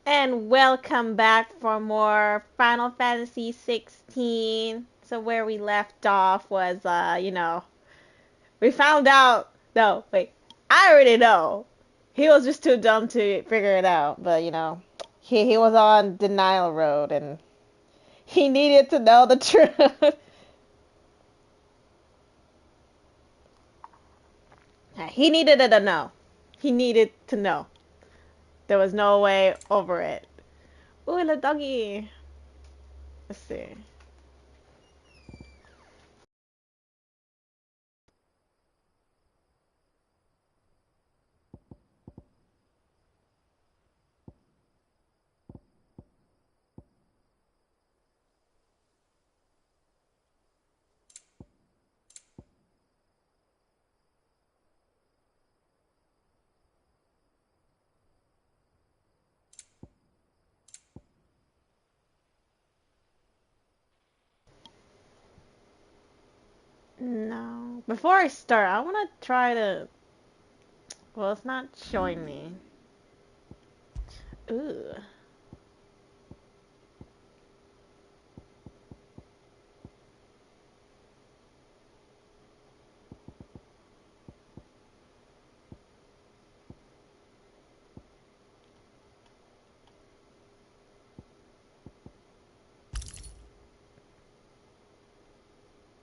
And welcome back for more Final Fantasy 16. So where we left off was, we found out. No, wait. I already know. He was just too dumb to figure it out. But he was on denial road, and he needed to know the truth. He needed to know. He needed to know. There was no way over it. Ooh, little doggy. Let's see. No. Before I start, I want to try to. Well, it's not showing me. Ooh.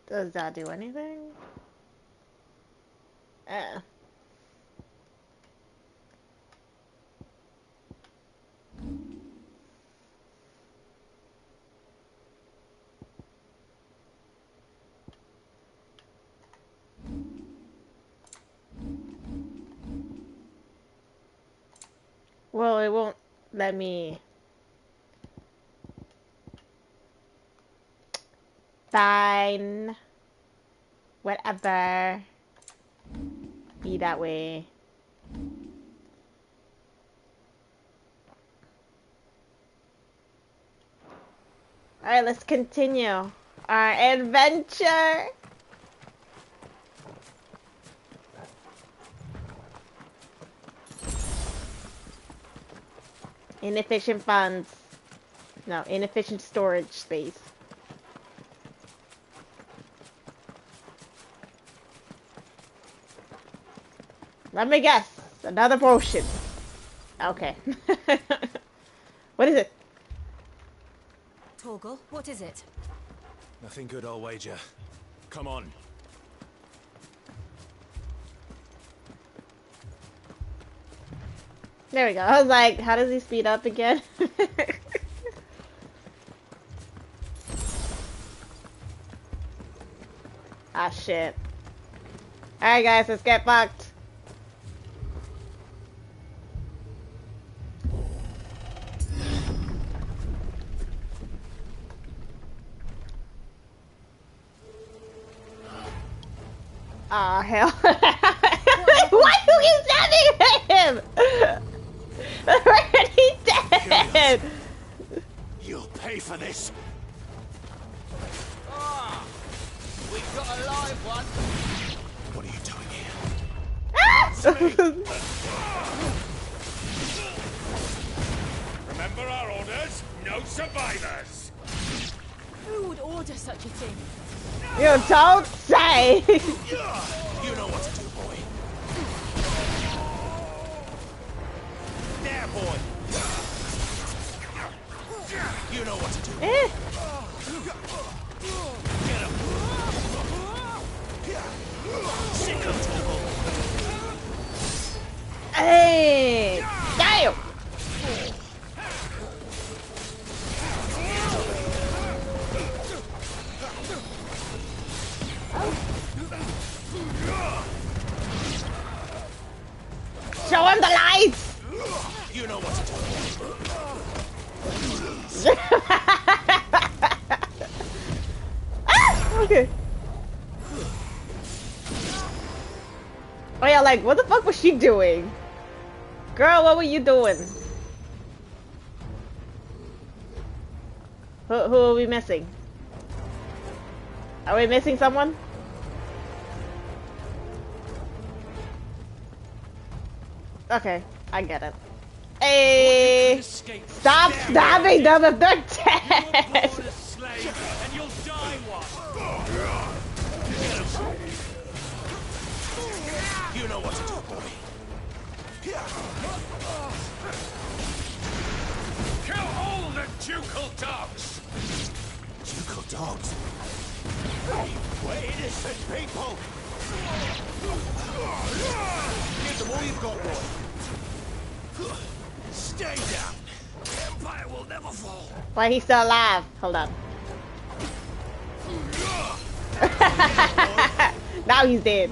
Does that do anything? Eh. Well, it won't let me. Fine. Whatever. Be that way. Alright, let's continue our adventure. Inefficient funds. No, inefficient storage space. Let me guess. Another potion. Okay. What is it? Torgal, what is it? Nothing good, I'll wager. Come on. There we go. I was like, how does he speed up again? Ah, shit. Alright, guys, let's get fucked. Aw, hell. Why do you keep stabbing him? Already dead. You'll pay for this. Ah, we've got a live one. What are you doing here? Remember our orders? No survivors. Who would order such a thing? You don't say. You know what to do, boy. There, boy. You know what to do. Eh. Get him. Sick of Torgal. Hey. Damn. Show him the lights! You know what to do. Ah, okay. Oh yeah, like, what the fuck was she doing? Girl, what were you doing? Who are we missing? Are we missing someone? Okay, I get it. Hey, stop stabbing them if they're dead. Born a slave, and you'll die one. You know what to do, boy. Kill all the ducal dogs. Ducal dogs? We're innocent people. Give them all you've got, boy. Stay down. Empire will never fall. Why he's still alive? Hold up. Now he's dead.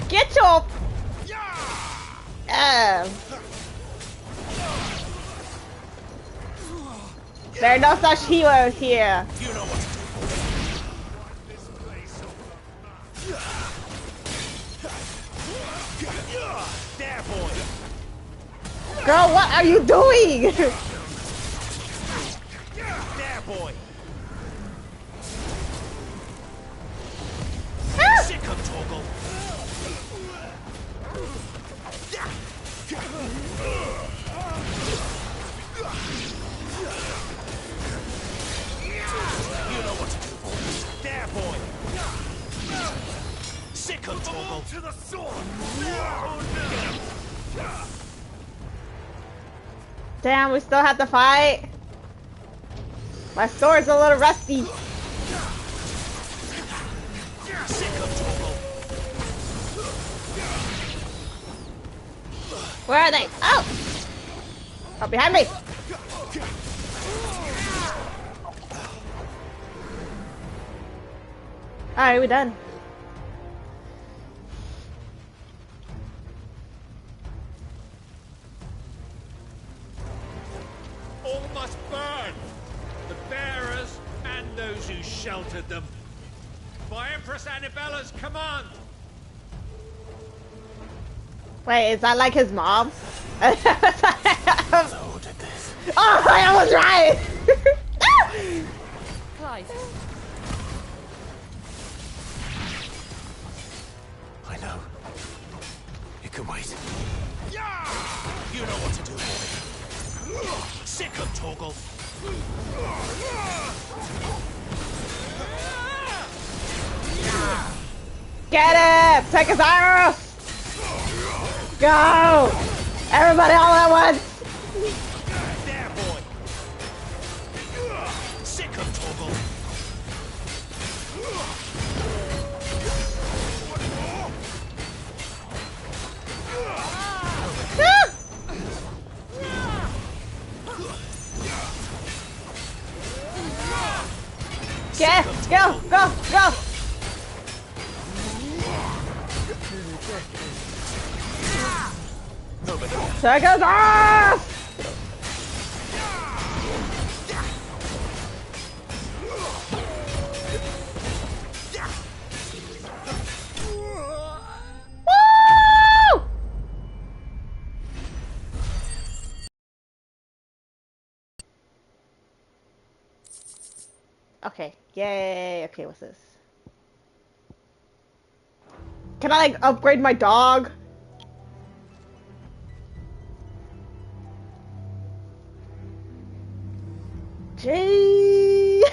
Get your. There are no such heroes here. You know what to do. There, boy. Girl, what are you doing? There, boy. Sick of Toggle. You know what to do, boy. There, boy. Sick of Toggle. To the sword. Damn, we still have to fight. My sword's a little rusty. Sick of Toggle. Where are they? Oh! Oh, behind me! Alright, we're done. All must burn. The bearers and those who sheltered them. By Empress Annabella's command. Wait, is that like his mom? So did this. Oh, I almost tried! Clive, I know. You can wait. You know what to do, boy. Sick of Toggle. Get it! Take his arrow! Go! Everybody all at once! There, boy. Sick of Toggle. Get! Go! Go! Go! Take his arrow! Woo! Okay, yay. Okay, what's this? Can I, like, upgrade my dog? Gee.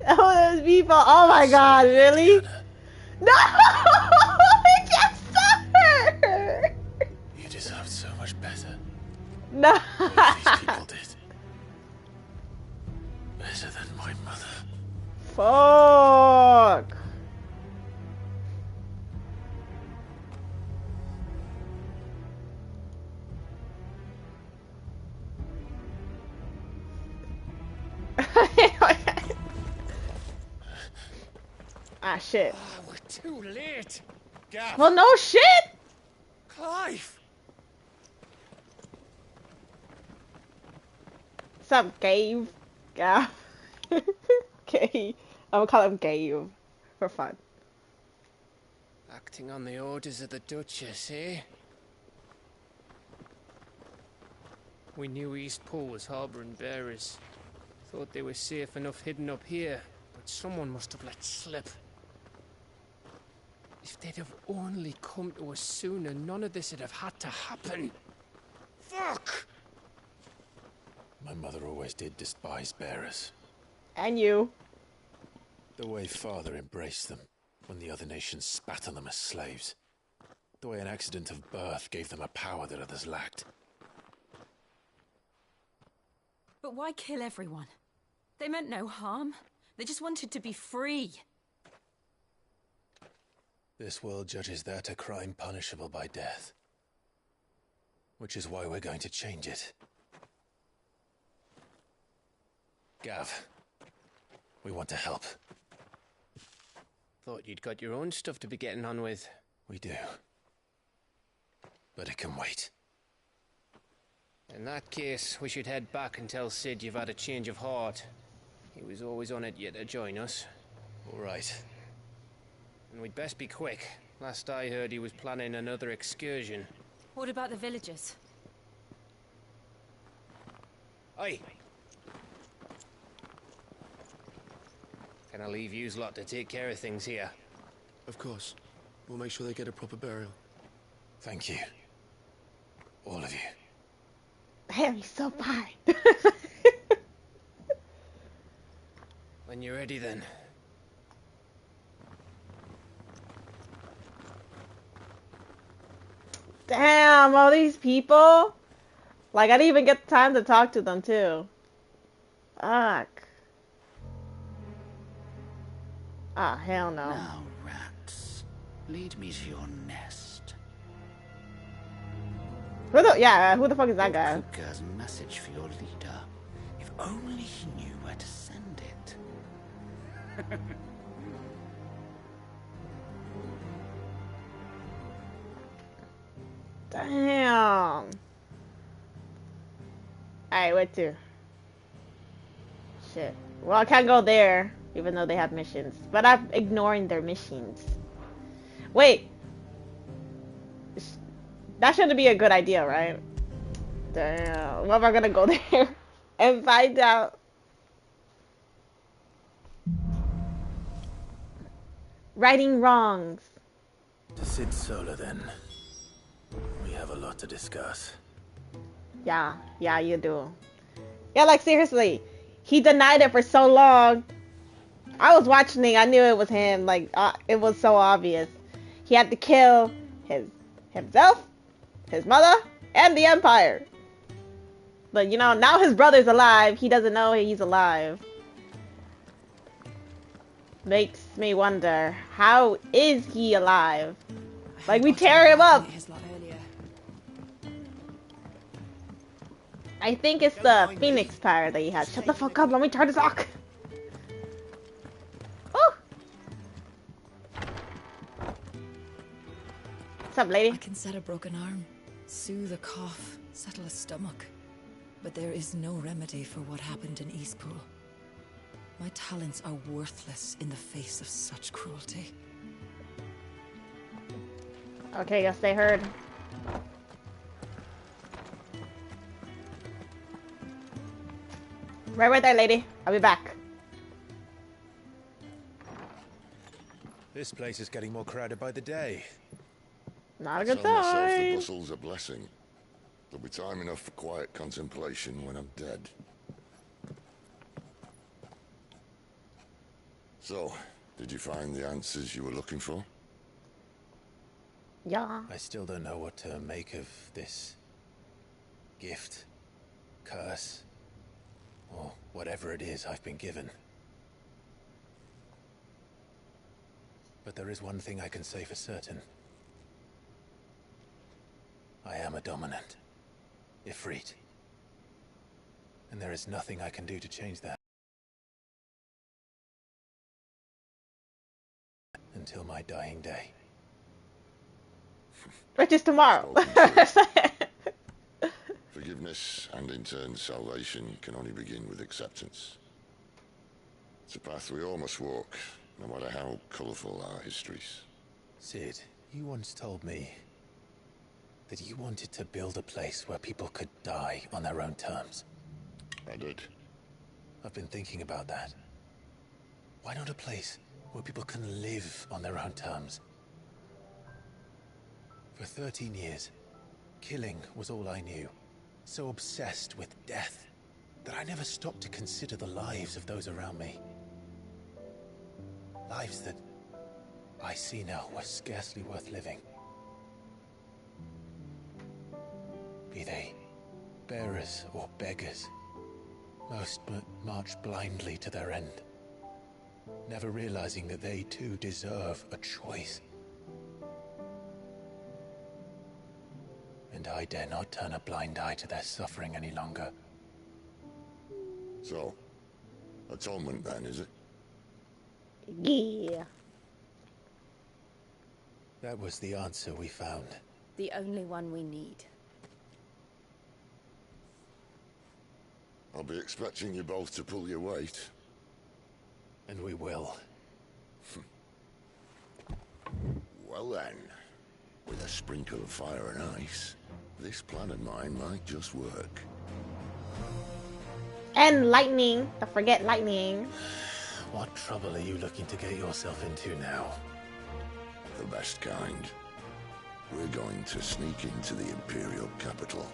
Oh, those people. Oh my god, really? No! I can't stop her! You deserved so much better. No! These people did. Better than my mother. Fuck! Ah, shit. Oh, we're too late. Gav. Well, no shit! Clive. What's up, Gabe? Gav. Okay. I'm gonna call him Gabe. For fun. Acting on the orders of the Duchess, eh? We knew Eastpool was harbouring bearers. Thought they were safe enough hidden up here, but someone must have let slip. If they'd have only come to us sooner, none of this would have had to happen. Fuck! My mother always did despise bearers. And you. The way father embraced them, when the other nations spat on them as slaves. The way an accident of birth gave them a power that others lacked. But why kill everyone? They meant no harm. They just wanted to be free. This world judges that a crime punishable by death. Which is why we're going to change it. Gav, we want to help. Thought you'd got your own stuff to be getting on with. We do. But it can wait. In that case, we should head back and tell Sid you've had a change of heart. He was always on it yet to join us. All right. And we'd best be quick. Last I heard, he was planning another excursion. What about the villagers? Aye. Can I leave yous lot to take care of things here? Of course. We'll make sure they get a proper burial. Thank you. All of you. Damn, he's so fine. When you're ready, then. Damn, all these people. Like, I didn't even get time to talk to them, too. Fuck. Ah, hell no. Now, rats, lead me to your nest. Who the fuck is that guy? Kruger's message for your leader. If only he knew where to send it. Damn. Alright, where to? Shit. Well, I can't go there, even though they have missions. But I'm ignoring their missions. Wait. That shouldn't be a good idea, right? Damn. Well, we're gonna go there and find out. Righting wrongs. To Sid Solar, then. We have a lot to discuss. Yeah, you do. Yeah, like, seriously. He denied it for so long. I was watching it. I knew it was him. Like, it was so obvious. He had to kill himself, his mother, and the Empire. But, you know, now his brother's alive. He doesn't know he's alive. Makes me wonder, how is he alive? Like, we tear him up. I think it's the Phoenix power that he has. Shut the fuck up, let me turn this off. Oh! What's up, lady? I can set a broken arm, soothe a cough, settle a stomach. But there is no remedy for what happened in Eastpool. My talents are worthless in the face of such cruelty. Okay, yes, they heard. Right there, lady. I'll be back. This place is getting more crowded by the day. Not a good Tell myself the sign. bustle's a blessing. There'll be time enough for quiet contemplation when I'm dead. So, did you find the answers you were looking for? Yeah. I still don't know what to make of this gift, curse, or whatever it is I've been given. But there is one thing I can say for certain. I am a dominant, Ifrit. And there is nothing I can do to change that. Until my dying day. Which is tomorrow. Forgiveness and in turn salvation can only begin with acceptance. It's a path we all must walk, no matter how colourful our histories. Sid, you once told me that you wanted to build a place where people could die on their own terms. I did. I've been thinking about that. Why not a place where people can live on their own terms? For 13 years, killing was all I knew. So obsessed with death that I never stopped to consider the lives of those around me. Lives that I see now were scarcely worth living. Be they bearers or beggars, most march blindly to their end, never realizing that they too deserve a choice. And I dare not turn a blind eye to their suffering any longer. So, atonement then, is it? Yeah. That was the answer we found. The only one we need. I'll be expecting you both to pull your weight. And we will. Well then, with a sprinkle of fire and ice, this plan of mine might just work. And lightning. Don't forget lightning. What trouble are you looking to get yourself into now? The best kind. We're going to sneak into the Imperial capital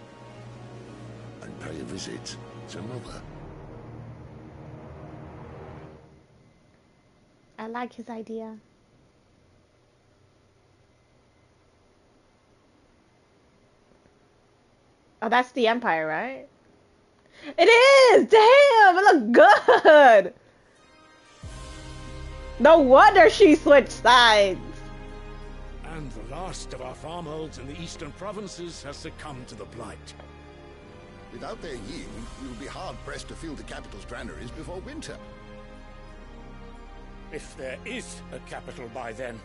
and pay a visit to Mother. I like his idea. Oh, that's the Empire, right? It is! Damn! It looked good! No wonder she switched sides! And the last of our farmholds in the eastern provinces has succumbed to the blight. Without their yield, we will be hard-pressed to fill the capital's granaries before winter. If there is a capital by then,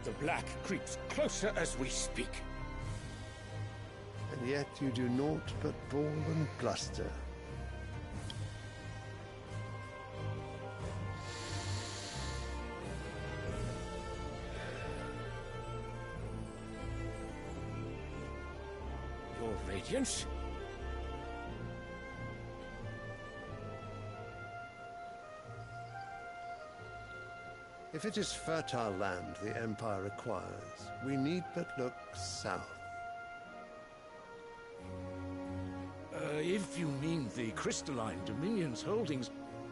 the black creeps closer as we speak. And yet you do naught but bawl and bluster. Your Radiance? If it is fertile land the Empire requires, we need but look south. If you mean the crystalline Dominion's holdings,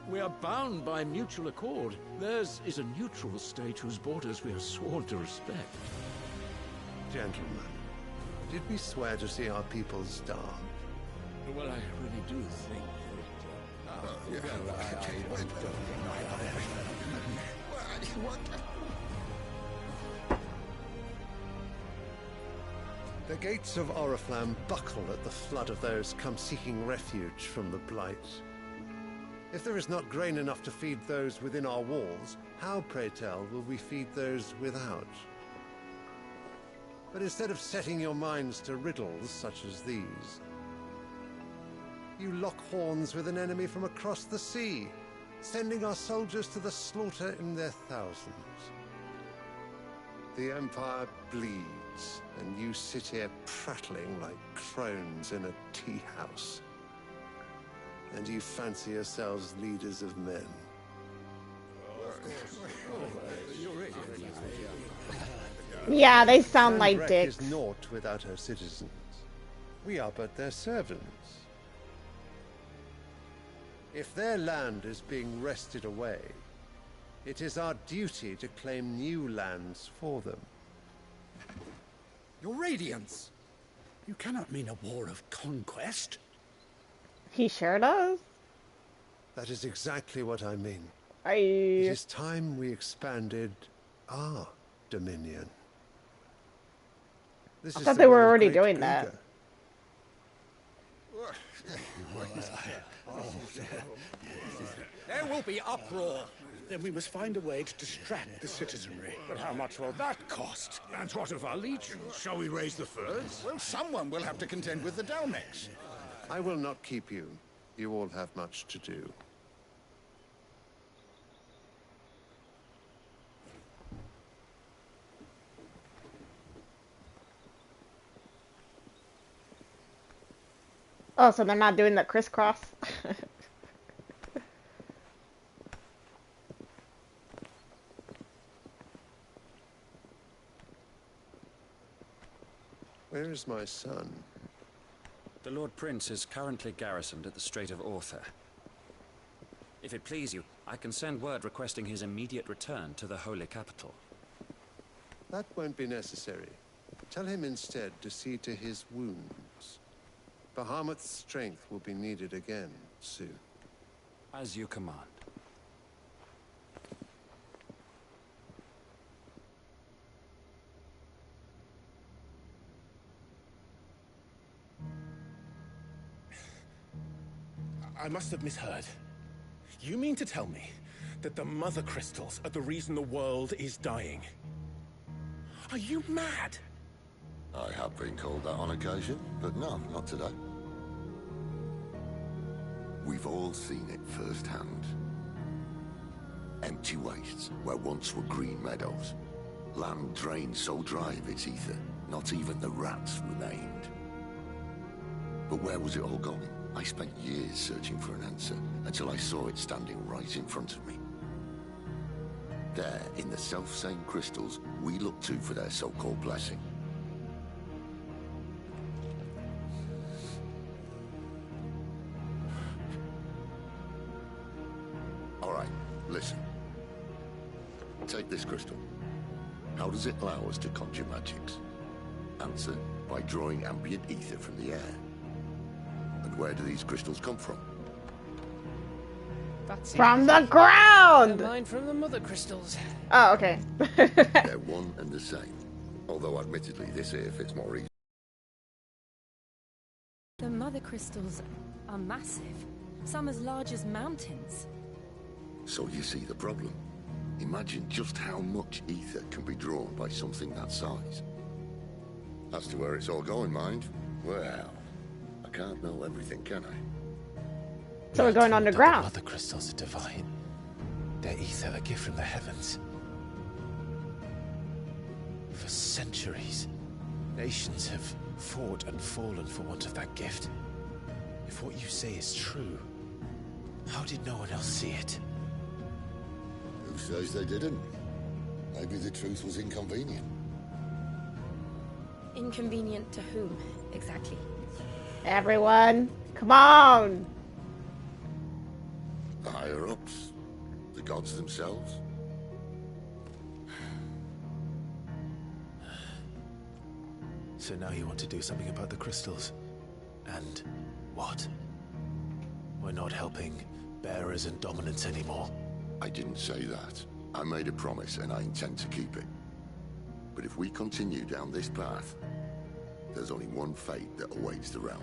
we are bound by mutual accord. Theirs is a neutral state whose borders we are sworn to respect. Gentlemen, did we swear to see our people starve? Well, I really do think The gates of Oriflamme buckle at the flood of those come seeking refuge from the Blight. If there is not grain enough to feed those within our walls, how, pray tell, will we feed those without? But instead of setting your minds to riddles such as these, you lock horns with an enemy from across the sea, sending our soldiers to the slaughter in their thousands. The Empire bleeds, and you sit here prattling like crones in a tea house. And you fancy yourselves leaders of men. Yeah, they sound like Sandrek dicks. is naught without her citizens. We are but their servants. If their land is being wrested away, it is our duty to claim new lands for them. Your Radiance! You cannot mean a war of conquest. He sure does. That is exactly what I mean. I It is time we expanded our dominion. This is thought the they were will of already Great doing that. Krieger. There will be uproar. Then we must find a way to distract the citizenry. But how much will that cost? And what of our legions? Shall we raise the furs? Well, someone will have to contend with the Dalmex. I will not keep you. You all have much to do. Oh, so they're not doing the crisscross? Where is my son? The Lord Prince is currently garrisoned at the Strait of Author. If it please you, I can send word requesting his immediate return to the Holy Capital. That won't be necessary. Tell him instead to see to his wounds. Bahamut's strength will be needed again soon. As you command. I must have misheard. You mean to tell me that the Mother Crystals are the reason the world is dying? Are you mad? I have been called that on occasion, but no, not today. We've all seen it firsthand. Empty wastes where once were green meadows. Land drained so dry of its ether, not even the rats remained. But where was it all going? I spent years searching for an answer, until I saw it standing right in front of me. There, in the self-same crystals we look to for their so-called blessing. All right, listen. Take this crystal. How does it allow us to conjure magics? Answer, by drawing ambient ether from the air. And where do these crystals come from? That's From the ground! They're mine from the Mother Crystals. Oh, okay. They're one and the same. Although admittedly this here fits more easily. The Mother Crystals are massive. Some as large as mountains. So you see the problem. Imagine just how much ether can be drawn by something that size. As to where it's all going, mind, well, I can't know everything, can I? So we're going underground. The Mother Crystals are divine. Their ether a gift from the heavens. For centuries, nations have fought and fallen for want of that gift. If what you say is true, how did no one else see it? Who says they didn't? Maybe the truth was inconvenient. Inconvenient to whom, exactly? Everyone, come on! The higher-ups? The gods themselves? So now you want to do something about the crystals? And what? We're not helping bearers and dominants anymore. I didn't say that. I made a promise and I intend to keep it. But if we continue down this path, there's only one fate that awaits the realm.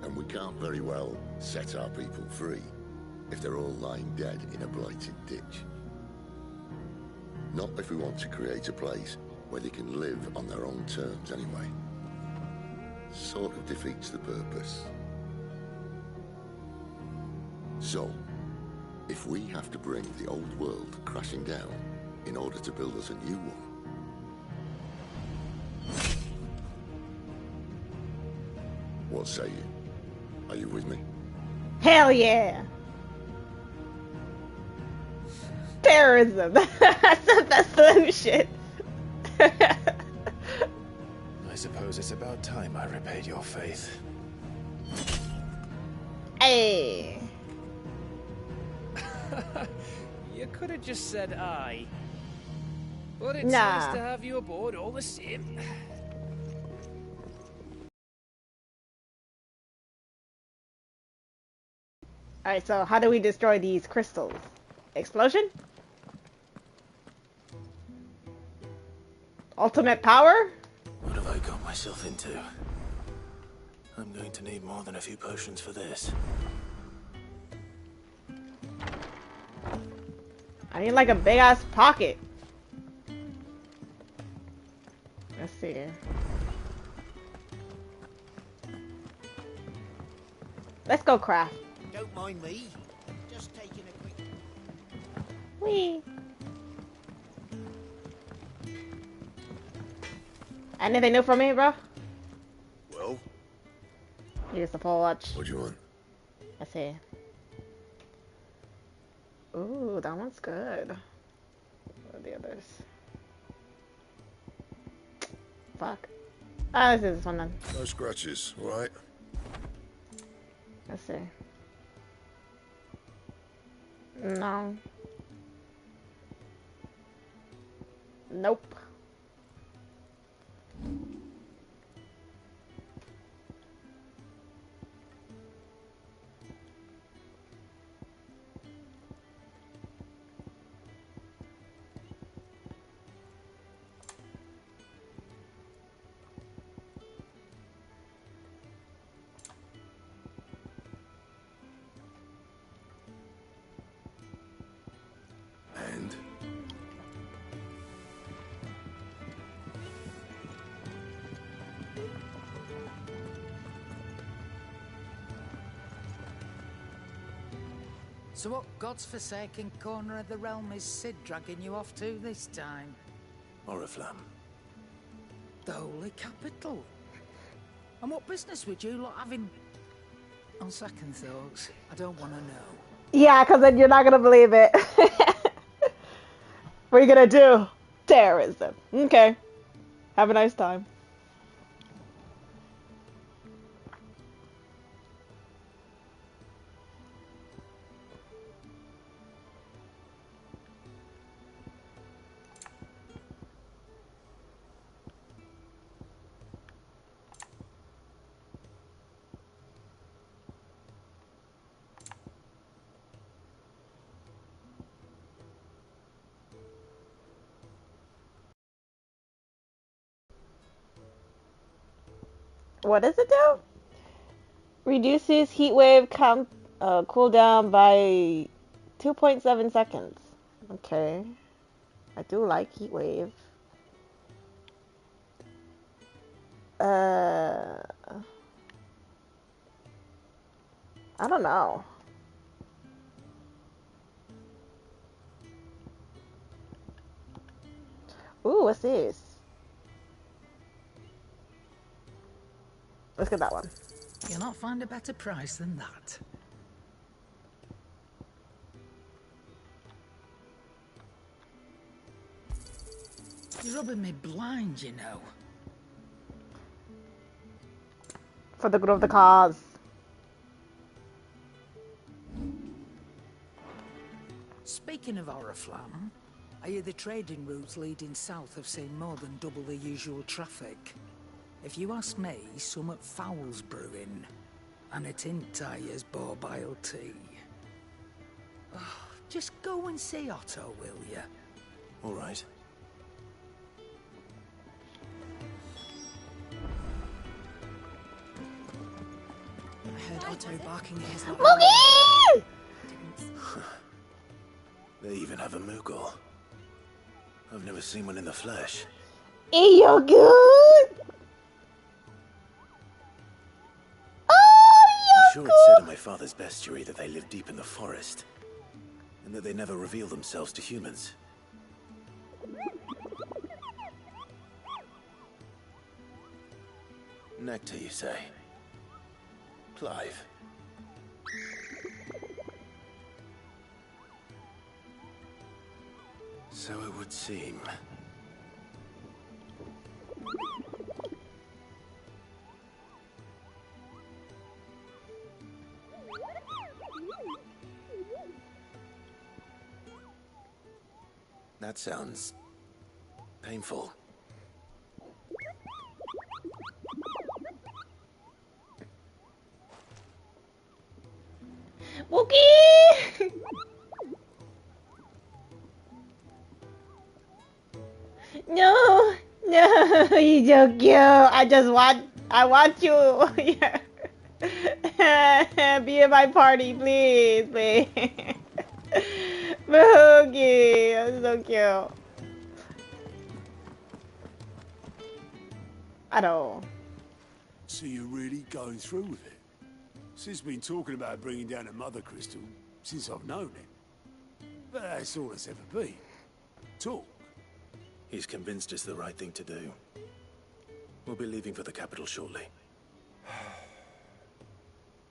And we can't very well set our people free if they're all lying dead in a blighted ditch. Not if we want to create a place where they can live on their own terms anyway. Sort of defeats the purpose. So, if we have to bring the old world crashing down in order to build us a new one, what say you? Are you with me? Hell yeah! Terrorism! That's the solution! I suppose it's about time I repaid your faith. Hey! You could have just said aye. But it's Nah. nice to have you aboard all the same. Alright, so how do we destroy these crystals? Explosion? Ultimate power? What have I got myself into? I'm going to need more than a few potions for this. I need like a big ass pocket. Let's see. Let's go craft. Don't mind me. Just taking a quick... Whee! Anything new from me, bro? well, Here's the full watch. what do you want? Let's see. Ooh, that one's good. What are the others? fuck? Let's do this one then. No scratches, all right? Let's see. No. Nope. And? So what god's-forsaken corner of the realm is Sid dragging you off to this time? Oriflamme. The Holy Capital. And what business would you lot having? On second thoughts, I don't want to know. Yeah, because then you're not gonna believe it. What are you gonna do? Terrorism. Okay. Have a nice time. What does it do? Reduces heat wave cooldown by 2.7 seconds. Okay. I do like heat wave. I don't know. Ooh, what's this? Let's get that one. You'll not find a better price than that. You're rubbing me blind, you know. For the good of the cause. Speaking of Oriflamme, I hear the trading routes leading south have seen more than double the usual traffic. If you ask me, summat foul's brewing, and it in Tyre's borbile tea. Oh, just go and see Otto, will you? All right. I heard Otto barking at his Moogie! They even have a Moogle. I've never seen one in the flesh. Hey, you're good. I'm sure it said in my father's bestiary that they live deep in the forest, and that they never reveal themselves to humans. Nectar, you say? Clive. So it would seem. That sounds painful. Wookie! No, no, you're so cute. I want you. Be in my party, please, please. Boogie, that's so cute. I don't. So you're really going through with it? Sid's been talking about bringing down a mother crystal since I've known him. But that's all it's ever been. Talk. He's convinced it's the right thing to do. We'll be leaving for the capital shortly.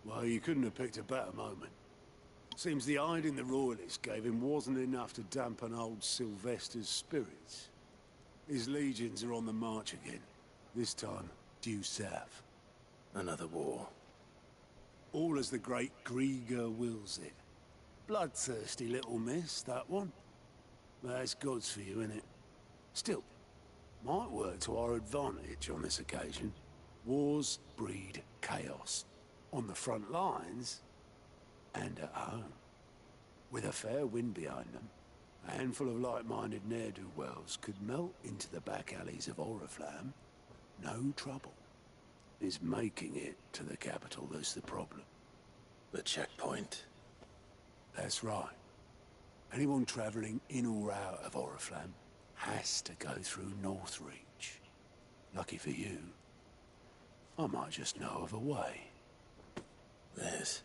Well, you couldn't have picked a better moment. Seems the hiding the royalists gave him wasn't enough to dampen old Sylvester's spirits. His legions are on the march again. This time, due south. Another war. All as the great Grieger wills it. Bloodthirsty little miss, that one. That's God's for you, innit? Still, might work to our advantage on this occasion. Wars breed chaos. On the front lines, and at home. With a fair wind behind them, a handful of like-minded ne'er-do-wells could melt into the back alleys of Oriflamme. No trouble. It's making it to the capital that's the problem. The checkpoint. That's right. Anyone travelling in or out of Oriflamme has to go through Northreach. Lucky for you, I might just know of a way. This?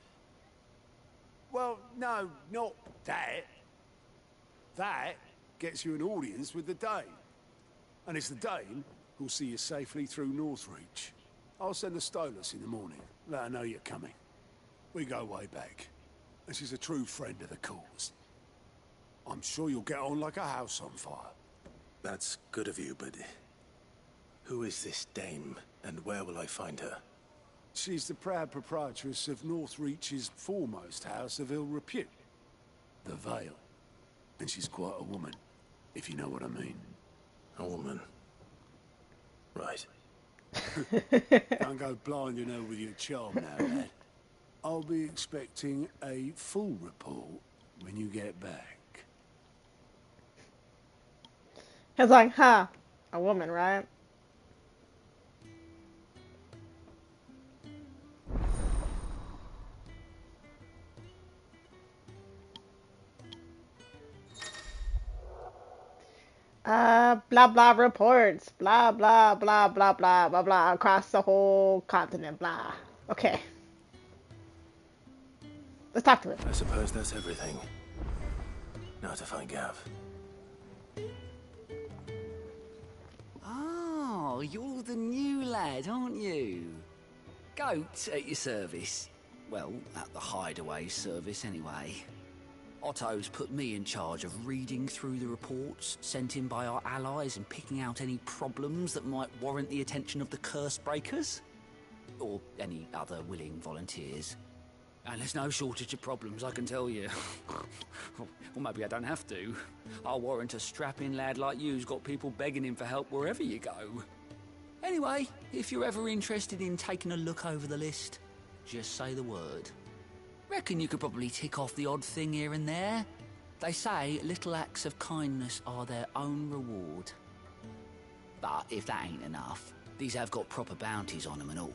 Well, no, not that. That gets you an audience with the Dane. And it's the Dane who'll see you safely through Northreach. I'll send a Stolas in the morning. Let her know you're coming. We go way back. And she's a true friend of the cause. I'm sure you'll get on like a house on fire. That's good of you, but who is this dame, and where will I find her? She's the proud proprietress of Northreach's foremost house of ill repute, the Vale. And she's quite a woman, if you know what I mean. A woman. Right. Don't go blinding her with your charm now, lad. I'll be expecting a full report when you get back. It's like, huh, a woman, right? Blah blah reports, blah blah blah blah blah blah blah across the whole continent, blah. Okay. Let's talk to him. I suppose that's everything. Now to find Gav. Oh, you're the new lad, aren't you? Goat at your service. Well, at the hideaway service anyway. Otto's put me in charge of reading through the reports sent in by our allies and picking out any problems that might warrant the attention of the curse breakers. Or any other willing volunteers. And there's no shortage of problems, I can tell you. Well, maybe I don't have to. I'll warrant a strapping lad like you's got people begging him for help wherever you go. Anyway, if you're ever interested in taking a look over the list, just say the word. Reckon you could probably tick off the odd thing here and there. They say little acts of kindness are their own reward. But if that ain't enough, these have got proper bounties on them and all.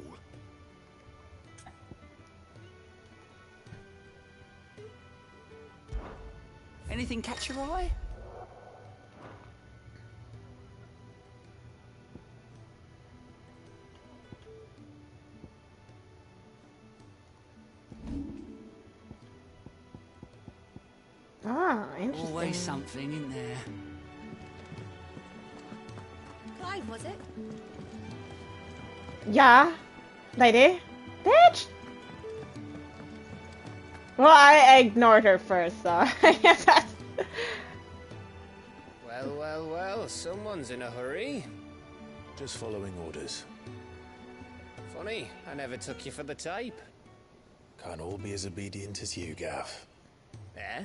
Anything catch your eye? Ah, interesting. Always something in there. Clive, was it? Yeah, lady. Bitch! Well, I ignored her first, so I guess that's... Well, well, well, someone's in a hurry. Just following orders. Funny, I never took you for the type. Can't all be as obedient as you, Gav. Eh?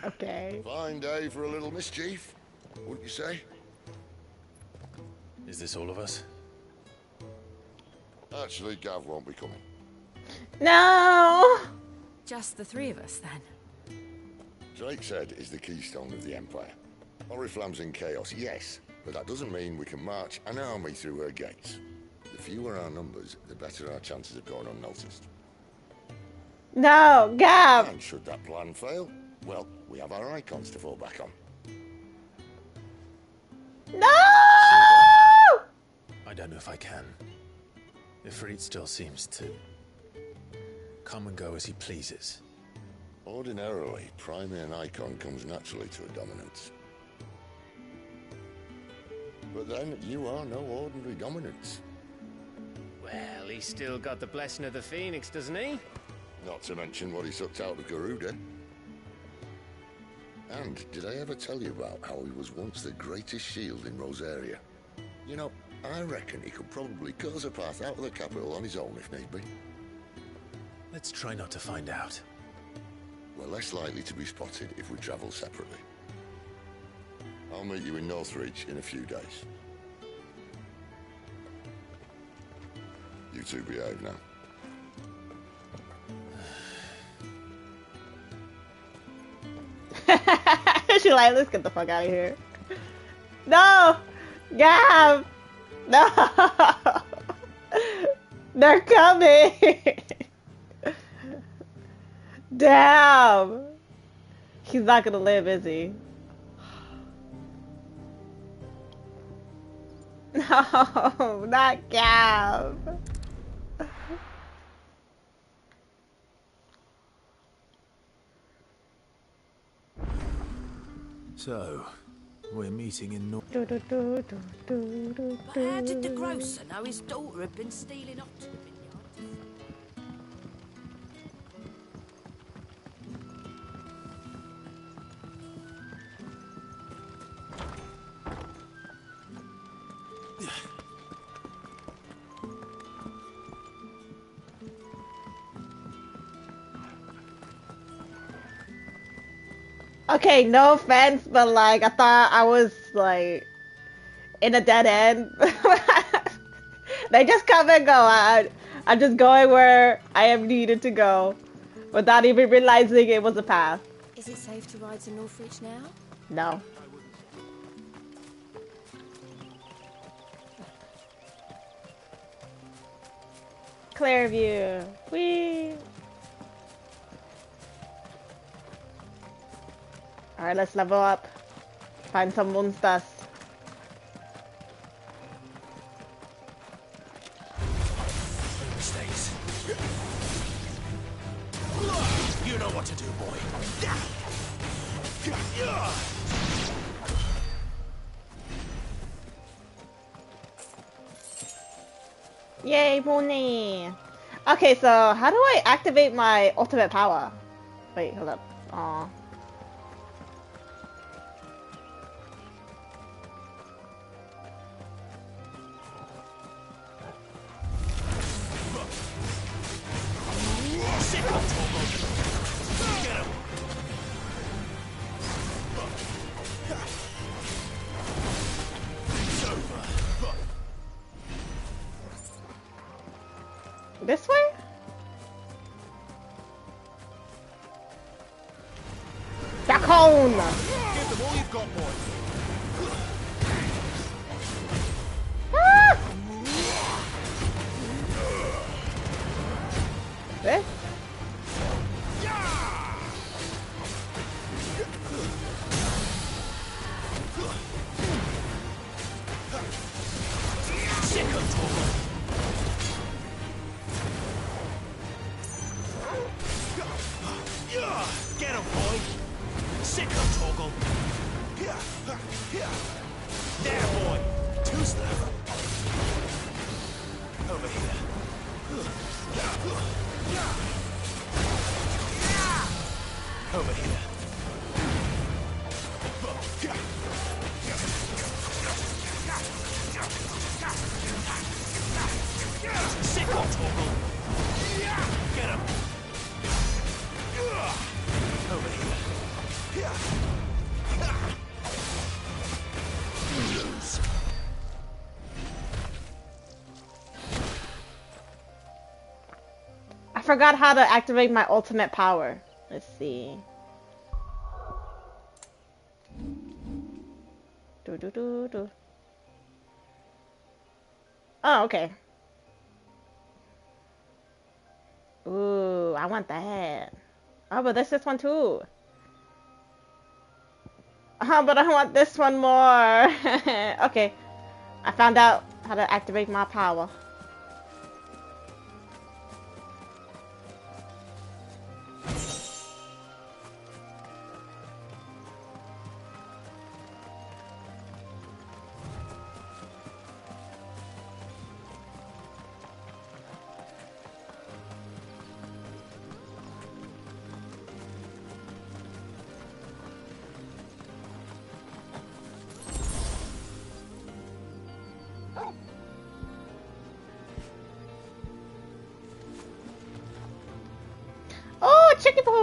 Okay. Fine day for a little mischief, wouldn't you say? Is this all of us? Actually, Gav won't be coming. No! Just the three of us, then. Drake's Head is the keystone of the Empire. Oriflamme's in chaos, yes, but that doesn't mean we can march an army through her gates. The fewer our numbers, the better our chances of going unnoticed. No, Gav! And should that plan fail, well, we have our icons to fall back on. No! I don't know if I can. Ifrit still seems to come and go as he pleases. Ordinarily, priming an icon comes naturally to a dominance. But then, you are no ordinary dominance. Well, he's still got the blessing of the Phoenix, doesn't he? Not to mention what he sucked out of Garuda. And did I ever tell you about how he was once the greatest shield in Rosaria? You know, I reckon he could probably cut us a path out of the capital on his own if need be. Let's try not to find out. We're less likely to be spotted if we travel separately. I'll meet you in Northreach in a few days. You two behave now. She's like, let's get the fuck out of here. No! Gav! No! They're coming! Damn! He's not gonna live, is he? No, not Gav. So, we're meeting in North. But how did the grocer know his daughter had been stealing off to the vineyards? Okay, no offense, but like, I thought I was like in a dead end. They just come and go. I'm just going where I am needed to go without even realizing it was a path. Is it safe to ride to Northreach now? No. Clearview. Whee! Alright, let's level up. Find some monsters. Overstays. You know what to do, boy. Yay, money! Okay, so how do I activate my ultimate power? Wait, hold up. Aw. This way? Dacon! Give them all you've got, boy. Ah! This? Get him, boy! Sick of Toggle! There, boy! Two slap! Over here. Over here. Sick of Toggle! Get him! Over here. I forgot how to activate my ultimate power. Let's see. Oh, okay. Ooh, I want that. Oh, but there's this one too. Oh, but I want this one more. Okay. I found out how to activate my power.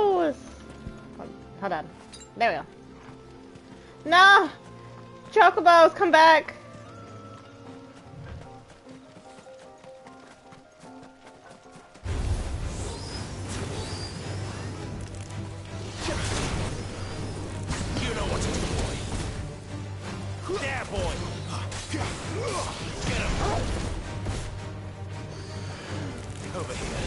Chocobos! Hold on. There we go. No! Chocobos, come back! You know what to do, boy. There, boy. Get him. Over here.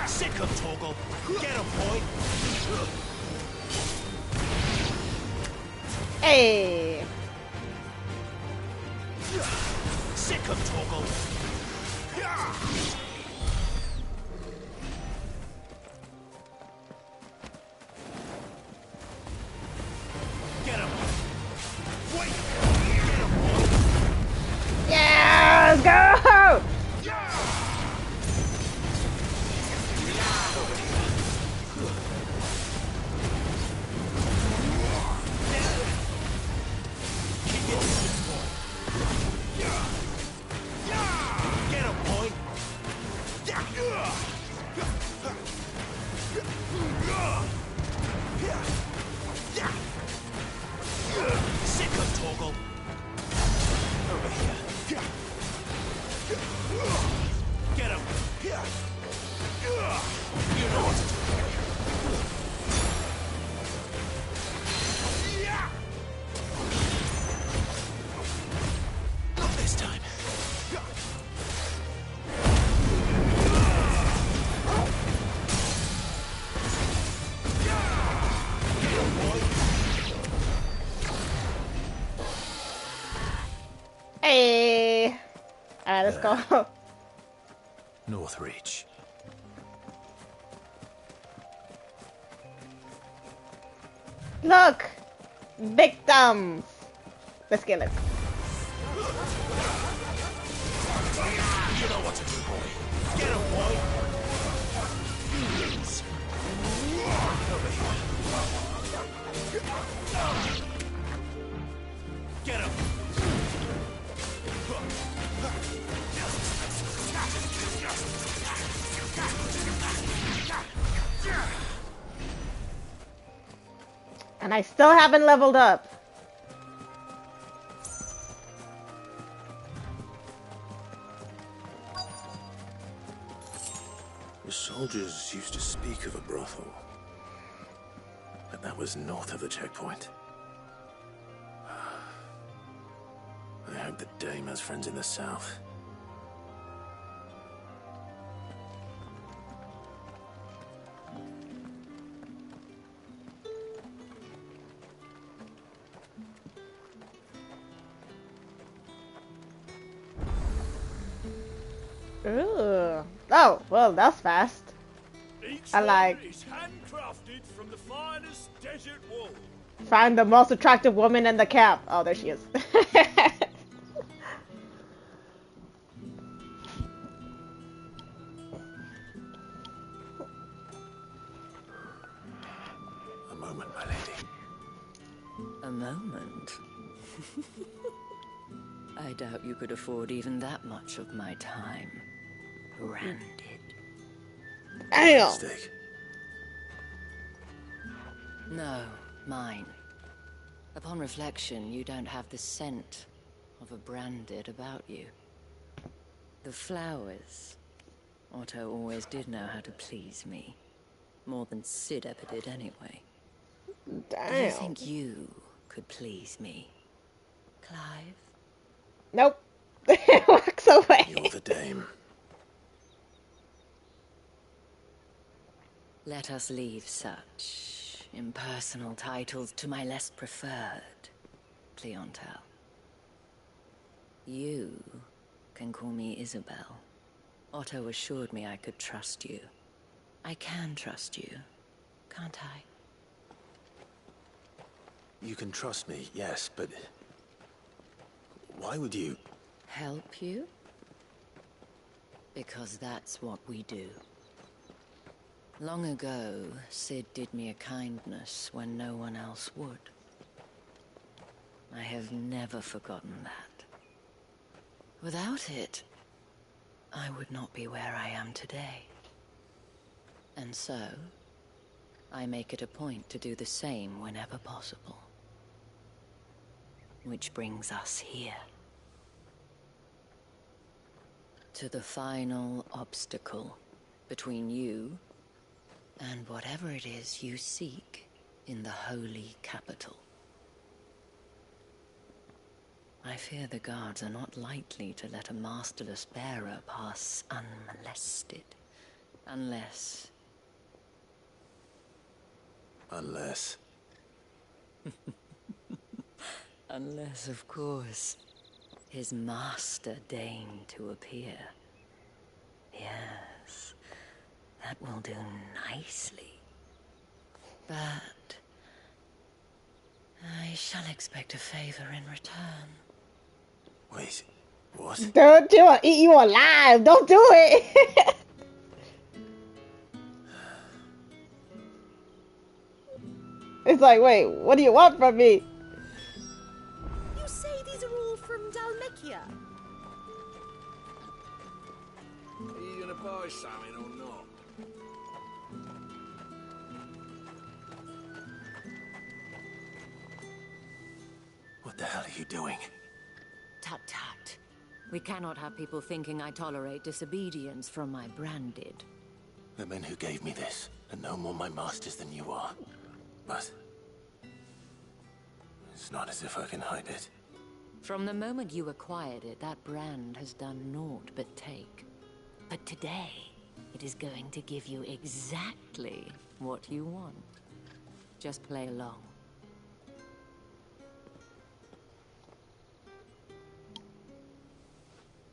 Sick him, Torgal. Get him, boy. Hey! Sick him, Torgal. Get him. Wait. Get him, boy. Yeah, let's go! Get him, boy. Sick him, Torgal. Over here. Get him. You know what to do. Not this time. Hey! Alright, let's go. Northreach. Look! Victims! Let's get it. You know what to do, boy. Get him, boy. Fiends. Over here. Get him. And I still haven't leveled up. The soldiers used to speak of a brothel. But that was north of the checkpoint. I hope the dame has friends in the south. Ooh. Oh, well, that's fast. I like. Is handcrafted from the finest desert wool. Find the most attractive woman in the camp. Oh, there she is. A moment, my lady. A moment? I doubt you could afford even that much of my time. Branded. Damn! Mistake. No, mine. Upon reflection, you don't have the scent of a branded about you. The flowers. Otto always did know how to please me. More than Sid ever did anyway. Damn. Do you think you could please me, Clive? Nope. Walks away. You're the dame. Let us leave such impersonal titles to my less preferred clientele. You can call me Isabel. Otto assured me I could trust you. I can trust you, can't I? You can trust me, yes, but... why would you... Help you? Because that's what we do. Long ago, Sid did me a kindness when no one else would. I have never forgotten that. Without it, I would not be where I am today. And so, I make it a point to do the same whenever possible. Which brings us here. To the final obstacle between you and whatever it is you seek in the holy capital. I fear the guards are not likely to let a masterless bearer pass unmolested. Unless... Unless, of course, his master deigned to appear. Yes, that will do nicely. But... I shall expect a favor in return. Wait, what? Don't do it. Eat you alive. Don't do it. It's like, wait, what do you want from me? You say these are all from Dalmekia? Are you gonna buy something or not? What the hell are you doing? Tut tut. We cannot have people thinking I tolerate disobedience from my branded. The men who gave me this are no more my masters than you are. But... it's not as if I can hide it. From the moment you acquired it, that brand has done naught but take. But today, it is going to give you exactly what you want. Just play along.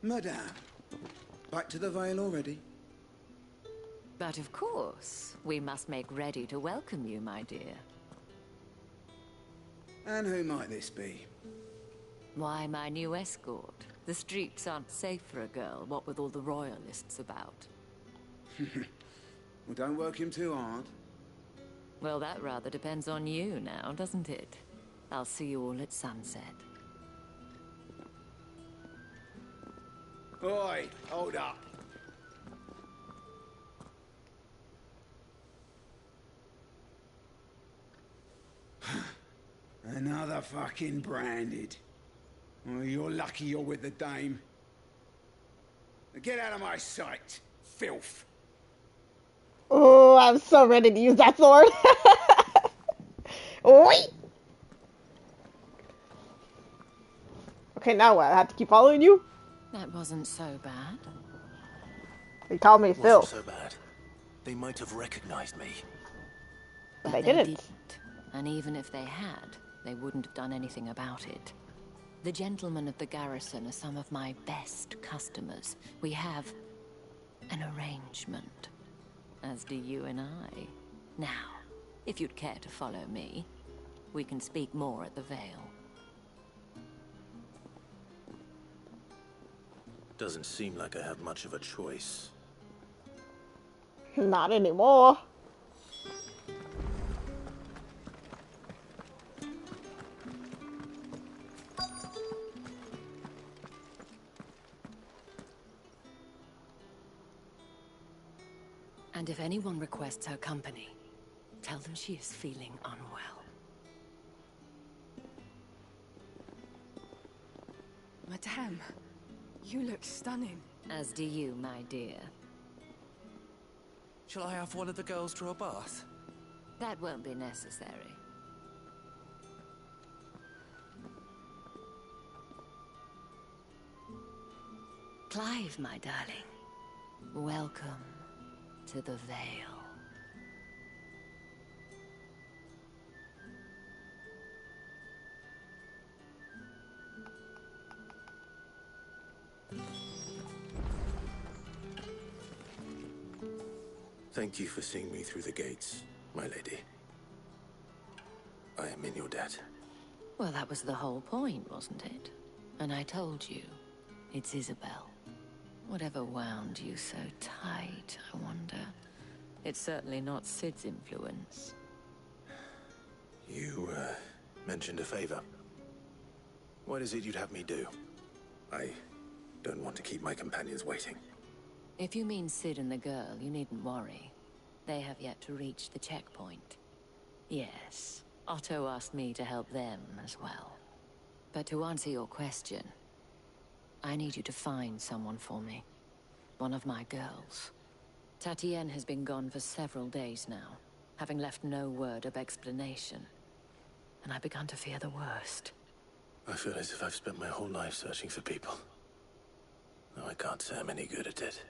Madame, back to the Vale already? But of course, we must make ready to welcome you, my dear. And who might this be? Why, my new escort. The streets aren't safe for a girl, what with all the royalists about. Well, don't work him too hard. Well, that rather depends on you now, doesn't it? I'll see you all at sunset. Oi, hold up. Another fucking branded. Oh, you're lucky you're with the dame. Get out of my sight, filth. Oh, I'm so ready to use that sword. Oi! Okay, now what? I have to keep following you? That wasn't so bad. They called me Phil. Wasn't so bad. They might have recognized me. But they didn't. And even if they had, they wouldn't have done anything about it. The gentlemen of the garrison are some of my best customers. We have an arrangement, as do you and I. Now, if you'd care to follow me, we can speak more at the Vale. Doesn't seem like I have much of a choice. Not anymore. And if anyone requests her company, tell them she is feeling unwell. Madame, you look stunning. As do you, my dear. Shall I have one of the girls draw a bath? That won't be necessary. Clive, my darling. Welcome to the Vale. Thank you for seeing me through the gates, my lady. I am in your debt. Well, that was the whole point, wasn't it? And I told you, it's Isabel. Whatever wound you so tight, I wonder. It's certainly not Sid's influence. You, mentioned a favor. What is it you'd have me do? I don't want to keep my companions waiting. If you mean Sid and the girl, you needn't worry. They have yet to reach the checkpoint. Yes, Otto asked me to help them as well. But to answer your question, I need you to find someone for me. One of my girls. Tatienne has been gone for several days now, having left no word of explanation. And I've begun to fear the worst. I feel as if I've spent my whole life searching for people. Though I can't say I'm any good at it.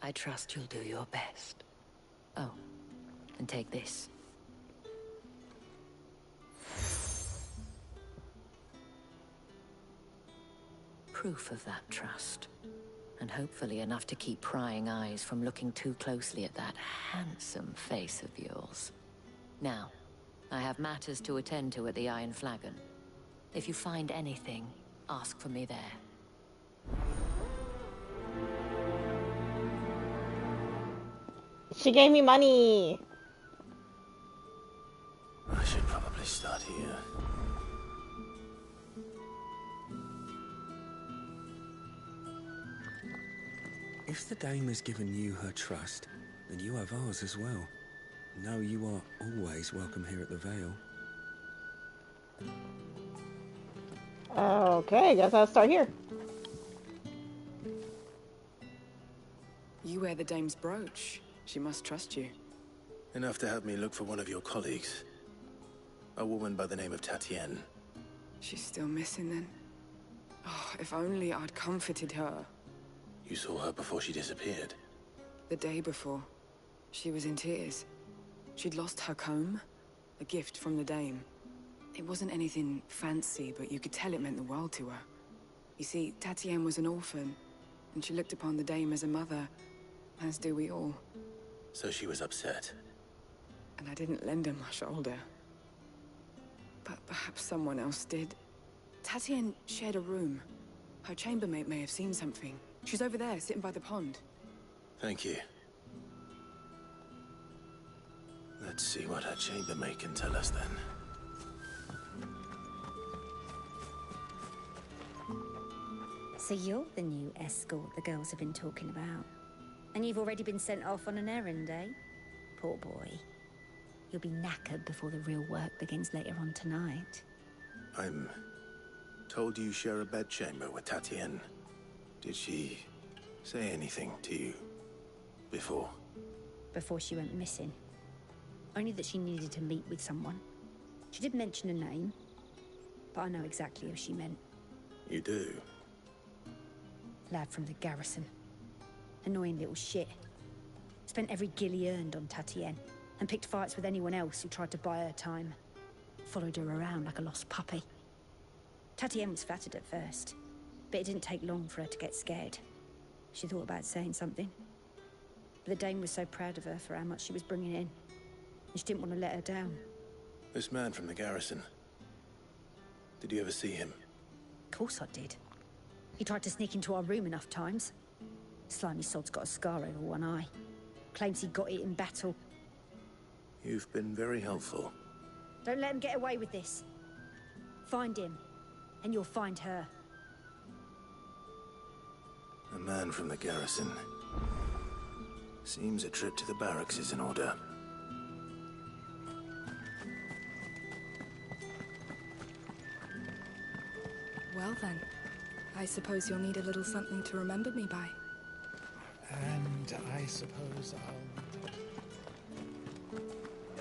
I trust you'll do your best. Oh, and take this. Proof of that trust. And hopefully enough to keep prying eyes from looking too closely at that handsome face of yours. Now, I have matters to attend to at the Iron Flagon. If you find anything, ask for me there. She gave me money. I should probably start here. If the dame has given you her trust, then you have ours as well. Know you are always welcome here at the Vale. Okay, I guess I'll start here. You wear the dame's brooch. She must trust you. Enough to help me look for one of your colleagues. A woman by the name of Tatienne. She's still missing then. Oh, if only I'd comforted her. You saw her before she disappeared? The day before. She was in tears. She'd lost her comb, a gift from the dame. It wasn't anything fancy, but you could tell it meant the world to her. You see, Tatienne was an orphan, and she looked upon the dame as a mother, as do we all. So she was upset. And I didn't lend her my shoulder. But perhaps someone else did. Tatienne shared a room. Her chambermaid may have seen something. She's over there, sitting by the pond. Thank you. Let's see what her chambermaid can tell us then. So you're the new escort the girls have been talking about. And you've already been sent off on an errand, eh? Poor boy. You'll be knackered before the real work begins later on tonight. I'm told you share a bedchamber with Tatienne. Did she say anything to you before? Before she went missing. Only that she needed to meet with someone. She did mention a name, but I know exactly who she meant. You do? Lad from the garrison. Annoying little shit. Spent every guil he earned on Tatienne, and picked fights with anyone else who tried to buy her time. Followed her around like a lost puppy. Tatienne was flattered at first, but it didn't take long for her to get scared. She thought about saying something. But the dame was so proud of her for how much she was bringing in, and she didn't want to let her down. This man from the garrison. Did you ever see him? Of course I did. He tried to sneak into our room enough times. Slimy sod's got a scar over one eye. Claims he got it in battle. You've been very helpful. Don't let him get away with this. Find him, and you'll find her. A man from the garrison. Seems a trip to the barracks is in order. Well then, I suppose you'll need a little something to remember me by. And I suppose I'll...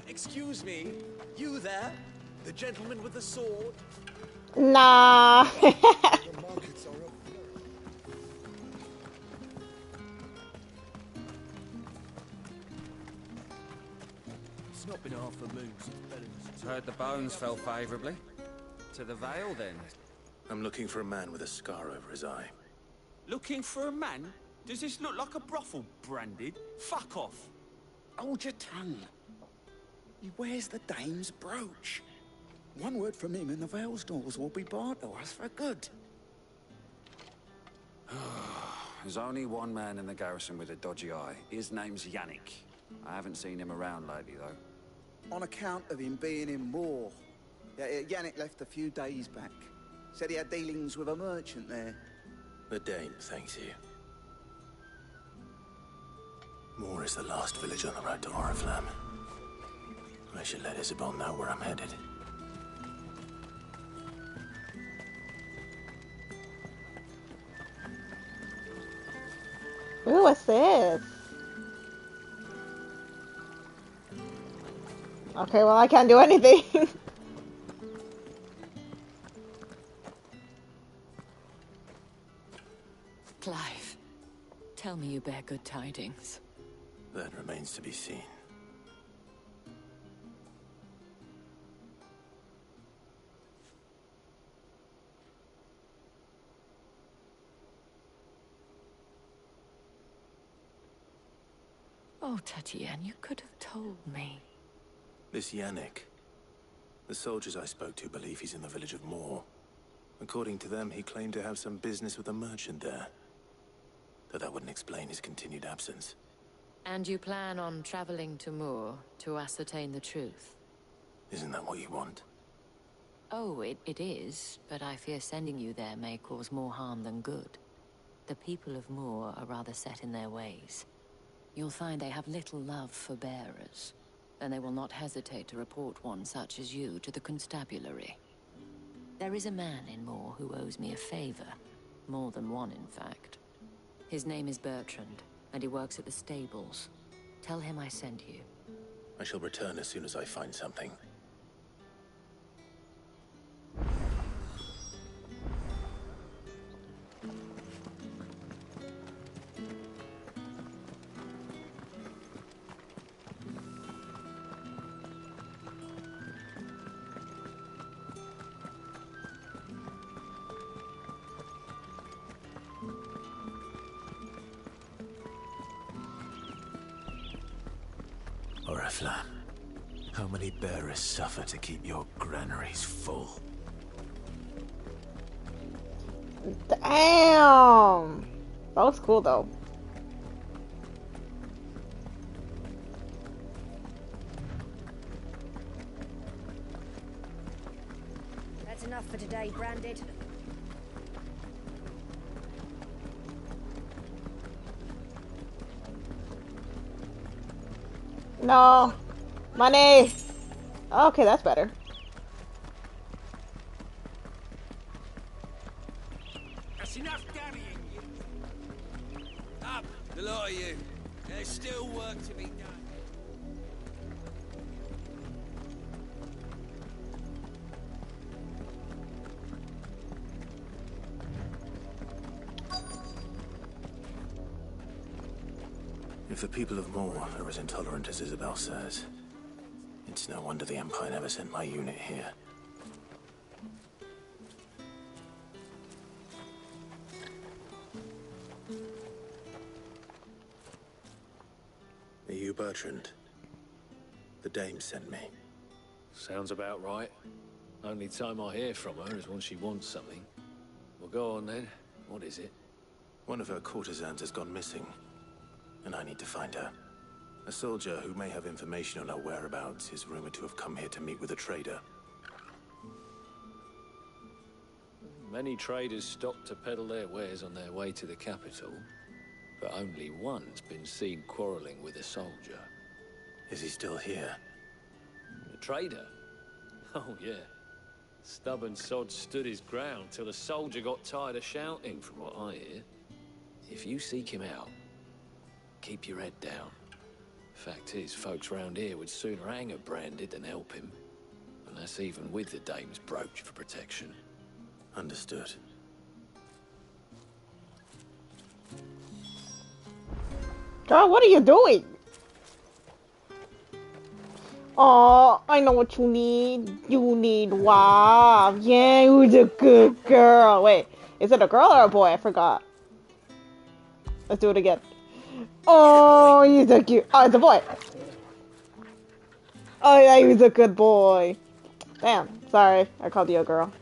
Excuse me, you there? The gentleman with the sword? Nah. The markets are up. It's not been half a moon since Bellin's... Heard the bones fell favourably. To the Vale, then? I'm looking for a man with a scar over his eye. Looking for a man? Does this look like a brothel, Branded? Fuck off! Hold your tongue. He wears the dame's brooch. One word from him and the Vale's doors will be barred to us for good. There's only one man in the garrison with a dodgy eye. His name's Yannick. I haven't seen him around lately, though. On account of him being in war. Yeah, Yannick left a few days back. Said he had dealings with a merchant there. The dame thanks you. Moore is the last village on the road to Oriflamme. I should let Isabel know where I'm headed. Ooh, what's this? Okay, well, I can't do anything. Clive, tell me you bear good tidings. That remains to be seen. Oh, Tatienne, you could have told me. This Yannick. The soldiers I spoke to believe he's in the village of Moore. According to them, he claimed to have some business with a merchant there. Though that wouldn't explain his continued absence. And you plan on traveling to Moore to ascertain the truth? Isn't that what you want? Oh, it is, but I fear sending you there may cause more harm than good. The people of Moore are rather set in their ways. You'll find they have little love for bearers, and they will not hesitate to report one such as you to the constabulary. There is a man in Moore who owes me a favor. More than one, in fact. His name is Bertrand, and he works at the stables. Tell him I sent you. I shall return as soon as I find something. Oriflamme, how many bearers suffer to keep your granaries full? Damn! That looks cool, though. That's enough for today, Branded. No. Money. Okay, that's better. That's enough carrying you. Up, the lot of you. There's still work to be done. If the people of Moore are as intolerant as Isabel says, it's no wonder the Empire never sent my unit here. Are you Bertrand? The dame sent me. Sounds about right. Only time I hear from her is when she wants something. Well, go on then. What is it? One of her courtesans has gone missing, and I need to find her. A soldier who may have information on her whereabouts is rumored to have come here to meet with a trader. Many traders stop to peddle their wares on their way to the capital, but only one's been seen quarreling with a soldier. Is he still here? The trader? Oh, yeah. Stubborn sod stood his ground till the soldier got tired of shouting, from what I hear. If you seek him out, keep your head down. Fact is, folks round here would sooner hang a Branded than help him. And that's even with the dame's brooch for protection. Understood. God, what are you doing? Oh, I know what you need. You need WAV. Yeah, who's a good girl. Wait, is it a girl or a boy? I forgot. Let's do it again. Oh, he's a cute. Oh, it's a boy. Oh, yeah, he's a good boy. Damn, sorry. I called you a girl.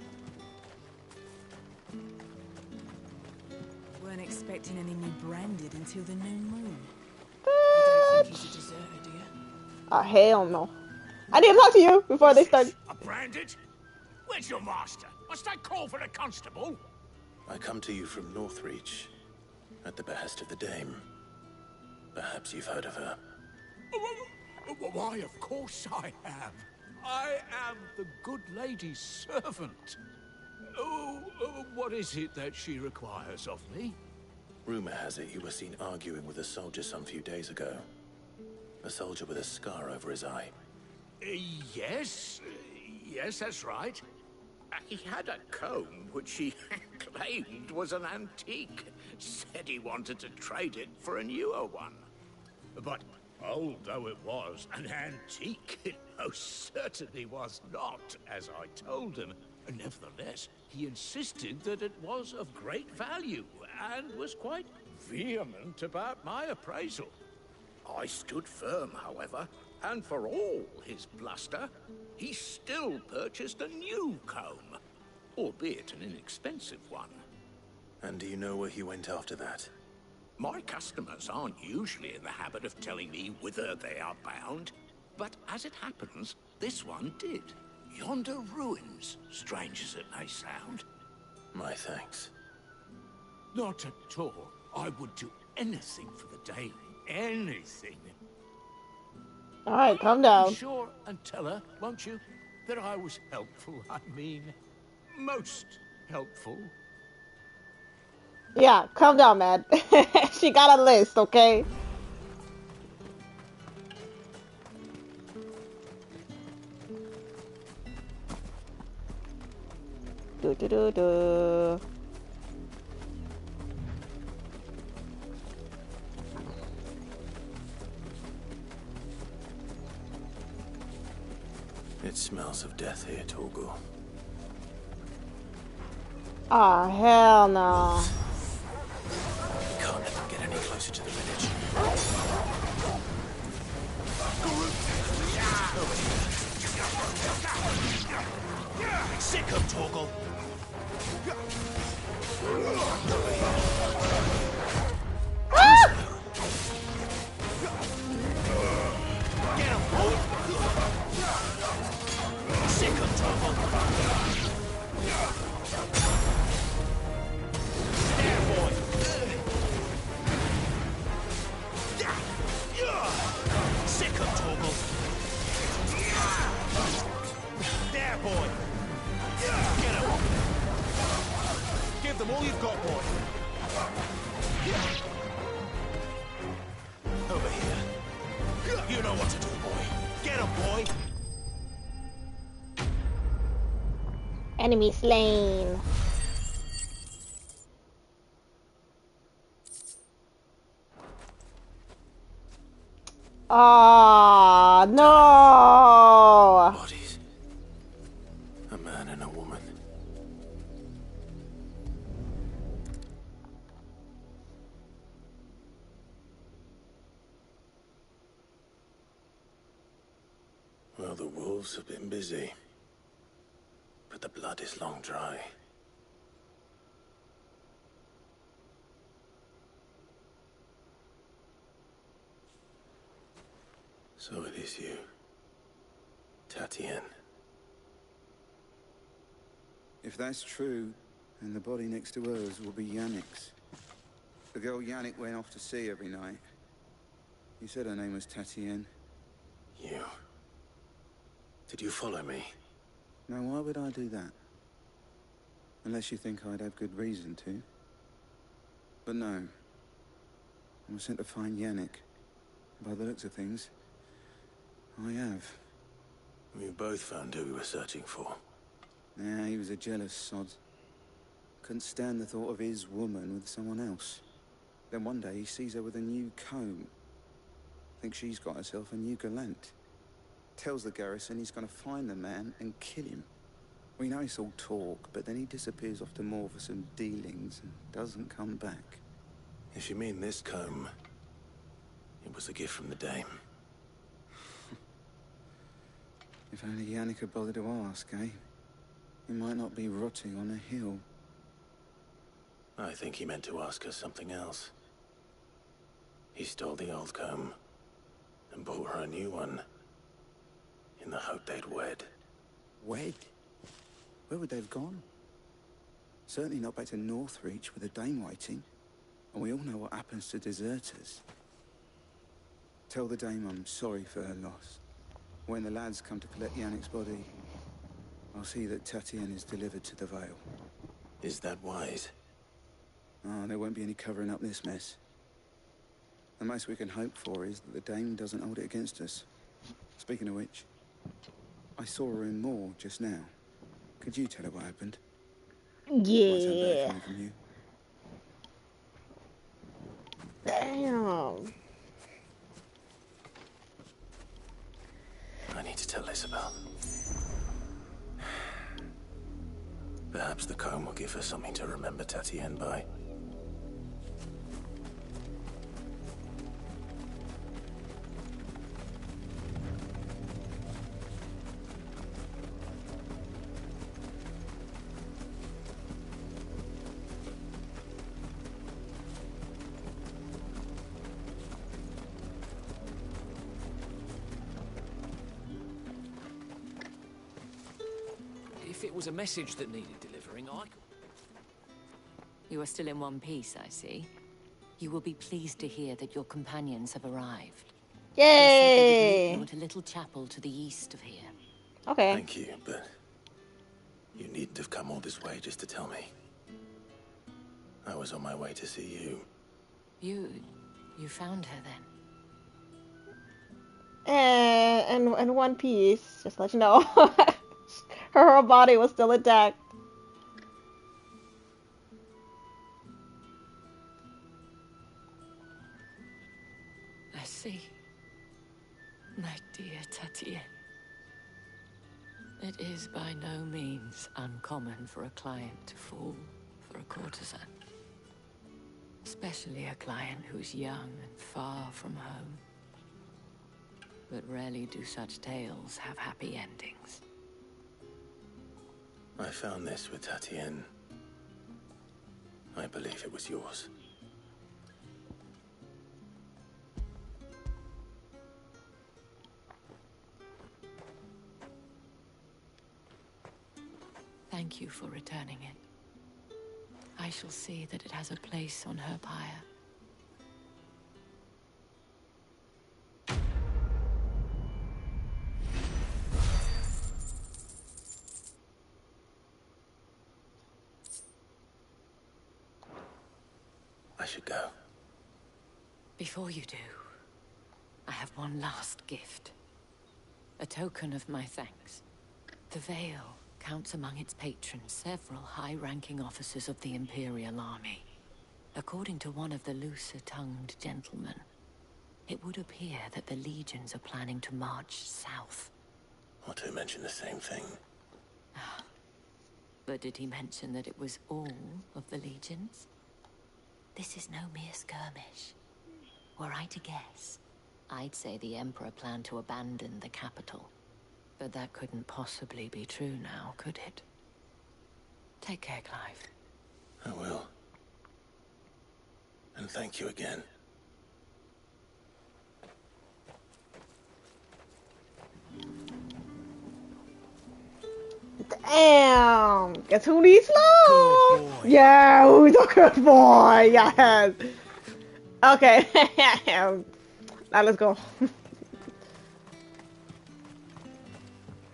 Weren't expecting any new Branded until the new moon. You don't think he's a deserter, do you? Oh, hell no. I need to talk to you before they start. A Branded? Where's your master? Must I call for a constable? I come to you from Northreach, at the behest of the dame. Perhaps you've heard of her. Why, of course I have. I am the good lady's servant. What is it that she requires of me? Rumor has it you were seen arguing with a soldier some few days ago. A soldier with a scar over his eye. Yes. Yes, that's right. He had a comb which he claimed was an antique. Said he wanted to trade it for a newer one. But old though it was, an antique it most certainly was not, as I told him. Nevertheless, he insisted that it was of great value, and was quite vehement about my appraisal. I stood firm, however, and for all his bluster, he still purchased a new comb, albeit an inexpensive one. And do you know where he went after that? My customers aren't usually in the habit of telling me whither they are bound, but as it happens, this one did. Yonder ruins, strange as it may sound. My thanks. Not at all. I would do anything for the Dame. Anything. Alright, calm down. Be sure and tell her, won't you, that I was helpful. I mean, most helpful. Yeah, calm down, man. She got a list, okay? Do. It smells of death here, Torgal. Aw, hell no. We can't let them get any closer to the village. Sick of Torgal. Get him, boy. Sick of Torgal. There, boy. Sick of Torgal. There, boy. Get him. Give them all you've got, boy. Over here. You know what to do, boy. Get him, boy. Enemy slain. Ah, no. Bodies. A man and a woman. Well, the wolves have been busy. But the blood is long dry. So it is you, Tatien. If that's true, then the body next to hers will be Yannick's. The girl Yannick went off to sea every night. You said her name was Tatien. You. Did you follow me? Now, why would I do that? Unless you think I'd have good reason to. But no. I was sent to find Yannick. By the looks of things, I have. We both found who we were searching for. Yeah, he was a jealous sod. Couldn't stand the thought of his woman with someone else. Then one day he sees her with a new comb. Thinks she's got herself a new gallant. Tells the garrison he's gonna find the man and kill him. We know it's all talk, but then he disappears off to Moor for some dealings and doesn't come back. If you mean this comb, it was a gift from the Dame. If only Yannick had bothered to ask, eh? He might not be rotting on a hill. I think he meant to ask her something else. He stole the old comb and bought her a new one in the hope they'd wed. Wed? Where would they have gone? Certainly not back to Northreach with the Dame waiting. And we all know what happens to deserters. Tell the dame I'm sorry for her loss. When the lads come to collect Yannick's body, I'll see that Tatienne is delivered to the Vale. Is that wise? Oh, there won't be any covering up this mess. The most we can hope for is that the dame doesn't hold it against us. Speaking of which, I saw her in Moor just now. Could you tell her what happened? Might sound better Yeah. coming from you. Damn. I need to tell Isabel. Perhaps the comb will give her something to remember Tatienne by. If it was a message that needed delivering, I could... You are still in one piece, I see. You will be pleased to hear that your companions have arrived. They said they would meet you at a little chapel to the east of here. Okay. Thank you, but you needn't have come all this way just to tell me. I was on my way to see you. You found her then? And One Piece, just to let you know. Her whole body was still intact. I see. My dear Tatienne. It is by no means uncommon for a client to fall for a courtesan. Especially a client who's young and far from home. But rarely do such tales have happy endings. I found this with Tatienne. I believe it was yours. Thank you for returning it. I shall see that it has a place on her pyre. I should go. Before you do, I have one last gift. A token of my thanks. The Vale counts among its patrons several high-ranking officers of the Imperial Army. According to one of the looser-tongued gentlemen, it would appear that the legions are planning to march south. Otto mentioned the same thing. But did he mention that it was all of the legions? This is no mere skirmish. Were I to guess, I'd say the Emperor planned to abandon the capital. But that couldn't possibly be true now, could it? Take care, Clive. I will. And thank you again. Damn! Guess who needs love? Yeah, who's a good boy? Yes. Okay. Now let's go.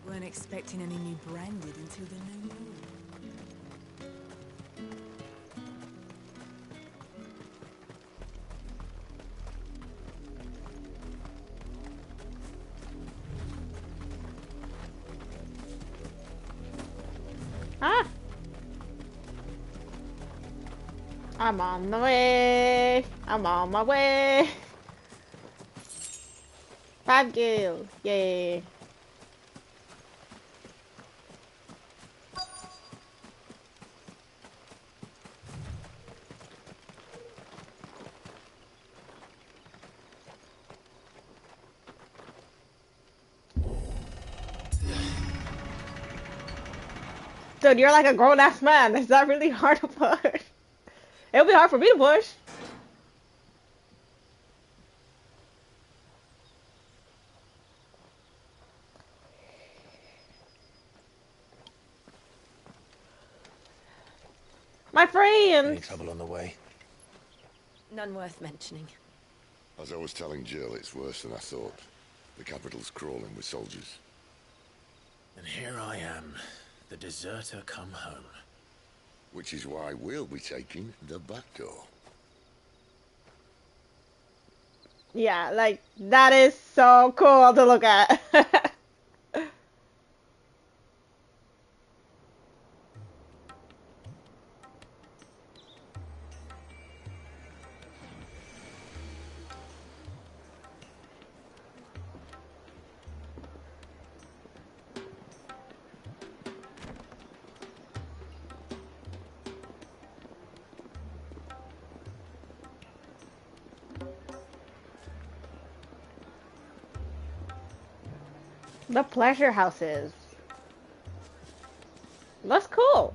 Weren't expecting any new branded until the new moon. Ah! I'm on the way. I'm on my way. 5 gil. Yay. Dude, you're like a grown-ass man. Is that really hard to push? It'll be hard for me to push. My friend. Any trouble on the way? None worth mentioning. As I was telling Jill, it's worse than I thought. The capital's crawling with soldiers. And here I am, the deserter come home. Which is why we'll be taking the back door. Yeah, like, that is so cool to look at. The pleasure houses. Looks cool.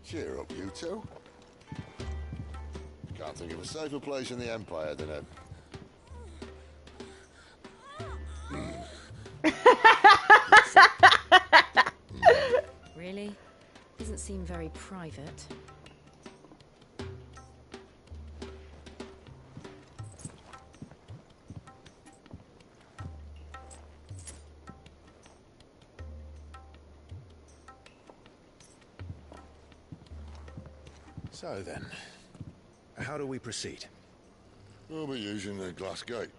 Cheer up, you two. Can't think of a safer place in the Empire than a... Really? Doesn't seem very private. So then, how do we proceed? We'll be using the glass gate.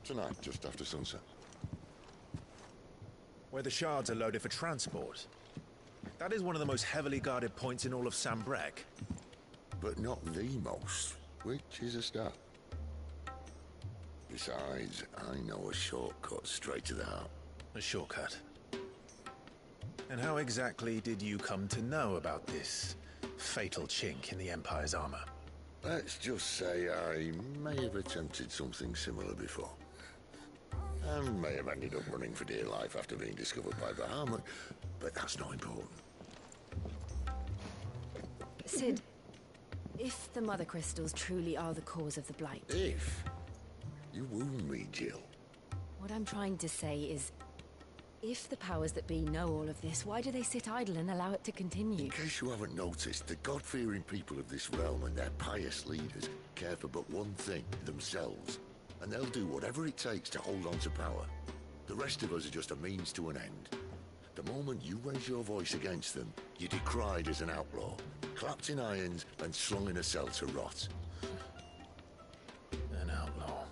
Tonight, just after sunset. Where the shards are loaded for transport. That is one of the most heavily guarded points in all of Sambrec. But not the most, which is a start. Besides, I know a shortcut straight to the heart. A shortcut? And how exactly did you come to know about this fatal chink in the Empire's armor? Let's just say I may have attempted something similar before. And may have ended up running for dear life after being discovered by Bahamut, but that's not important. Sid, if the Mother Crystals truly are the cause of the Blight... If? You wound me, Jill. What I'm trying to say is, if the powers that be know all of this, why do they sit idle and allow it to continue? In case you haven't noticed, the God-fearing people of this realm and their pious leaders care for but one thing, themselves. And they'll do whatever it takes to hold on to power. The rest of us are just a means to an end. The moment you raise your voice against them, you're decried as an outlaw, clapped in irons and slung in a cell to rot. An outlaw.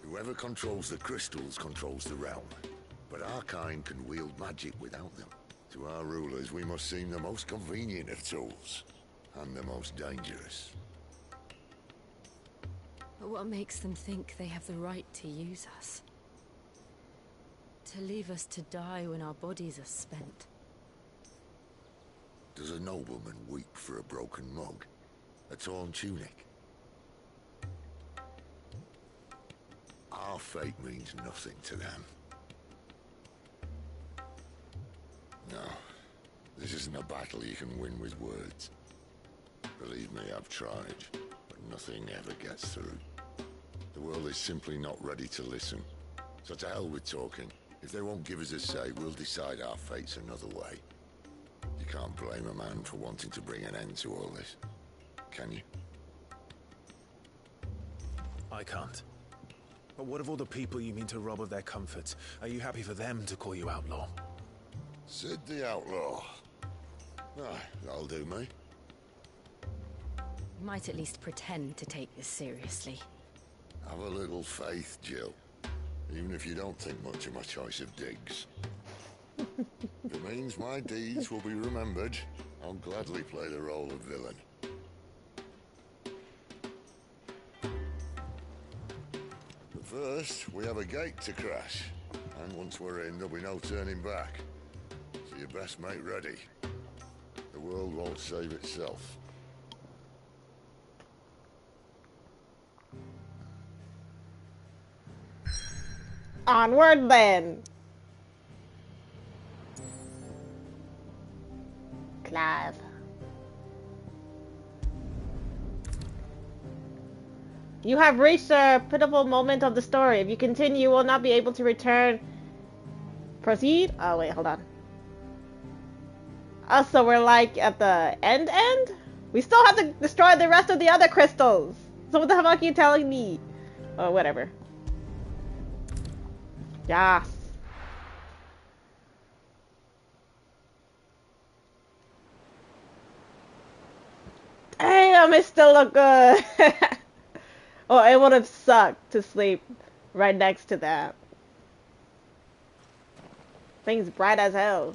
Whoever controls the crystals controls the realm. But our kind can wield magic without them. To our rulers, we must seem the most convenient of tools, and the most dangerous. But what makes them think they have the right to use us? To leave us to die when our bodies are spent? Does a nobleman weep for a broken mug? A torn tunic? Our fate means nothing to them. No, this isn't a battle you can win with words. Believe me, I've tried, but nothing ever gets through. The world is simply not ready to listen. So to hell with talking. If they won't give us a say, we'll decide our fates another way. You can't blame a man for wanting to bring an end to all this, can you? I can't. But what of all the people you mean to rob of their comforts? Are you happy for them to call you outlaw? Sid the Outlaw. Ah, that'll do me. You might at least pretend to take this seriously. Have a little faith, Jill. Even if you don't think much of my choice of digs. If it means my deeds will be remembered, I'll gladly play the role of villain. But first, we have a gate to crash. And once we're in, there'll be no turning back. So you best make ready. The world won't save itself. Onward then. alive. You have reached a pivotal moment of the story. If you continue, you will not be able to return. Proceed? Oh, wait, hold on. Oh, so we're like at the end? We still have to destroy the rest of the other crystals. So what the fuck are you telling me? Oh, whatever. Yes. Damn, it still look good. Oh, it would have sucked to sleep right next to that. Thing's bright as hell.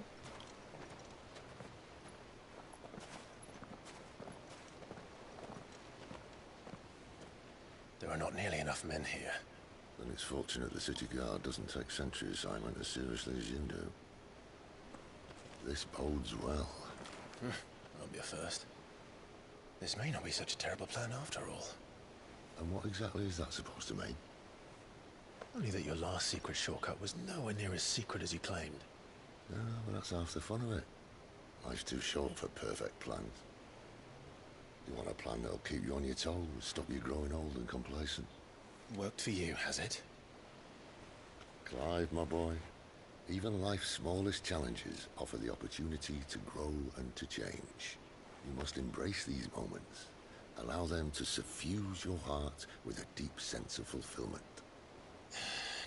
There are not nearly enough men here. Then it's fortunate the city guard doesn't take sentry assignment as seriously as you do. This bodes well. I'll be a first. This may not be such a terrible plan after all. And what exactly is that supposed to mean? Only that your last secret shortcut was nowhere near as secret as you claimed. No, but that's half the fun of it. Life's too short for perfect plans. You want a plan that'll keep you on your toes, stop you growing old and complacent. Worked for you, has it? Clive, my boy, even life's smallest challenges offer the opportunity to grow and to change. You must embrace these moments. Allow them to suffuse your heart with a deep sense of fulfillment.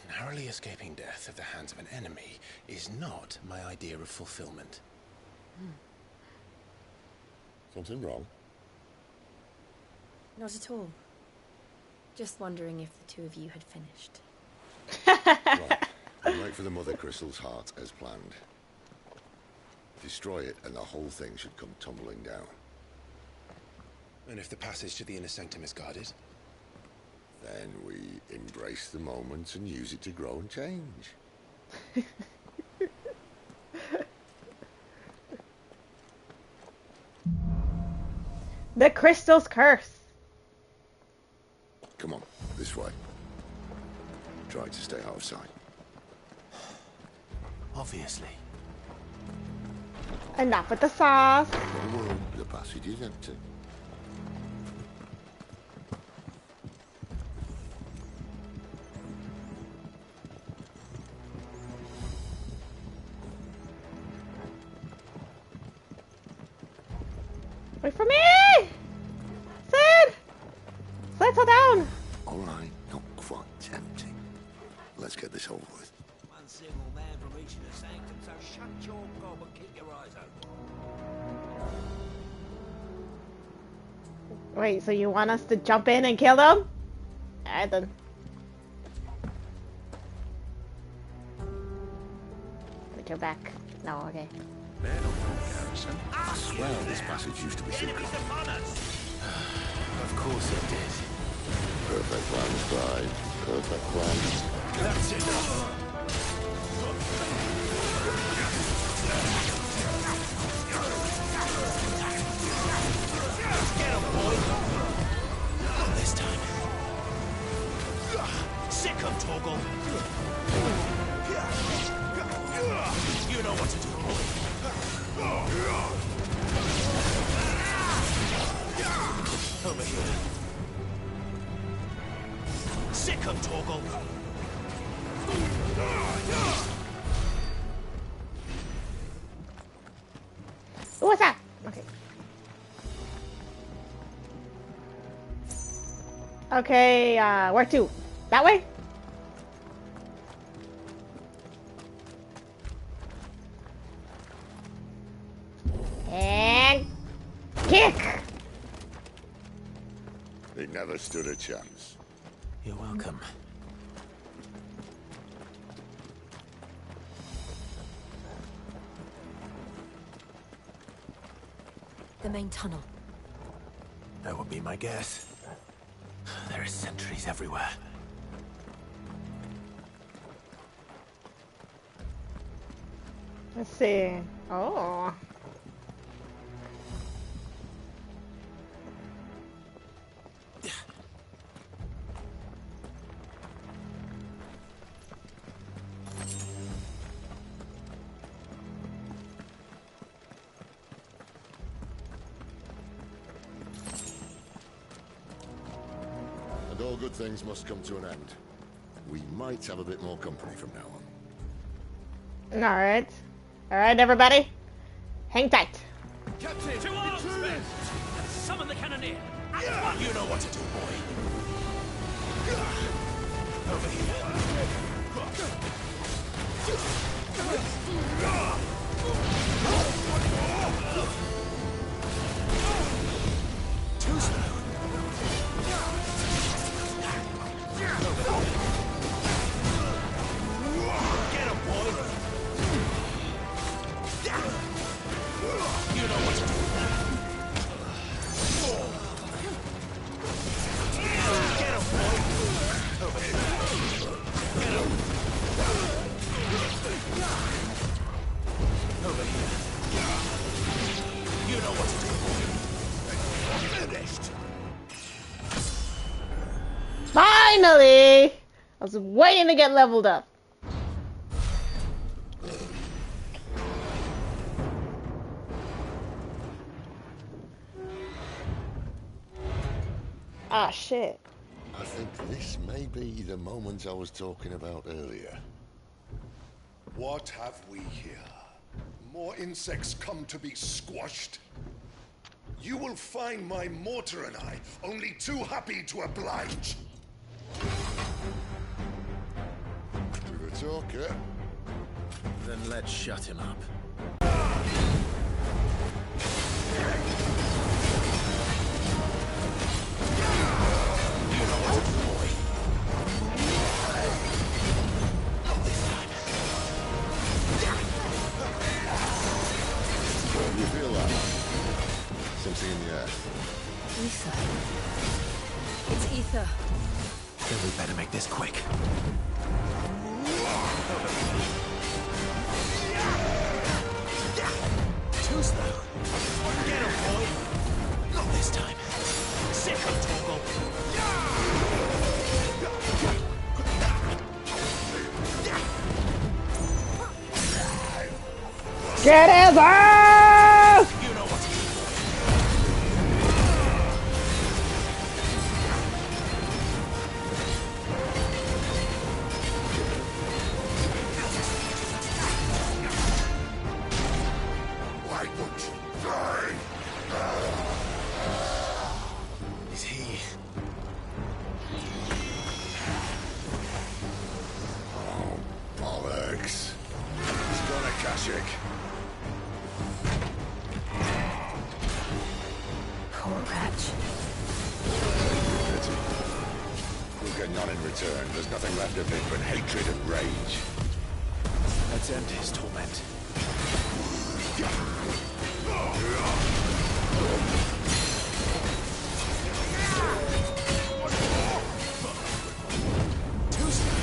Narrowly escaping death at the hands of an enemy is not my idea of fulfillment. Something wrong? Not at all. Just wondering if the two of you had finished. Right. We'll wait for the Mother Crystal's heart as planned. Destroy it and the whole thing should come tumbling down. And if the passage to the inner sanctum is guarded? Then we embrace the moment and use it to grow and change. The crystal's curse. Come on, this way. Try to stay out of sight. Obviously. Enough with the sauce. No room, the passage is empty. Wait for me! Sid! Settle down! Alright, not quite tempting. Let's get this over with. One single man from reaching the sanctum, so shut your gob and keep your eyes open. Wait, so you want us to jump in and kill them? Alright then. Put your back. No, okay. I swear this passage used to be secret. Of course it did. Perfect plans, Clive. Perfect plans. That's enough. Get him, boy! Not this time. Sick him, Torgal! You know what to do, boy. Over here. Sick him, Torgal! What's that? Okay. Okay, where to? That way? And kick! It never stood a chance. You're welcome. The main tunnel. That would be my guess. There are sentries everywhere. Let's see. Oh. all good things must come to an end. We might have a bit more company from now on. Alright. Alright, everybody. Hang tight. Captain! To arms, men! Summon the cannoneer! You know what to do, boy. Over here. Too slow. Get him, boy. You know what to do. Get him, boy. Over here. Get him. Over here. You know what to do, boy. Finished. Finally! I was waiting to get leveled up. Ah, shit. I think this may be the moment I was talking about earlier. What have we here? More insects come to be squashed? You will find my mortar and I only too happy to oblige. We've a talker. Then let's shut him up. You feel that? Something in the air. Ether. It's ether. Then we better make this quick. Too slow. Get him, boy. Not this time. Sick of Toggle. Get his ass! You know what to do. Why won't you die? Is he? Oh, bollocks. He's gonna Kashyyyk. Poor wretch. Pity. We'll get none in return. There's nothing left of it but hatred and rage. Let's end his torment. Too slow.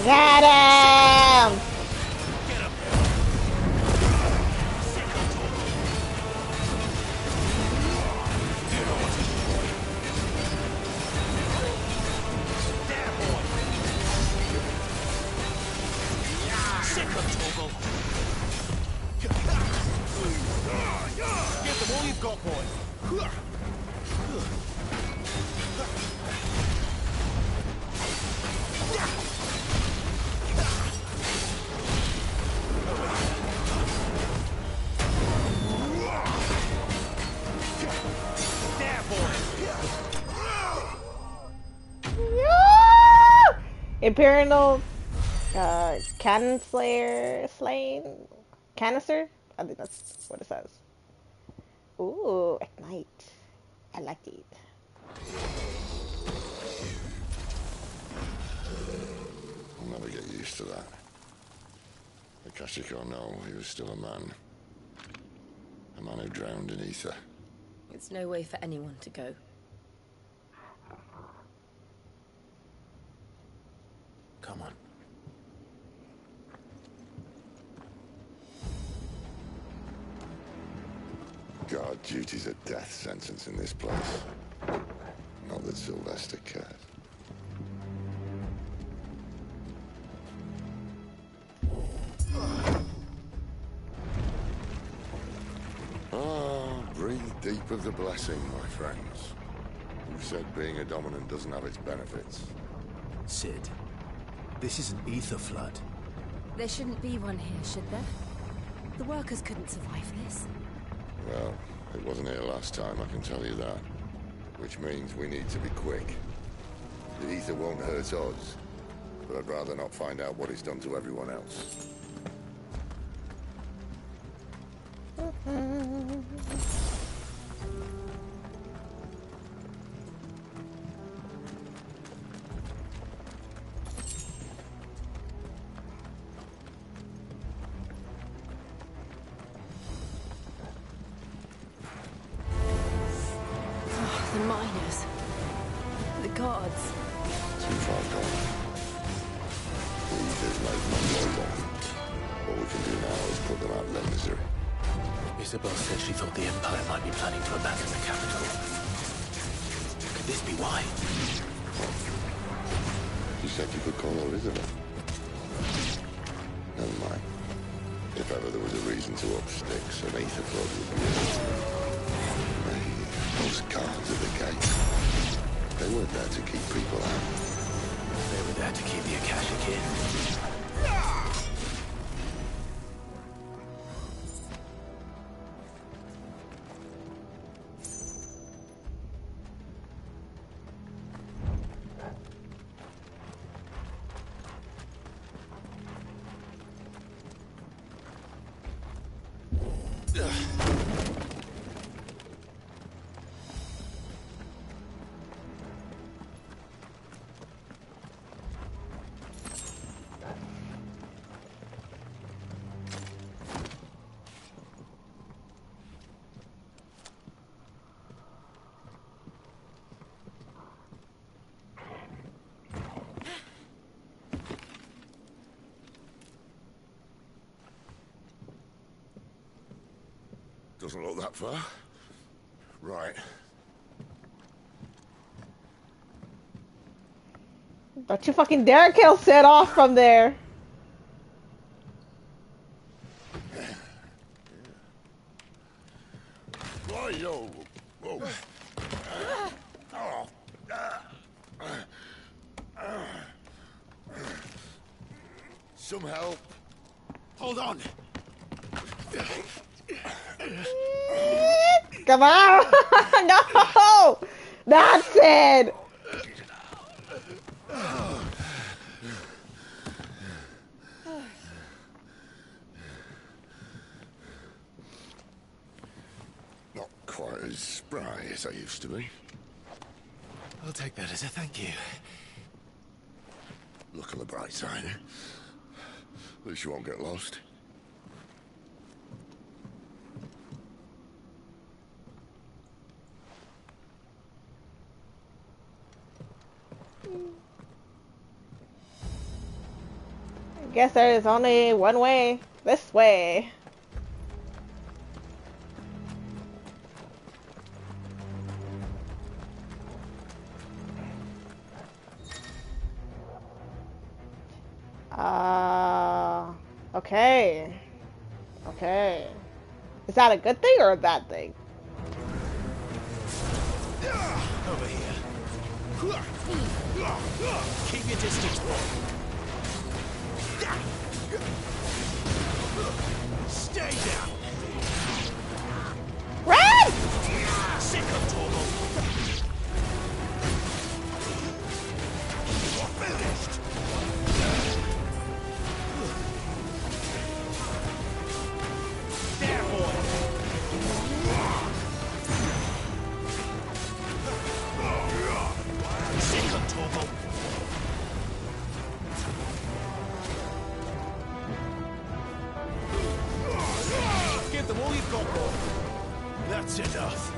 Got him! Sick of Toggle. Give them all you've got, boy. There, boy. Imperial Cannon Slayer slain canister? I think that's what it says. Ooh, Ignite. I like it. I'll never get used to that. Kashyyyk or no, he was still a man. A man who drowned in ether. It's no way for anyone to go. Come on. Guard duty's a death sentence in this place. Not that Sylvester cared. Ah, breathe deep of the blessing, my friends. Who said being a dominant doesn't have its benefits? Sid, this is an ether flood. There shouldn't be one here, should there? The workers couldn't survive this. Well, it wasn't here last time, I can tell you that. Which means we need to be quick. The ether won't hurt us, but I'd rather not find out what it's done to everyone else. The miners. The guards. Too far gone. The ether's made them unloadable. What we can do now is put them out of their misery. Isabel said she thought the Empire might be planning to abandon the capital. Could this be why? You said you could call her Isabel. Never mind. If ever there was a reason to up sticks, an ether flood would be it. Those guards at the gate. They weren't there to keep people out. They were there to keep the Akashic in. Doesn't look that far. Right. Don't you fucking dare kill Sid off from there. Right-yo. Whoa. Some help. Hold on. Come on! No! That's it! Not quite as spry as I used to be. I'll take that as a thank you. Look on the bright side. At least you won't get lost. I guess there is only one way. This way. Okay. Okay. Is that a good thing or a bad thing? Over here. Keep your distance, boy. Stay down. Run! Sick of Torgal. You're finished. There, boy. Sick of Torgal. Give them all you've got, boy. That's enough.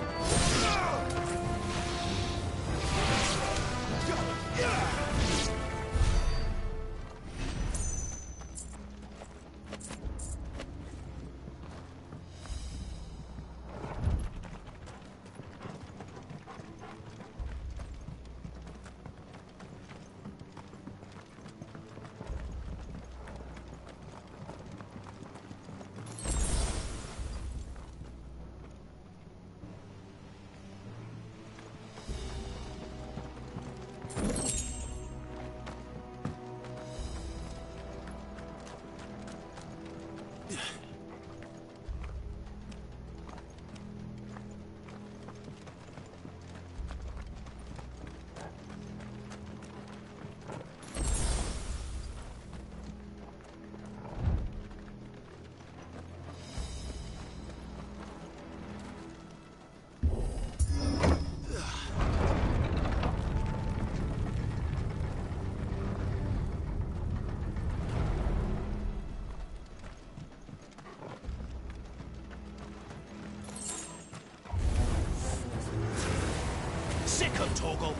Torgal.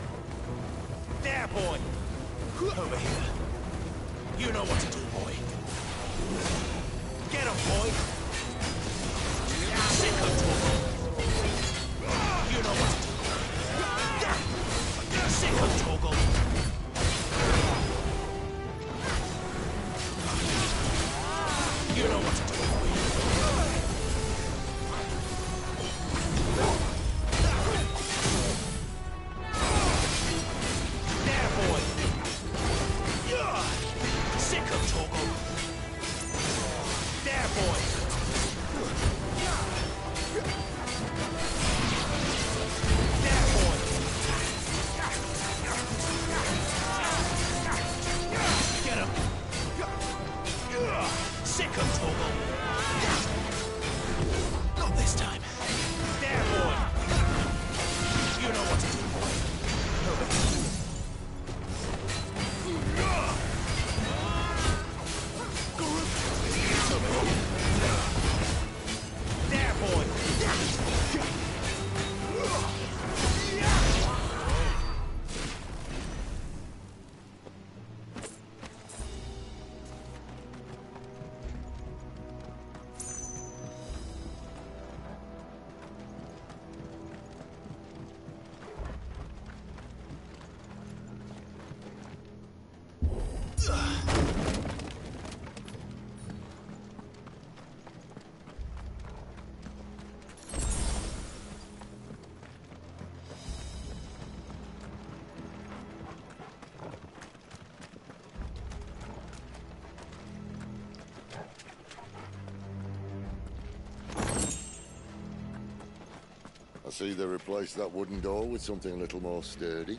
There, boy. Over here. You know what to do, boy. Get him, boy. Sick of Torgal. You know what to do. Sick of Torgal. You know what to do, boy. There, boy. Sick of Torgal. There, boy. There, boy. Get him. Sick of Torgal. Not this time. There, boy. You know what to do, boy. Over here. There, boy. I see they replaced that wooden door with something a little more sturdy.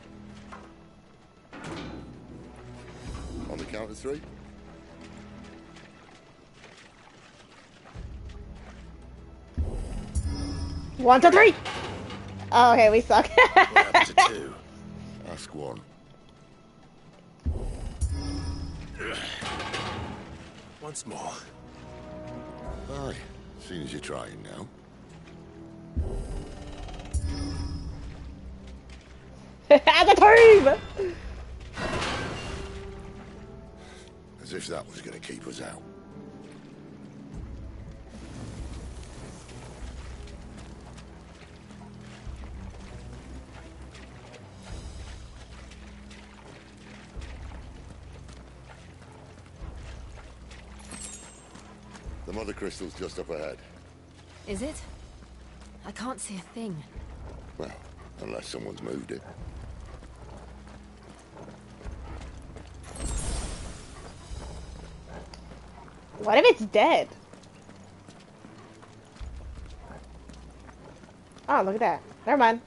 On the count of 3. 1, 2, 3. Oh, okay, we suck. What happened to 2? Ask 1. Once more. Aye, seeing as you're trying now. As a team! As if that was going to keep us out. The mother crystal's just up ahead. Is it? I can't see a thing. Well, unless someone's moved it. What if it's dead? Oh, look at that. Never mind.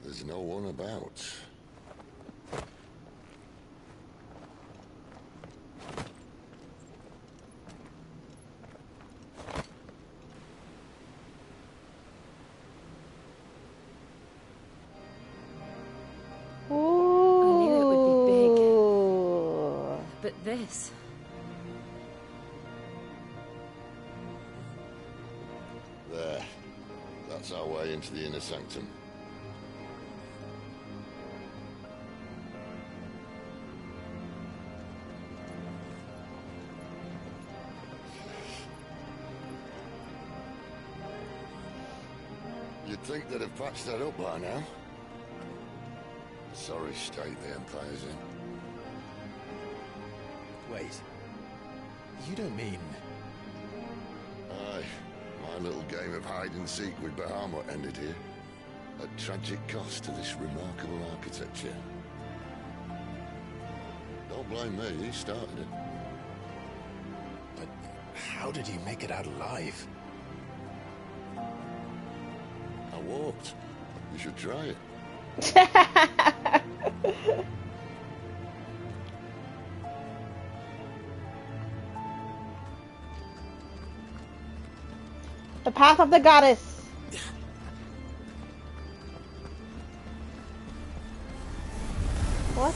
There's no one about. But this... There. That's our way into the inner sanctum. You'd think they'd have patched that up by now. Sorry state the Empire's in. Wait. You don't mean... Aye. My little game of hide-and-seek with Bahamut ended here. At tragic cost to this remarkable architecture. Don't blame me, he started it. But how did he make it out alive? I walked. You should try it. The path of the goddess.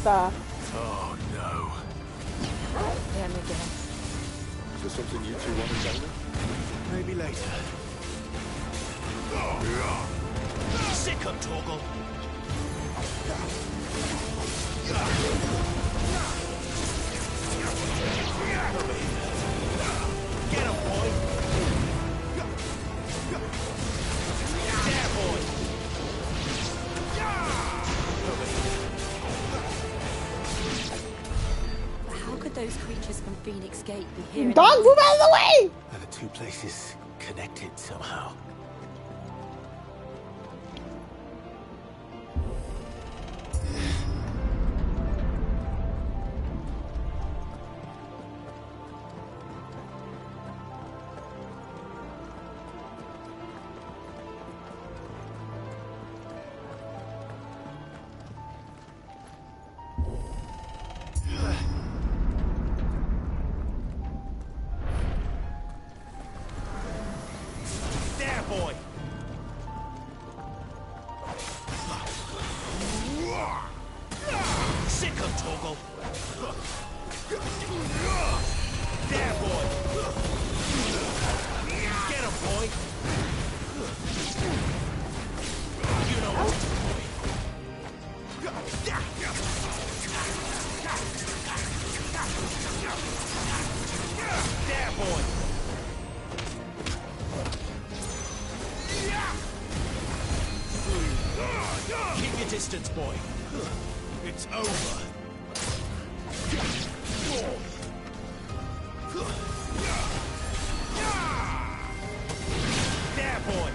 the? Oh no. Them again. Is there something you two want to tell me? Maybe later. Sick of Torgal. Get him, boy. Yeah, boy. How could those creatures from Phoenix Gate be here? in Dog, the move out of the way! Are the two places connected somehow? There, boy. Sick of Torgal. There, boy. Get him, boy. You know what to do, boy. There, boy. Keep your distance, boy. It's over. There, boy.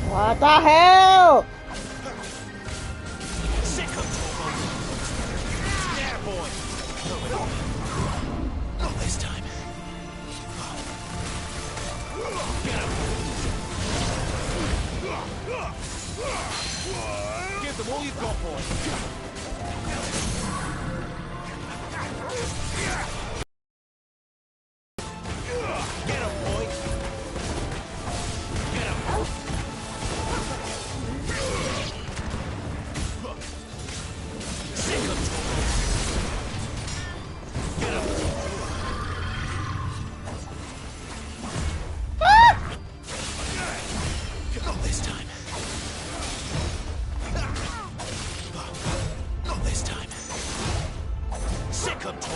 What the hell? Sick of Torgal. There, boy. Not this time. Get him. Give them all you've got, boy. Get him, boy. Get him. Sick of Torgal. Get him. Not this time. Not this time. Sick of Torgal.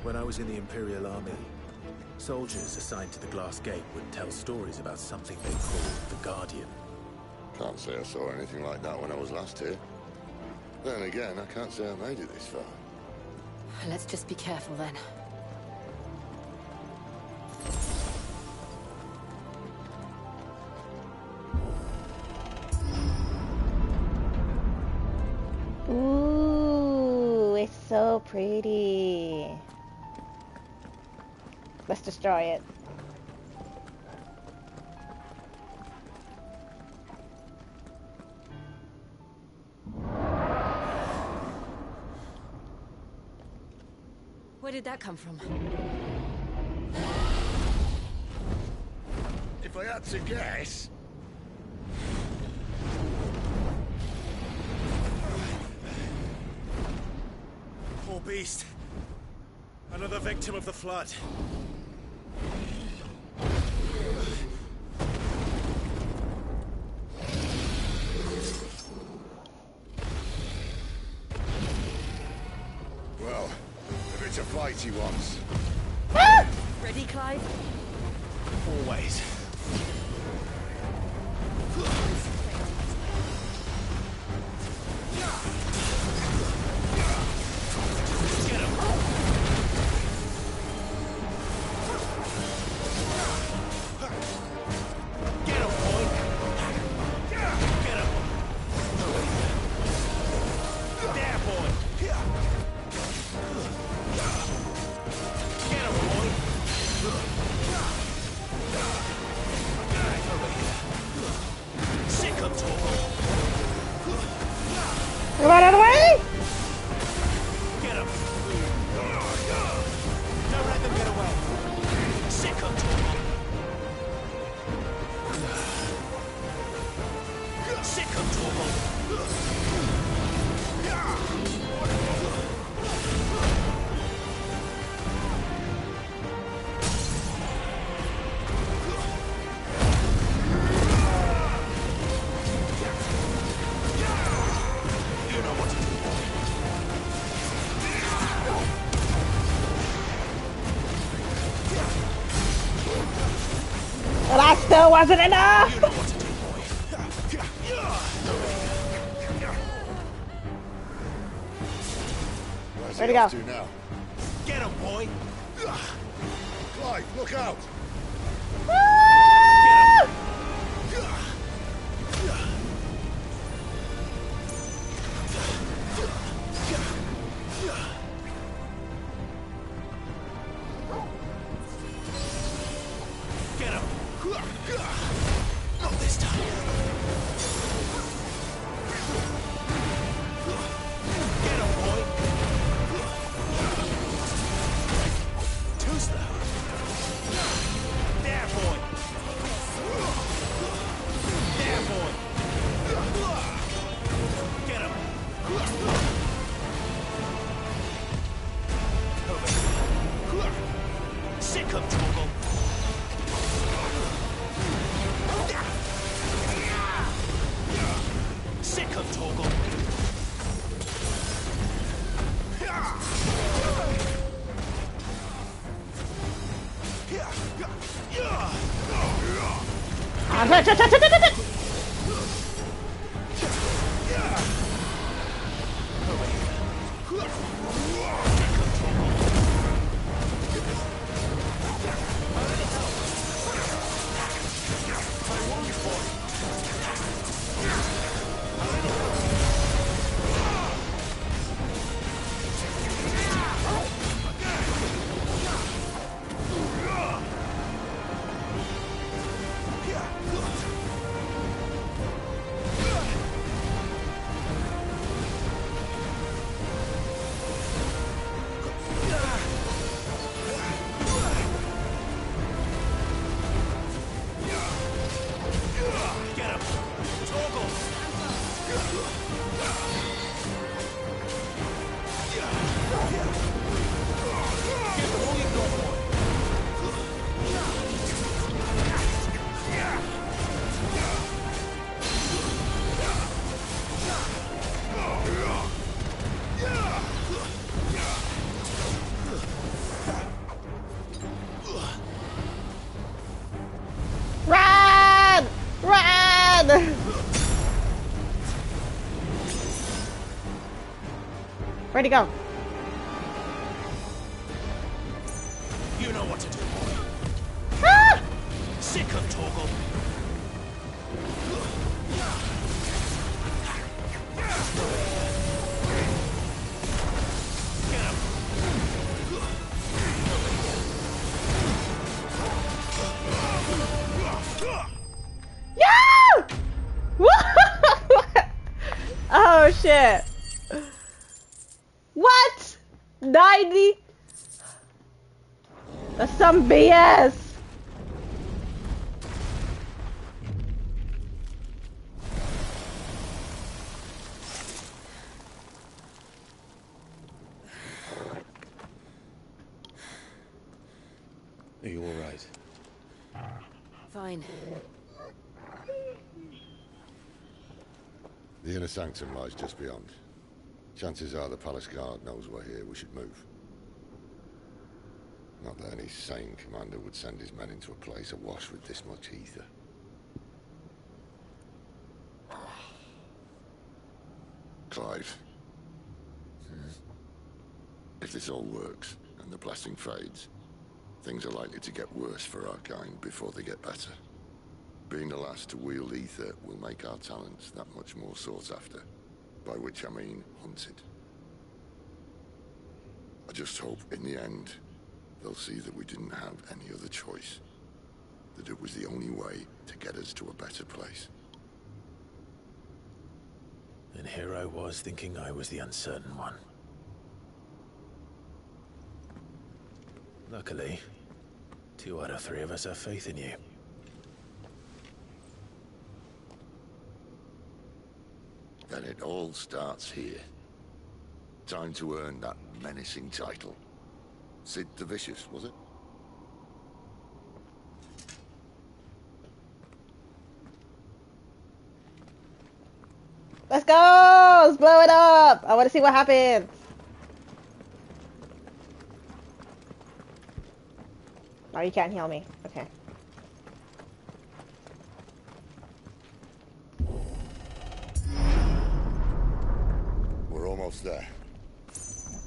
When I was in the Imperial Army, soldiers assigned to the Glass Gate would tell stories about something they called the Guardian. Can't say I saw anything like that when I was last here. Then again, I can't say I made it this far. Let's just be careful then. Ooh, it's so pretty. Let's destroy it. Where did that come from? If I had to guess... Poor beast. Another victim of the flood. Well, if it's a fight he wants. Ready, Clive? Always. Get him. Get him, boy. Get him. There, boy. Get Get out of the way! Get him! Don't let them get away. Sick of Torgal. Sick of Torgal. But I still wasn't enough! Where'd he go? Now? Get him, boy! Clive, look out! Get him! Not this time. Get him, boy! Too slow. There, boy! There, boy! Get him! Over. Sick of Torgal. Sick of Torgal. Run! Run! Where'd he go? You know what to do, boy. Ah! Sick of Torgal. Get him. Yeah! Oh shit. What? 90? That's some BS. Are you all right? Fine. The inner sanctum lies just beyond. Chances are the palace guard knows we're here. We should move. Not that any sane commander would send his men into a place awash with this much ether. Clive. If this all works, and the blessing fades, things are likely to get worse for our kind before they get better. Being the last to wield ether will make our talents that much more sought after, by which I mean hunted. I just hope, in the end, they'll see that we didn't have any other choice, that it was the only way to get us to a better place. And here I was thinking I was the uncertain one. Luckily, 2 out of 3 of us have faith in you. Then it all starts here. Time to earn that menacing title. Sid the Vicious, was it? Let's go! Let's blow it up! I want to see what happens. Oh, you can't heal me. Okay. We're almost there.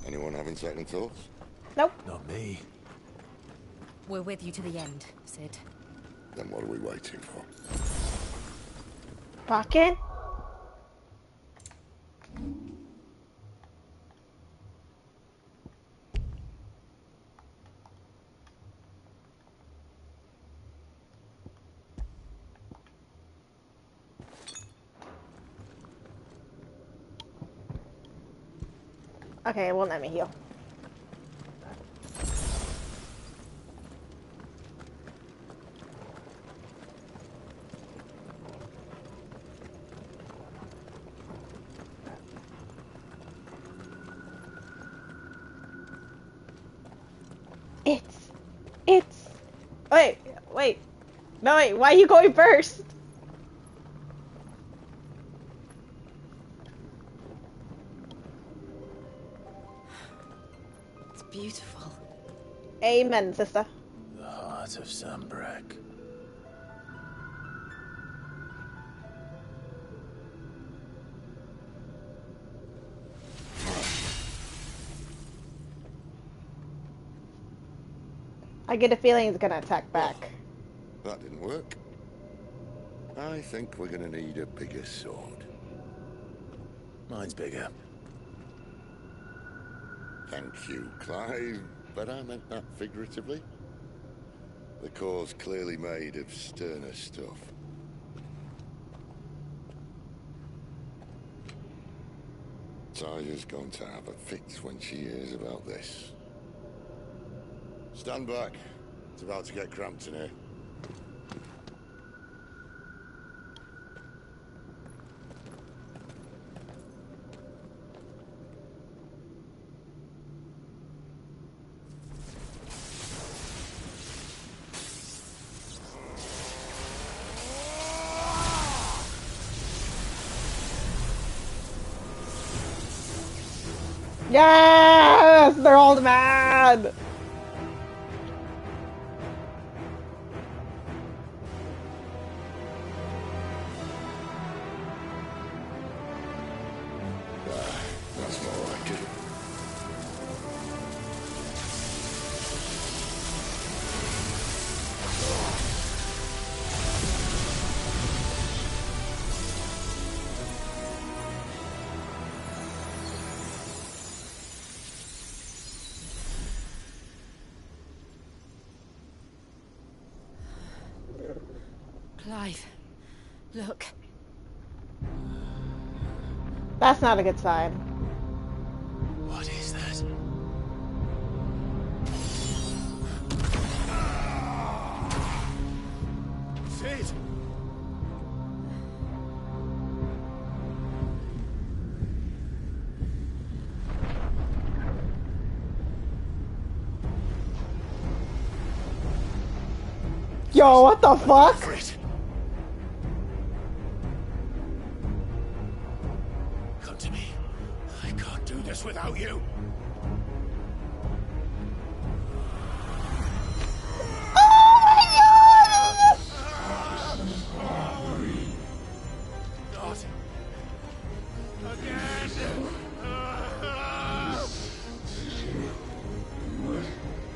Anyone having second thoughts? Nope. Not me. We're with you to the end, Sid. Then what are we waiting for? Pocket? Okay, it won't let me heal. It's... Wait. No, wait, why are you going first? It's beautiful. Amen, sister. The heart of Sambrek. I get a feeling it's gonna attack back. That didn't work. I think we're gonna need a bigger sword. Mine's bigger. Thank you, Clive, but I meant that figuratively. The core's clearly made of sterner stuff. Taya's going to have a fit when she hears about this. Stand back. It's about to get cramped in here. Yes! They're all mad! That's more like it. Clive, look. That's not a good sign. What is that? Sid! Yo, what the fuck? Come to me. I can't do this without you. Not again.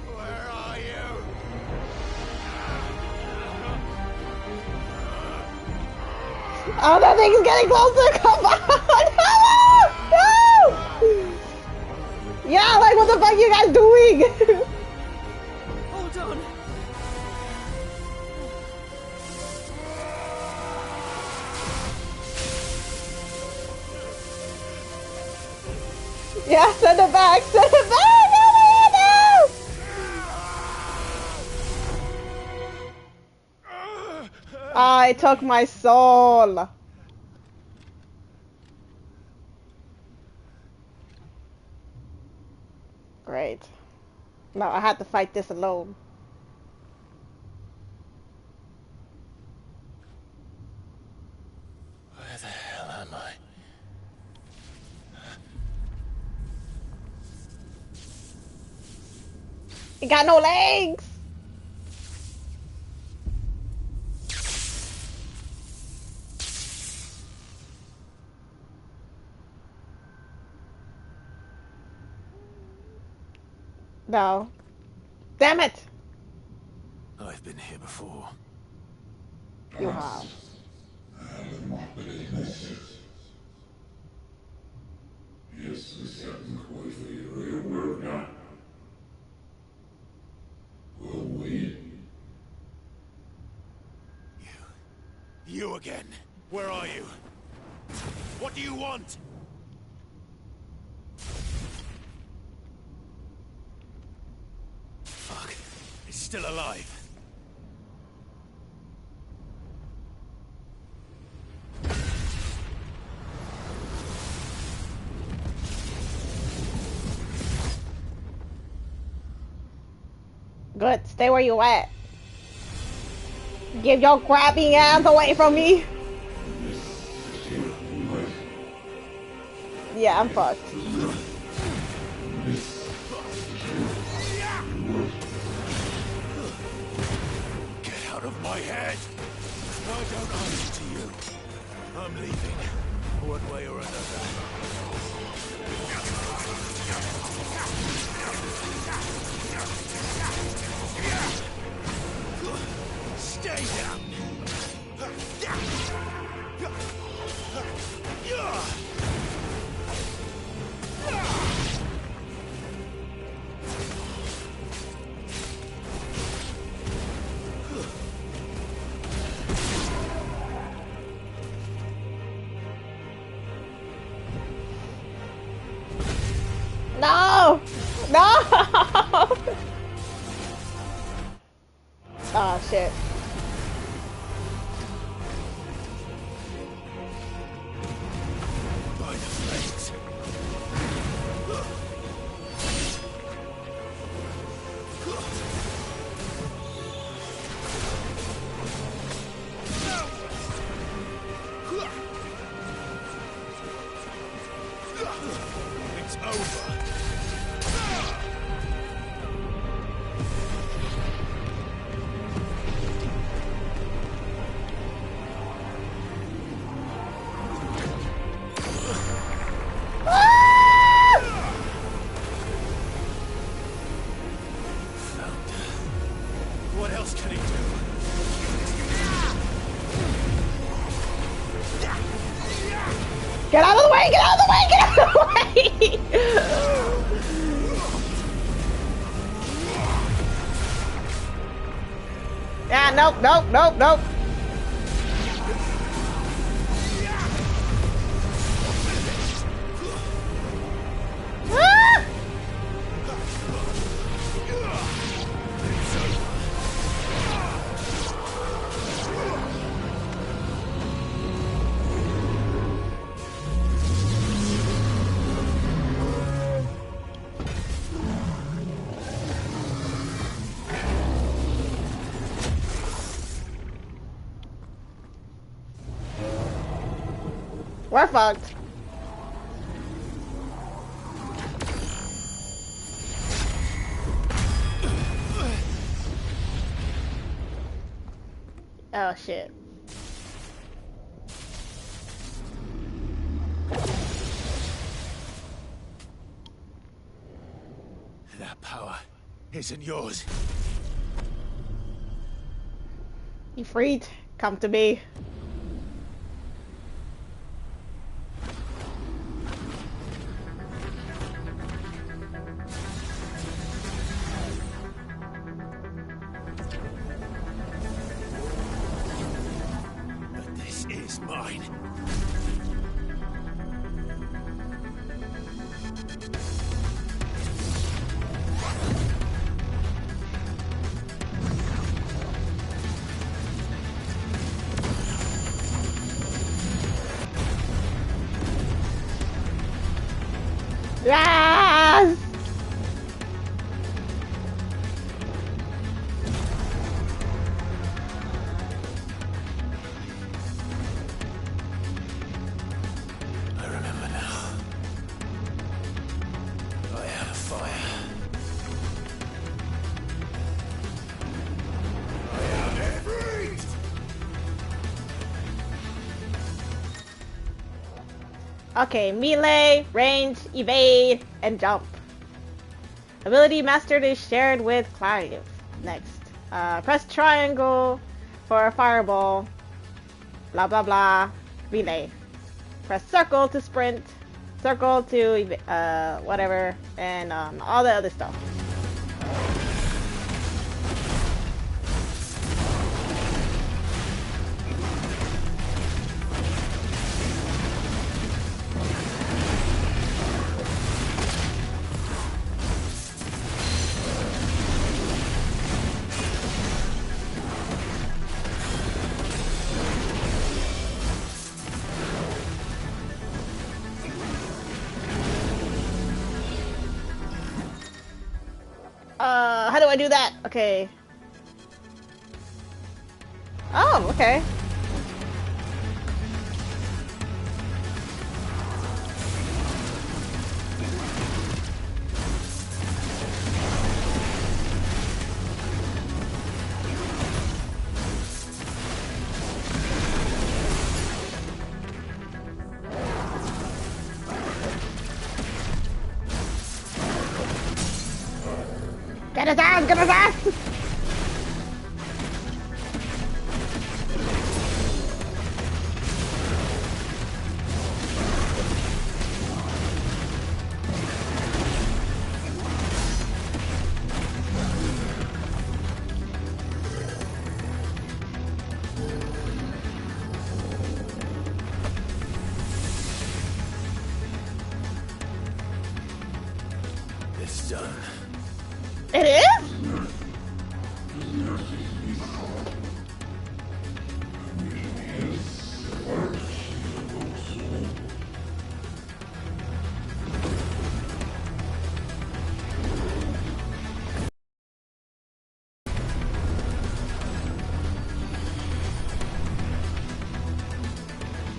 Where are you? Oh, that thing's getting closer! Come on! No! Yeah, like, what the fuck are you guys doing? Hold on. Yeah, send it back! Send it back! Oh my God, no! Ah, it took my soul. Great. No, I had to fight this alone. Where the hell am I? It got no legs! No. Damn it! I've been here before. You have. You again. Where are you? What do you want? Fuck. It's still alive. Good. Stay where you at. Give your crappy ass away from me. Yeah, I'm fucked. Get out of my head! I don't answer to you. I'm leaving. One way or another. Stay down! No! No! Oh shit. By the flames. It's over. What else can he do? Get out of the way! Get out of the way! Get out of the way! Yeah, nope, nope, nope, nope. Ah! We're fucked. Oh shit. That power isn't yours. You freed. Come to me. But this is mine. Yes! I remember now. I am fire. I am afraid. Okay, melee, range, evade, and jump. Ability mastered is shared with Clive. Next. Press triangle for a fireball. Blah blah blah. Relay. Press circle to sprint. Circle to whatever, and all the other stuff. How do I do that? Okay. Oh, okay. Get his ass! Get his ass! It's done. It is?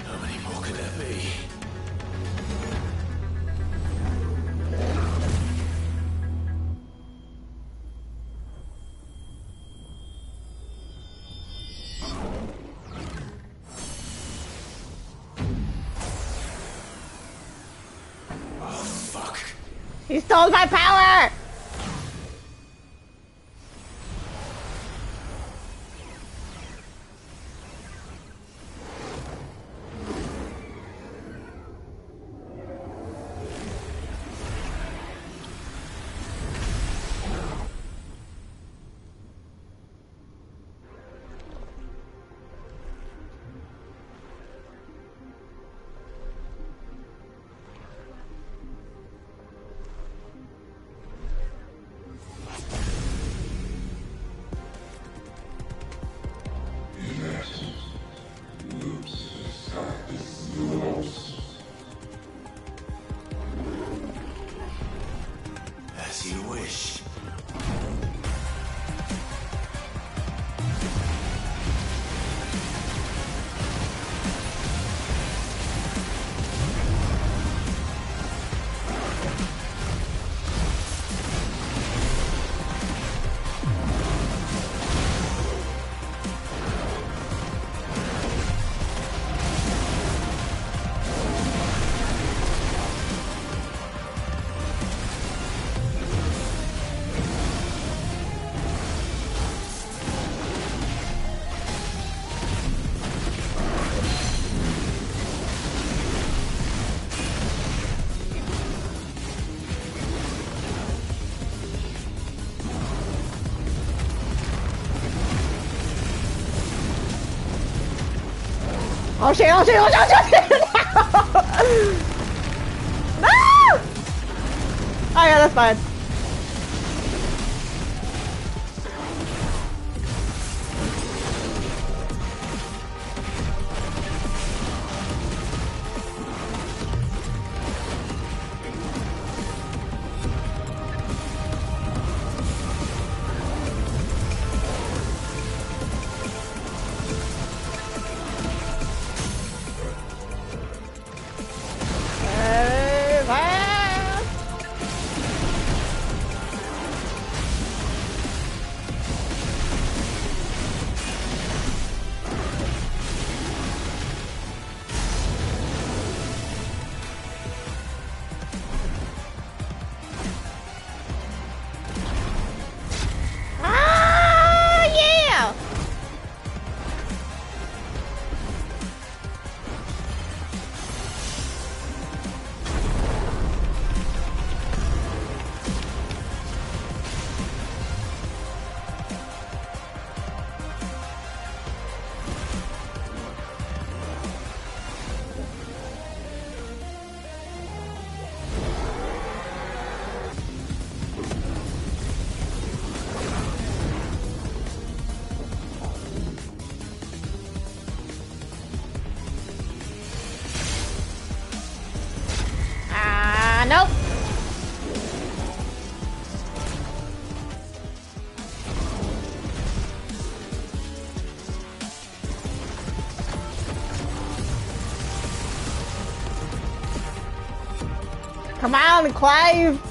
How many more could there be? Oh, fuck. He stole my power! As you wish. Oh shit, oh shit, oh shit, oh shit! No! Oh yeah, that's fine. Nope. Come on, Clive.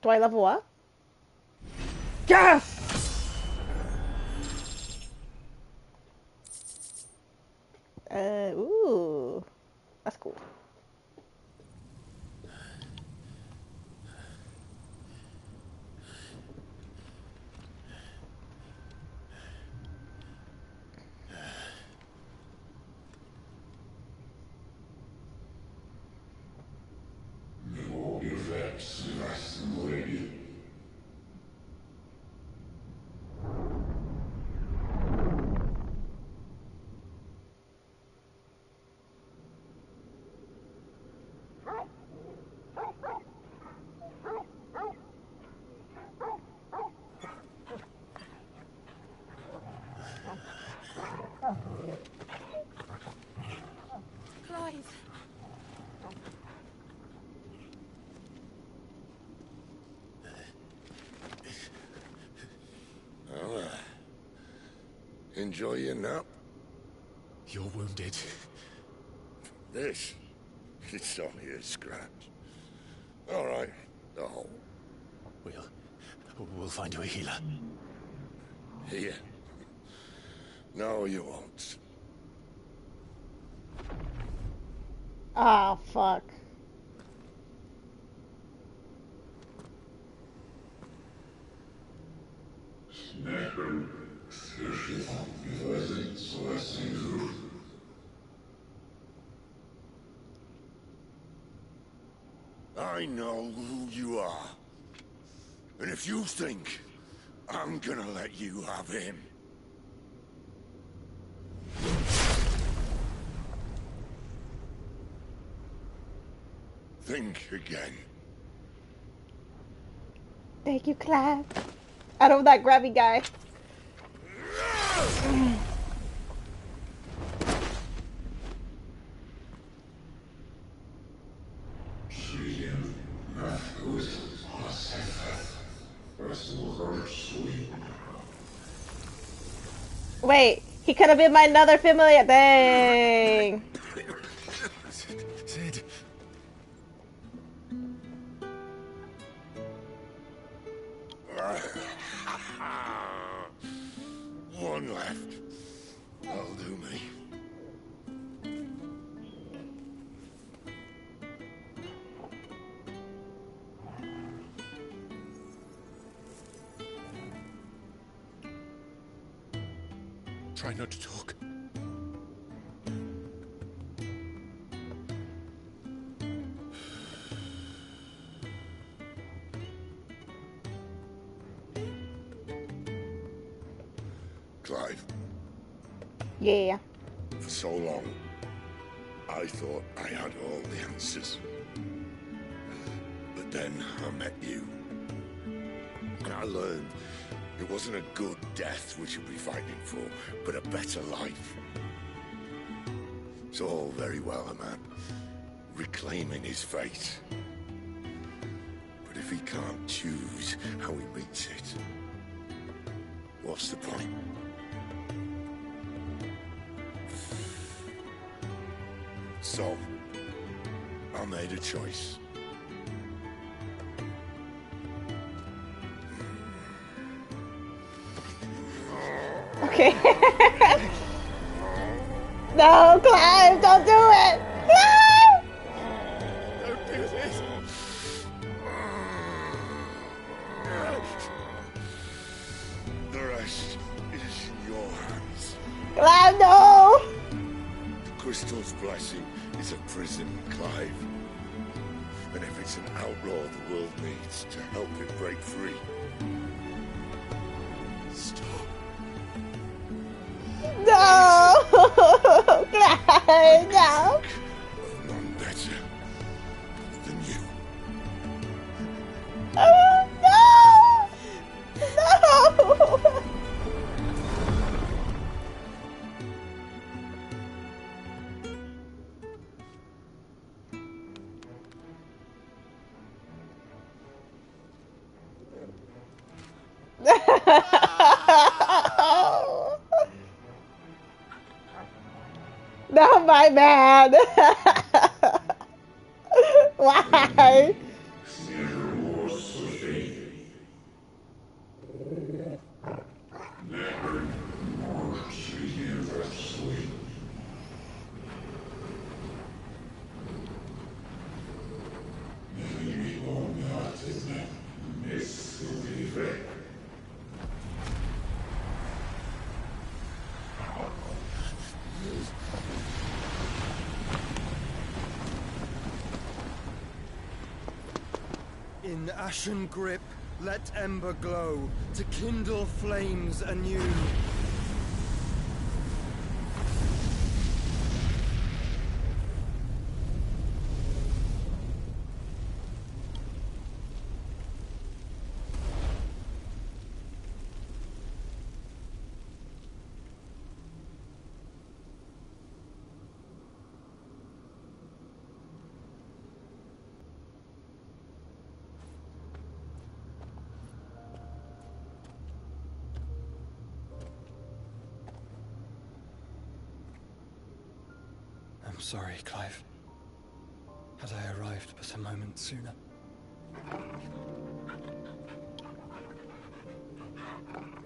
Do I level up? Yes! Ooh. That's cool. Clive. Well, enjoy your nap. You're wounded. This? It's only a scratch. All right, the hole. We'll find you a healer. Here. No, you won't. Ah, fuck. I know who you are. And if you think I'm gonna let you have him... think again. Thank you, Clive. Out of that grabby guy. Wait, he could have been my another familiar. Dang. Sid. One left. That'll do me. Try not to talk. Clive. Yeah. For so long, I thought I had all the answers. But then I met you. And I learned it wasn't a good death we should be fighting for, but a better life. It's all very well, a man reclaiming his fate. But if he can't choose how he meets it, what's the point? So, I made a choice. Okay. No, Clive, don't do it! Clive! Don't do this! The rest is in your hands. Clive, no! The crystal's blessing is a prison, Clive. And if it's an outlaw the world needs to help it break free, stop. No! Clive, no! None better than you. Oh, no! No! Not my man. Why? In ashen grip, let ember glow, to kindle flames anew. I'm sorry, Clive. Had I arrived but a moment sooner.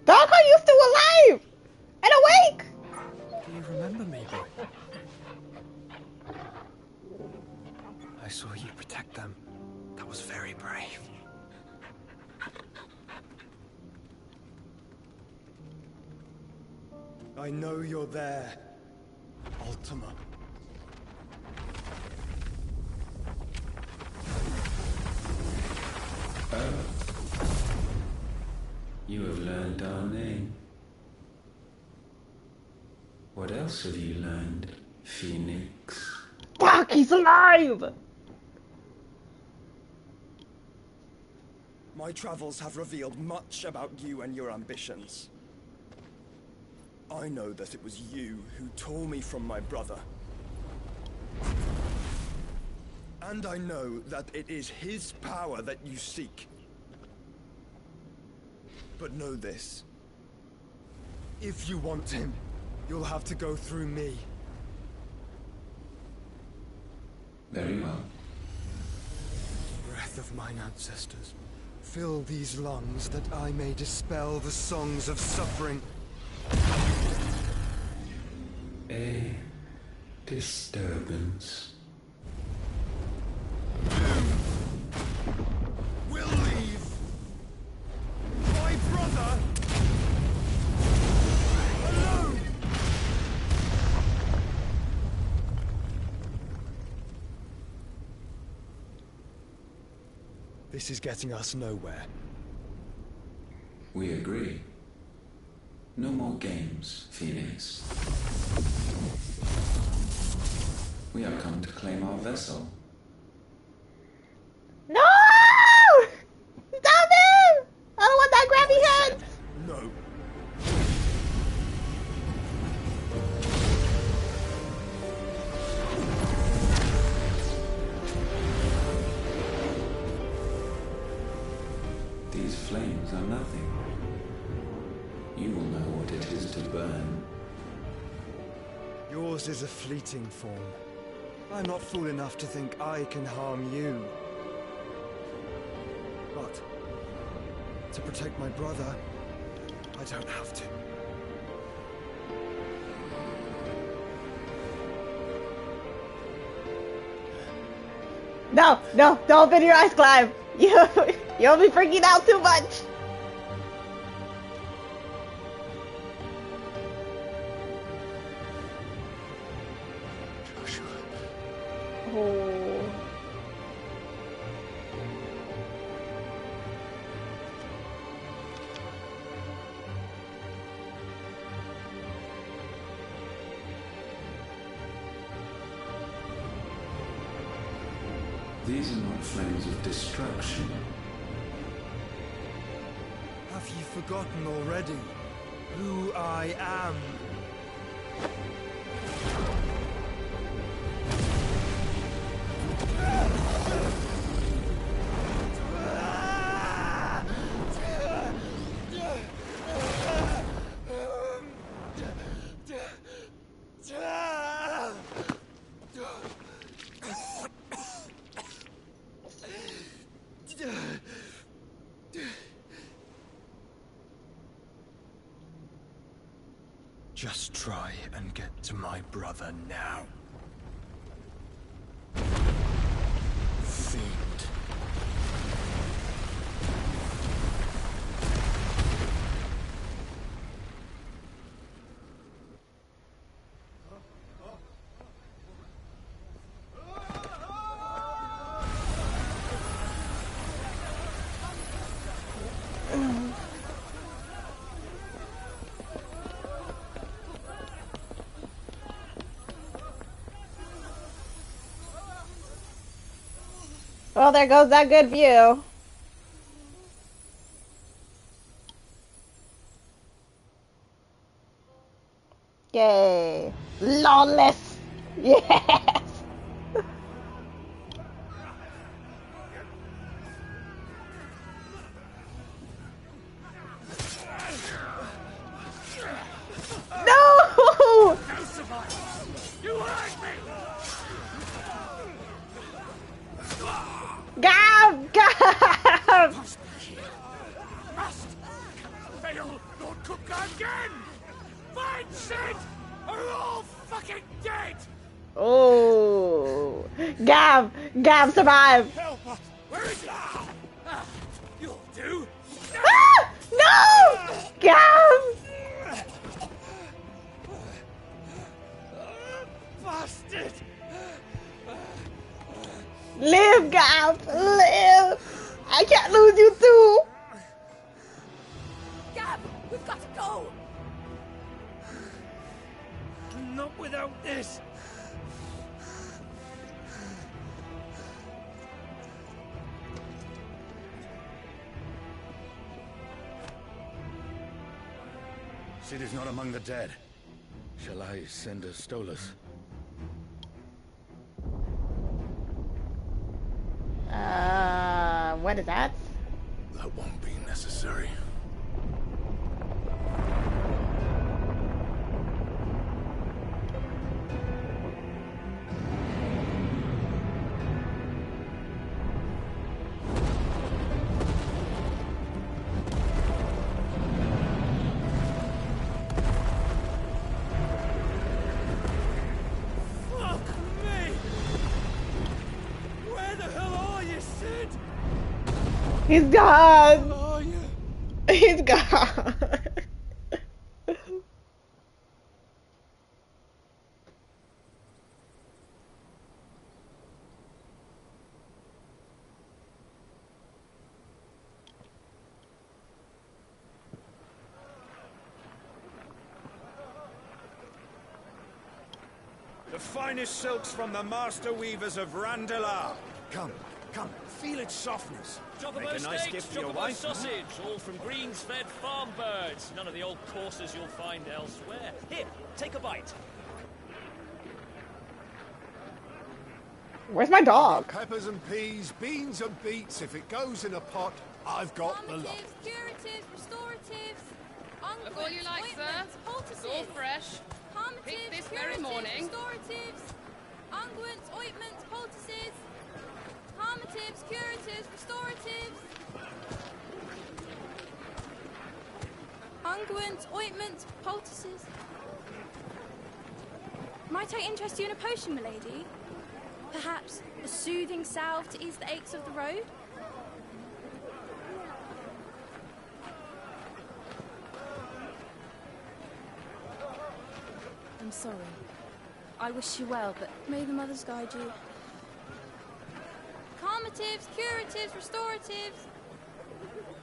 Dog, are you still alive? And awake? Do you remember me, boy? I saw you protect them. That was very brave. I know you're there, Ultima. You have learned our name. What else have you learned, Phoenix? Fuck, he's alive! My travels have revealed much about you and your ambitions. I know that it was you who tore me from my brother. And I know that it is his power that you seek. But know this. If you want him, you'll have to go through me. Very well. Breath of mine ancestors, fill these lungs that I may dispel the songs of suffering. A disturbance. We'll leave. My brother alone. This is getting us nowhere. We agree. No more games, Phoenix. We have come to claim our vessel. No! Stop him! I don't want that grabby head! No. These flames are nothing. You will know what it is to burn. Yours is a fleeting form. I'm not fool enough to think I can harm you. But to protect my brother, I don't have to. No, no, don't open your eyes, Clive. You'll be freaking out too much. Oh. These are not flames of destruction. Have you forgotten already who I am? Just try and get to my brother now. Fiend. Well, there goes that good view. Yay. Lawless. Yes. No! You hurt me! Gab! Gab! Must fail Lord Cook again! Find Sid! Are all fucking dead! Oh. Gab! Gab, survive! Help us! Where is he? You'll do! Ah! No! Gab! Bastard! Live, Gab! Live! I can't lose you too! Gab! We've got to go! Not without this! Sid is not among the dead. Shall I send a Stolas? What is that? That won't be necessary. Fuck me! Where the hell are you, Sid? He's gone! Where are you? He's gone! The finest silks from the master weavers of Randalar. Come, come, feel its softness. Chocobo Make a nice steaks, gift for your chocobo wife. sausage, all from greens-fed farm birds. None of the old courses you'll find elsewhere. Here, take a bite. Where's my dog? Peppers and peas, beans and beets. If it goes in a pot, I've got the lot. Curatives, restoratives, Look all you like, sir. It's all fresh. Picked this very morning. restoratives, unguents, ointments, poultices, harmatives, curatives, restoratives, unguents, ointments, poultices. Might I interest you in a potion, milady? Perhaps a soothing salve to ease the aches of the road? I'm sorry. I wish you well, but may the mothers guide you. Calmatives, curatives, restoratives.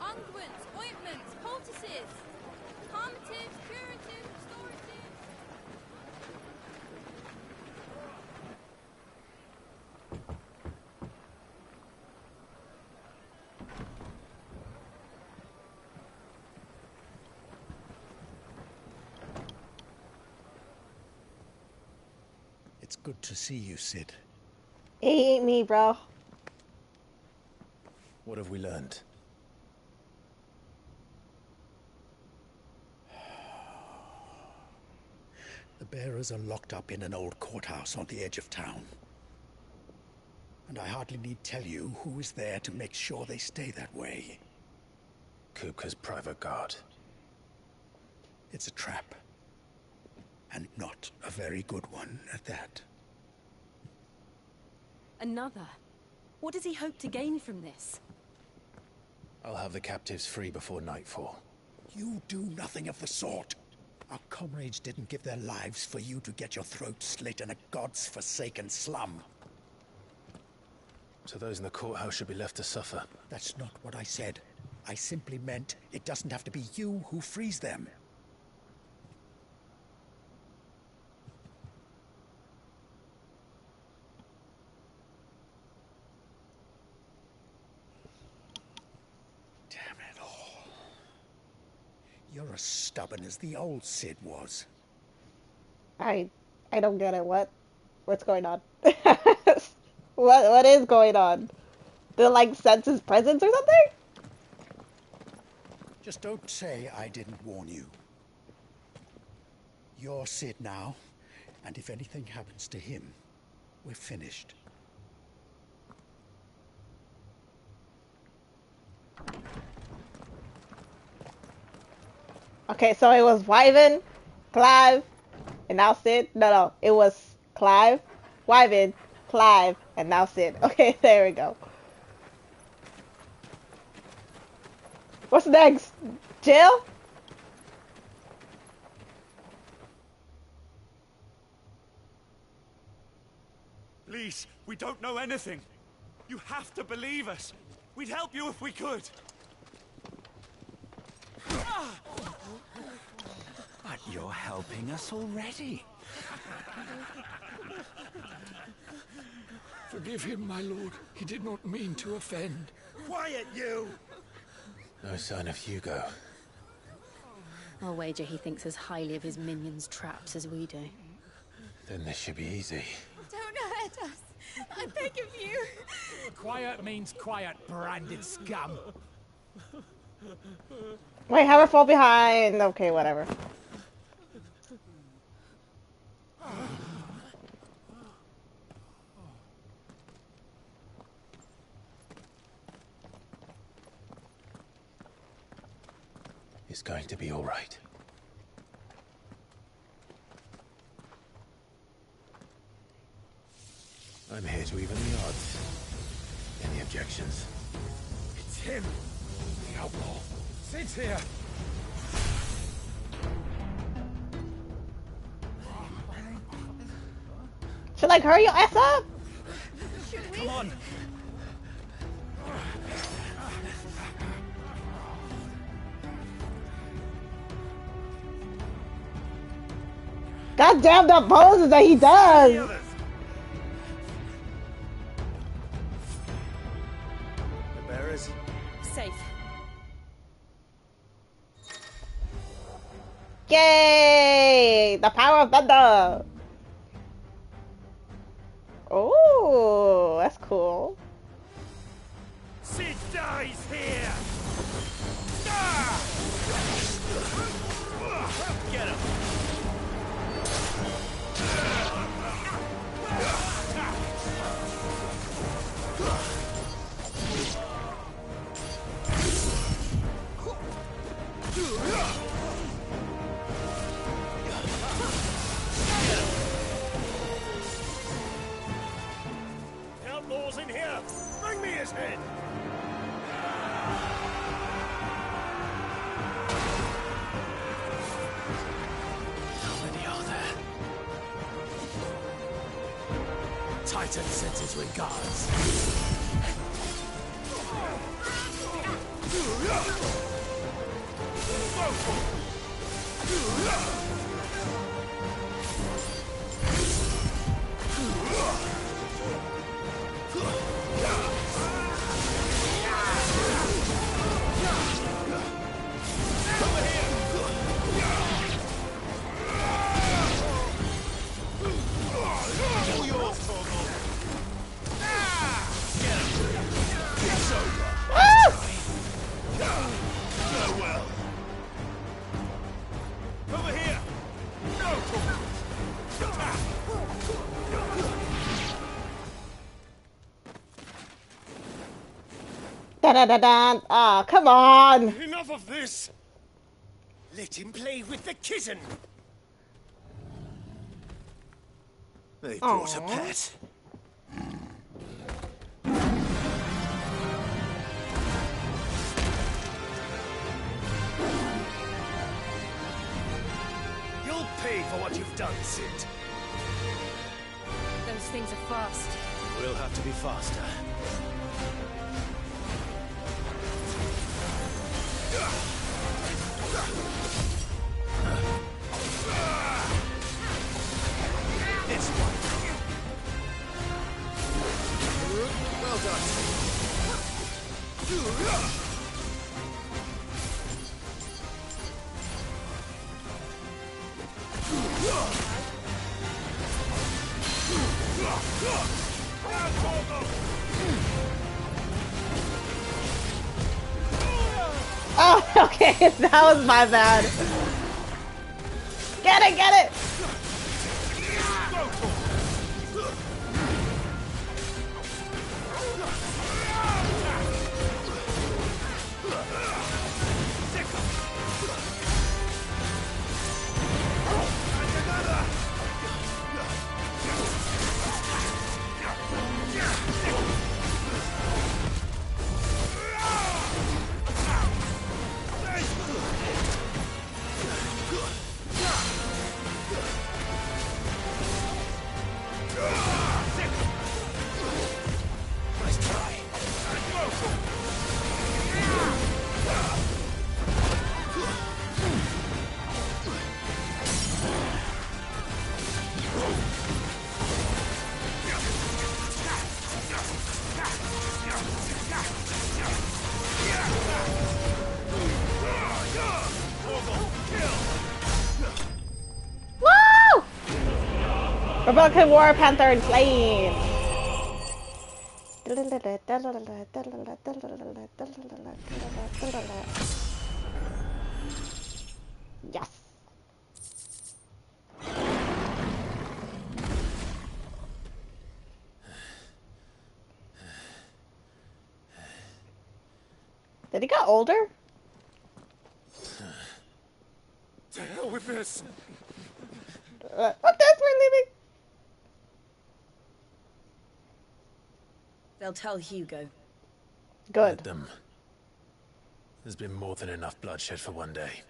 Unguents, ointments, poultices. Calmatives, curatives, restoratives. It's good to see you, Sid. It ain't me, bro. What have we learned? The bearers are locked up in an old courthouse on the edge of town. And I hardly need tell you who is there to make sure they stay that way. Kupka's private guard. It's a trap. And not a very good one at that. Another? What does he hope to gain from this? I'll have the captives free before nightfall. You do nothing of the sort. Our comrades didn't give their lives for you to get your throat slit in a god's forsaken slum. So those in the courthouse should be left to suffer. That's not what I said. I simply meant it doesn't have to be you who frees them. Damn it all. You're as stubborn as the old Sid was. I don't get it. What's going on? What is going on? Did like sense his presence or something? Just don't say I didn't warn you. You're Sid now, and if anything happens to him, we're finished. Okay, so it was Wyvern, Clive, and now Sid. No, it was Clive, Wyvern, Clive, and now Sid. Okay, there we go. What's next? Jail? Please, we don't know anything. You have to believe us. We'd help you if we could. But you're helping us already. Forgive him, my lord. He did not mean to offend. Quiet, you! No sign of Hugo. I'll wager he thinks as highly of his minions' traps as we do. Then this should be easy. Don't hurt us. I beg of you. Quiet means quiet, branded scum. Wait, have her fall behind. Okay, whatever. It's going to be all right. I'm here to even the odds. Any objections? It's him, the outlaw. Sid's here. Should like hurry your ass up? Come on. God damn the poses that he does! The bearers? Safe. Yay! The power of thunder! Oh, that's cool. Sid dies here! Ah! Get him! his head. How many are there? Titan sends his regards. Da da da da. Ah, come on. Enough of this! Let him play with the kitten! They brought a pet. You'll pay for what you've done, Sid. Those things are fast. We'll have to be faster. This one. Well done. Oh, okay, that was my bad. Get it, get it! Rebellion War Panther and Flame. Yes. Did he get older? To hell with this. What this? We're leaving. They'll tell Hugo. Good. Let them. There's been more than enough bloodshed for one day.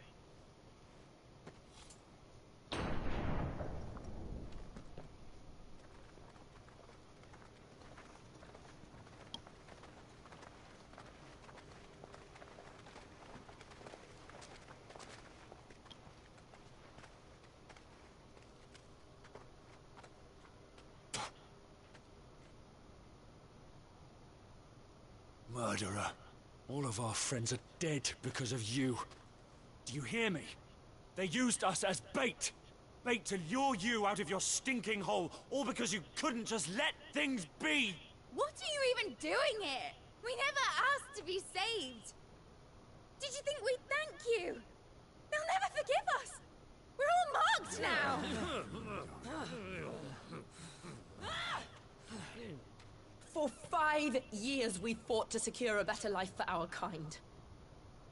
Murderer. All of our friends are dead because of you. Do you hear me? They used us as bait. Bait to lure you out of your stinking hole, all because you couldn't just let things be. What are you even doing here? We never asked to be saved. Did you think we'd thank you? They'll never forgive us. We're all marked now. For 5 years we fought to secure a better life for our kind.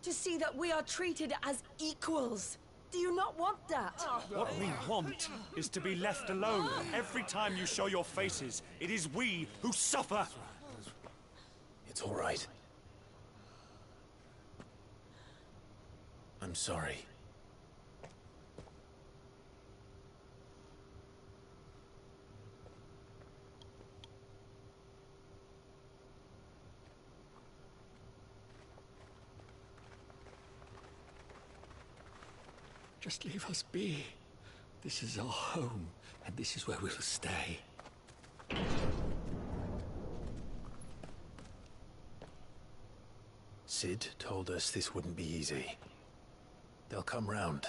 To see that we are treated as equals. Do you not want that? What we want is to be left alone. Every time you show your faces, it is we who suffer. It's all right. I'm sorry. Just leave us be. This is our home, and this is where we'll stay. Sid told us this wouldn't be easy. They'll come round.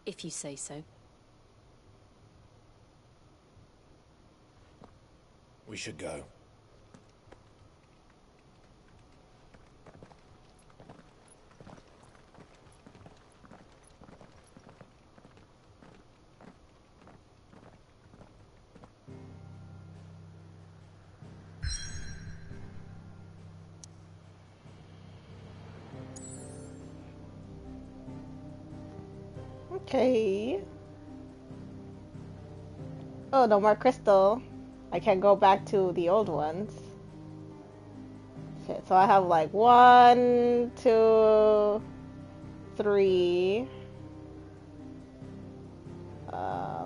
If you say so. We should go. Okay. Oh, no more crystal. I can't go back to the old ones. Okay, so I have like 1, 2, 3.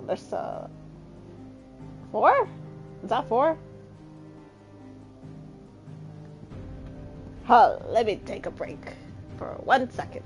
There's 4? Is that 4? Huh, let me take a break for 1 second.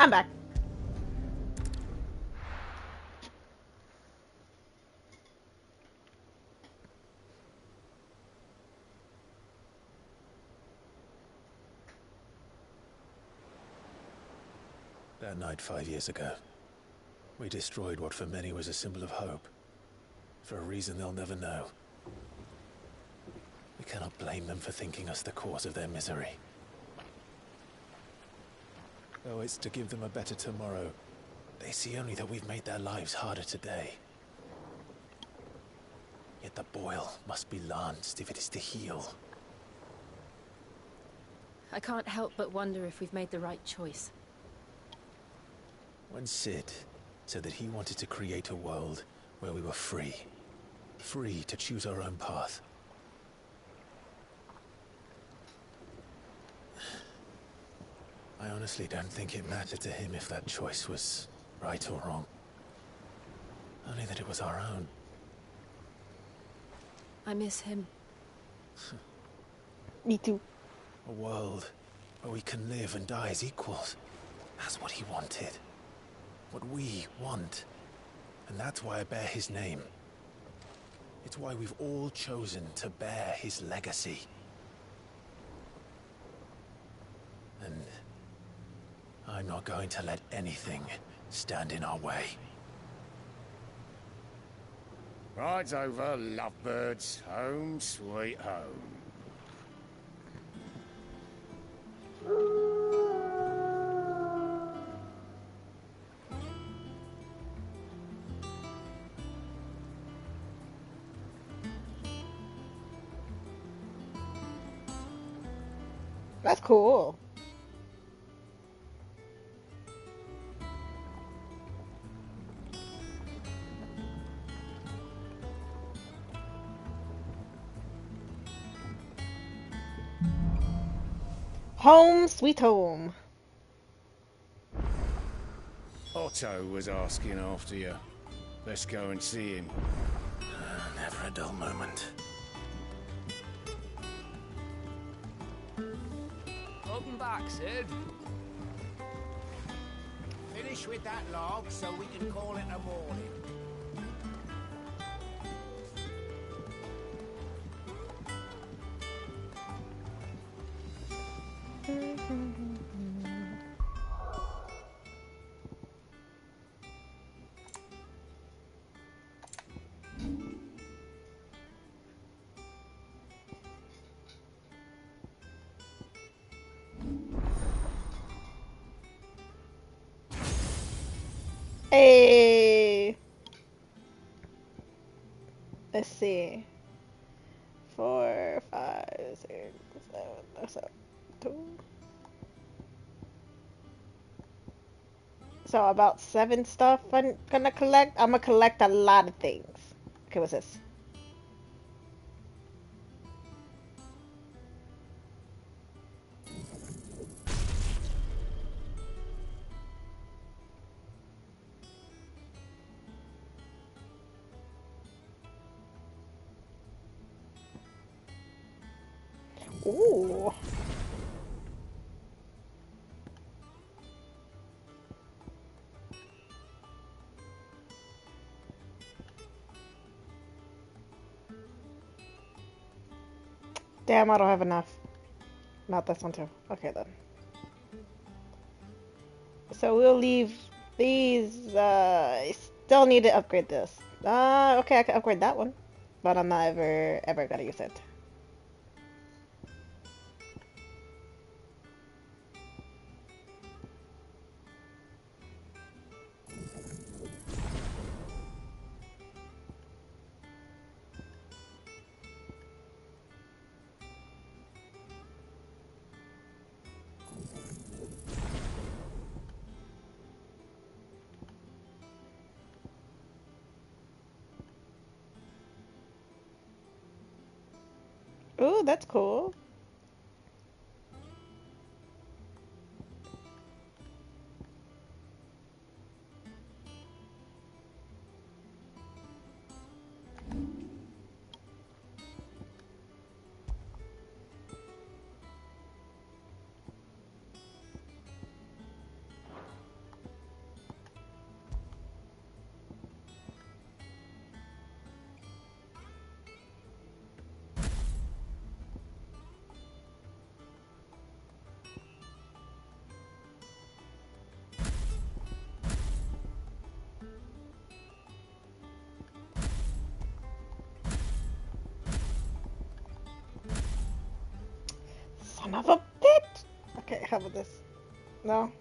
I'm back. That night 5 years ago, we destroyed what for many was a symbol of hope. For a reason they'll never know. We cannot blame them for thinking us the cause of their misery. Though it's to give them a better tomorrow, they see only that we've made their lives harder today. Yet the boil must be lanced if it is to heal. I can't help but wonder if we've made the right choice. When Sid said that he wanted to create a world where we were free. Free to choose our own path. I honestly don't think it mattered to him if that choice was right or wrong. Only that it was our own. I miss him. Me too. A world where we can live and die as equals. That's what he wanted. What we want. And that's why I bear his name. It's why we've all chosen to bear his legacy. And I'm not going to let anything stand in our way. Rides over, lovebirds. Home sweet home. That's cool. Home sweet home. Otto was asking after you. Let's go and see him. Never a dull moment. Welcome back, Sid. Finish with that log so we can call it a morning. Hey. Let's see. 4, 5, 6, 7. That's up. 2. So about 7 stuff I'm gonna collect. I'm gonna collect a lot of things. Okay, what's this? Ooh. Damn, I don't have enough. Not this one too. Okay then. So we'll leave these. I still need to upgrade this. Okay, I can upgrade that one, but I'm not ever gonna use it. Ooh, that's cool. Son of a bitch! Okay, how about this? No?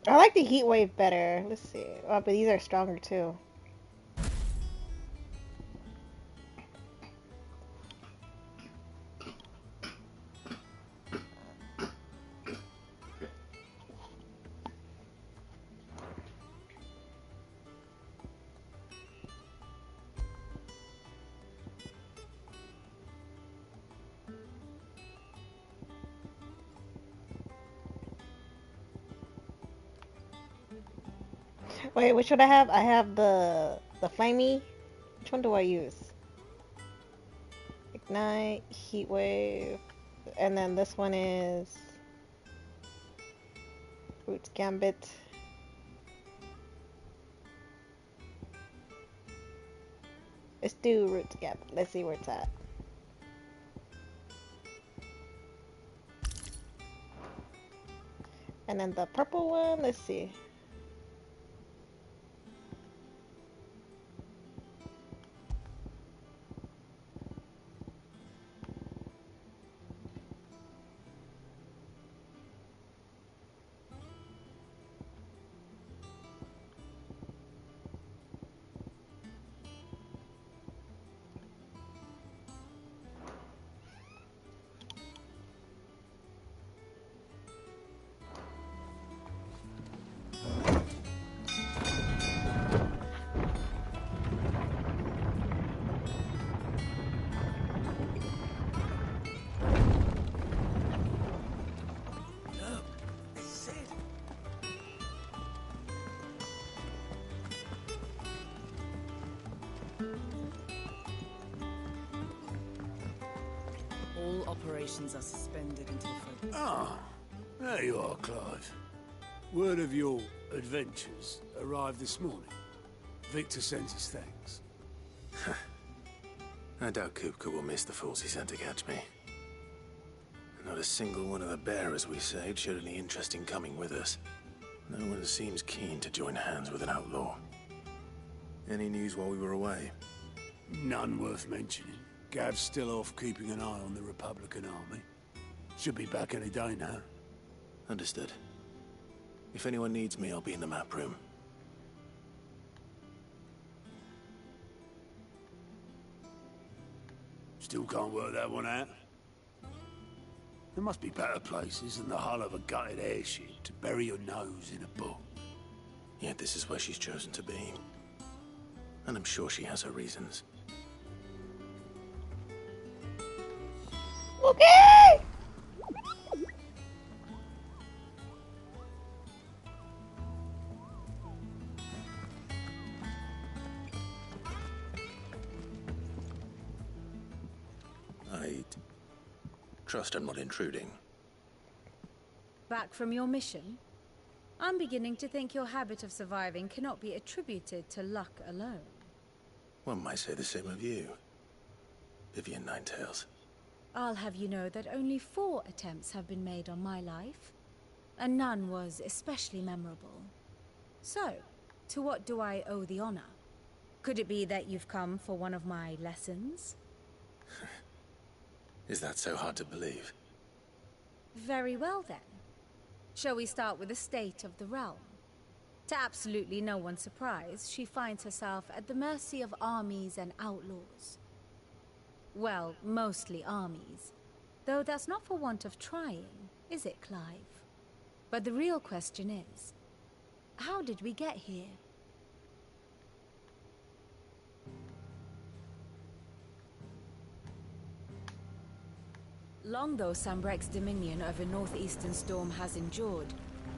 I like the heat wave better. Let's see. Oh, but these are stronger too. Wait, which one I have? I have the flamey. Which one do I use? Ignite, heat wave, and then this one is Roots Gambit. Let's do Roots Gambit. Let's see where it's at. And then the purple one, let's see. All operations are suspended until further. Ah, there you are, Clive. Word of your adventures arrived this morning. Victor sends his thanks. I doubt Kupka will miss the fools he sent to catch me. Not a single one of the bearers we saved showed any interest in coming with us. No one seems keen to join hands with an outlaw. Any news while we were away? None worth mentioning. Gav's still off keeping an eye on the Republican army. Should be back any day now. Understood. If anyone needs me, I'll be in the map room. Still can't work that one out. There must be better places than the hull of a gutted airship to bury your nose in a book. Yet this is where she's chosen to be. And I'm sure she has her reasons. Okay! I trust I'm not intruding. Back from your mission? I'm beginning to think your habit of surviving cannot be attributed to luck alone. One might say the same of you, Vivian Ninetails. I'll have you know that only 4 attempts have been made on my life, and none was especially memorable. So, to what do I owe the honor? Could it be that you've come for one of my lessons? Is that so hard to believe? Very well then. Shall we start with the state of the realm? To absolutely no one's surprise, she finds herself at the mercy of armies and outlaws. Well, mostly armies. Though that's not for want of trying, is it, Clive? But the real question is, how did we get here? Long though Sambrek's dominion over northeastern Storm has endured,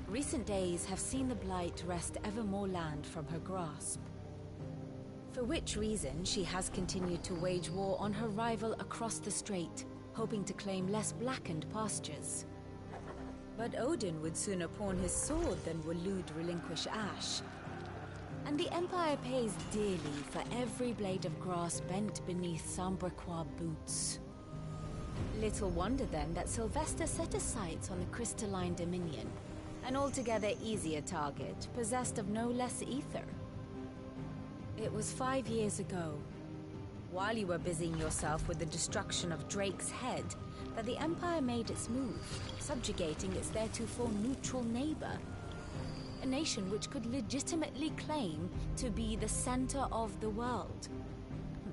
recent days have seen the Blight wrest ever more land from her grasp. For which reason she has continued to wage war on her rival across the strait, hoping to claim less blackened pastures. But Odin would sooner pawn his sword than Waloed relinquish Ash. And the Empire pays dearly for every blade of grass bent beneath Sambrequois boots. Little wonder then that Sylvester set his sights on the crystalline dominion, an altogether easier target, possessed of no less ether. It was 5 years ago, while you were busying yourself with the destruction of Drake's head, that the Empire made its move, subjugating its theretofore neutral neighbor. A nation which could legitimately claim to be the center of the world.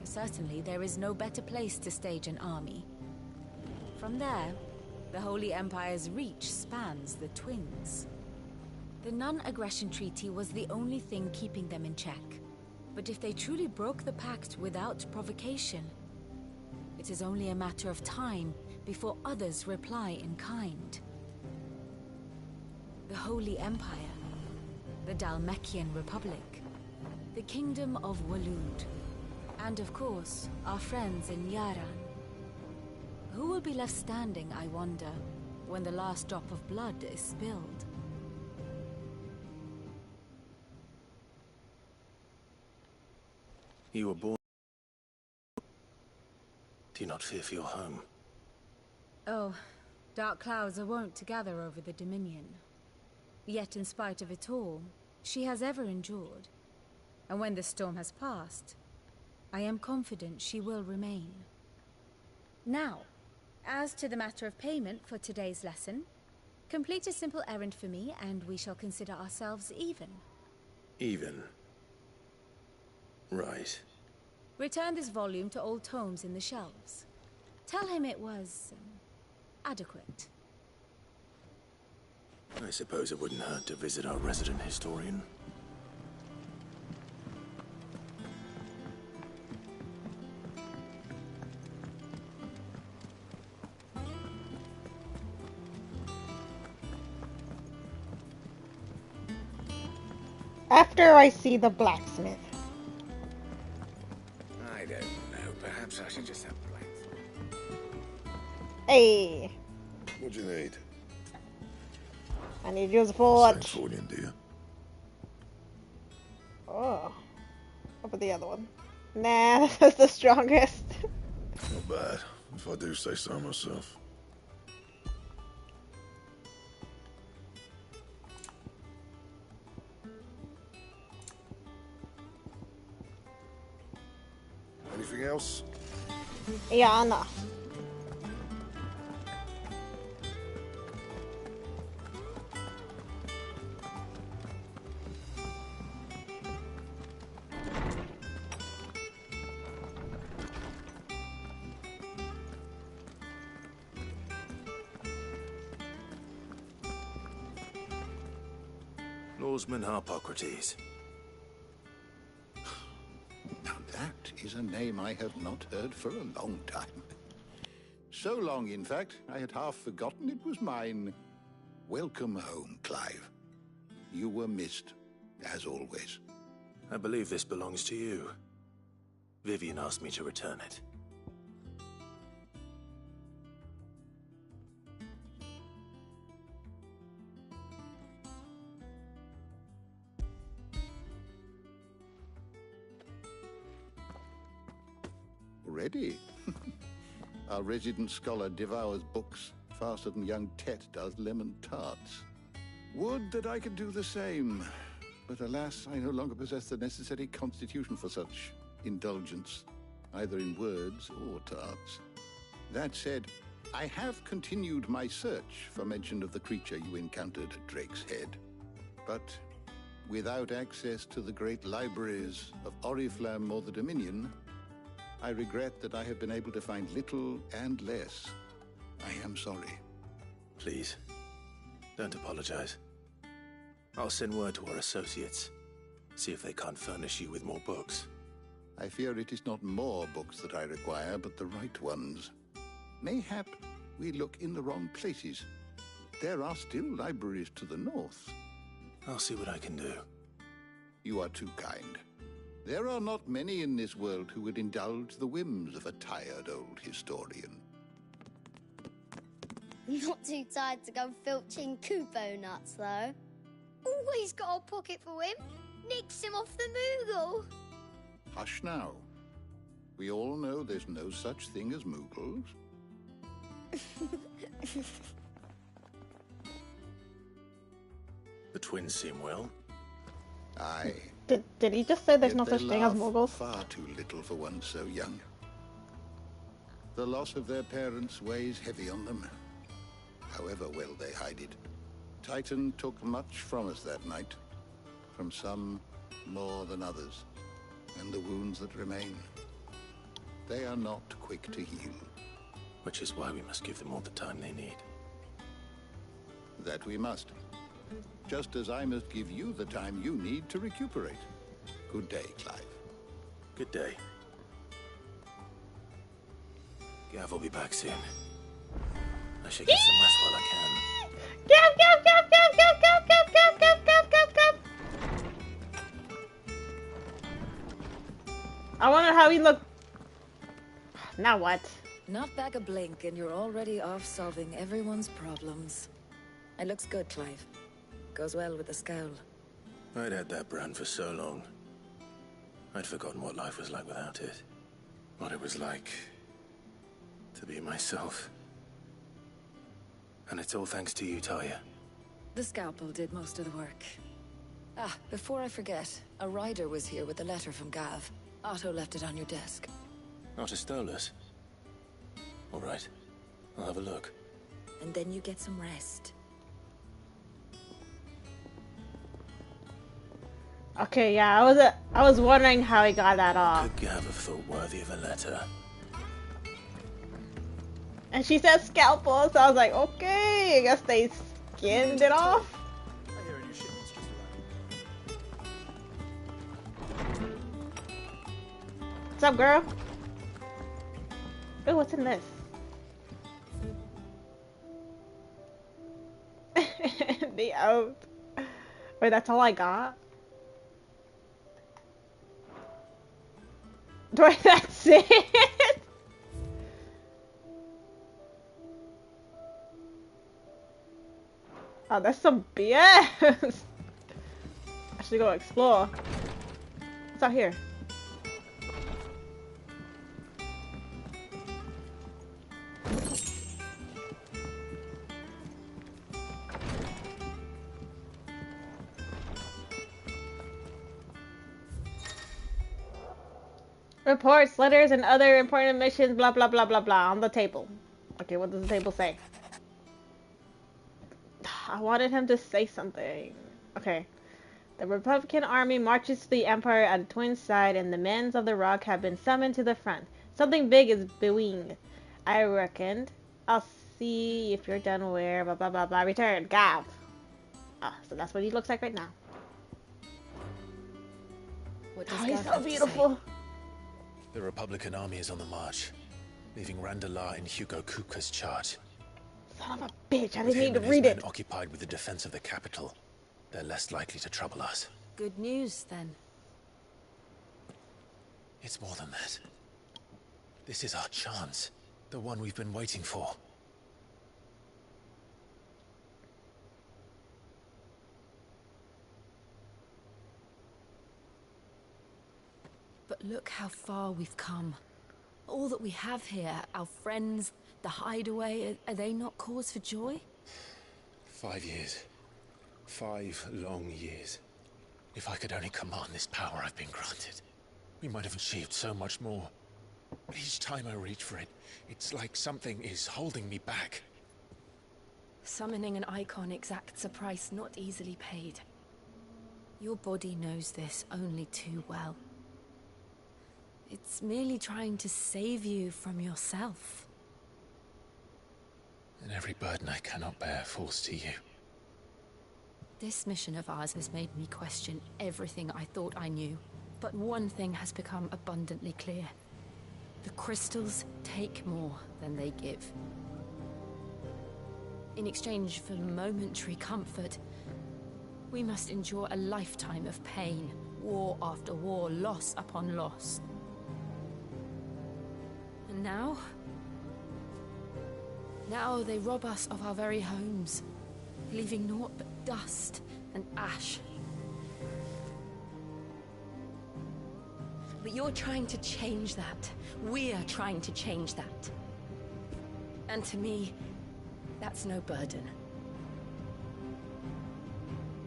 Certainly, there is no better place to stage an army. From there, the Holy Empire's reach spans the Twins. The non-aggression treaty was the only thing keeping them in check. But if they truly broke the pact without provocation, it is only a matter of time before others reply in kind. The Holy Empire, the Dhalmekian Republic, the Kingdom of Waloed, and of course, our friends in Yaran. Who will be left standing, I wonder, when the last drop of blood is spilled? You were born... Do you not fear for your home? Oh, dark clouds are wont to gather over the Dominion. Yet in spite of it all, she has ever endured. And when the storm has passed, I am confident she will remain. Now, as to the matter of payment for today's lesson, complete a simple errand for me and we shall consider ourselves even. Even? Right. Return this volume to old tomes in the shelves. Tell him it was... adequate. I suppose it wouldn't hurt to visit our resident historian. After I see the blacksmith. I don't know. Perhaps I should just have plates. Hey. What do you need? I need your support. Same do you? Oh. What about the other one? Nah, that's the strongest. Not bad, if I do say so myself. Anything else? Yeah, no. Norseman Harpocrates. Now that is a name I have not heard for a long time. So long, in fact, I had half forgotten it was mine. Welcome home, Clive. You were missed, as always. I believe this belongs to you. Vivian asked me to return it. Already? Our resident scholar devours books faster than young Tet does lemon tarts. Would that I could do the same. But alas, I no longer possess the necessary constitution for such indulgence, either in words or tarts. That said, I have continued my search for mention of the creature you encountered at Drake's Head. But without access to the great libraries of Oriflamme or the Dominion, I regret that I have been able to find little and less. I am sorry. Please, don't apologize. I'll send word to our associates. See if they can't furnish you with more books. I fear it is not more books that I require, but the right ones. Mayhap we look in the wrong places. There are still libraries to the north. I'll see what I can do. You are too kind. There are not many in this world who would indulge the whims of a tired old historian. Not too tired to go filching Kupo nuts, though. Always got a pocket for him. Nicks him off the Moogle. Hush now. We all know there's no such thing as Moogles. The twins seem well. Aye. Did he just say there's Yet no they such thing as laugh Moogles? Far too little for one so young. The loss of their parents weighs heavy on them, however well they hide it. Titan took much from us that night, from some more than others, and the wounds that remain, they are not quick to heal. Which is why we must give them all the time they need. That we must. Just as I must give you the time you need to recuperate. Good day, Clive. Good day. Gav will be back soon. I should get some rest while I can. Gav, Gav, Gav, Gav, Gav, Gav, Gav, Gav, Gav, Gav, Gav, Gav. I wonder how he looked. Now what? Not back a blink and you're already off solving everyone's problems. It looks good, Clive. Goes well with the scowl. I'd had that brand for so long. I'd forgotten what life was like without it. What it was like to be myself. And it's all thanks to you, Talia. The scalpel did most of the work. Ah, before I forget, a rider was here with a letter from Gav. Otto left it on your desk. Otto stole us. All right. I'll have a look. And then you get some rest. Okay, yeah, I was wondering how he got that off. Could Gav have thought worthy of a letter? And she said scalpel, so I was like, okay, I guess they skinned it off. I hear a new shipment's just What's up, girl? Oh, what's in this? The oath. Wait, that's all I got? Wait, that's it? Oh, that's some BS. I should go explore. What's out here? Reports, letters, and other important missions, blah, blah, blah, blah, blah, on the table. Okay, what does the table say? I wanted him to say something. Okay. The Republican army marches to the Empire at the Twins' side, and the men of the Rock have been summoned to the front. Something big is brewing, I reckoned. I'll see if you're done where, blah, blah, blah, blah. Return, Gav. Ah, so that's what he looks like right now. What does Oh, he's Gav so have to beautiful. say? The Republican army is on the march, leaving Randalar in Hugo Kuka's charge. Son of a bitch, I With didn't need him to and his read men it. occupied with the defense of the capital, they're less likely to trouble us. Good news, then. It's more than that. This is our chance. The one we've been waiting for. But look how far we've come. All that we have here, our friends, the hideaway, are they not cause for joy? 5 years. 5 long years. If I could only command this power I've been granted, we might have achieved so much more. But each time I reach for it, it's like something is holding me back. Summoning an icon exacts a price not easily paid. Your body knows this only too well. It's merely trying to save you from yourself. And every burden I cannot bear falls to you. This mission of ours has made me question everything I thought I knew. But one thing has become abundantly clear. The crystals take more than they give. In exchange for momentary comfort, we must endure a lifetime of pain, war after war, loss upon loss. And now? Now they rob us of our very homes, leaving naught but dust and ash. But you're trying to change that. We're trying to change that. And to me, that's no burden.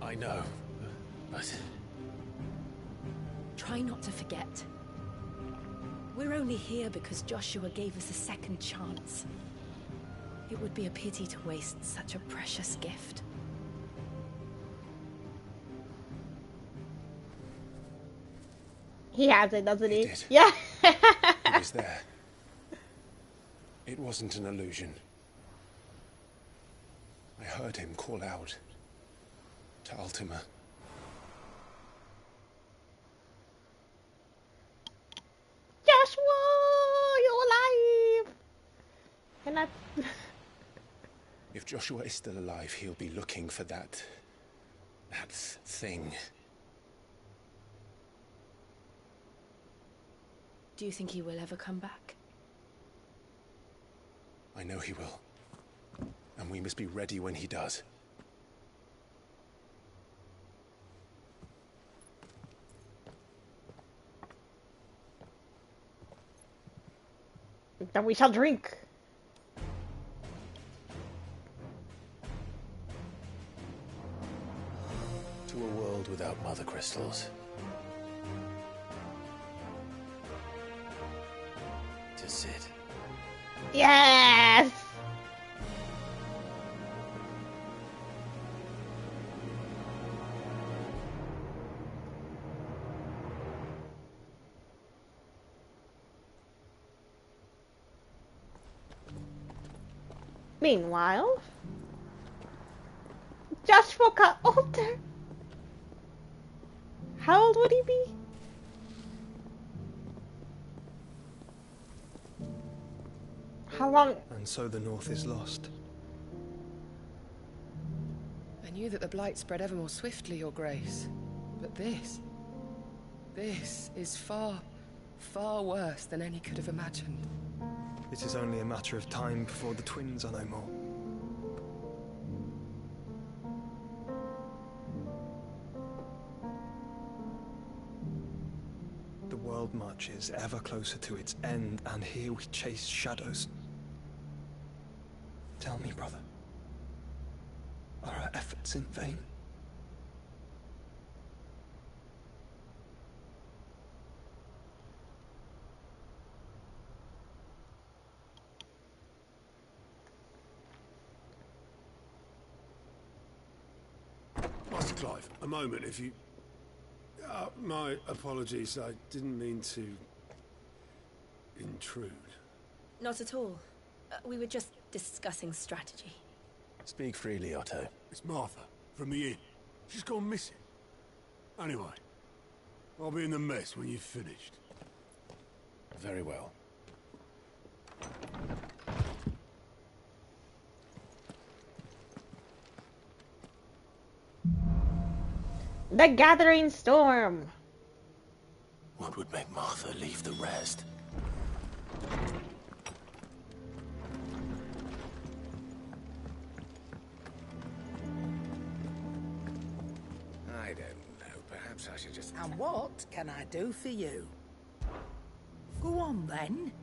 I know, but... Try not to forget. We're only here because Joshua gave us a second chance. It would be a pity to waste such a precious gift. He has it, doesn't he? He did. Yeah. It was there. It wasn't an illusion. I heard him call out to Ultima. Joshua, you're alive. And I... If Joshua is still alive, he'll be looking for that thing. Do you think he will ever come back? I know he will. And we must be ready when he does. Then we shall drink. To a world without mother crystals. To Sid. Yes! Meanwhile, Joshua got older. How old would he be? How long? And so the North is lost. I knew that the Blight spread ever more swiftly, Your Grace. But this is far, far worse than any could have imagined. It is only a matter of time before the twins are no more. The world marches ever closer to its end, and here we chase shadows. Tell me, brother, are our efforts in vain? Master Clive, a moment, if you... my apologies, I didn't mean to... intrude. Not at all. We were just discussing strategy. Speak freely, Otto. It's Martha, from the inn. She's gone missing. Anyway, I'll be in the mess when you've finished. Very well. The Gathering Storm. What would make Martha leave the rest? I don't know. Perhaps I should just... And what can I do for you? Go on, then.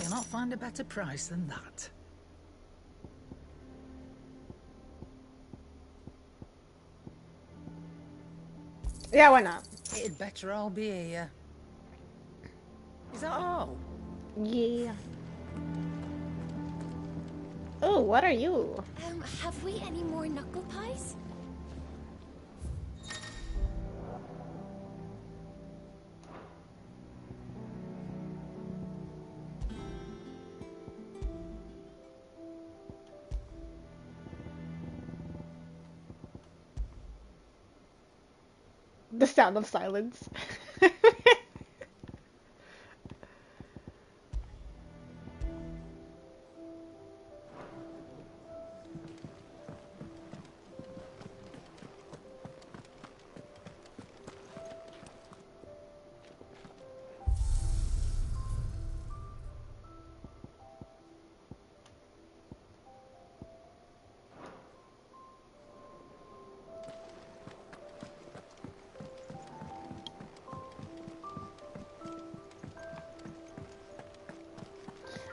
Cannot find a better price than that. Yeah, why not? It'd better all be here. Is that all? Yeah. Oh, what are you? Have we any more knuckle pies? The sound of silence.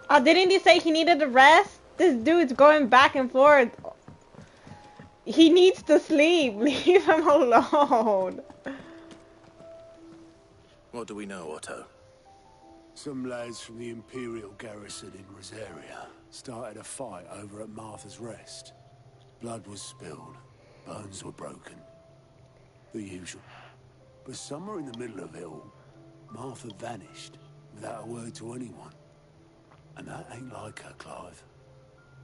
Oh, didn't he say he needed a rest? This dude's going back and forth. He needs to sleep. Leave him alone. What do we know, Otto? Some lads from the Imperial garrison in Rosaria started a fight over at Martha's Rest. Blood was spilled, bones were broken. The usual. But somewhere in the middle of it all, Martha vanished without a word to anyone. And that ain't like her, Clive.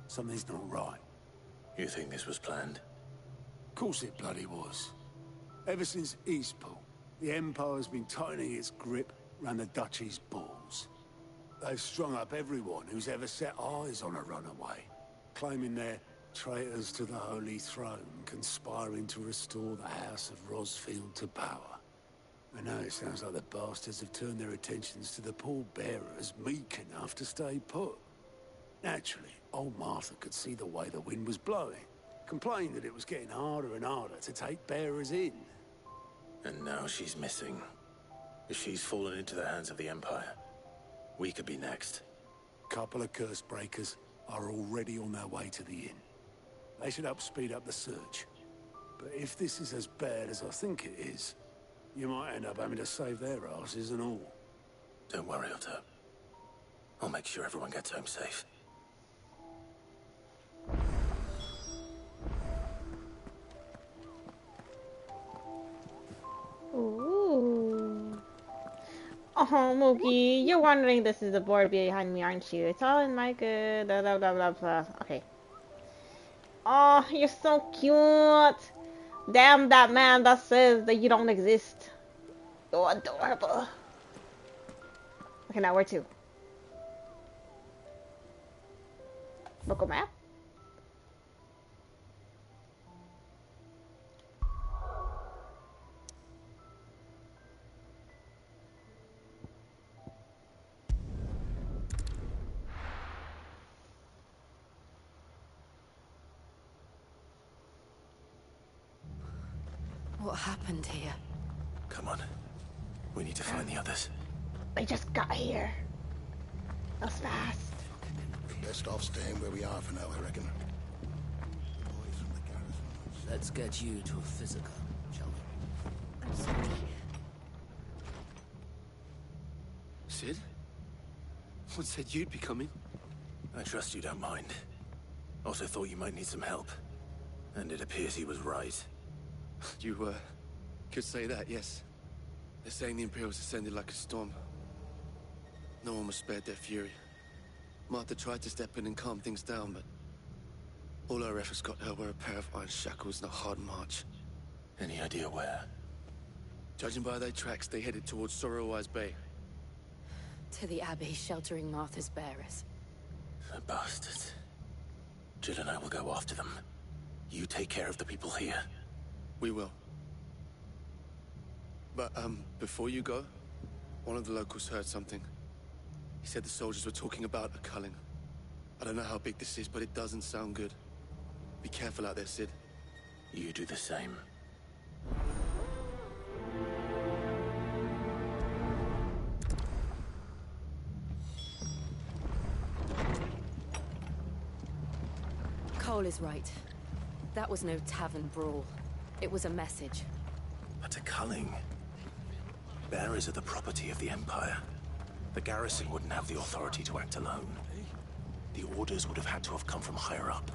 Something's not right. You think this was planned? Of course it bloody was. Ever since Eastpool, the Empire's been tightening its grip around the Duchy's balls. They've strung up everyone who's ever set eyes on a runaway, claiming they're traitors to the Holy Throne, conspiring to restore the House of Rosfield to power. And now it sounds like the bastards have turned their attentions to the pallbearers meek enough to stay put. Naturally, old Martha could see the way the wind was blowing, complained that it was getting harder and harder to take bearers in. And now she's missing. If she's fallen into the hands of the Empire, we could be next. Couple of curse breakers are already on their way to the inn. They should help speed up the search. But if this is as bad as I think it is, you might end up having to save their asses and all. Don't worry, Otto. I'll make sure everyone gets home safe. Ooh. Oh, Mookie, you're wondering this is the board behind me, aren't you? It's all in my good. Blah, blah, blah, blah, blah. Okay. Oh, you're so cute. Damn that man that says that you don't exist. You're adorable. Okay, now where to? Local map? What happened here? Come on. We need to find the others. They just got here. That was fast. Best off staying where we are for now, I reckon. Let's get you to a physical, shall we? I'm sorry. Sid? What said you'd be coming? I trust you don't mind. Also thought you might need some help. And it appears he was right. You, could say that, yes. They're saying the Imperials ascended like a storm. No one was spared their fury. Martha tried to step in and calm things down, but all our efforts got her were a pair of iron shackles and a hard march. Any idea where? Judging by their tracks, they headed towards Sorrowwise Bay. To the Abbey sheltering Martha's bearers. The bastards. Jill and I will go after them. You take care of the people here. We will. But, before you go, one of the locals heard something. He said the soldiers were talking about a culling. I don't know how big this is, but it doesn't sound good. Be careful out there, Sid. You do the same. Cole is right. That was no tavern brawl. It was a message. A utter cunning. Bearers are the property of the Empire. The garrison wouldn't have the authority to act alone. The orders would have had to have come from higher up.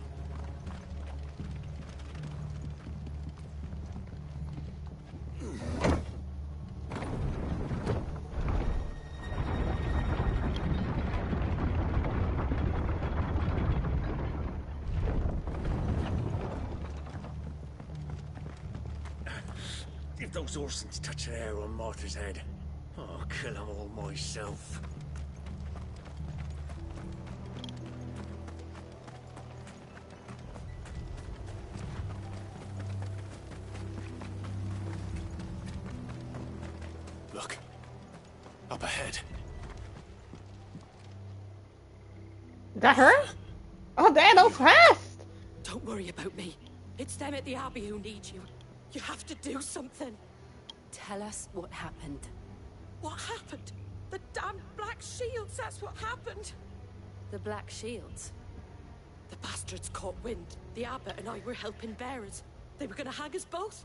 If those Orsons touch the hair on Martha's head, I'll kill them all myself. Look. Up ahead. Is that her? Oh, damn, that was fast! Don't worry about me. It's them at the Abbey who need you. You have to do something. Tell us what happened. What happened? The damn Black Shields, that's what happened. The Black Shields? The bastards caught wind. The Abbot and I were helping bearers. They were gonna hang us both.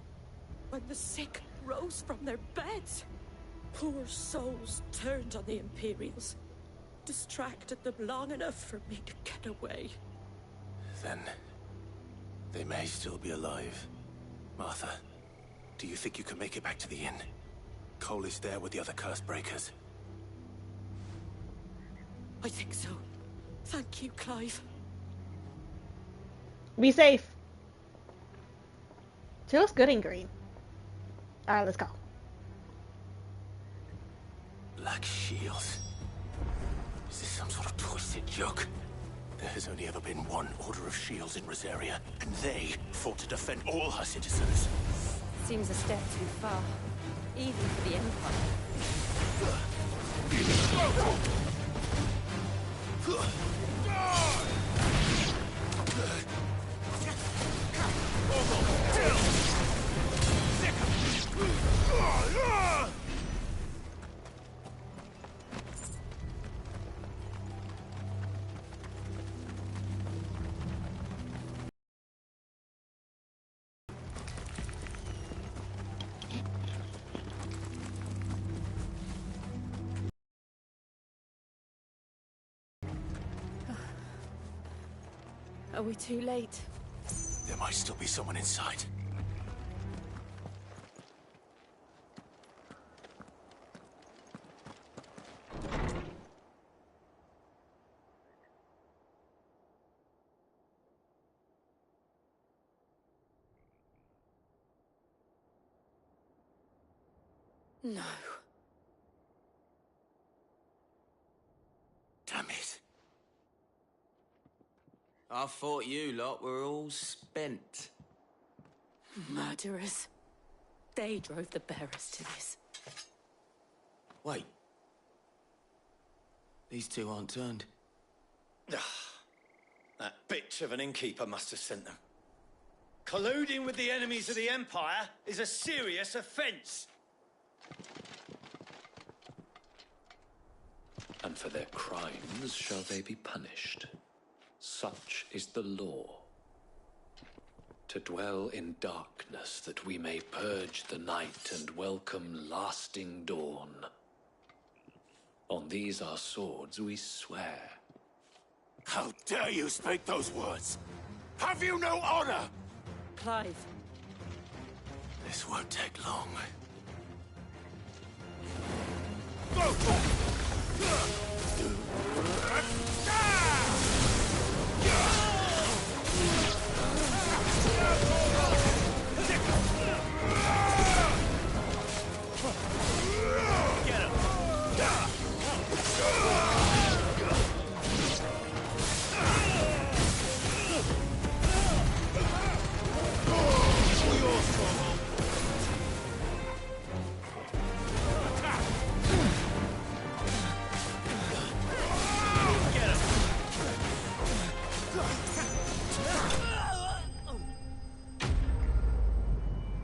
When the sick rose from their beds, poor souls turned on the Imperials. Distracted them long enough for me to get away. Then they may still be alive. Martha, do you think you can make it back to the inn? Cole is there with the other curse breakers. I think so. Thank you, Clive. Be safe. She looks good in green. Alright, let's go. Black Shields. Is this some sort of twisted joke? There has only ever been one Order of Shields in Rosaria, and they fought to defend all her citizens. Seems a step too far, even for the Empire. Are we too late? There might still be someone inside. No. Damn it. I thought you lot were all spent. Murderers. They drove the bearers to this. Wait. These two aren't turned. That bitch of an innkeeper must have sent them. Colluding with the enemies of the Empire is a serious offence. And for their crimes shall they be punished. Such is the law. To dwell in darkness that we may purge the night and welcome lasting dawn. On these our swords we swear. How dare you speak those words? Have you no honor? Clive. This won't take long.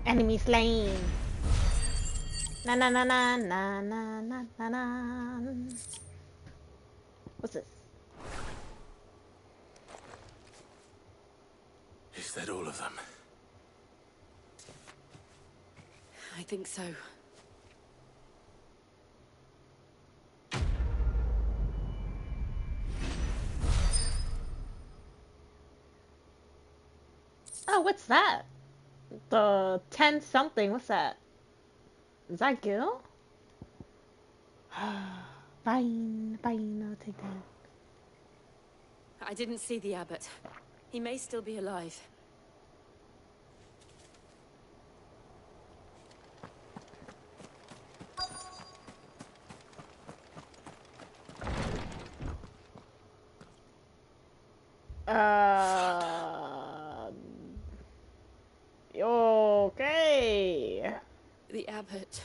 Enemy slain. Na na na na na na na na na. What's this? Is that all of them? I think so. Oh, what's that? The 10 something. What's that? Is that Gil? Fine, fine, I'll take that. I didn't see the abbot. He may still be alive. Okay. The abbot.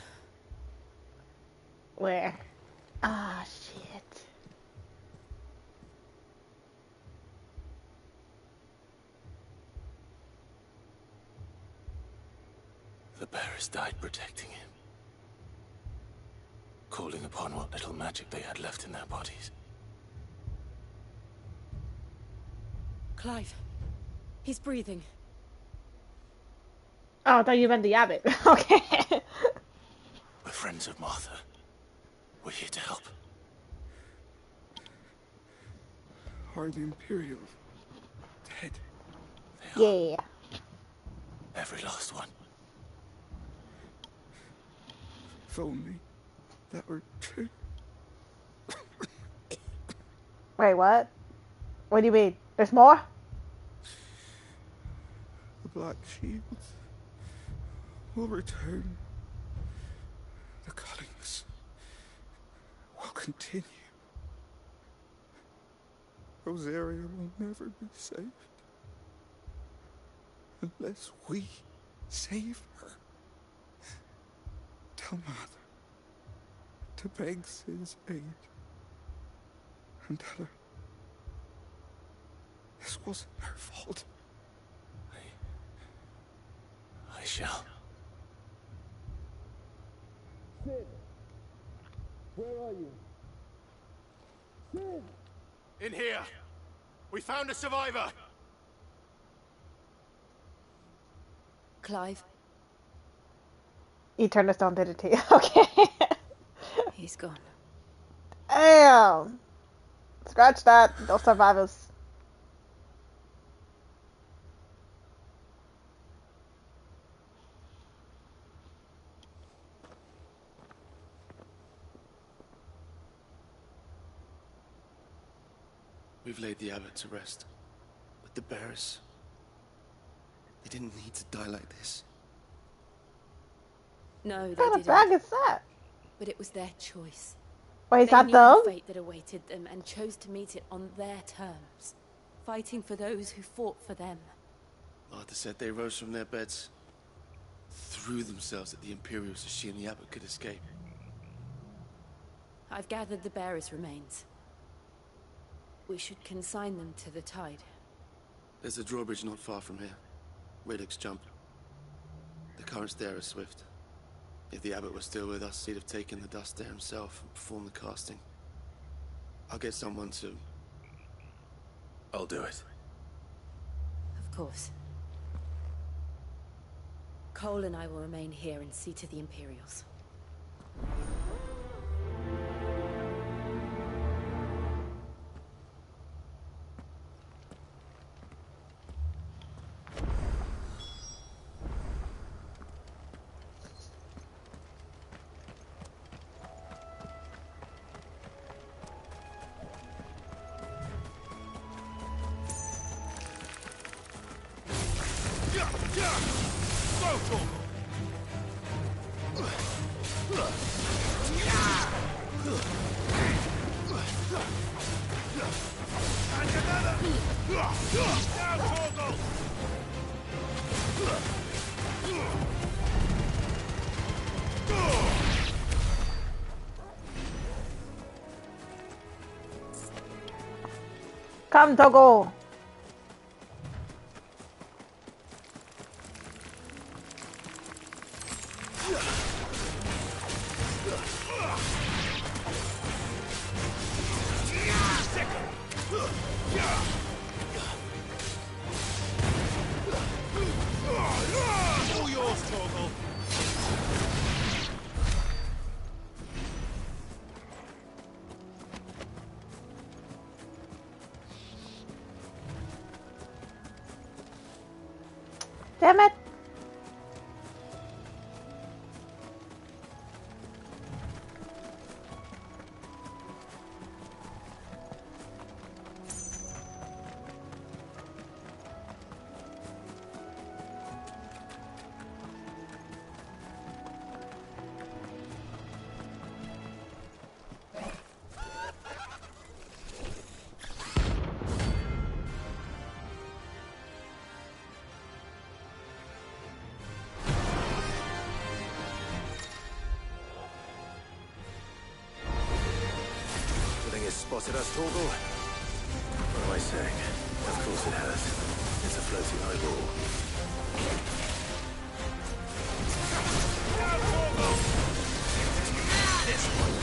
Where? Ah, shit. The bearers died protecting him, calling upon what little magic they had left in their bodies. Clive. He's breathing. Oh, I thought you meant the abbot. Okay. We're friends of Martha. We're here to help. Are the Imperials dead? Yeah. Every last one. If only that were true. Wait, what? What do you mean? There's more? The Black Shields will return. The cullings will continue. Rosaria will never be saved unless we save her. Tell Mother to beg Sid's aid and tell her this wasn't her fault. I shall. Sid! Where are you? Sid! In here! We found a survivor! Clive. He turned us on, didn't he? Okay. He's gone. Damn! Scratch that. No survivors. We've laid the abbot to rest. But the bearers... they didn't need to die like this. No, they What kind of didn't. bag is that? But it was their choice. Wait, is They that knew them? the fate that awaited them and chose to meet it on their terms, fighting for those who fought for them. Martha said they rose from their beds, threw themselves at the Imperials so she and the abbot could escape. I've gathered the bearers' remains. We should consign them to the tide. There's a drawbridge not far from here. Radix jump. The currents there are swift. If the abbot was still with us, he'd have taken the dust there himself and performed the casting. I'll get someone to... I'll do it. Of course. Cole and I will remain here and see to the Imperials. Come, Togo. All yours, Torgal. Damn it! Spotted us, Torgal? What am I saying? Of course it has. It's a floating eyeball. This one.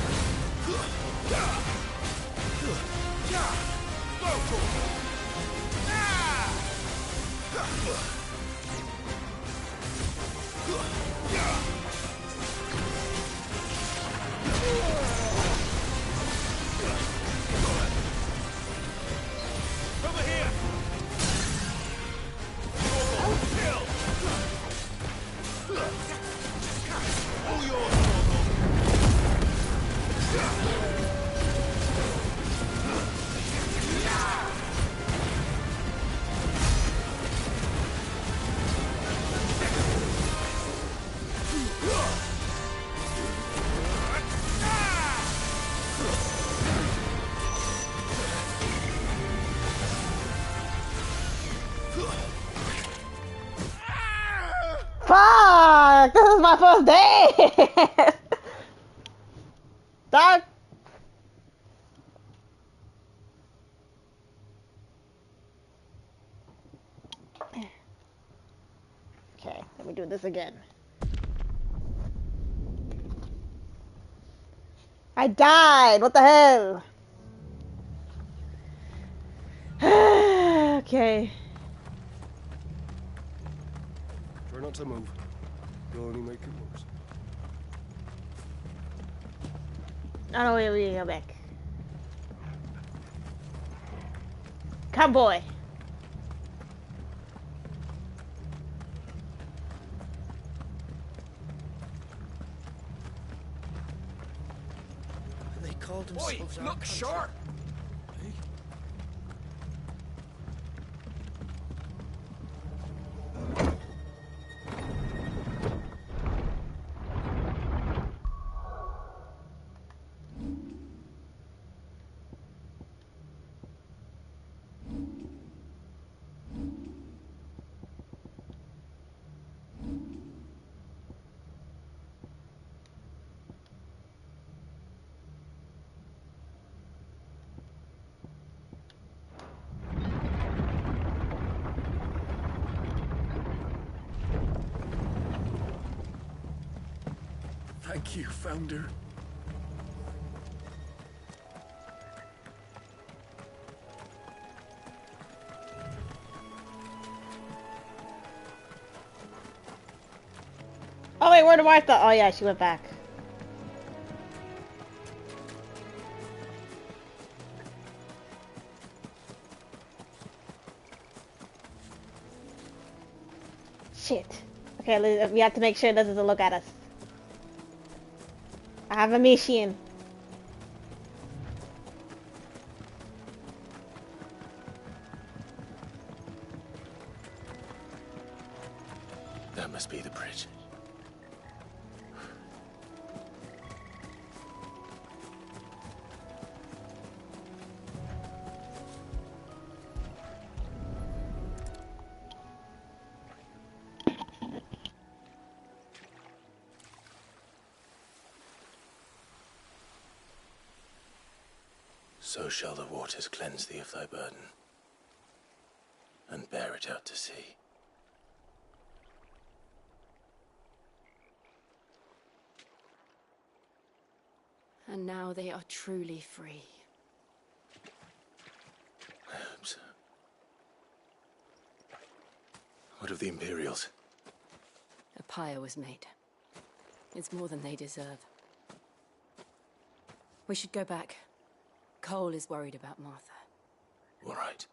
Fuck! This is my first day! Dog! Okay, let me do this again. I died! What the hell? Okay. Try not to move. You'll only make it worse. I don't really go back. Come, boy. They called themselves our Look country. sharp! Thank you, Founder. Oh wait, where did Martha? Oh yeah, she went back. Shit. Okay, we have to make sure it doesn't look at us. I have a mission. That must be the bridge. So shall the waters cleanse thee of thy burden, and bear it out to sea. And now they are truly free. I hope so. What of the Imperials? A pyre was made. It's more than they deserve. We should go back. Cole is worried about Martha. All right.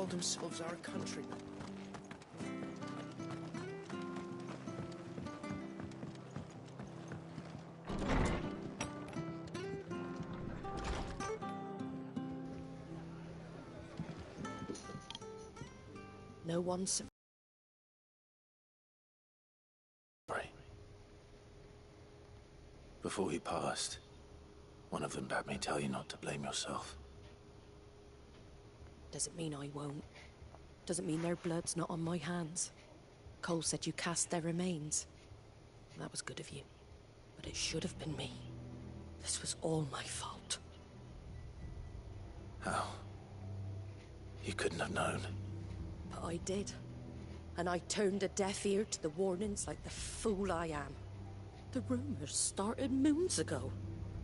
call themselves our countrymen. No one's... Before he passed, one of them bade me tell you not to blame yourself. Doesn't mean I won't. Doesn't mean their blood's not on my hands. Cole said you cast their remains. That was good of you. But it should have been me. This was all my fault. How? You couldn't have known. But I did. And I turned a deaf ear to the warnings like the fool I am. The rumors started moons ago.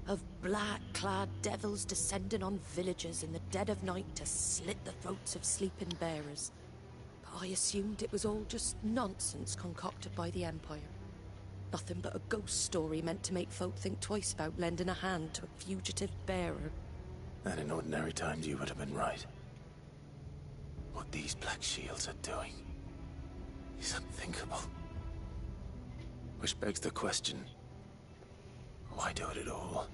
Of black-clad devils descending on villages in the dead of night to slit the throats of sleeping bearers. But I assumed it was all just nonsense concocted by the Empire. Nothing but a ghost story meant to make folk think twice about lending a hand to a fugitive bearer. And in ordinary times you would have been right. What these Black Shields are doing is unthinkable. Which begs the question, why do it at all?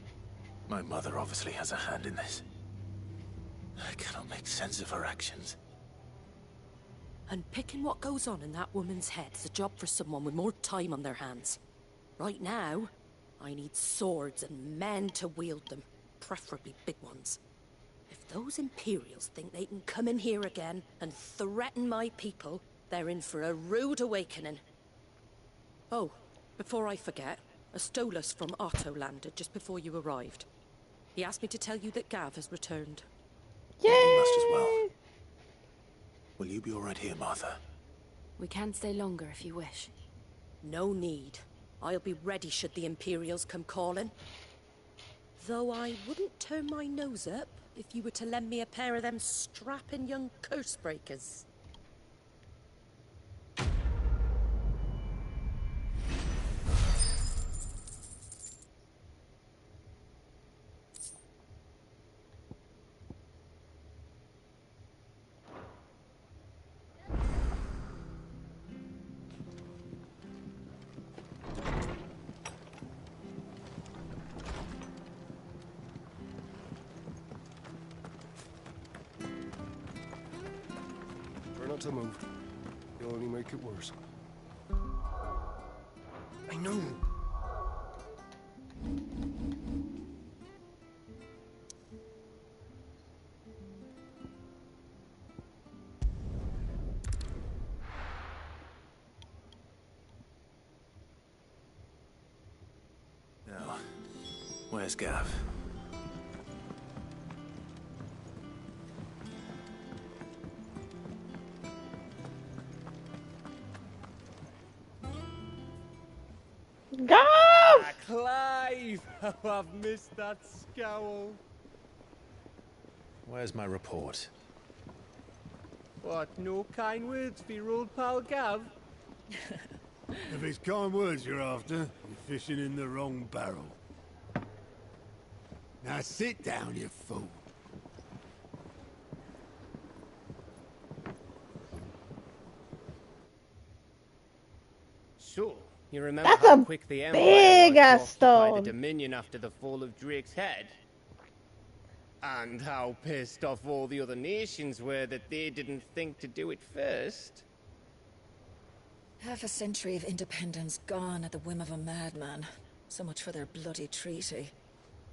My mother obviously has a hand in this. I cannot make sense of her actions. And picking what goes on in that woman's head is a job for someone with more time on their hands. Right now, I need swords and men to wield them, preferably big ones. If those Imperials think they can come in here again and threaten my people, they're in for a rude awakening. Oh, before I forget, a Stolas from Otto landed just before you arrived. He asked me to tell you that Gav has returned. Yay! You must as well. Will you be all right here, Martha? We can stay longer if you wish. No need. I'll be ready should the Imperials come calling. Though I wouldn't turn my nose up if you were to lend me a pair of them strapping young curse breakers. Try not to move. You'll only make it worse. I know. Now, where's Gav? Go! Ah, Clive! Oh, I've missed that scowl. Where's my report? What, no kind words for your old pal Gav? If it's kind words you're after, you're fishing in the wrong barrel. Now sit down, you fool. So, you remember That's how a quick the Empire big was to ass occupy stone. the Dominion after the fall of Drake's Head? And how pissed off all the other nations were that they didn't think to do it first? Half a century of independence gone at the whim of a madman. So much for their bloody treaty.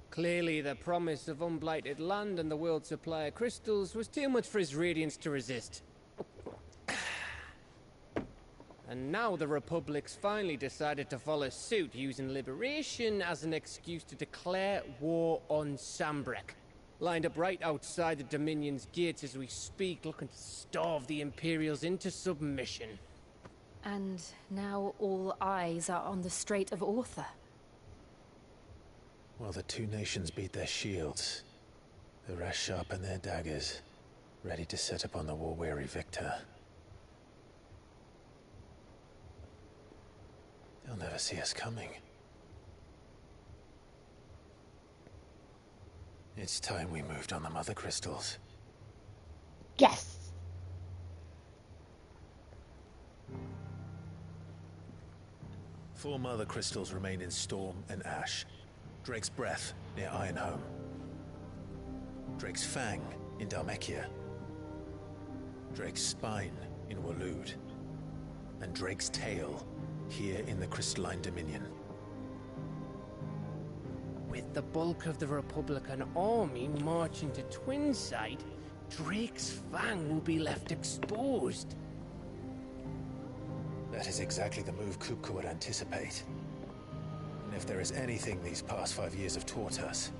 Clearly, the promise of unblighted land and the world's supply of crystals was too much for his radiance to resist. And now the Republic's finally decided to follow suit, using liberation as an excuse to declare war on Sambrek. Lined up right outside the Dominion's gates as we speak, looking to starve the Imperials into submission. And now all eyes are on the Strait of Author. Well, the two nations beat their shields. The rest sharpen their daggers, ready to set upon the war-weary victor. They'll never see us coming. It's time we moved on the mother crystals. Yes. 4 mother crystals remain in Storm and Ash. Drake's Breath near Ironhome. Drake's Fang in Dhalmekia. Drake's Spine in Waloed. And Drake's Tail here in the Crystalline Dominion. With the bulk of the Republican army marching to Twinside, Drake's Fang will be left exposed. That is exactly the move Kupka would anticipate. And if there is anything these past 5 years have taught us,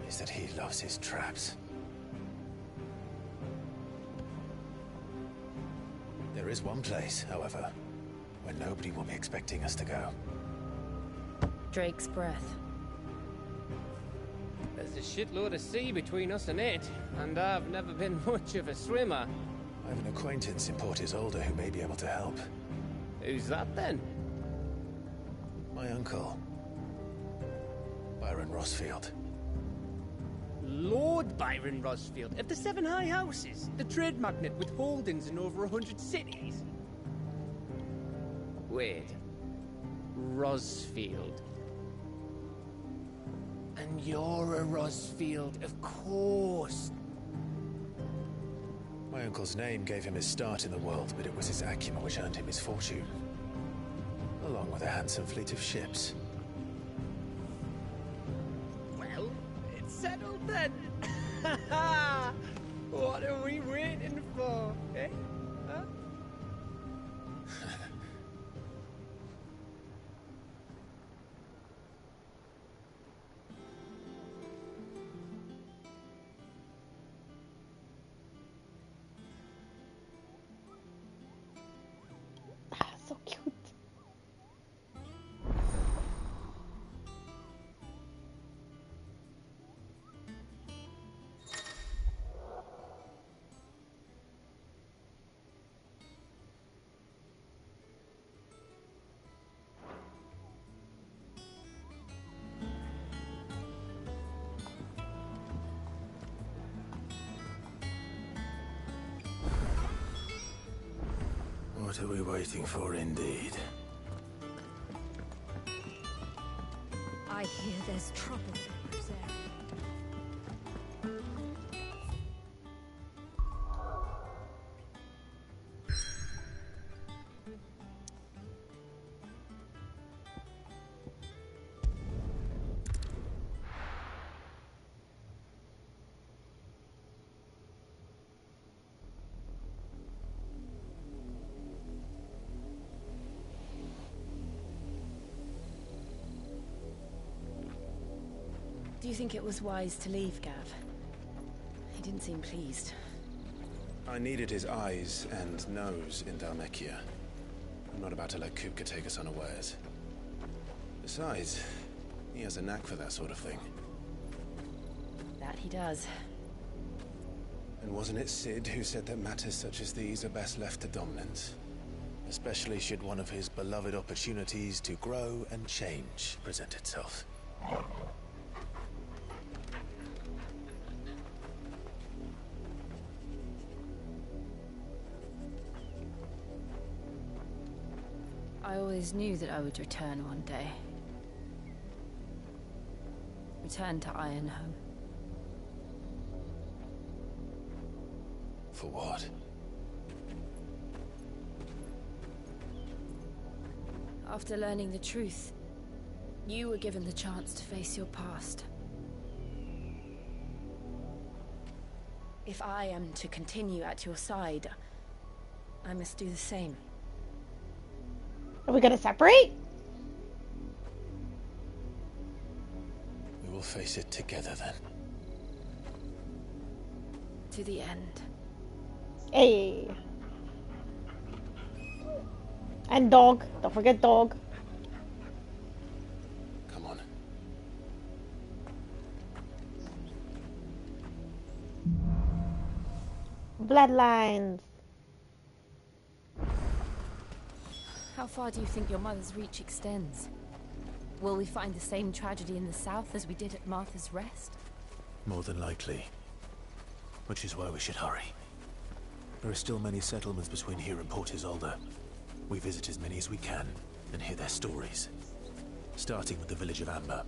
is that he loves his traps. There is one place, however, where nobody will be expecting us to go. Drake's Breath. There's a shitload of sea between us and it, and I've never been much of a swimmer. I have an acquaintance in Port Isolde who may be able to help. Who's that then? My uncle, Byron Rosfield. Lord Byron Rosfield of the 7 High Houses, the trade magnate with holdings in over 100 cities. Wait, Rosfield. And you're a Rosfield, of course. My uncle's name gave him his start in the world, but it was his acumen which earned him his fortune. Along with a handsome fleet of ships. Well, it's settled then. What are we waiting for, eh? Huh? So cute. What are we waiting for, indeed? I hear there's trouble in this area. Do you think it was wise to leave, Gav? He didn't seem pleased. I needed his eyes and nose in Dhalmekia. I'm not about to let Kupka take us unawares. Besides, he has a knack for that sort of thing. That he does. And wasn't it Sid who said that matters such as these are best left to dominance? Especially should one of his beloved opportunities to grow and change present itself. I always knew that I would return one day. Return to Ironhome. For what? After learning the truth, you were given the chance to face your past. If I am to continue at your side, I must do the same. Are we gonna separate? We will face it together then. To the end. Hey. And dog. Don't forget dog. Come on. Bloodlines. How far do you think your mother's reach extends? Will we find the same tragedy in the south as we did at Martha's Rest? More than likely. Which is why we should hurry. There are still many settlements between here and Port Isolde. We visit as many as we can, and hear their stories. Starting with the village of Amber.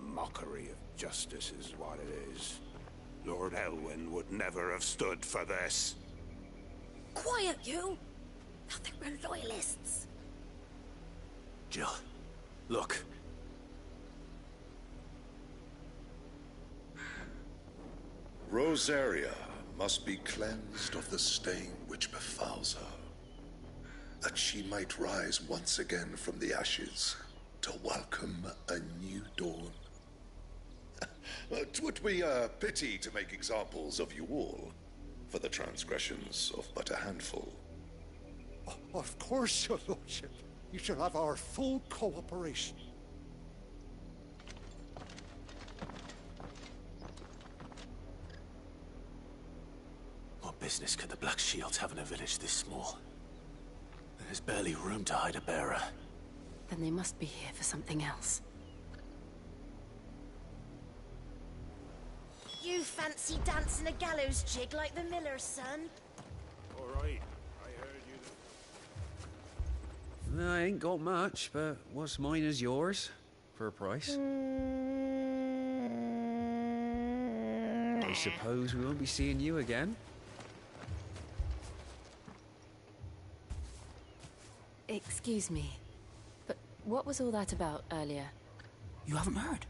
Mockery of justice is what it is. Lord Elwyn would never have stood for this. Quiet, you! Thought they were loyalists. Jill, look. Rosaria must be cleansed of the stain which befouls her, that she might rise once again from the ashes to welcome a new dawn. 'Twould be a pity to make examples of you all, for the transgressions of but a handful. Of course, your lordship. You shall have our full cooperation. What business could the Black Shields have in a village this small? There's barely room to hide a bearer. Then they must be here for something else. You fancy dancing a gallows jig like the miller's son? All right, I heard you. I ain't got much, but what's mine is yours, for a price. I suppose we won't be seeing you again. Excuse me, but what was all that about earlier? You haven't heard?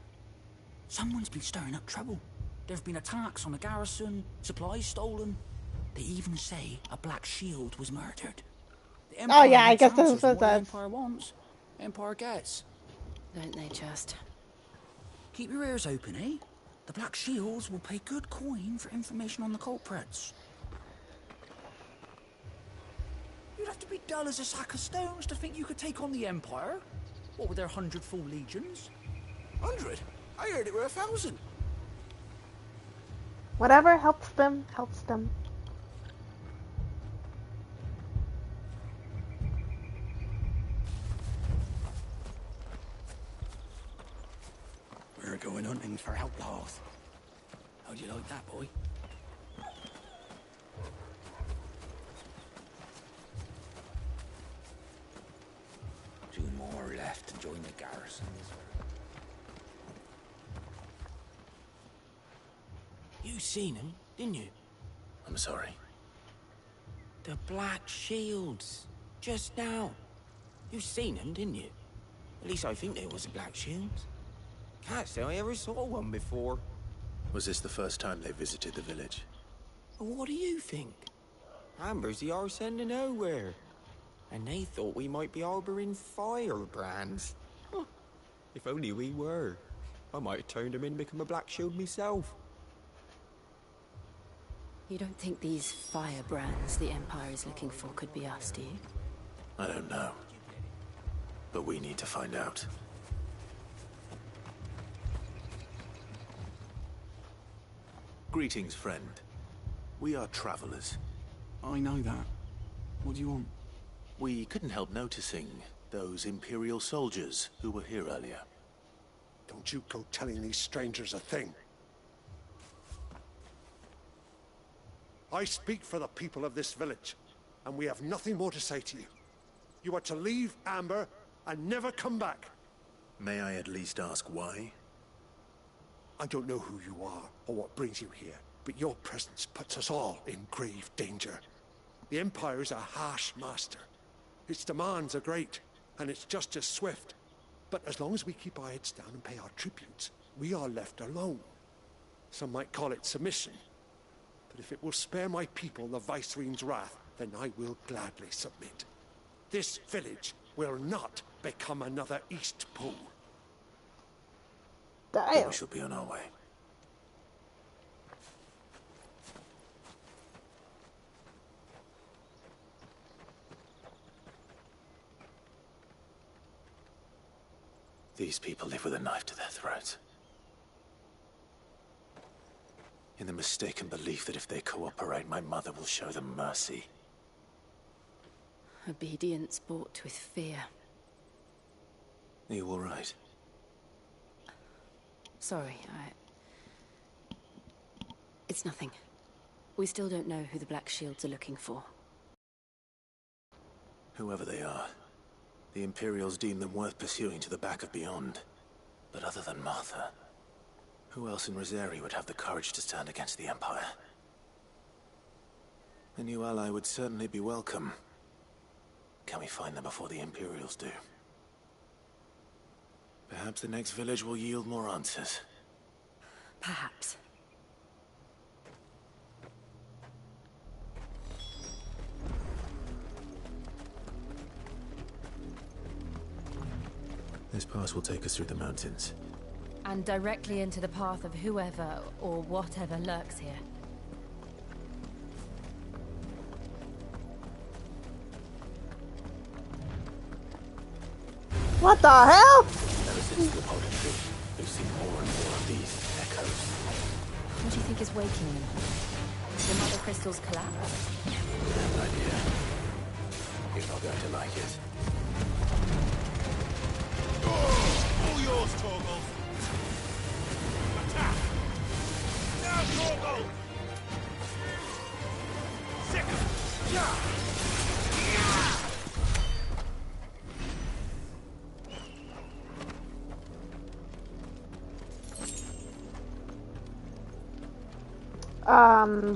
Someone's been stirring up trouble. There've been attacks on the garrison, supplies stolen. They even say a Black Shield was murdered. The Oh yeah, I wants guess this answers is from what what the that. Empire wants. Empire gets. Don't they just? Keep your ears open, eh? The Black Shields will pay good coin for information on the culprits. You'd have to be dull as a sack of stones to think you could take on the Empire. What with their 100 full legions? 100? I heard it were 1,000. Whatever helps them, helps them. We're going hunting for outlaws. How'd you like that, boy? Two more left to join the garrison. You seen him, didn't you? I'm sorry. The Black Shields. Just now. You seen him, didn't you? At least I think there was a Black Shields. Can't say I ever saw one before. Was this the first time they visited the village? Well, what do you think? Amber's the arse end of nowhere. And they thought we might be harboring firebrands. Huh. If only we were. I might have turned him in and become a Black Shield myself. You don't think these firebrands the Empire is looking for could be us, do you? I don't know. But we need to find out. Greetings, friend. We are travelers. I know that. What do you want? We couldn't help noticing those Imperial soldiers who were here earlier. Don't you go telling these strangers a thing. I speak for the people of this village, and we have nothing more to say to you. You are to leave Amber and never come back. May I at least ask why? I don't know who you are or what brings you here, but your presence puts us all in grave danger. The Empire is a harsh master. Its demands are great, and its justice swift. But as long as we keep our heads down and pay our tributes, we are left alone. Some might call it submission. But if it will spare my people the Viceroy's wrath, then I will gladly submit. This village will not become another East Pool. Then we shall be on our way. These people live with a knife to their throats. In the mistaken belief that if they cooperate, my mother will show them mercy. Obedience bought with fear. Are you all right? Sorry, It's nothing. We still don't know who the Black Shields are looking for. Whoever they are, the Imperials deem them worth pursuing to the back of beyond. But other than Martha, who else in Rosari would have the courage to stand against the Empire? A new ally would certainly be welcome. Can we find them before the Imperials do? Perhaps the next village will yield more answers. Perhaps. This pass will take us through the mountains. And directly into the path of whoever or whatever lurks here. What the hell? Ever since the poetry, we've seen more and more of these echoes. What do you think is waking them? The mother crystal's collapse? I have an idea. You're not going to like it. All yours, Torgal! Attack! Now, Torgal! Second! Yeah!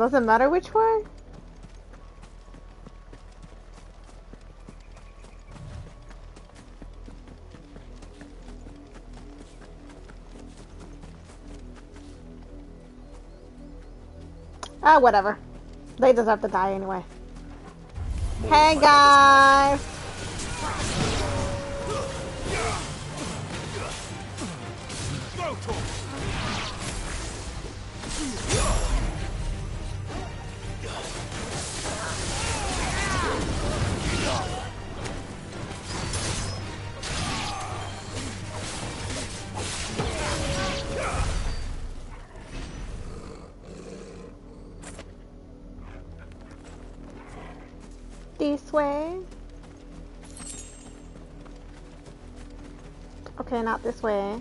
Doesn't matter which way? Ah, whatever. They deserve to die anyway. Hey guys! This way. Okay, not this way.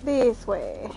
This way.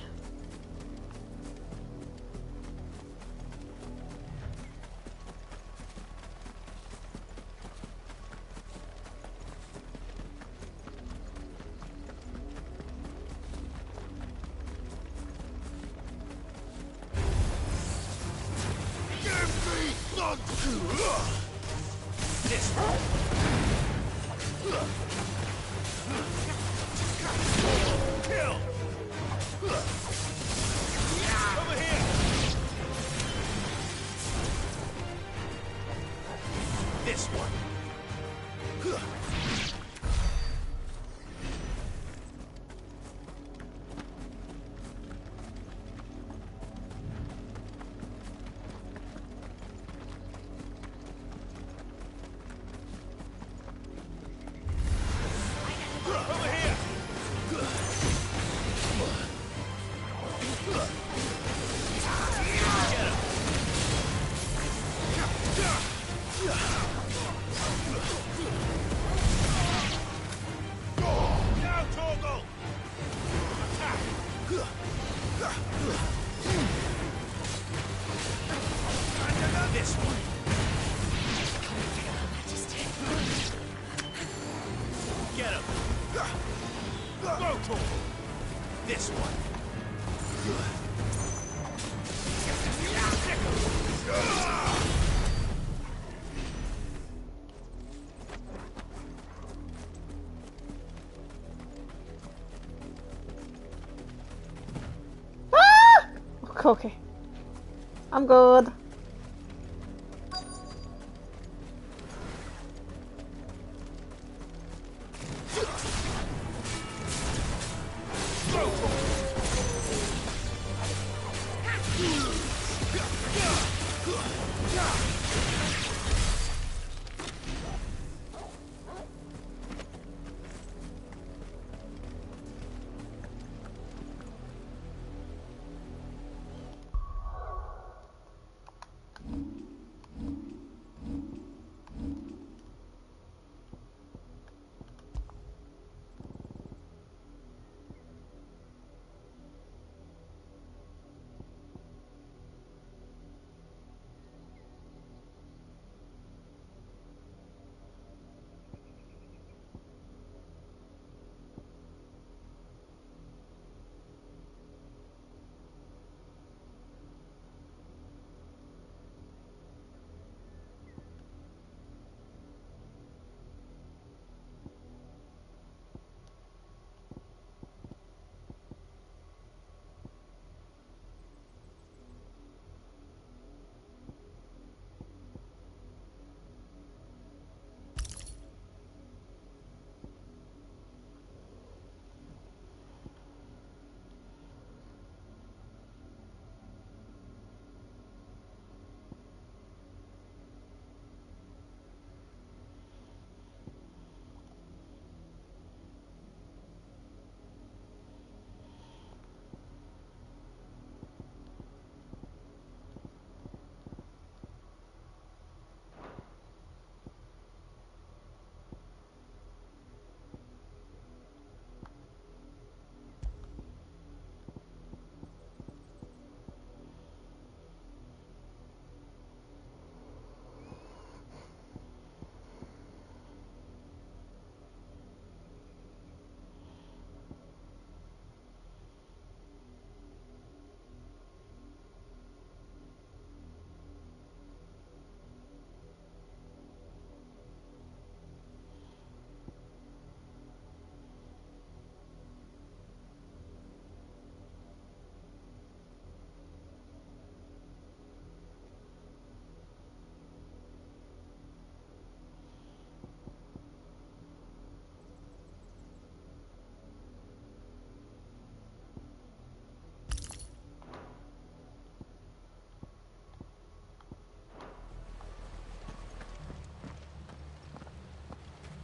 Okay. I'm good.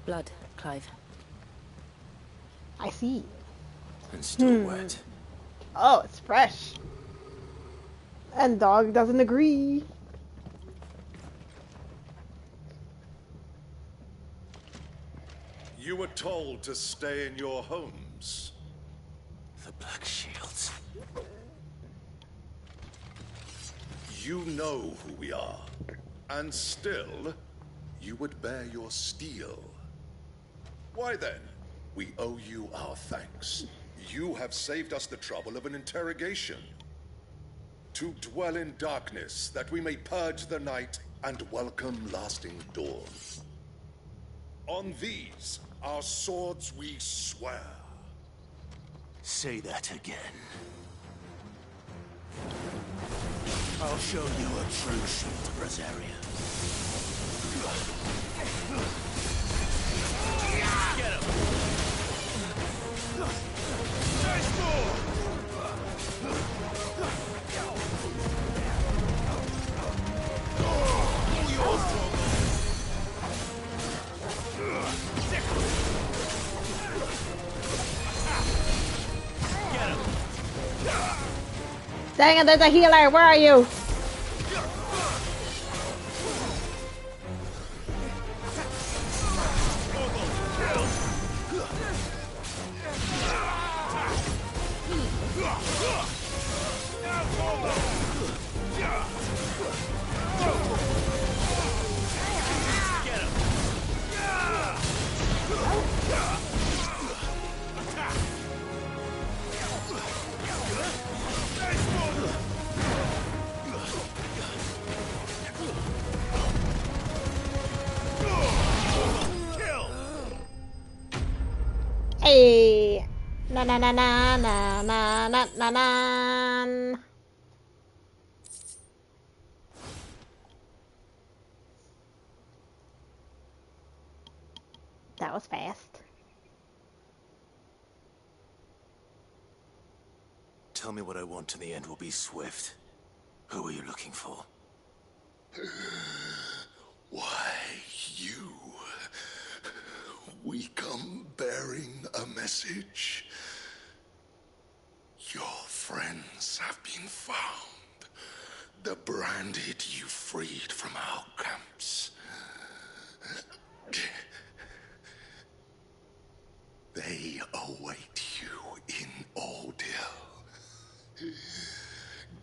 Blood, Clive. I see. And still wet. Oh, it's fresh. And dog doesn't agree. You were told to stay in your homes. The Black Shields. You know who we are. And still, you would bear your steel. Why then? We owe you our thanks. You have saved us the trouble of an interrogation. To dwell in darkness, that we may purge the night and welcome lasting dawn. On these, our swords we swear. Say that again. I'll show you a true shield, Rosaria. Get him! Nice move! Dang it, there's a healer. Where are you? Hey, na na na na na na na na na. That was fast. Tell me what I want and the end will be swift. Who are you looking for? Why, you. We come bearing a message. Your friends have been found. The branded you freed from our camps. They await you in Ordeal.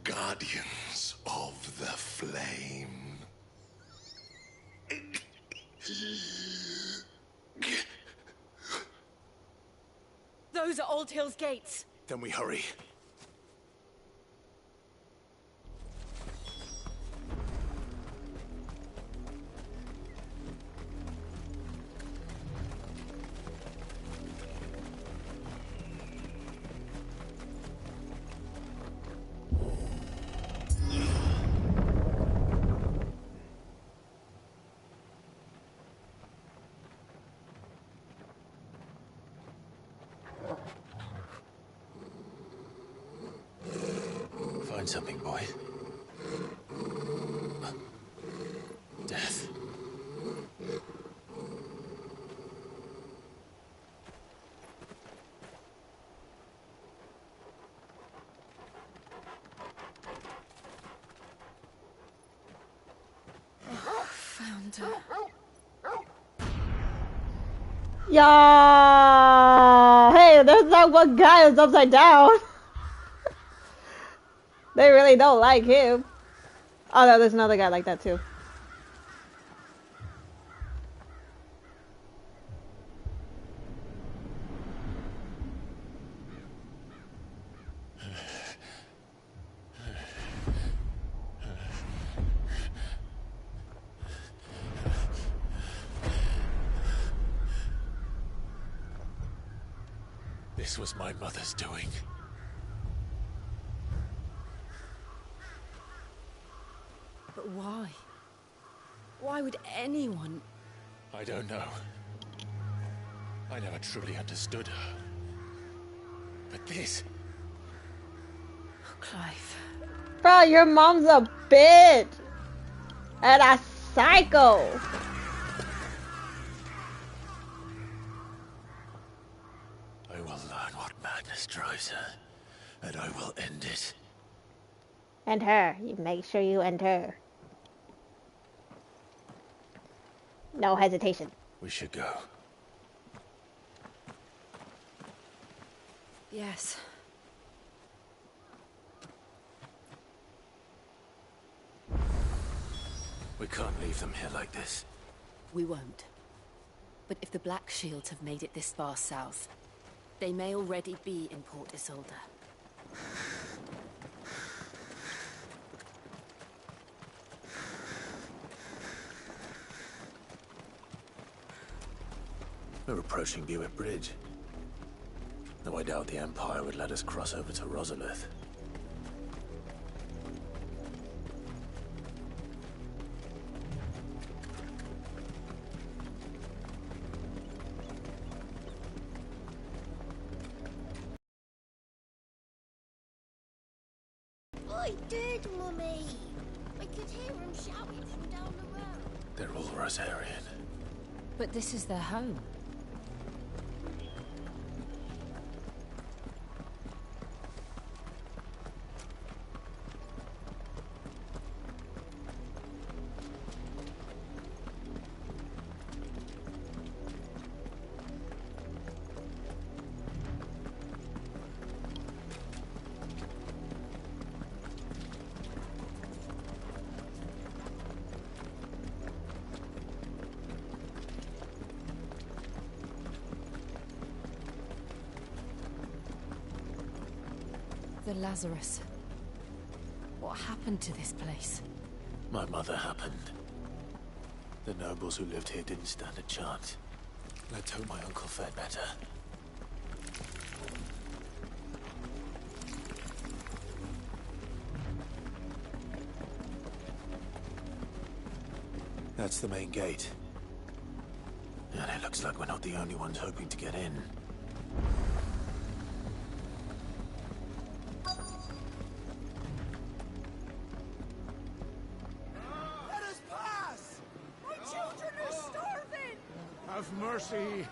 Guardians of the Flame. Those are Old Hill's gates. Then we hurry. Find something, boy. Death. Found her. Yeah. Hey, there's that one guy who's upside down. They really don't like him. Oh no, there's another guy like that too. This was my mother's doing. But why? Why would anyone... I don't know. I never truly understood her. But this... Oh, Clive. Bro, your mom's a bitch. And a psycho. I will learn what madness drives her, and I will end it. And her. You make sure you end her. No hesitation. We should go. Yes. We can't leave them here like this. We won't. But if the Black Shields have made it this far south, they may already be in Port Isolde. We're approaching Buick Bridge. Though I doubt the Empire would let us cross over to Rosalith. I did, Mummy. I could hear him shouting from down the road. They're all Rosarian. But this is their home. The Lazarus. What happened to this place? My mother happened. The nobles who lived here didn't stand a chance. Let's hope my uncle fared better. That's the main gate. And it looks like we're not the only ones hoping to get in. Let us pass! My children are starving! Have mercy.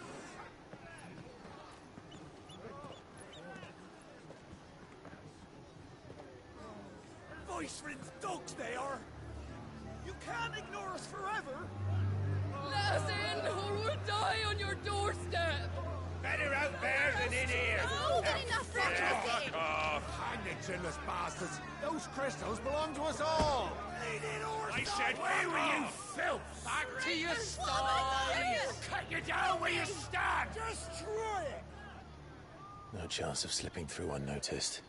Voice-rinsed dogs they are! You can't ignore us forever! Let us in, or we'll die on your doorstep! Better out there than in here. Oh, good enough for everything! Fuck off. Hang the chinless bastards! Those crystals belong to us all! I said, where you filth? Back to your stalls. Cut you down where you stand. Destroy it! No chance of slipping through unnoticed.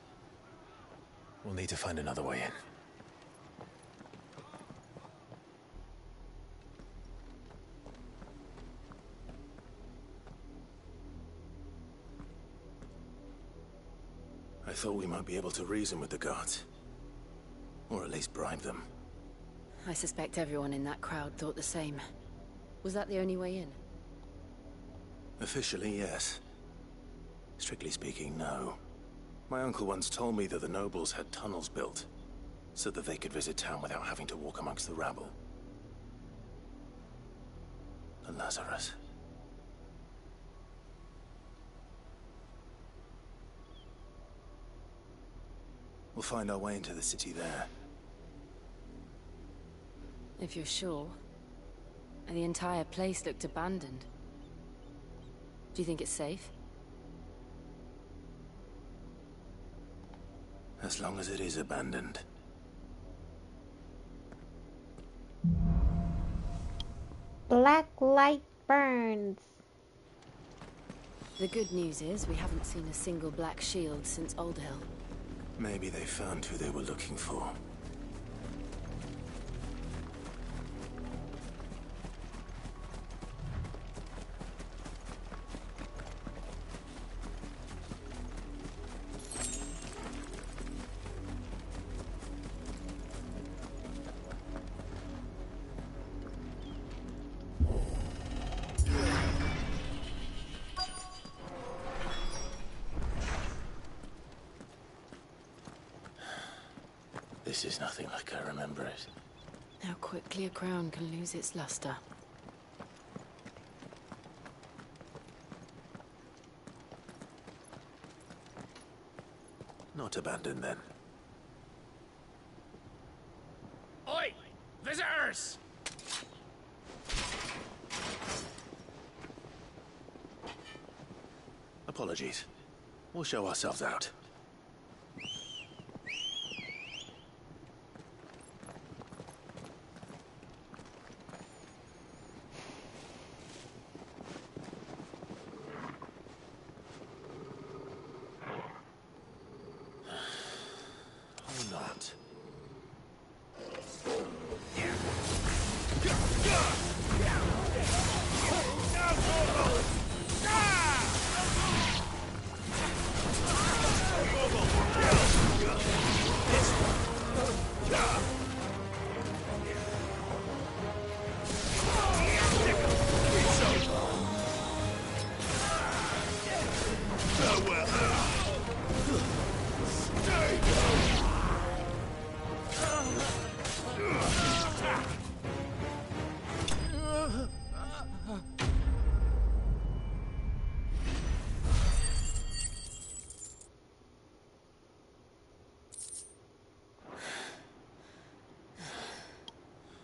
We'll need to find another way in. I thought we might be able to reason with the guards. Or at least bribe them. I suspect everyone in that crowd thought the same. Was that the only way in? Officially, yes. Strictly speaking, no. My uncle once told me that the nobles had tunnels built, so that they could visit town without having to walk amongst the rabble. The Lazarus. We'll find our way into the city there. If you're sure. And the entire place looked abandoned. Do you think it's safe? As long as it is abandoned. Black light burns. The good news is we haven't seen a single black shield since Old Hill. Maybe they found who they were looking for. This is nothing like I remember it. How quickly a crown can lose its luster. Not abandoned, then. Oi! Visitors! Apologies. We'll show ourselves out. Or not.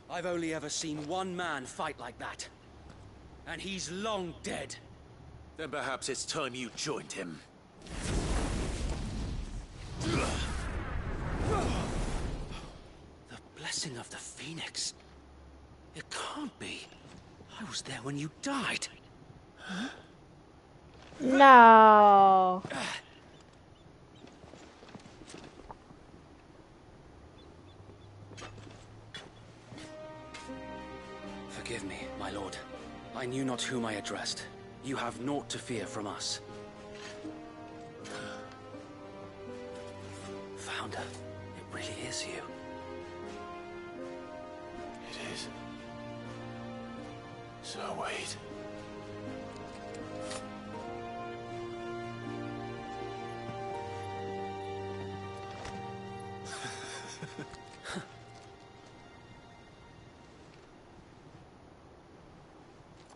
I've only ever seen one man fight like that. And he's long dead. Then perhaps it's time you joined him. The blessing of the Phoenix. It can't be. I was there when you died. Huh? No. Forgive me, my lord. I knew not whom I addressed. You have naught to fear from us. Founder, it really is you. It is. So wait.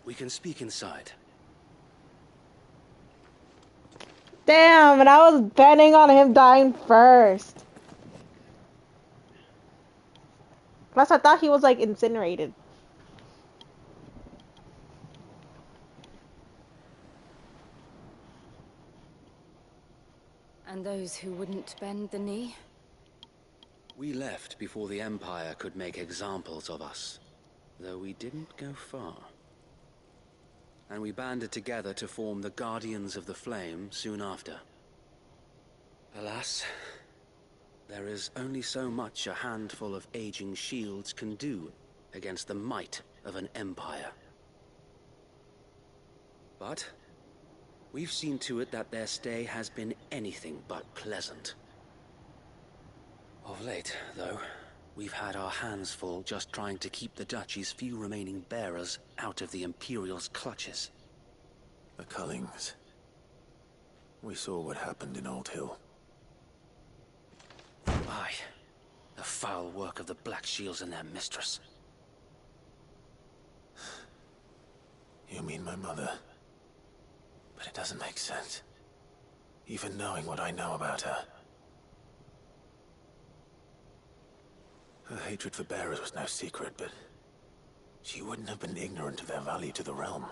We can speak inside. Damn, and I was betting on him dying first. Plus, I thought he was like incinerated. And those who wouldn't bend the knee? We left before the Empire could make examples of us, though we didn't go far. And we banded together to form the Guardians of the Flame soon after. Alas, there is only so much a handful of aging shields can do against the might of an empire. But we've seen to it that their stay has been anything but pleasant. Of late, though, we've had our hands full just trying to keep the Duchy's few remaining bearers out of the Imperial's clutches. The Cullings. We saw what happened in Old Hill. Aye. The foul work of the Black Shields and their mistress. You mean my mother? But it doesn't make sense. Even knowing what I know about her. Her hatred for bearers was no secret, but she wouldn't have been ignorant of their value to the realm.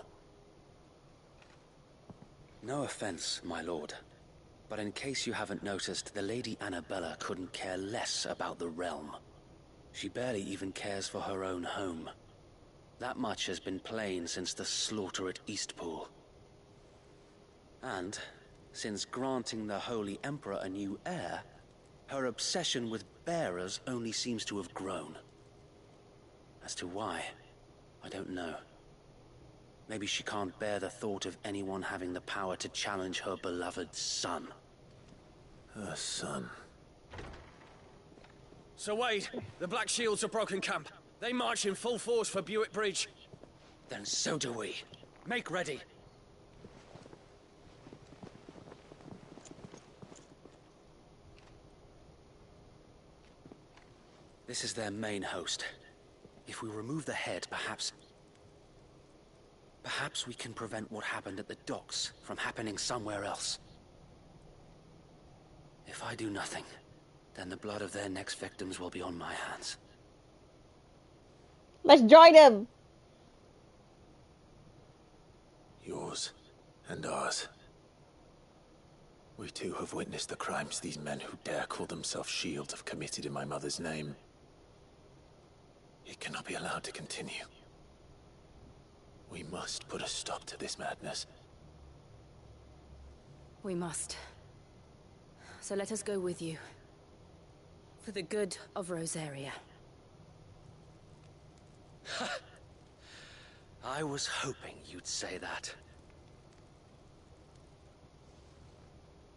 No offense, my lord. But in case you haven't noticed, the Lady Annabella couldn't care less about the realm. She barely even cares for her own home. That much has been plain since the slaughter at Eastpool. And, since granting the Holy Emperor a new heir, her obsession with bearers only seems to have grown. As to why, I don't know. Maybe she can't bear the thought of anyone having the power to challenge her beloved son. Her son? So Wade, the Black Shields have broken camp. They march in full force for Buick Bridge. Then so do we. Make ready. This is their main host. If we remove the head, perhaps we can prevent what happened at the docks from happening somewhere else. If I do nothing, then the blood of their next victims will be on my hands. Let's join him. Yours and ours. We too have witnessed the crimes these men who dare call themselves shields have committed in my mother's name. It cannot be allowed to continue. We must put a stop to this madness. We must. So let us go with you. For the good of Rosaria. I was hoping you'd say that.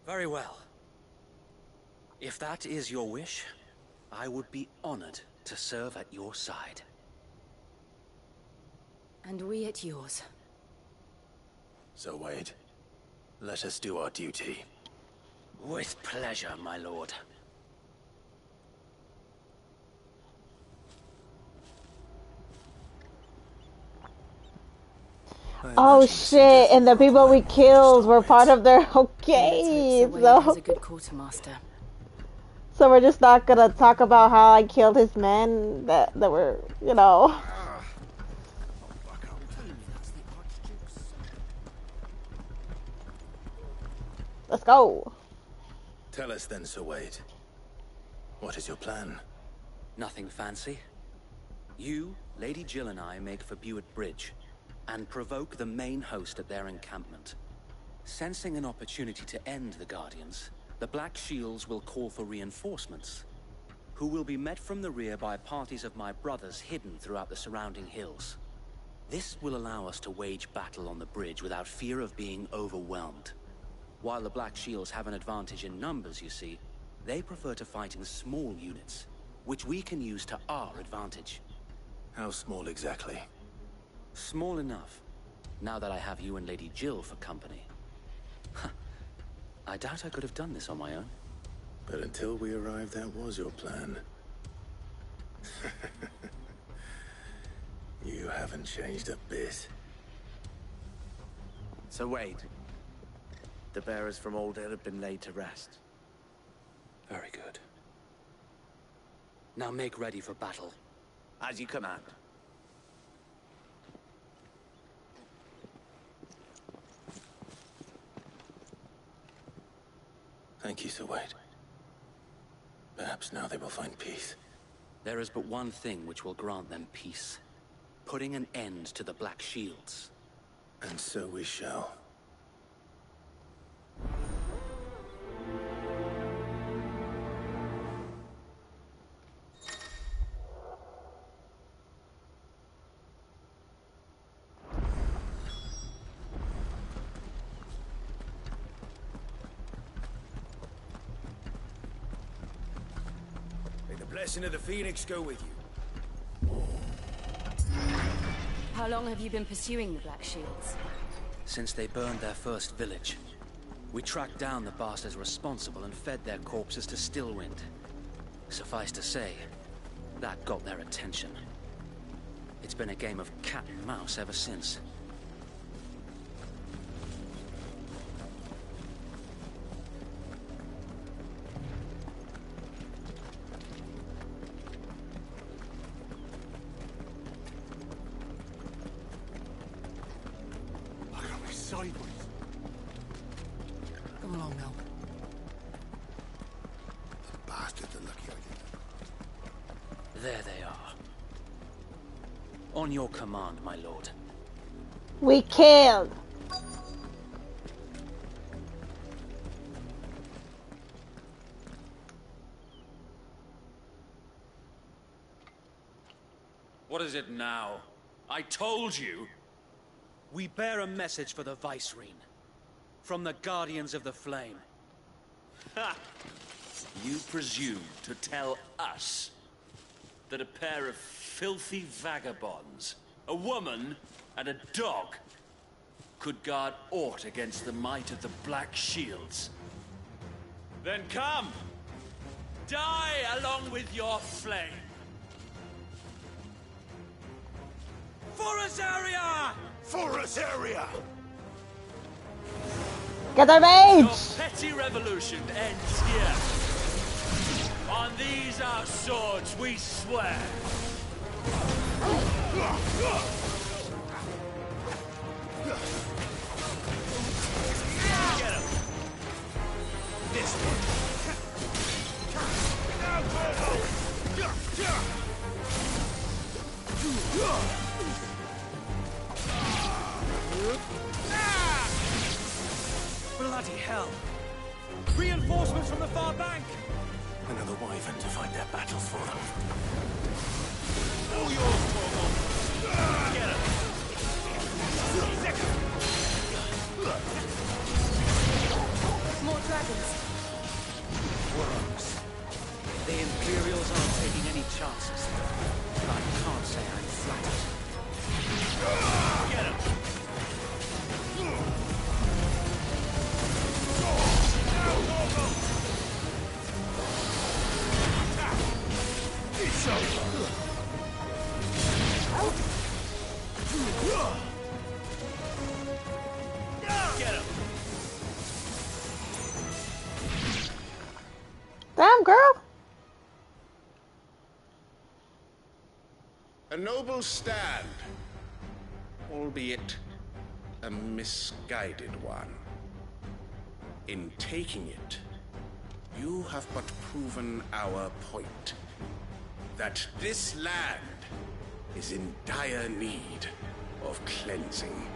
Very well. If that is your wish, I would be honored to serve at your side. And we at yours. So Wade, let us do our duty. With pleasure, my lord. Oh shit, and the people we killed were part of their... Okay, Wade has a good quartermaster. So we're just not gonna talk about how I killed his men that were, you know... Let's go. Tell us then, Sir Wade. What is your plan? Nothing fancy. You, Lady Jill and I make for Buett Bridge and provoke the main host at their encampment. Sensing an opportunity to end the Guardians, the Black Shields will call for reinforcements, who will be met from the rear by parties of my brothers hidden throughout the surrounding hills. This will allow us to wage battle on the bridge without fear of being overwhelmed. While the Black Shields have an advantage in numbers, you see, they prefer to fight in small units, which we can use to our advantage. How small exactly? Small enough, now that I have you and Lady Jill for company. I doubt I could have done this on my own. But until we arrived, that was your plan. You haven't changed a bit. So Wade, the bearers from Oldale have been laid to rest. Very good. Now make ready for battle. As you command. Thank you, Sir Wade. Perhaps now they will find peace. There is but one thing which will grant them peace. Putting an end to the Black Shields. And so we shall. May the blessing of the Phoenix go with you. How long have you been pursuing the Black Shields? Since they burned their first village. We tracked down the bastards responsible and fed their corpses to Stillwind. Suffice to say, that got their attention. It's been a game of cat and mouse ever since. Come along now. The bastards are lucky I did. There they are. On your command, my lord. We killed. What is it now? I told you! We bear a message for the Vicereine. From the Guardians of the Flame. Ha! You presume to tell us that a pair of filthy vagabonds, a woman and a dog, could guard aught against the might of the Black Shields? Then come! Die along with your flame! For Rosaria! For Rosaria! Get our Your mage! petty revolution ends here. On these our swords we swear. Get him. This one. Bloody hell! Reinforcements from the far bank! Another wyvern to fight their battles for them. All yours, Torgal! Get him! More dragons. Worms. The Imperials aren't taking any chances. I can't say I'm flattered. Get him! It's over. Get him! Damn, girl. A noble stand, albeit a misguided one. In taking it, you have but proven our point. That this land is in dire need of cleansing.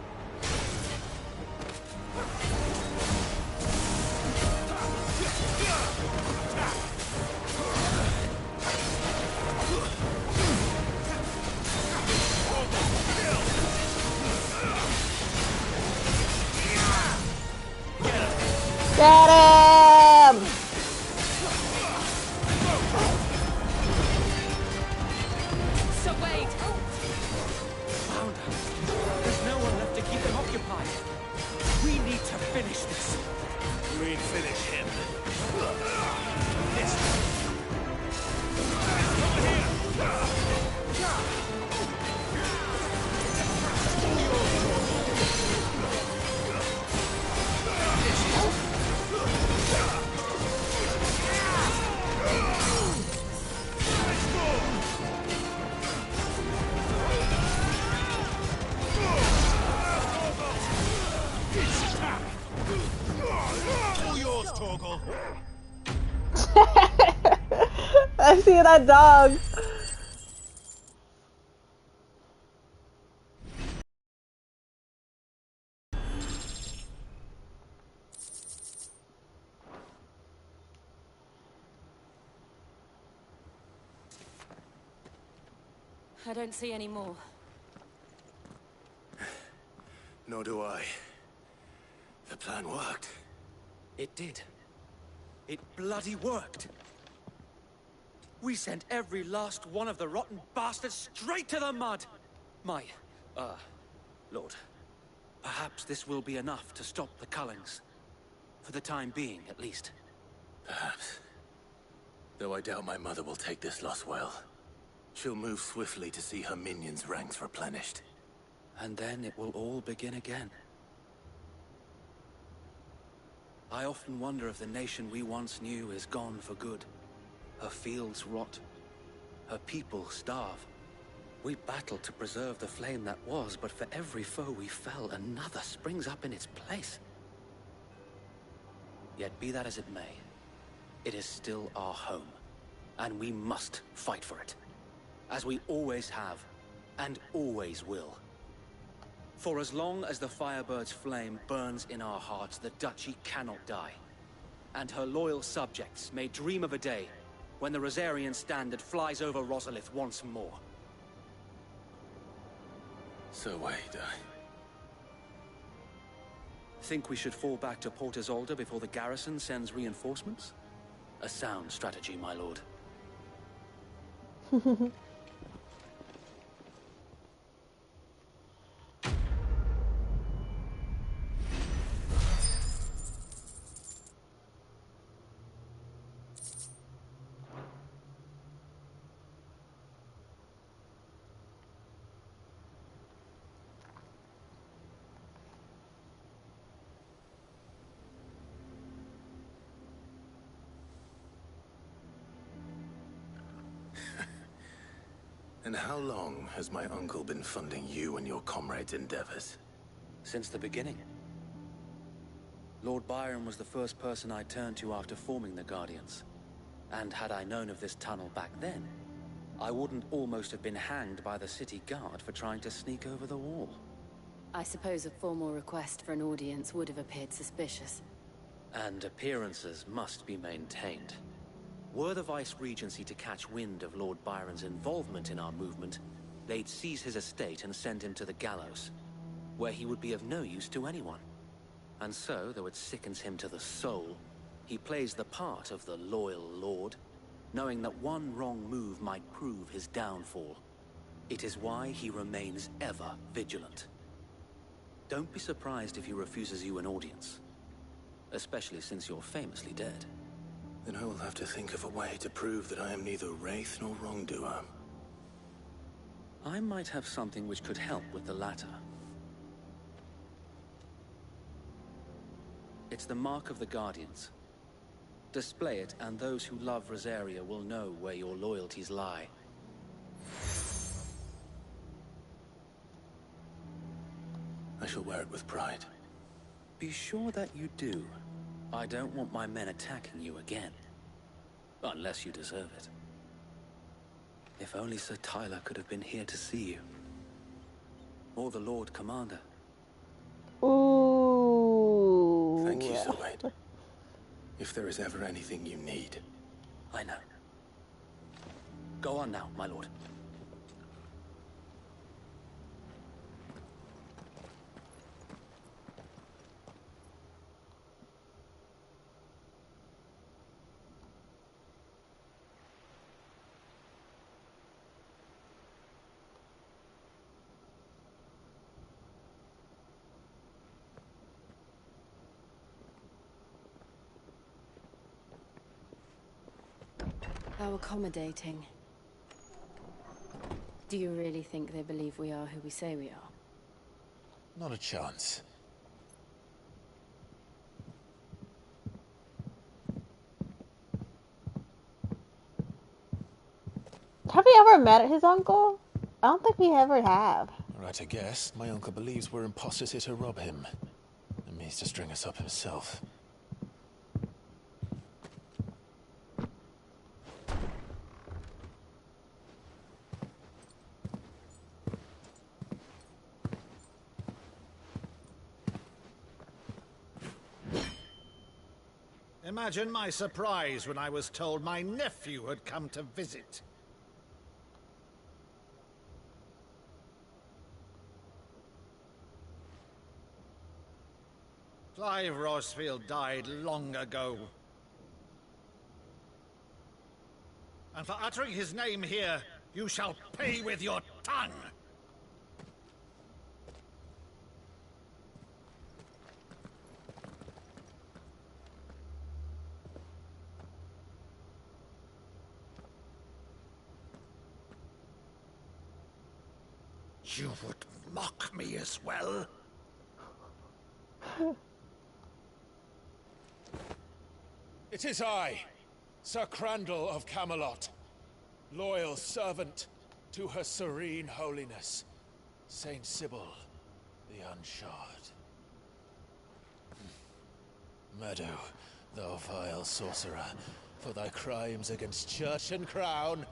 Get him! So wait. Founder, there's no one left to keep them occupied. We need to finish this. We finish him. All yours, Torgal. I see that dog. I don't see any more. Nor do I. The plan worked. It did. It bloody worked. We sent every last one of the rotten bastards straight to the mud! My, Lord, perhaps this will be enough to stop the Cullings. For the time being, at least. Perhaps. Though I doubt my mother will take this loss well. She'll move swiftly to see her minions' ranks replenished. And then it will all begin again. I often wonder if the nation we once knew is gone for good. Her fields rot. Her people starve. We battled to preserve the flame that was, but for every foe we fell, another springs up in its place. Yet be that as it may, it is still our home, and we must fight for it. As we always have, and always will. For as long as the Firebird's flame burns in our hearts, the Duchy cannot die. And her loyal subjects may dream of a day when the Rosarian standard flies over Rosalith once more. So wait, Think we should fall back to Port Isolde before the garrison sends reinforcements? A sound strategy, my lord. And how long has my uncle been funding you and your comrades' endeavors? Since the beginning. Lord Byron was the first person I turned to after forming the Guardians. And had I known of this tunnel back then, I wouldn't almost have been hanged by the city guard for trying to sneak over the wall. I suppose a formal request for an audience would have appeared suspicious. And appearances must be maintained. Were the Vice-Regency to catch wind of Lord Byron's involvement in our movement, they'd seize his estate and send him to the gallows, where he would be of no use to anyone. And so, though it sickens him to the soul, he plays the part of the loyal lord, knowing that one wrong move might prove his downfall. It is why he remains ever vigilant. Don't be surprised if he refuses you an audience, especially since you're famously dead. Then I will have to think of a way to prove that I am neither wraith nor wrongdoer. I might have something which could help with the latter. It's the mark of the Guardians. Display it, and those who love Rosaria will know where your loyalties lie. I shall wear it with pride. Be sure that you do. I don't want my men attacking you again. Unless you deserve it. If only Sir Tyler could have been here to see you. Or the Lord Commander. Ooh. Thank you, Sir Wade. If there is ever anything you need. I know. Go on now, my lord. How accommodating. Do you really think they believe we are who we say we are? Not a chance. Have we ever met his uncle? I don't think we ever have. Right to guess, my uncle believes we're imposters here to rob him. And means to string us up himself. Imagine my surprise when I was told my nephew had come to visit. Clive Rosfield died long ago. And for uttering his name here, you shall pay with your tongue! You would mock me as well? It is I, Sir Crandall of Camelot, loyal servant to Her Serene Holiness, Saint Sybil the Unshod. Meadow, thou vile sorcerer, for thy crimes against church and crown,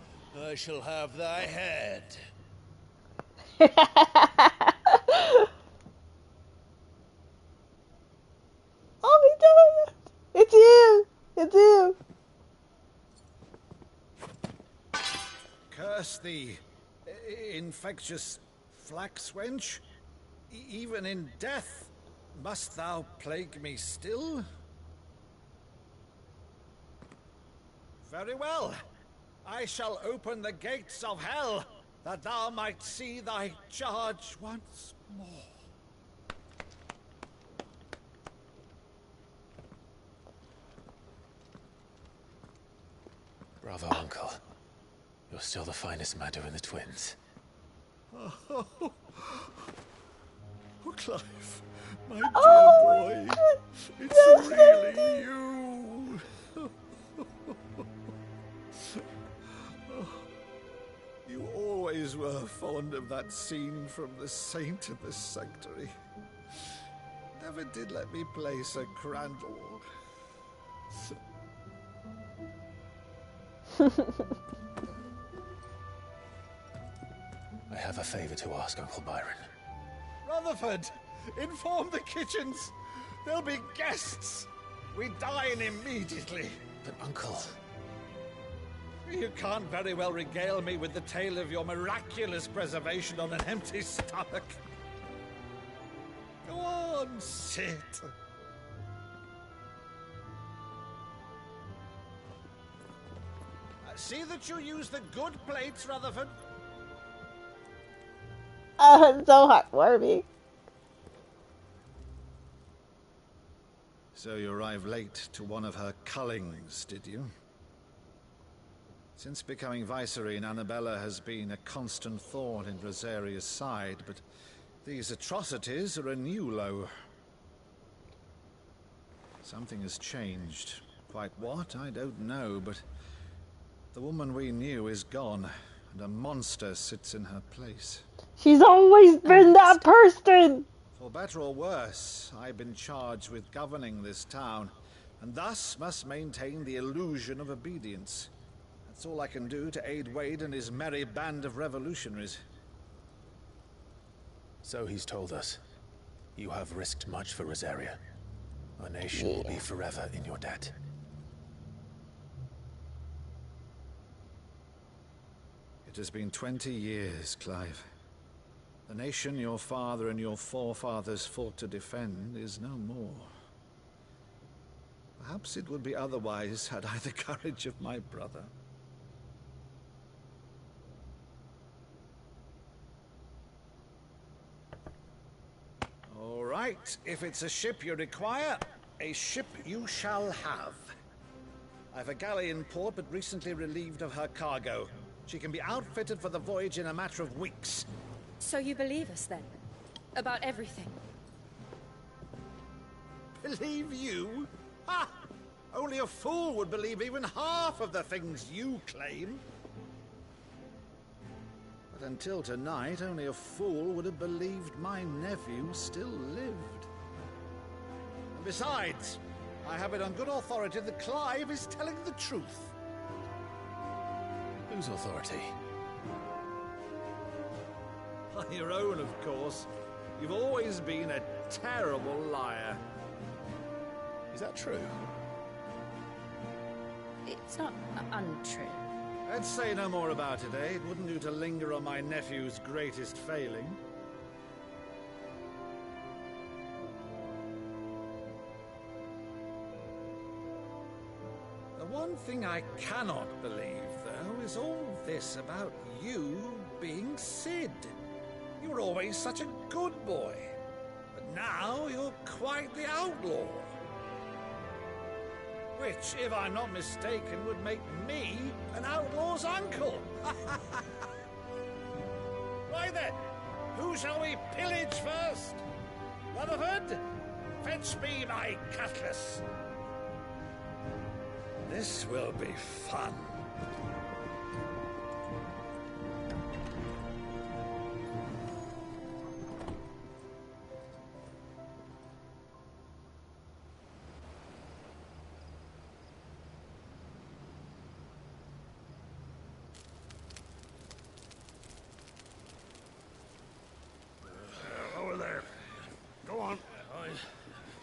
I shall have thy head. Oh, he's doing it! It's you! It's you! Curse thee, infectious flax wench. Even in death, must thou plague me still? Very well. I shall open the gates of hell, that thou might see thy charge once more. Bravo, Uncle. You're still the finest Meadow in the twins. Oh, Clive, my dear boy, it's really you. You always fond of that scene from The Saint of the Sanctuary. Never did let me play Sir Crandall. I have a favor to ask, Uncle Byron. Rutherford, inform the kitchens. There'll be guests. We dine immediately. But, Uncle... You can't very well regale me with the tale of your miraculous preservation on an empty stomach. Go on, sit. See that you use the good plates, Rutherford. So heartwarming. So you arrived late to one of her cullings, did you? Since becoming Vicereine, Annabella has been a constant thorn in Rosaria's side, but these atrocities are a new low. Something has changed. Quite what, I don't know, but the woman we knew is gone, and a monster sits in her place. She's always been that person! For better or worse, I've been charged with governing this town, and thus must maintain the illusion of obedience. That's all I can do to aid Wade and his merry band of revolutionaries. So he's told us. You have risked much for Rosaria. Our nation will be forever in your debt. It has been 20 years, Clive. The nation your father and your forefathers fought to defend is no more. Perhaps it would be otherwise had I the courage of my brother. All right, if it's a ship you require, a ship you shall have. I've a galley in port, but recently relieved of her cargo. She can be outfitted for the voyage in a matter of weeks. So you believe us then? About everything? Believe you? Ha! Only a fool would believe even half of the things you claim. But until tonight, only a fool would have believed my nephew still lived. And besides, I have it on good authority that Clive is telling the truth. Whose authority? On your own, of course. You've always been a terrible liar. Is that true? It's not untrue. Let's say no more about it, eh? It wouldn't do to linger on my nephew's greatest failing. The one thing I cannot believe, though, is all this about you being Sid. You were always such a good boy, but now you're quite the outlaw. Which, if I'm not mistaken, would make me an outlaw's uncle. Why then, who shall we pillage first? Rutherford, fetch me my cutlass. This will be fun. Over there. Go on.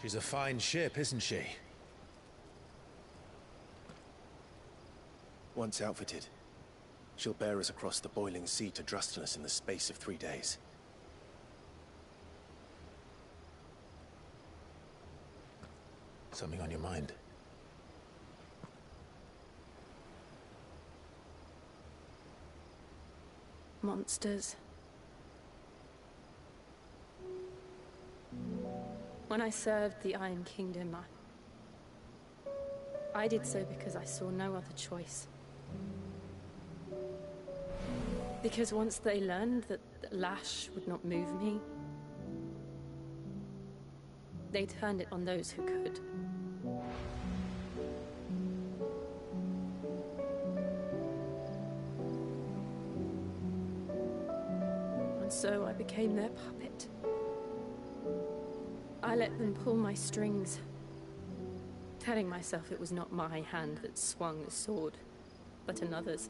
She's a fine ship, isn't she? Once outfitted, she'll bear us across the boiling sea to Drustinus in the space of 3 days. Something on your mind? Monsters. When I served the Iron Kingdom, I did so because I saw no other choice. Because once they learned that Lash would not move me, they turned it on those who could. So I became their puppet. I let them pull my strings, telling myself it was not my hand that swung the sword, but another's.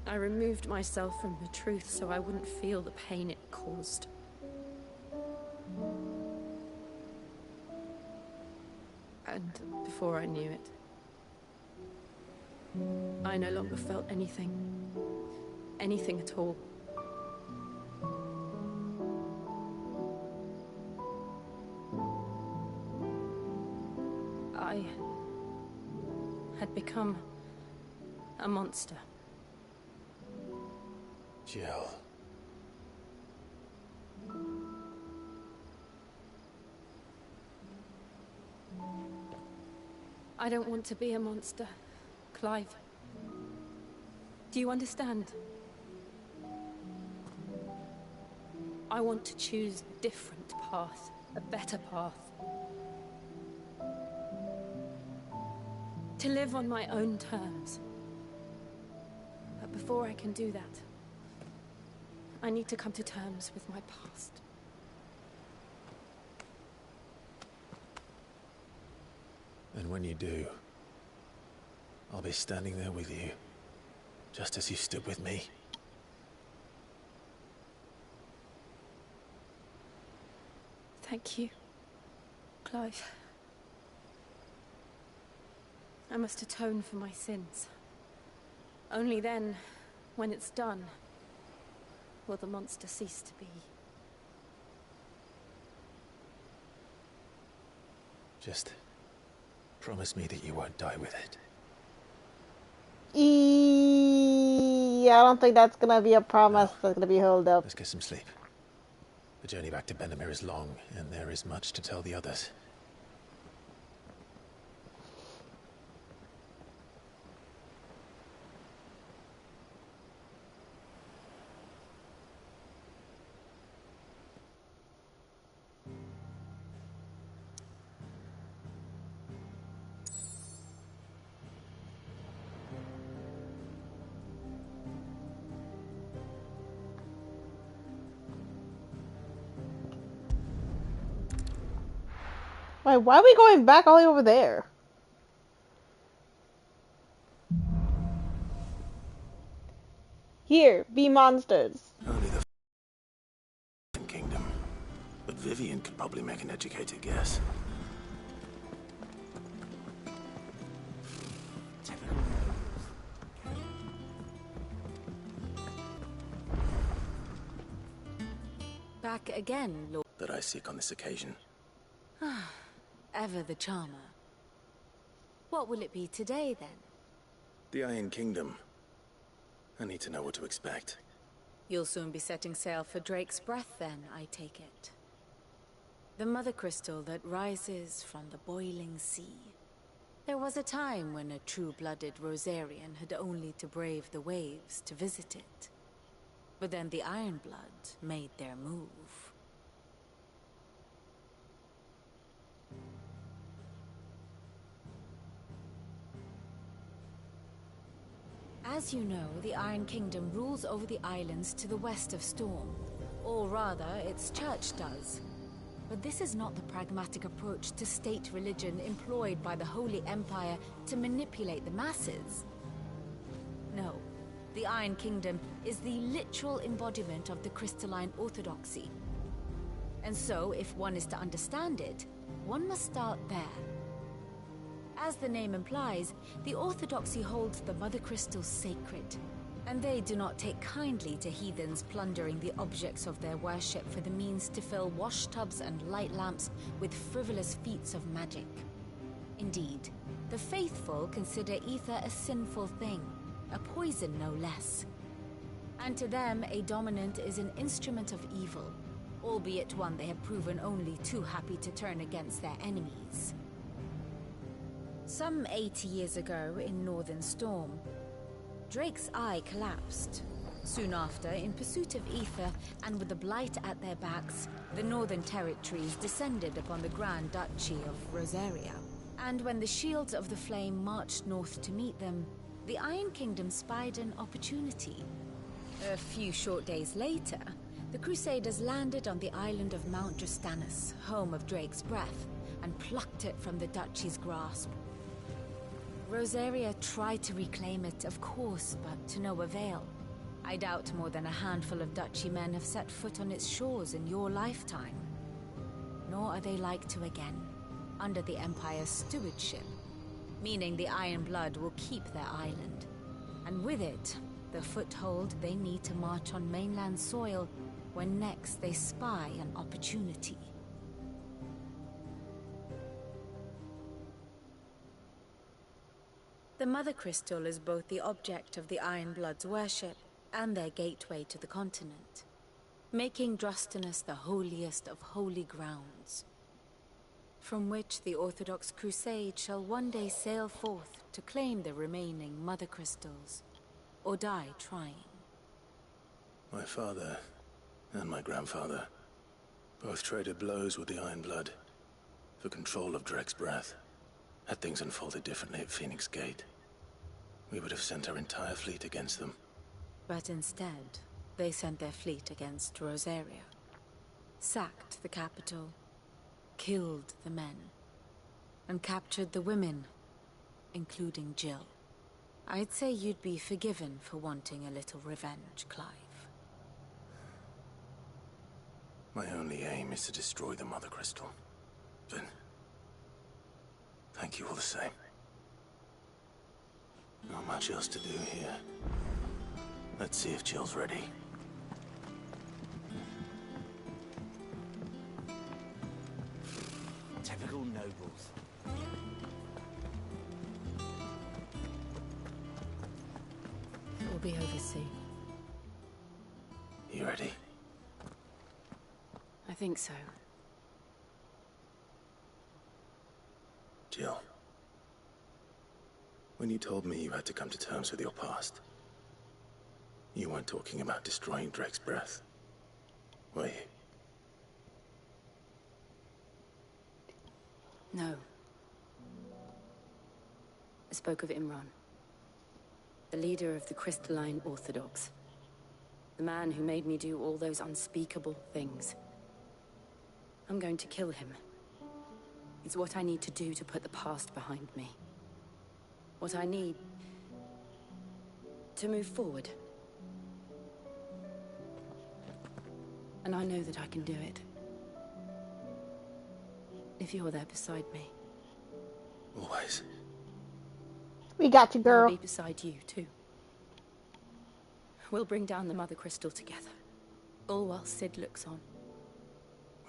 I removed myself from the truth so I wouldn't feel the pain it caused. And before I knew it, I no longer felt anything. Anything at all. I had become a monster. Jill. I don't want to be a monster, Clive. Do you understand? I want to choose a different path, a better path. To live on my own terms. But before I can do that, I need to come to terms with my past. And when you do, I'll be standing there with you, just as you stood with me. Thank you, Clive. I must atone for my sins. Only then, when it's done, will the monster cease to be. Just promise me that you won't die with it. I don't think that's gonna be a promise that's gonna be held up. Let's get some sleep. The journey back to Benamir is long, and there is much to tell the others. Wait, why are we going back all the way over there? Here, be monsters. Only the kingdom. But Vivian could probably make an educated guess. Back again, Lord. That I seek on this occasion. Ever the charmer. What will it be today, then? The Iron Kingdom. I need to know what to expect. You'll soon be setting sail for Drake's Breath, then, I take it. The mother crystal that rises from the boiling sea. There was a time when a true-blooded Rosarian had only to brave the waves to visit it. But then the Ironblood made their move. As you know, the Iron Kingdom rules over the islands to the west of Storm. Or rather, its church does. But this is not the pragmatic approach to state religion employed by the Holy Empire to manipulate the masses. No, the Iron Kingdom is the literal embodiment of the crystalline orthodoxy. And so, if one is to understand it, one must start there. As the name implies, the Orthodoxy holds the Mother Crystals sacred, and they do not take kindly to heathens plundering the objects of their worship for the means to fill washtubs and light lamps with frivolous feats of magic. Indeed, the faithful consider ether a sinful thing, a poison no less. And to them, a dominant is an instrument of evil, albeit one they have proven only too happy to turn against their enemies. Some 80 years ago, in Northern Storm, Drake's eye collapsed. Soon after, in pursuit of ether, and with the Blight at their backs, the Northern Territories descended upon the Grand Duchy of Rosaria. And when the Shields of the Flame marched north to meet them, the Iron Kingdom spied an opportunity. A few short days later, the Crusaders landed on the island of Mount Justanus, home of Drake's Breath, and plucked it from the Duchy's grasp. Rosaria tried to reclaim it, of course, but to no avail. I doubt more than a handful of Duchy men have set foot on its shores in your lifetime. Nor are they like to again, under the Empire's stewardship, meaning the Iron Blood will keep their island, and with it, the foothold they need to march on mainland soil when next they spy an opportunity. The Mother Crystal is both the object of the Iron Blood's worship and their gateway to the continent, making Drostanus the holiest of holy grounds, from which the Orthodox Crusade shall one day sail forth to claim the remaining Mother Crystals, or die trying. My father and my grandfather both traded blows with the Iron Blood for control of Drake's Breath. Had things unfolded differently at Phoenix Gate, we would have sent our entire fleet against them. But instead, they sent their fleet against Rosaria, sacked the capital, killed the men, and captured the women, including Jill. I'd say you'd be forgiven for wanting a little revenge, Clive. My only aim is to destroy the Mother Crystal. But thank you all the same. Not much else to do here. Let's see if Jill's ready. Typical nobles. We'll be over soon. You ready? I think so. Jill. When you told me you had to come to terms with your past, you weren't talking about destroying Drake's Breath, were you? No. I spoke of Imran, the leader of the Crystalline Orthodox. The man who made me do all those unspeakable things. I'm going to kill him. It's what I need to do to put the past behind me. What I need to move forward. And I know that I can do it. If you're there beside me. Always. We got you, girl. I'll be beside you, too. We'll bring down the Mother Crystal together. All while Sid looks on.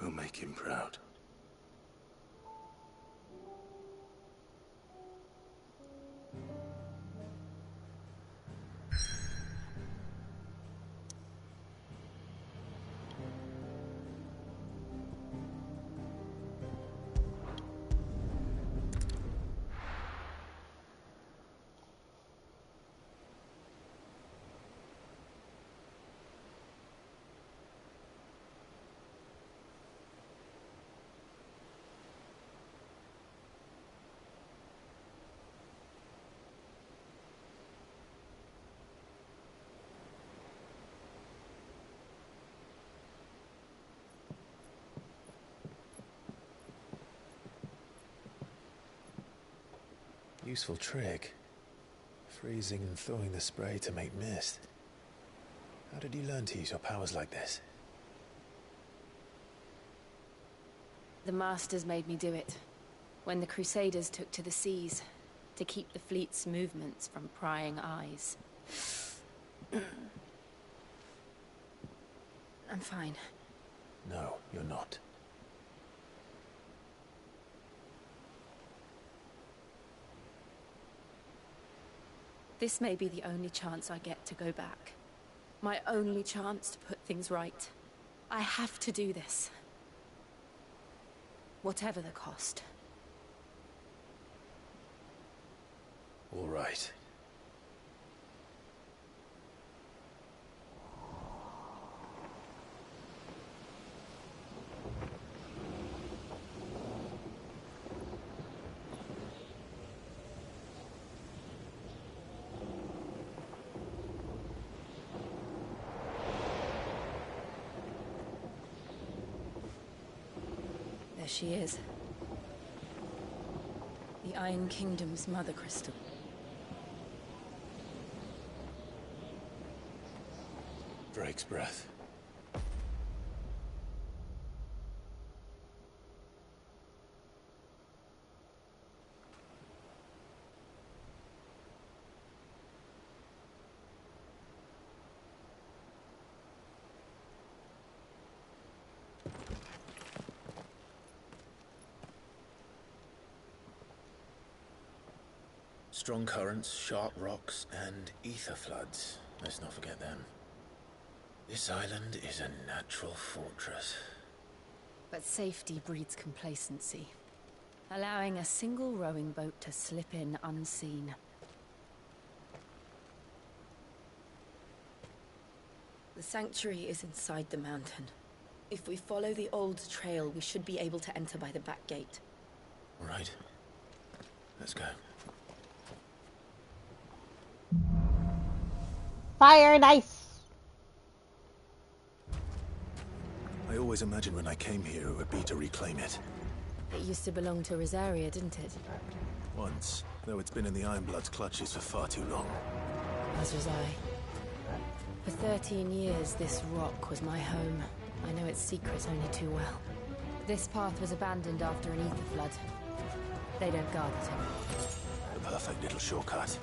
We'll make him proud. Useful trick. Freezing and thawing the spray to make mist. How did you learn to use your powers like this? The Masters made me do it. When the Crusaders took to the seas, to keep the fleet's movements from prying eyes. I'm fine. No, you're not. This may be the only chance I get to go back. My only chance to put things right. I have to do this. Whatever the cost. All right. There she is. The Iron Kingdom's mother crystal. Drake's breath. Strong currents, sharp rocks, and ether floods. Let's not forget them. This island is a natural fortress. But safety breeds complacency, allowing a single rowing boat to slip in unseen. The sanctuary is inside the mountain. If we follow the old trail, we should be able to enter by the back gate. All right. Let's go. Fire and ice. I always imagined when I came here it would be to reclaim it. It used to belong to Rosaria, didn't it? Once, though it's been in the Ironblood's clutches for far too long. As was I. For 13 years, this rock was my home. I know its secrets only too well. This path was abandoned after an ether flood. They don't guard it anymore. The perfect little shortcut.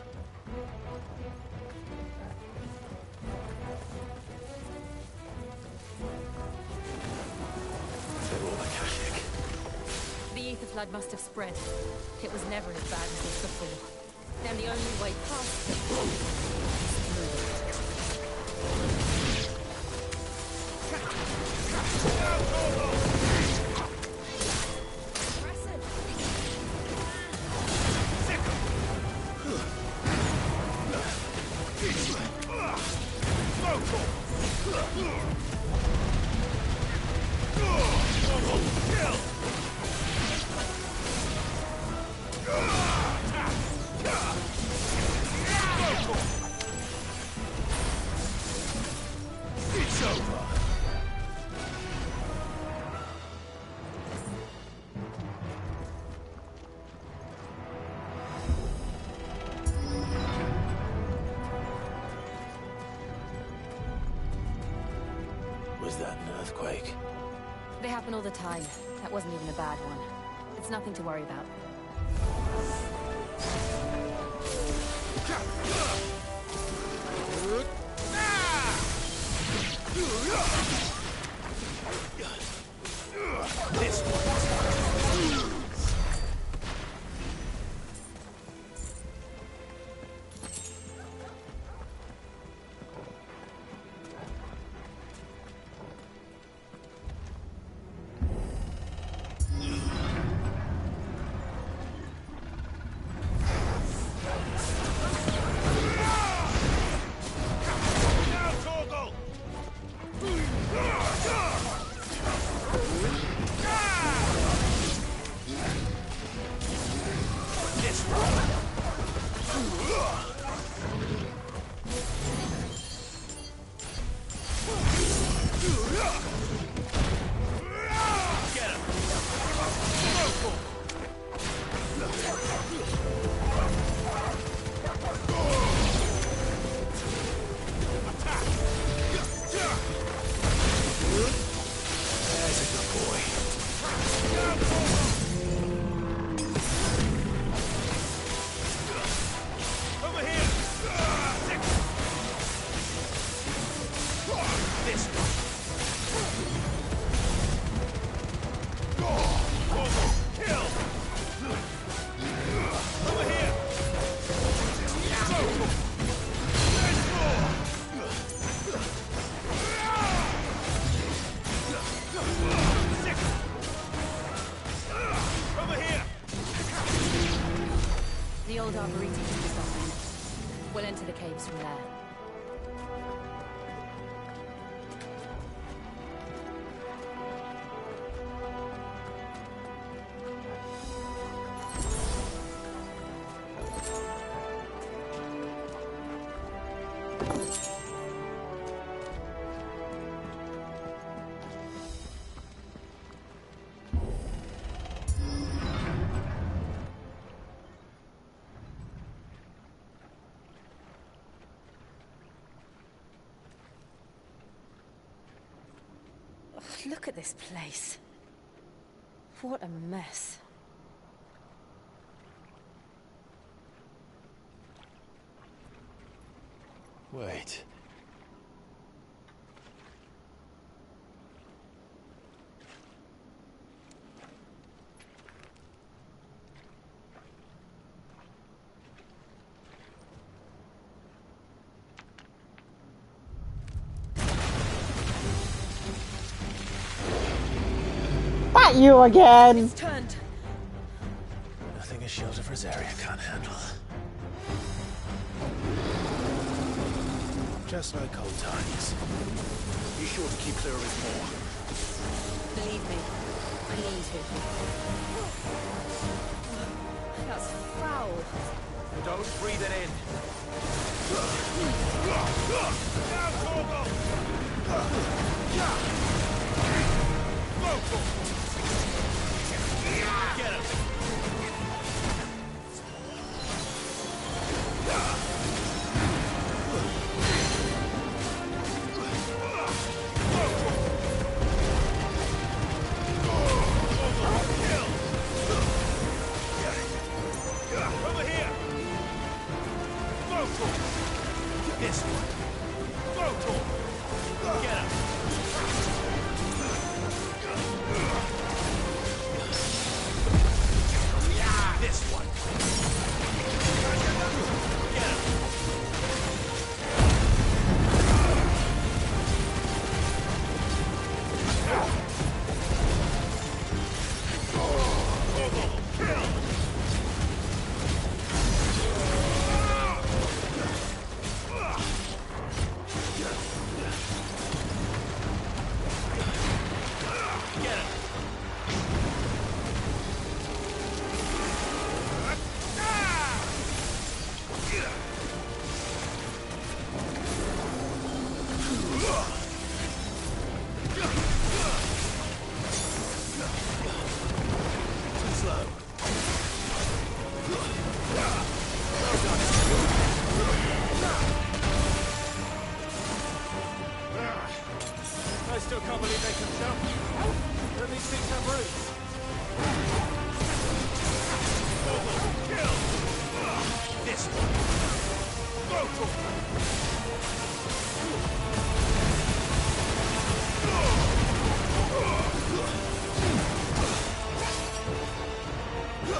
The ether flood must have spread. It was never as bad as this before. Then the only way past it Was that an earthquake? They happen all the time. That wasn't even a bad one. It's nothing to worry about. This one. The old arboretum is stopping. We'll enter the caves from there. Look at this place. What a mess. Wait. Not you again. It's turned. Nothing a shield of Rosaria can't handle. Just like old times. Be sure to keep clear of his maw. Believe me, I need to. That's foul. Don't breathe it in. Get him! Over here! This one! Get him! This one! Get him! Kill! Get him! Slow. I still can't believe they can jump. But these things have roots. Kill! This one.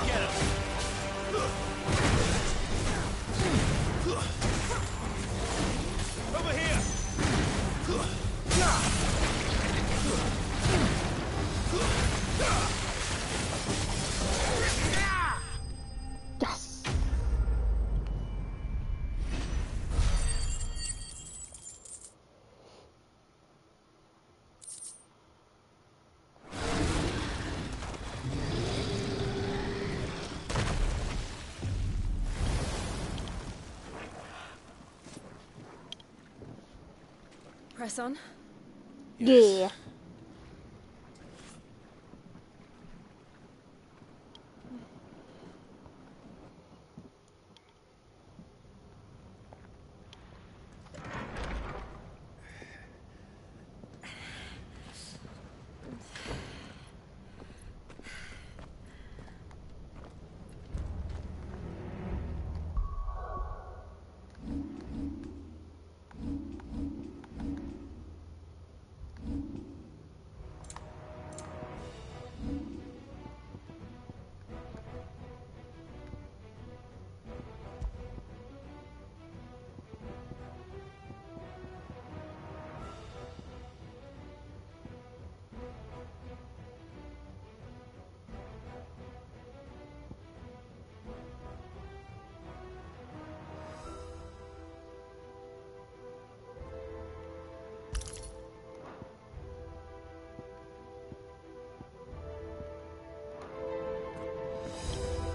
Get him! Over here! Yes. Press on. Yeah.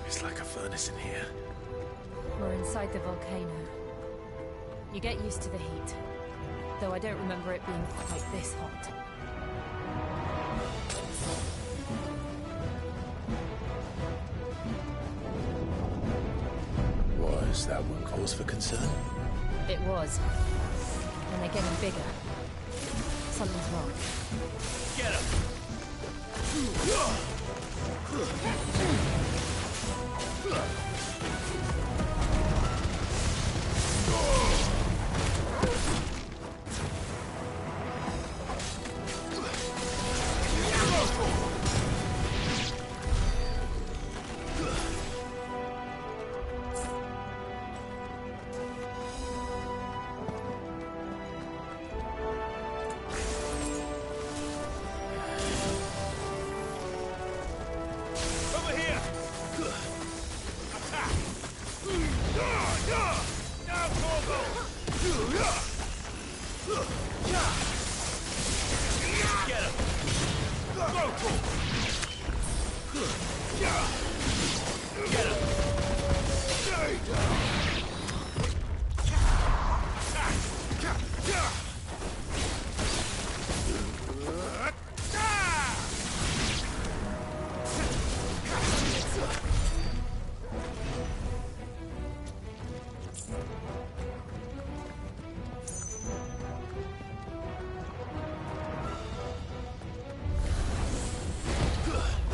It's like a furnace in here. We're inside the volcano. You get used to the heat, though I don't remember it being quite this hot. Was that one cause for concern? It was. And they're getting bigger. Something's wrong. Get him!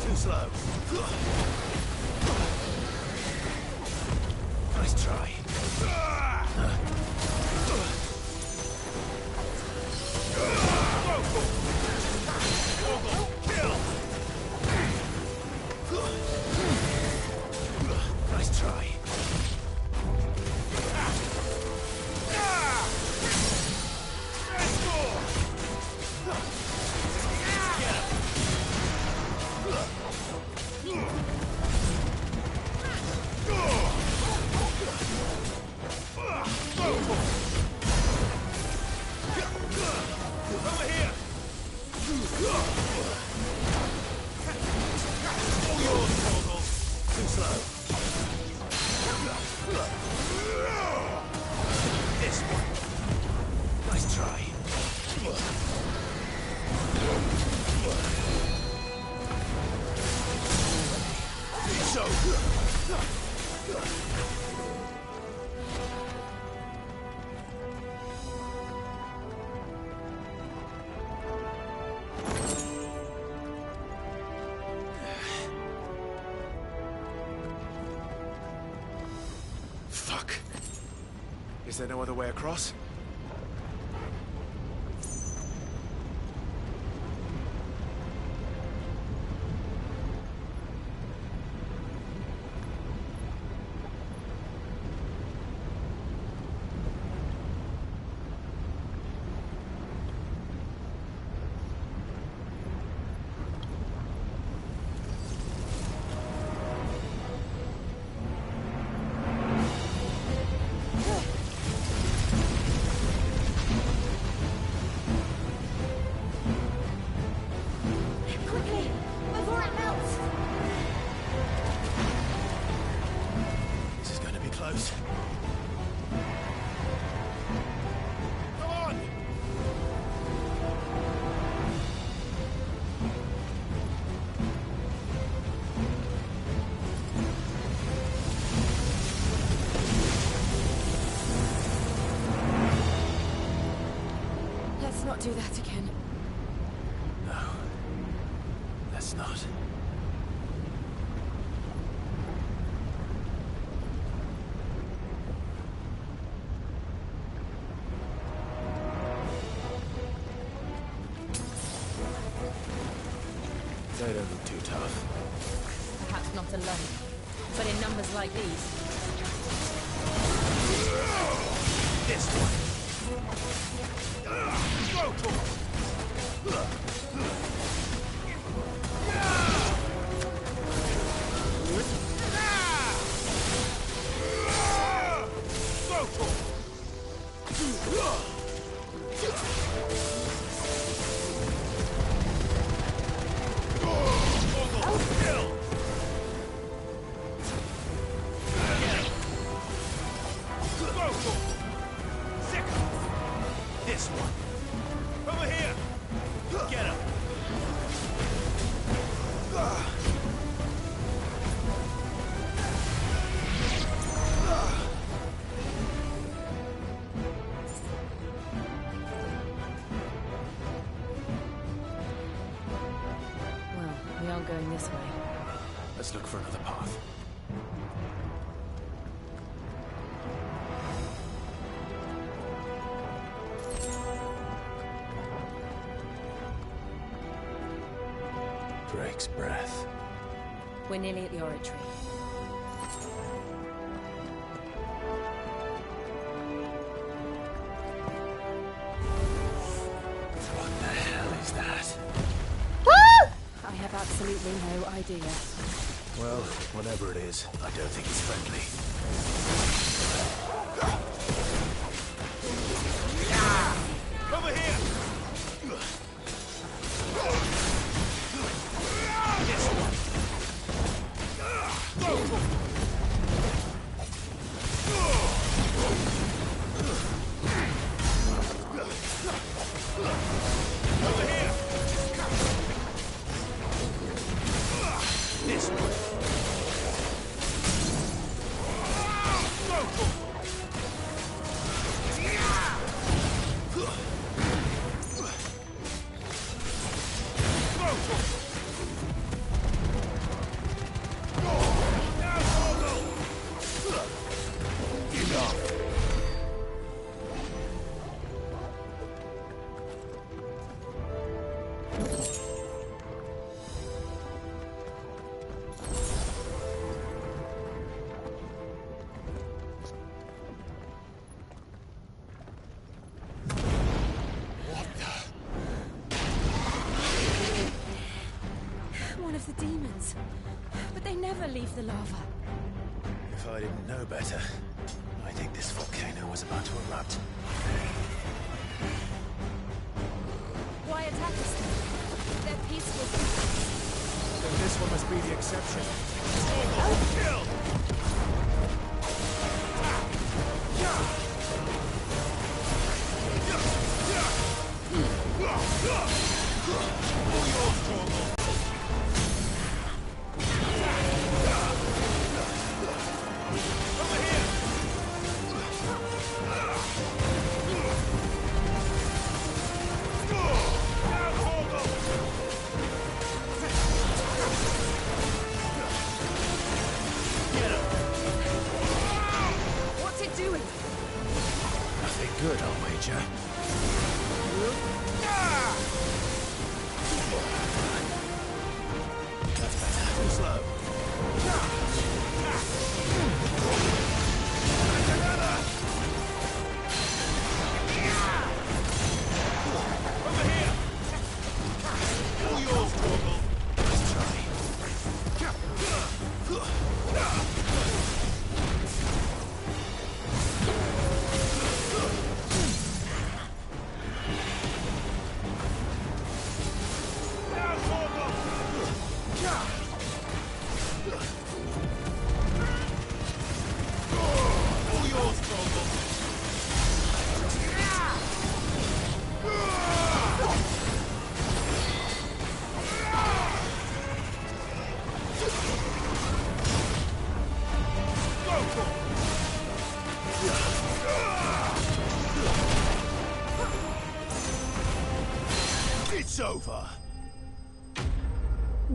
Too slow. Nice try. Nice try. Fuck. Is there no other way across? Let's not do that again. No. Let's not. They don't look too tough. Perhaps not alone, but in numbers like these. This one. This one. Over here! Get him! this way. Let's look for another path. Drake's breath. We're nearly at the oratory. What the hell is that? I have absolutely no idea. Well, whatever it is, I don't think it's friendly. Over here! One of the demons. But they never leave the lava. If I didn't know better, I think this volcano was about to erupt. Why attack us then? They're peaceful. Then this one must be the exception. What's it doing? Nothing good, I'll wager. That's better. Too slow. Over here! All yours, Torgal. Let's try. Now, Torgal! All yours, Torgal. It's over.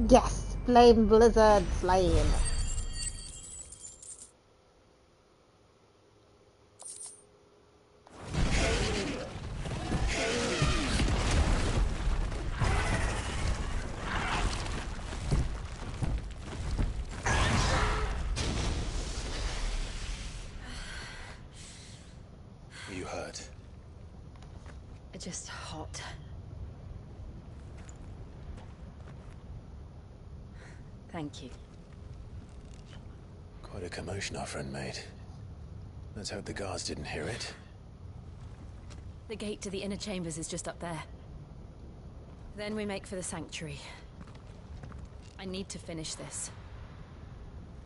Yes, flame blizzard slain. You hurt. Just hot. Thank you. Quite a commotion our friend made. Let's hope the guards didn't hear it. The gate to the inner chambers is just up there. Then we make for the sanctuary. I need to finish this.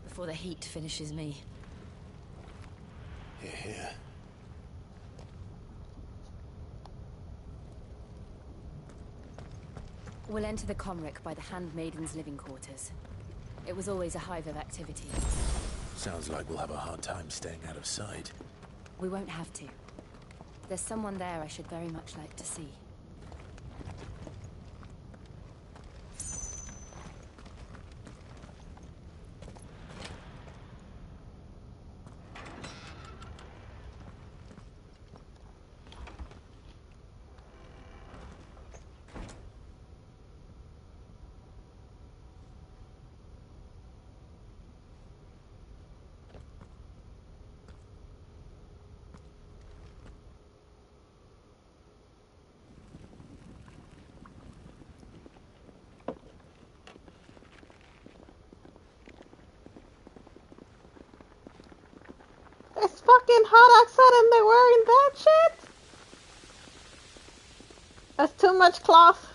Before the heat finishes me. Hear, hear. We'll enter the Comric by the Handmaiden's living quarters. It was always a hive of activity. Sounds like we'll have a hard time staying out of sight. We won't have to. There's someone there I should very much like to see. fucking hot outside and they're wearing that shit? That's too much cloth.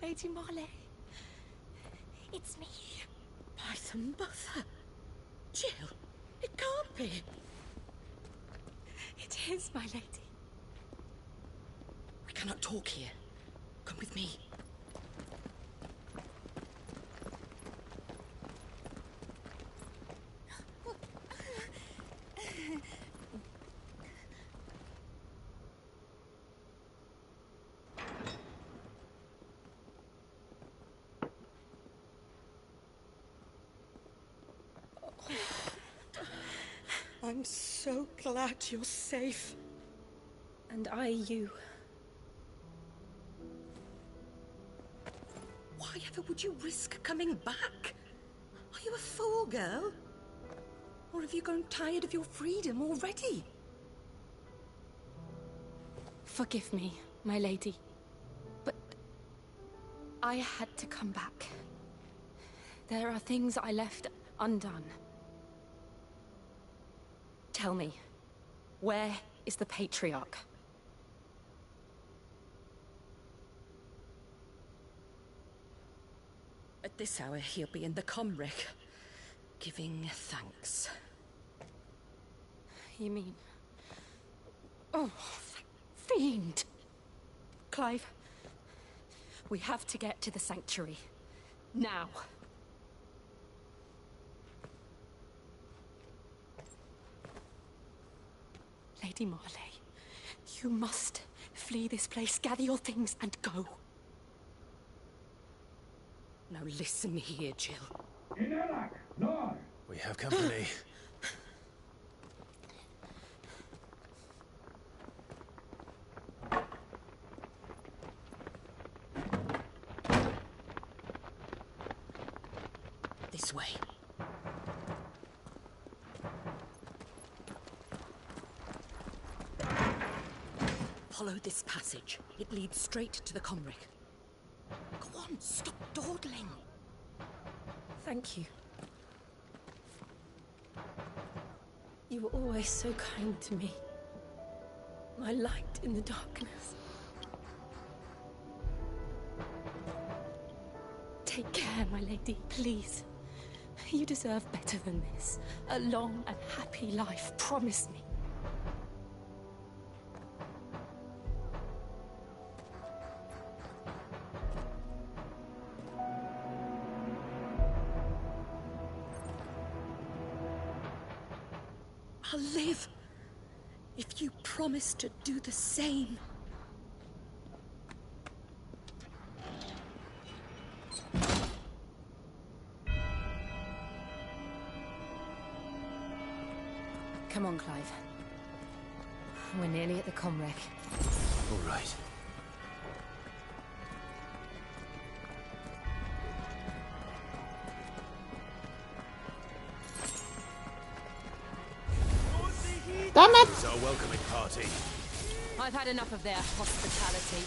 Lady Marley. It's me. By the mother. Jill, it can't be. It is, my lady. We cannot talk here. Come with me. I'm so glad you're safe. And I you. Why ever would you risk coming back? Are you a fool, girl? Or have you grown tired of your freedom already? Forgive me, my lady. But I had to come back. There are things I left undone. Tell me, where is the Patriarch? At this hour, he'll be in the Comric, giving thanks. You mean... Oh, fiend! Clive, we have to get to the sanctuary. Now. Lady Marley, you must flee this place, gather your things, and go. Now listen here, Jill. We have company. This way. Follow this passage. It leads straight to the Comric. Go on, stop dawdling. Thank you. You were always so kind to me. My light in the darkness. Take care, my lady, please. You deserve better than this. A long and happy life, promise me. I'll live if you promise to do the same. Come on, Clive. We're nearly at the Comric. All right. Damn it! It's our welcoming party. I've had enough of their hospitality.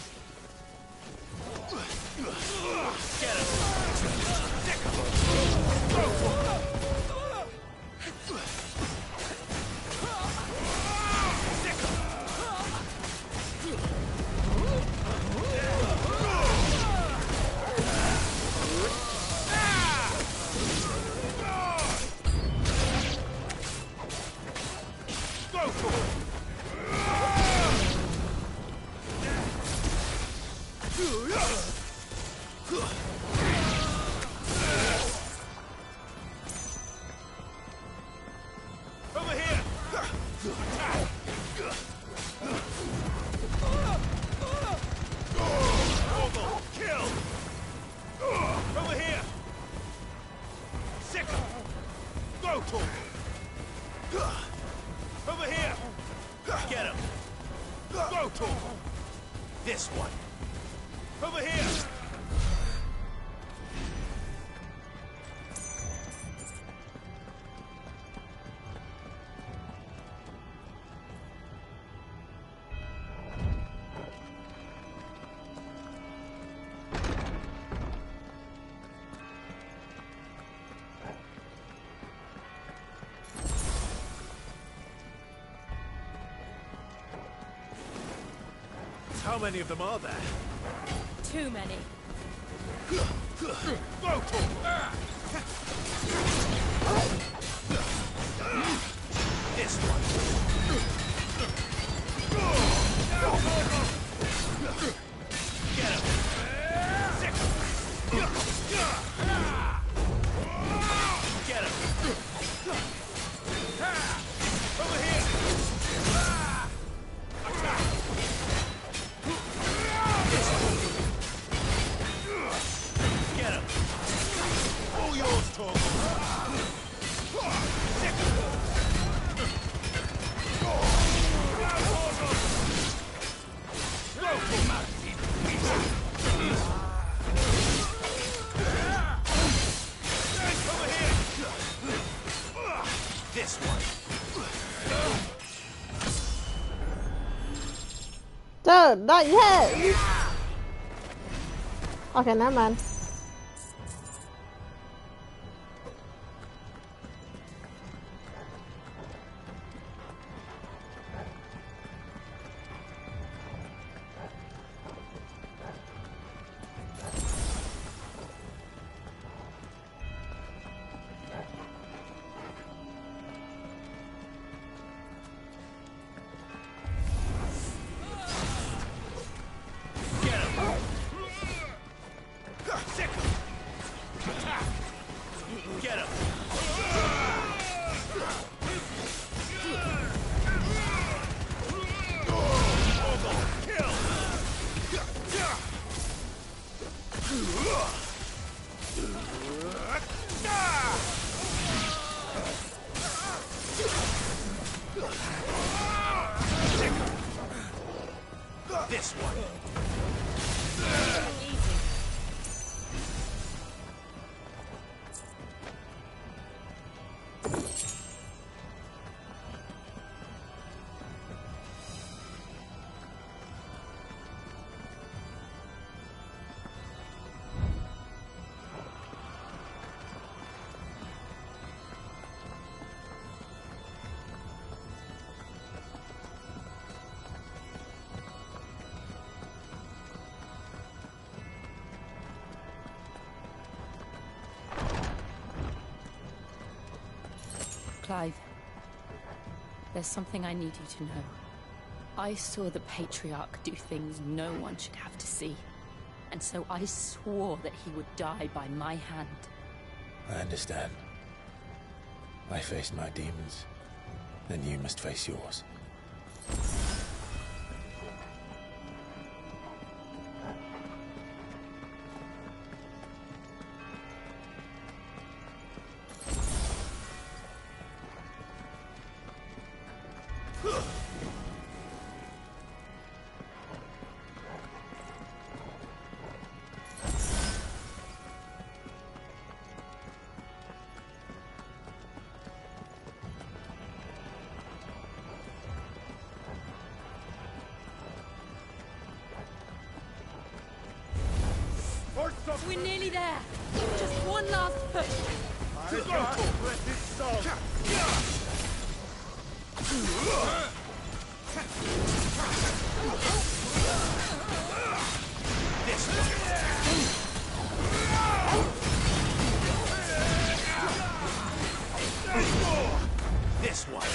Get him! This one. Over here! How many of them are there? Too many. This one. Get him. Sick. Get him. Over here. Attack. Get him. All yours, Tom. This one. Dude, not yet. Okay, never mind. This one. Clive, there's something I need you to know. I saw the Patriarch do things no one should have to see, and so I swore that he would die by my hand. I understand. I faced my demons, then you must face yours. We're nearly there. Just one last push. This one.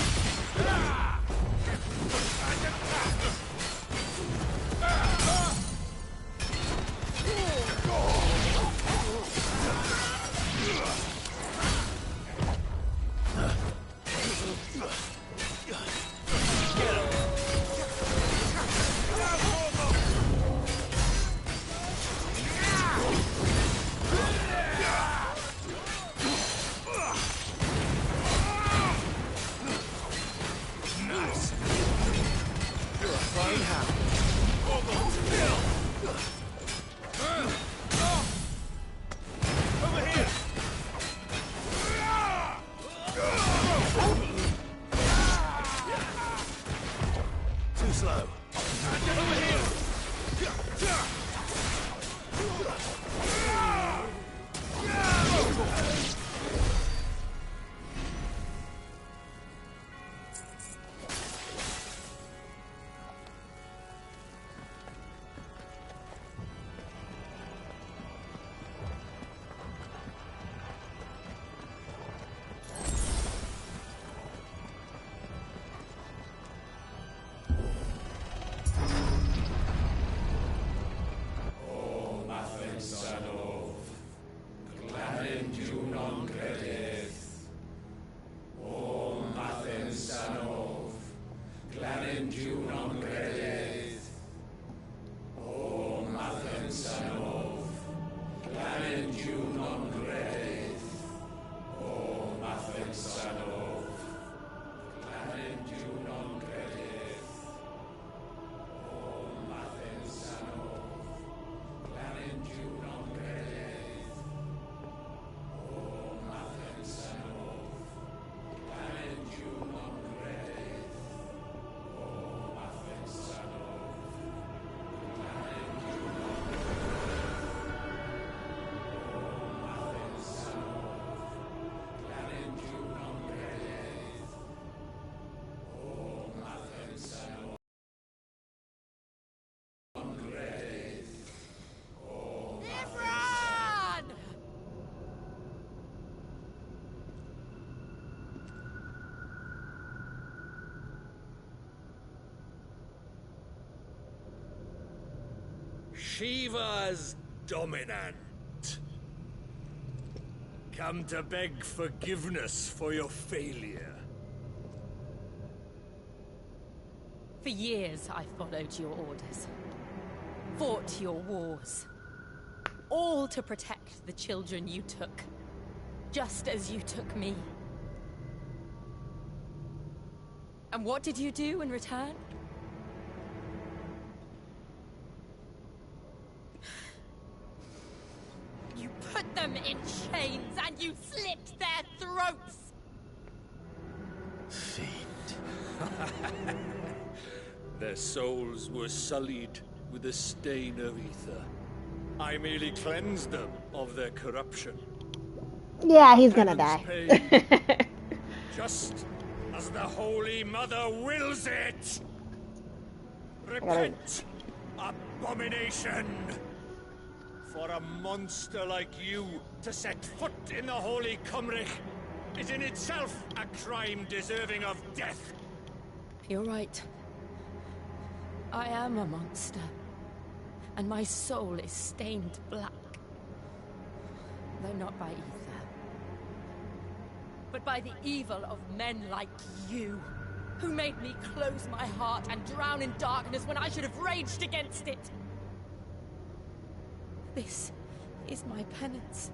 Shiva's dominant. Come to beg forgiveness for your failure. For years, I followed your orders. Fought your wars. All to protect the children you took. Just as you took me. And what did you do in return? You put them in chains and you slit their throats! Their souls were sullied with the stain of ether. I merely cleansed them of their corruption. Yeah, he's gonna die. Just as the Holy Mother wills it! Repent, abomination! For a monster like you to set foot in the Holy Cymric is in itself a crime deserving of death. You're right. I am a monster. And my soul is stained black. Though not by ether. But by the evil of men like you, who made me close my heart and drown in darkness when I should have raged against it. This is my penance.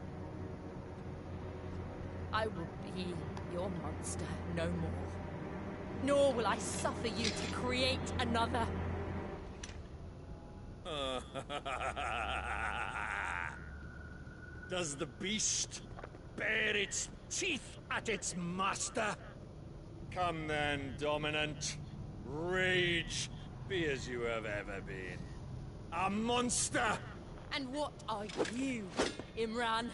I will be your monster no more. Nor will I suffer you to create another. Does the beast bare its teeth at its master? Come then, dominant. Rage, be as you have ever been. A monster! And what are you, Imran?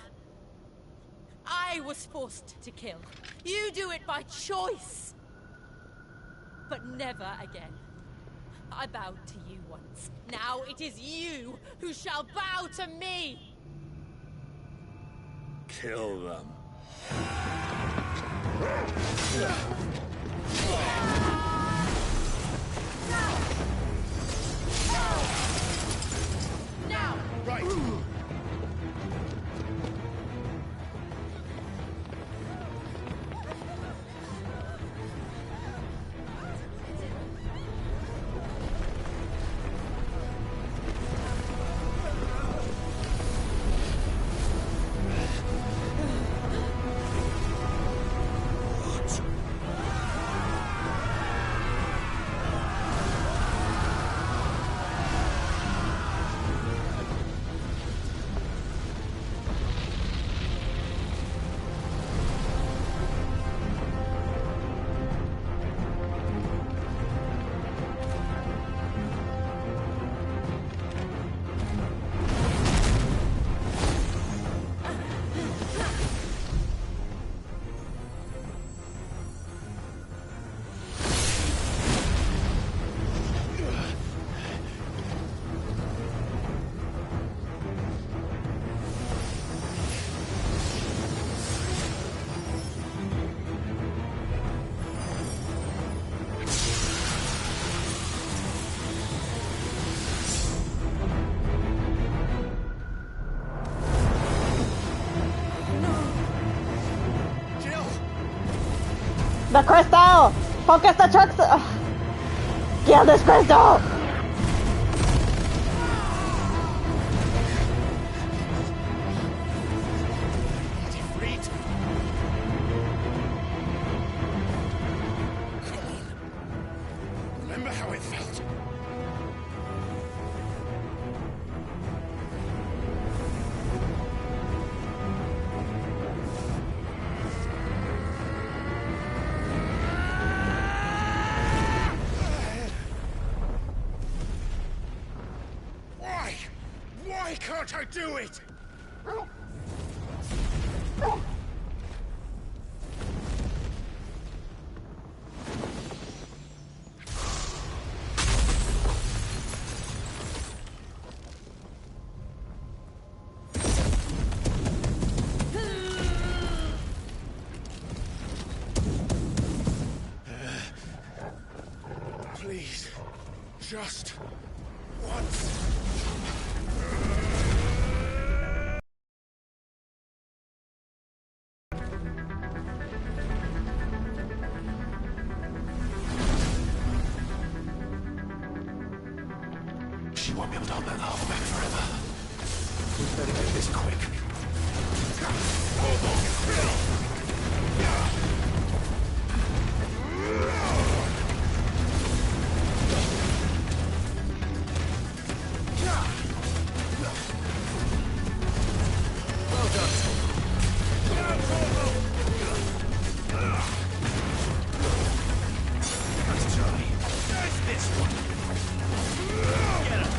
I was forced to kill. You do it by choice. But never again. I bowed to you once. Now it is you who shall bow to me! Kill them. Now! Right! The crystal! Focus the trucks! Kill this crystal! Remember how it felt? Why can't I do it? Please, just once. won't be able to hold that half back forever. We better do this quick. Well done, Let's try. There's this one. Get him.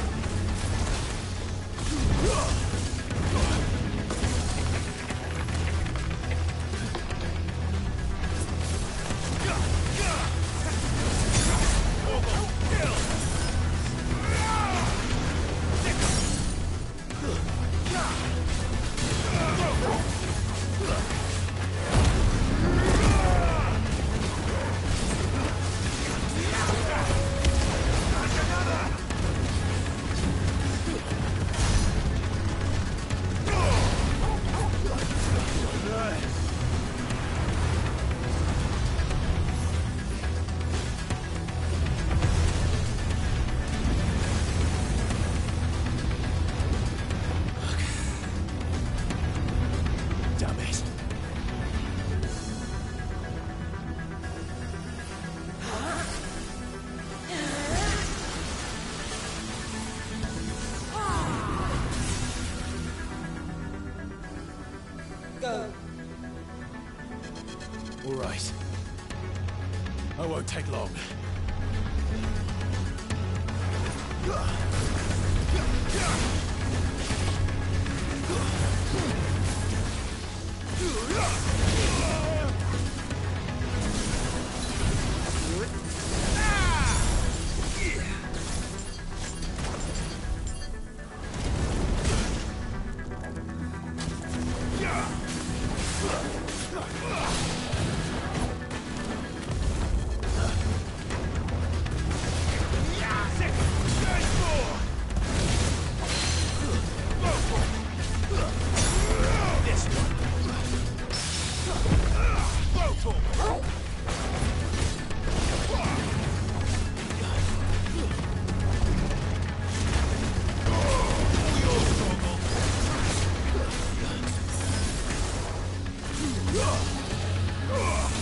Damn it. Go. All right. I won't take long.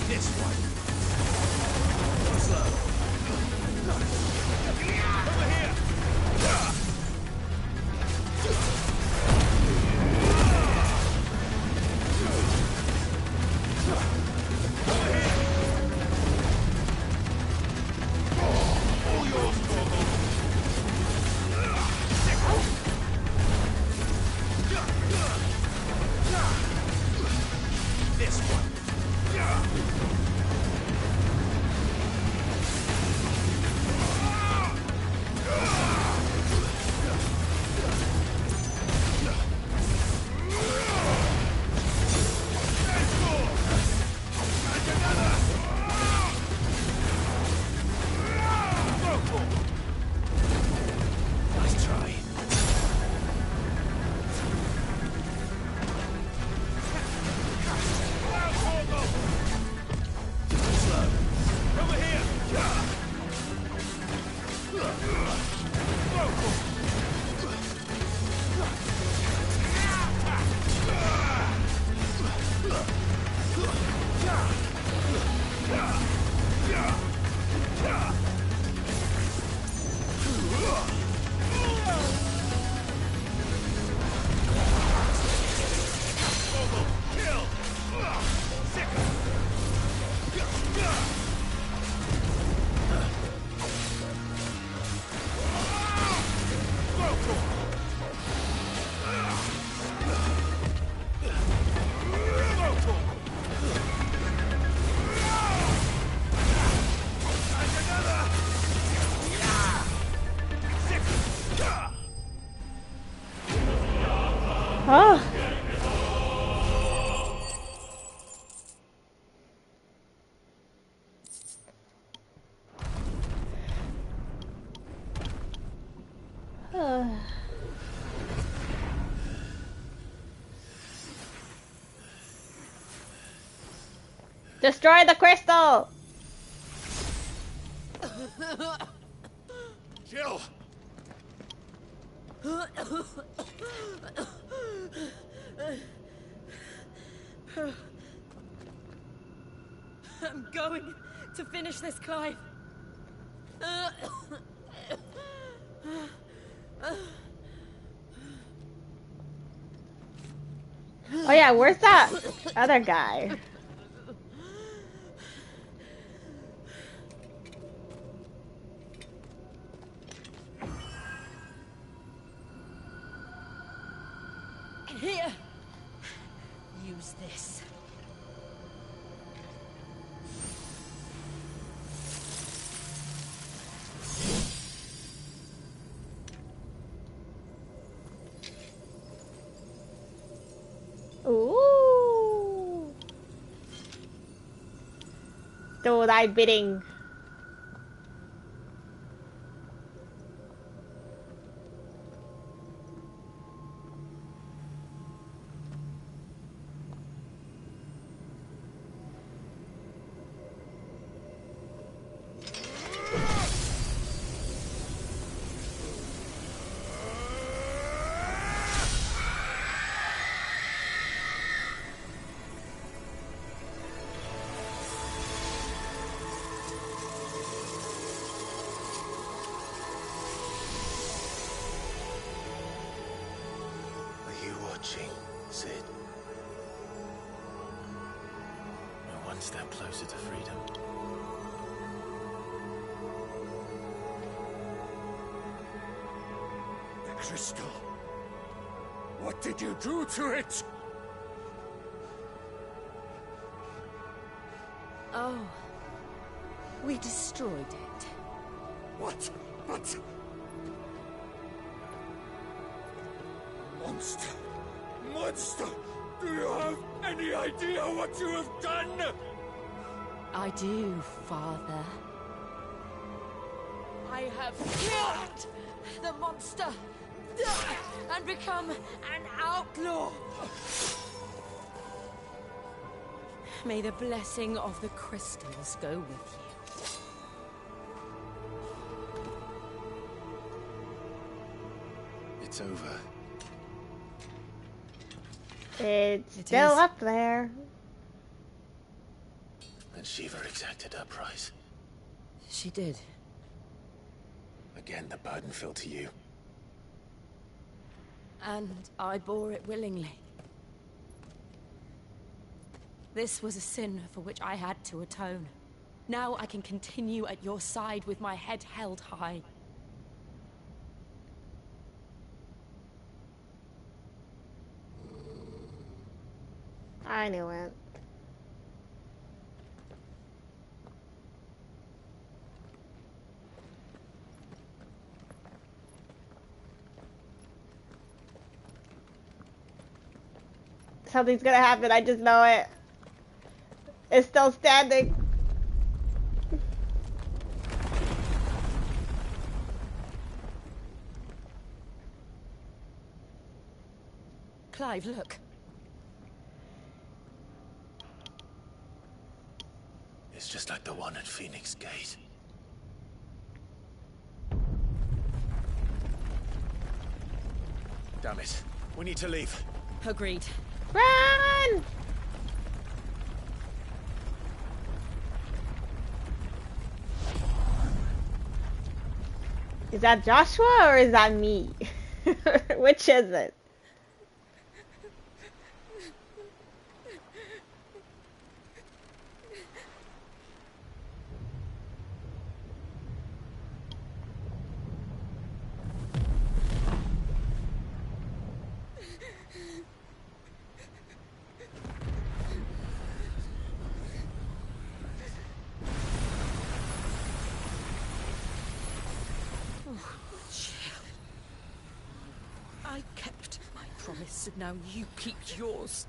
This one. Slow. Over here. All yours, Torgal. This one. Nice try. Slow. Over here. Oh. Destroy the crystal! Jill! I'm going to finish this, Clive. Oh yeah, where's that other guy? Here. Use this. Ooh. Do thy bidding. Sid. We're one step closer to freedom. The crystal. What did you do to it? Oh. We destroyed it. What? But... Monster! Monster! Do you have any idea what you have done? I do, Father. I have killed the monster and become an outlaw. May the blessing of the crystals go with you. It's over. It's still up there. And Shiva exacted her price. She did. Again, the burden fell to you. And I bore it willingly. This was a sin for which I had to atone. Now I can continue at your side with my head held high. I knew it. Something's gonna happen, I just know it. It's still standing. Clive, look. It's just like the one at Phoenix Gate. Damn it. We need to leave. Agreed. Run! Is that Joshua or is that me? Which is it? I kept my promise, and now you keep yours.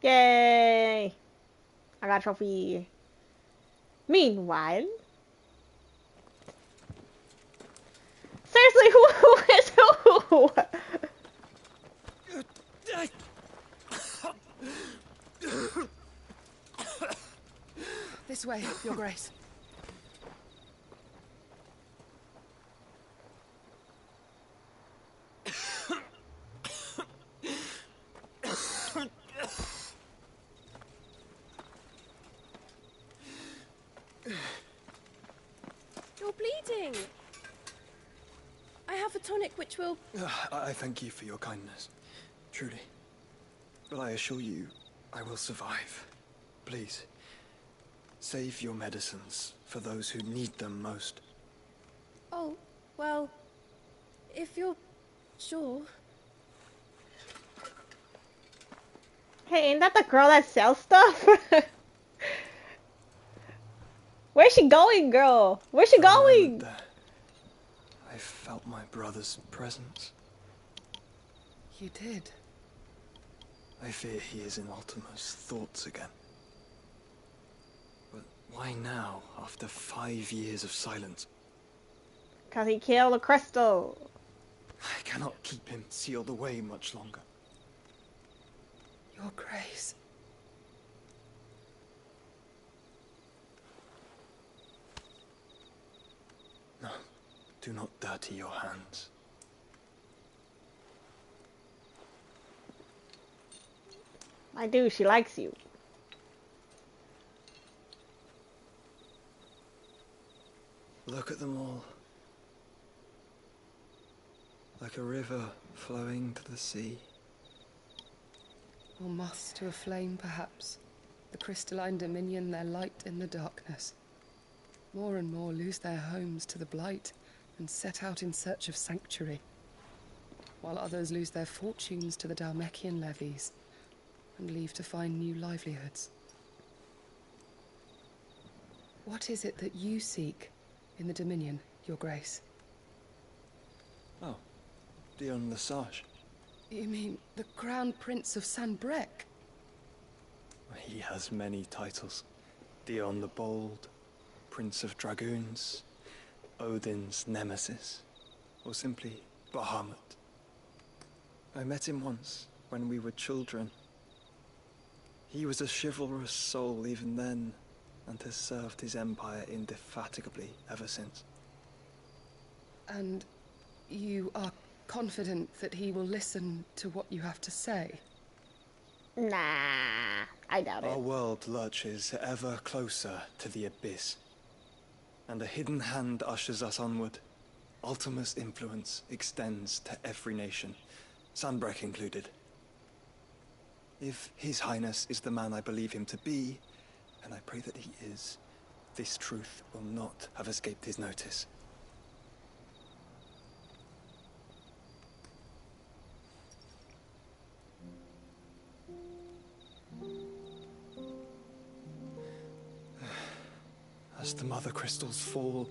Yay! I got a trophy. Meanwhile... Seriously, who is who? This way, Your Grace. You're bleeding. I have a tonic which will... I thank you for your kindness, truly. But I assure you, I will survive. Please, save your medicines for those who need them most. Oh, well, if you're sure. Hey, ain't that the girl that sells stuff? Where's she going, girl? Where's she going? I felt my brother's presence. You did? I fear he is in Ultima's thoughts again. But why now, after 5 years of silence? 'Cause he killed a crystal. I cannot keep him sealed away much longer. Your Grace. No, do not dirty your hands. I do, she likes you. Look at them all. Like a river flowing to the sea. Or moths to a flame, perhaps. The crystalline dominion, their light in the darkness. More and more lose their homes to the blight and set out in search of sanctuary, while others lose their fortunes to the Dhalmekian levies and leave to find new livelihoods. What is it that you seek in the Dominion, Your Grace? Oh, Dion Lesage. You mean the Crown Prince of Sanbreque? He has many titles. Dion the Bold, Prince of Dragoons, Odin's Nemesis, or simply Bahamut. I met him once, when we were children. He was a chivalrous soul even then, and has served his empire indefatigably ever since. And you are confident that he will listen to what you have to say? Nah, I doubt it. Our world lurches ever closer to the abyss, and a hidden hand ushers us onward. Ultima's influence extends to every nation, Sanbreque included. If His Highness is the man I believe him to be, and I pray that he is, this truth will not have escaped his notice. As the mother crystals fall,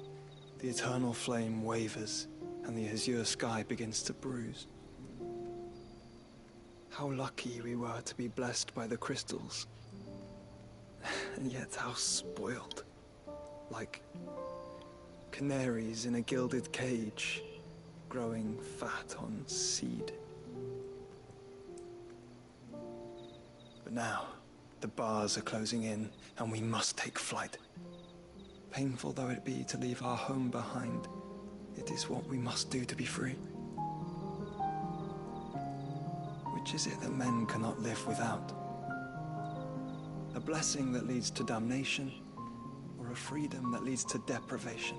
the eternal flame wavers, and the azure sky begins to bruise. How lucky we were to be blessed by the crystals. And yet how spoiled. Like canaries in a gilded cage, growing fat on seed. But now, the bars are closing in, and we must take flight. Painful though it be to leave our home behind, it is what we must do to be free. Which is it that men cannot live without? A blessing that leads to damnation, or a freedom that leads to deprivation?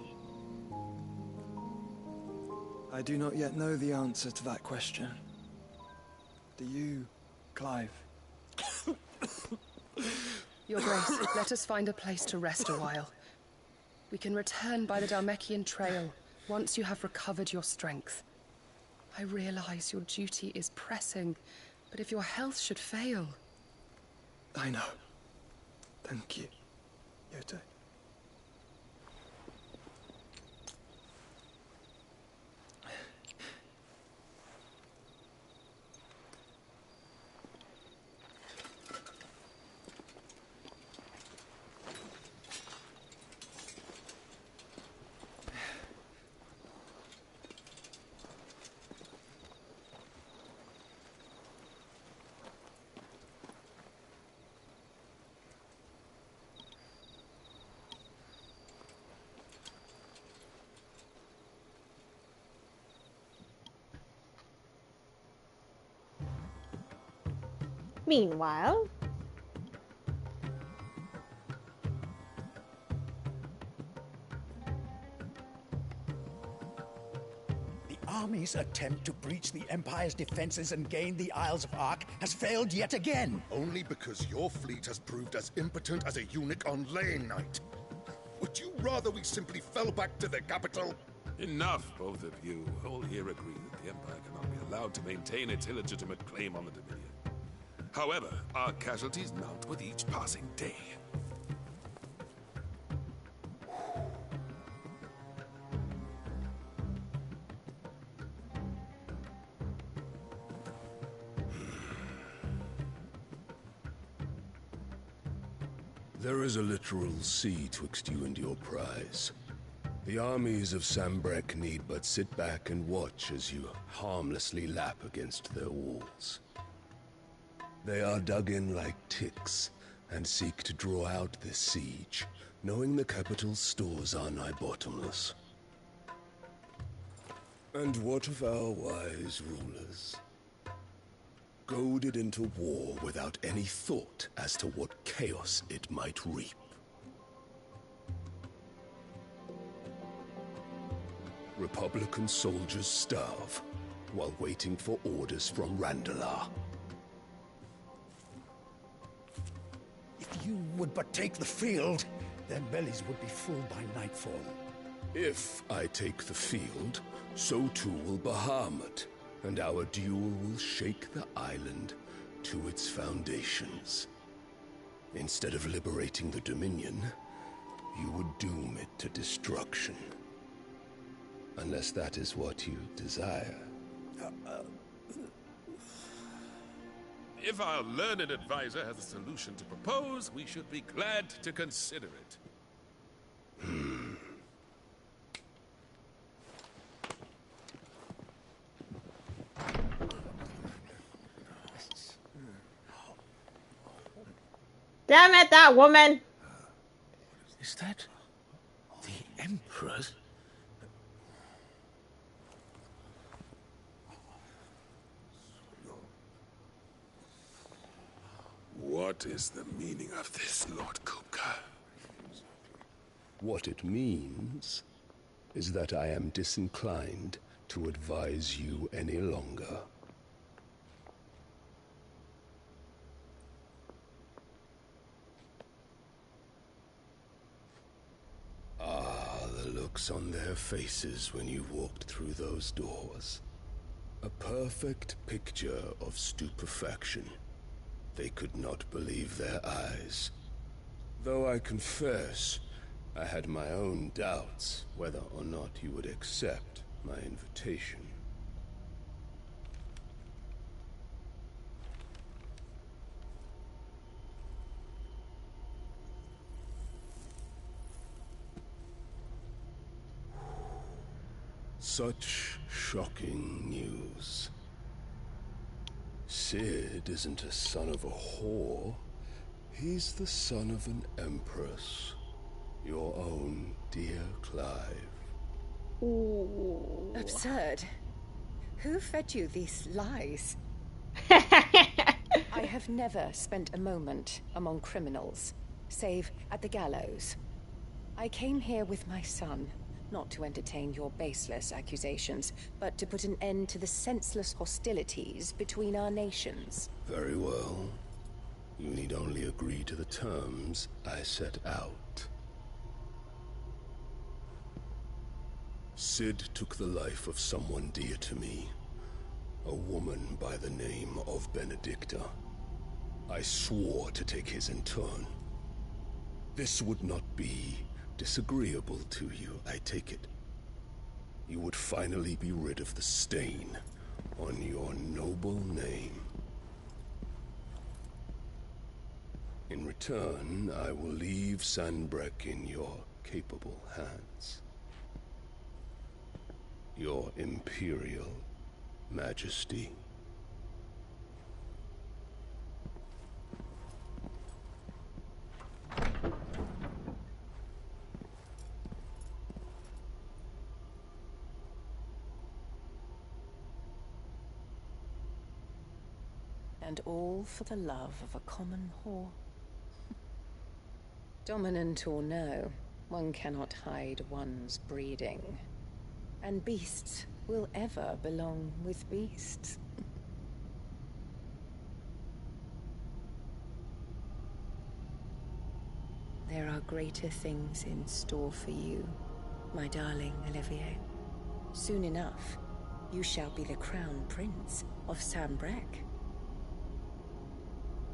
I do not yet know the answer to that question. Do you, Clive? Your Grace, let us find a place to rest a while. We can return by the Dhalmekian trail once you have recovered your strength. I realize your duty is pressing, but if your health should fail... I know. Thank you, Yote. Meanwhile, The army's attempt to breach the Empire's defenses and gain the Isles of Ark has failed yet again. Only because your fleet has proved as impotent as a eunuch on laying night. Would you rather we simply fell back to the capital? Enough, both of you. All here agree that the Empire cannot be allowed to maintain its illegitimate claim on the Dominion. However, our casualties mount with each passing day. There is a literal sea twixt you and your prize. The armies of Sambrek need but sit back and watch as you harmlessly lap against their walls. They are dug in like ticks and seek to draw out this siege, knowing the capital's stores are nigh bottomless. And what of our wise rulers? Goaded into war without any thought as to what chaos it might reap. Republican soldiers starve while waiting for orders from Randalar. If you would but take the field, their bellies would be full by nightfall. If I take the field, so too will Bahamut, and our duel will shake the island to its foundations. Instead of liberating the Dominion, you would doom it to destruction. Unless that is what you desire. If our learned advisor has a solution to propose, we should be glad to consider it. damn it, that woman! Is that the Emperor's? What is the meaning of this, Lord Kupka? What it means is that I am disinclined to advise you any longer. Ah, the looks on their faces when you walked through those doors. A perfect picture of stupefaction. They could not believe their eyes. Though I confess, I had my own doubts whether or not you would accept my invitation. Such shocking news. Sid isn't a son of a whore. He's the son of an empress. Your own dear Clive. Ooh. Absurd. Who fed you these lies? I have never spent a moment among criminals, save at the gallows. I came here with my son, not to entertain your baseless accusations, but to put an end to the senseless hostilities between our nations. Very well. You need only agree to the terms I set out. Sid took the life of someone dear to me, a woman by the name of Benedicta. I swore to take his in turn. This would not be disagreeable to you, I take it. You would finally be rid of the stain on your noble name. In return, I will leave Sanbrek in your capable hands. Your Imperial Majesty. And all for the love of a common whore. Dominant or no, one cannot hide one's breeding. And beasts will ever belong with beasts. There are greater things in store for you, my darling Olivier. Soon enough, you shall be the crown prince of Sambrec.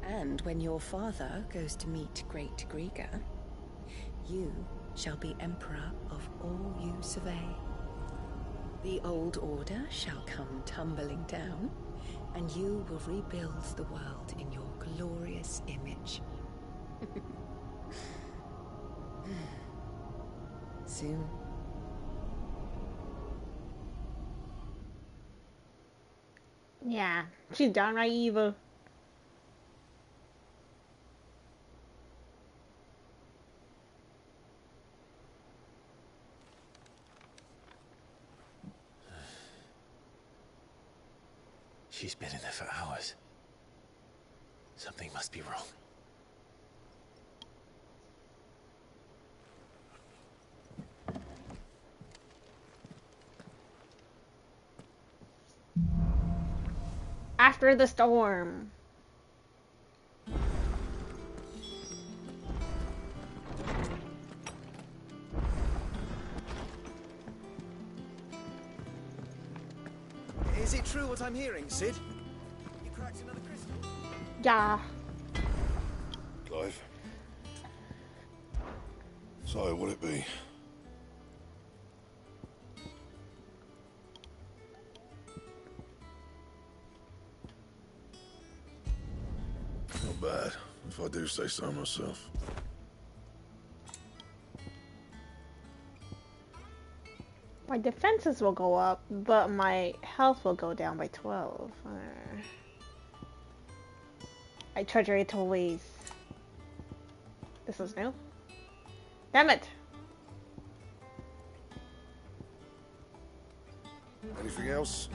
And when your father goes to meet Great Griga, you shall be emperor of all you survey. The old order shall come tumbling down, and you will rebuild the world in your glorious image. Soon. Yeah, she's downright evil. She's been in there for hours. Something must be wrong. After the storm. Is it true what I'm hearing, Sid? You cracked another crystal? Yeah. Clive. So, will it be? Not bad, if I do say so myself. My defenses will go up, but my health will go down by 12. I treasure it always. This is new. Damn it! Anything else?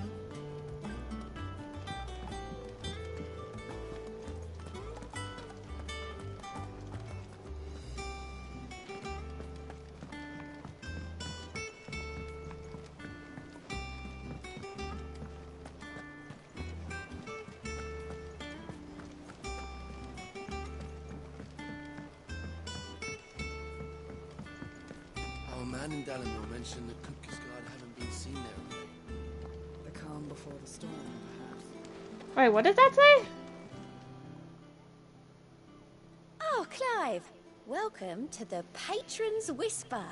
Our man in Dalamore mentioned that Kupka's guard haven't been seen there of late. The calm before the storm, perhaps. Wait, what does that say? Oh, Clive! Welcome to the Patron's Whisper.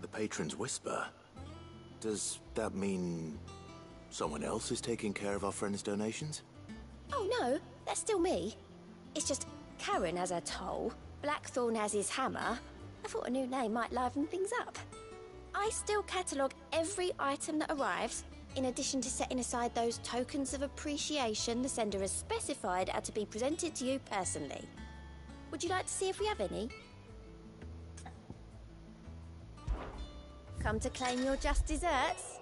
The Patron's Whisper? Does that mean someone else is taking care of our friend's donations? Oh no, that's still me. It's just Karen has her toll, Blackthorn has his hammer. I thought a new name might liven things up. I still catalogue every item that arrives, in addition to setting aside those tokens of appreciation the sender has specified are to be presented to you personally. Would you like to see if we have any? Come to claim your just desserts?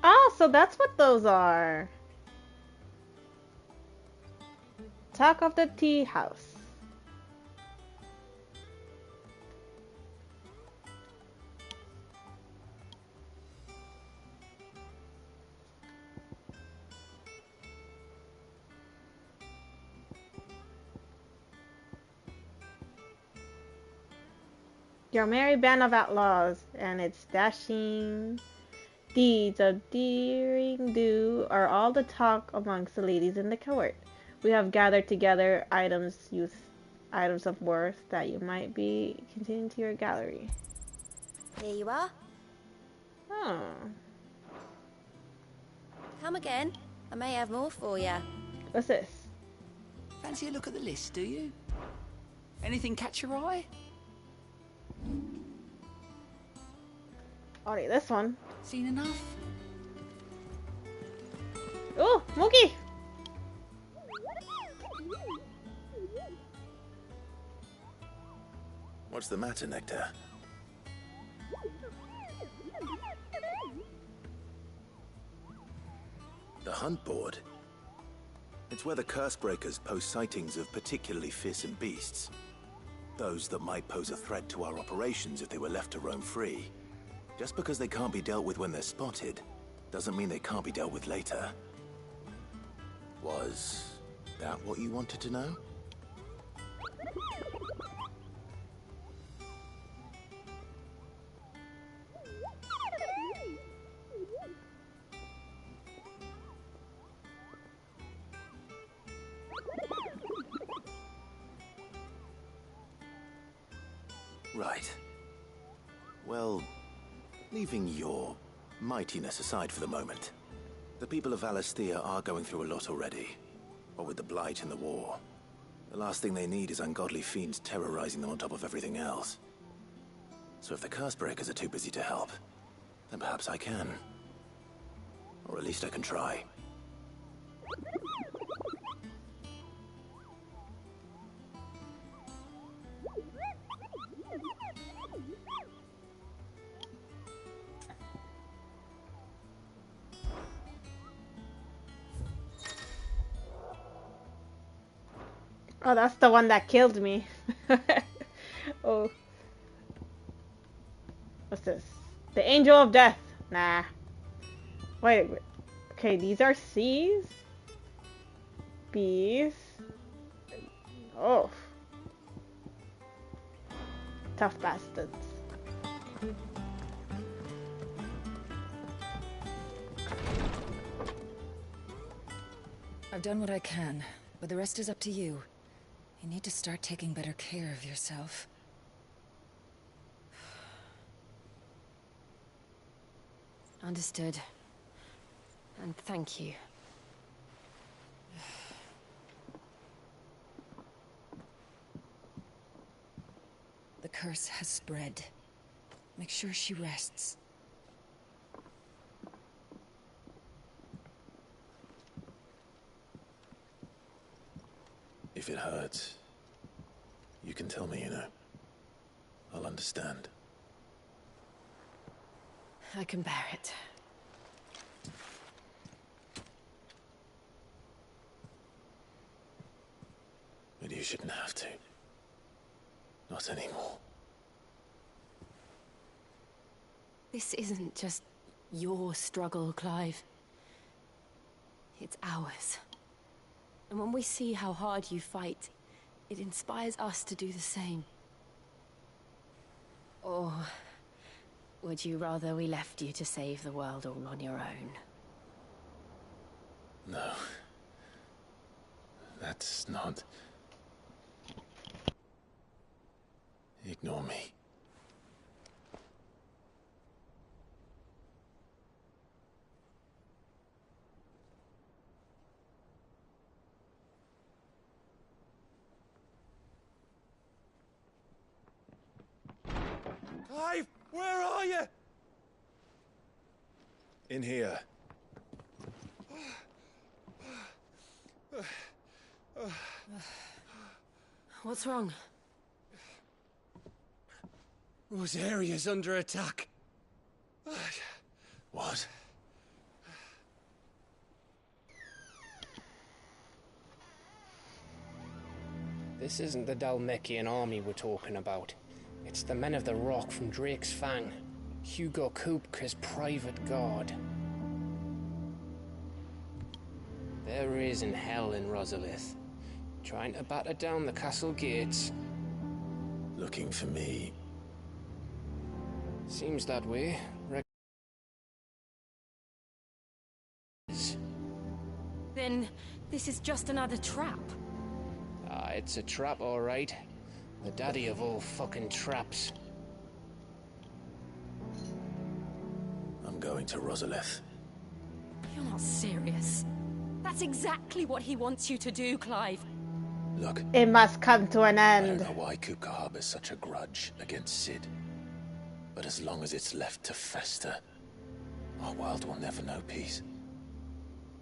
Oh, so that's what those are. Talk of the tea house. Your merry band of outlaws and its dashing deeds of daring do are all the talk amongst the ladies in the court. We have gathered together items of worth that you might be continuing to your gallery. Here you are. Oh. Come again. I may have more for you. What's this? Fancy a look at the list, do you? Anything catch your eye? Oh, this one. Seen enough? Oh, Mookie! What's the matter, Nectar? hunt board. It's where the Cursebreakers post sightings of particularly fearsome beasts. Those that might pose a threat to our operations if they were left to roam free. Just because they can't be dealt with when they're spotted, doesn't mean they can't be dealt with later. Was that what you wanted to know? Right. Well, leaving your mightiness aside for the moment, the people of Valisthea are going through a lot already. What with the Blight and the war. The last thing they need is ungodly fiends terrorizing them on top of everything else. So if the Cursebreakers are too busy to help, then perhaps I can. Or at least I can try. Oh, that's the one that killed me. Oh. What's this? The Angel of Death. Nah. Wait. Okay, these are C's? B's? Oh. Tough bastards. I've done what I can, but the rest is up to you. You need to start taking better care of yourself. Understood. And thank you. The curse has spread. Make sure she rests. If it hurts, you can tell me, you know. I'll understand. I can bear it. But you shouldn't have to. Not anymore. This isn't just your struggle, Clive. It's ours. And when we see how hard you fight, it inspires us to do the same. Or would you rather we left you to save the world all on your own? No. That's not... Ignore me. Clive, where are you? In here. What's wrong? Rosaria's under attack. What? This isn't the Dalmekian army we're talking about. It's the men of the Rock from Drake's Fang. Hugo Kupka's private guard. There is in hell in Rosalith, trying to batter down the castle gates. Looking for me. Seems that way. Then this is just another trap. Ah, it's a trap, all right. The daddy of all fucking traps. I'm going to Rosalith. You're not serious. That's exactly what he wants you to do, Clive. Look. It must come to an I end. don't know why Kupka harbors such a grudge against Sid. But as long as it's left to fester, our world will never know peace.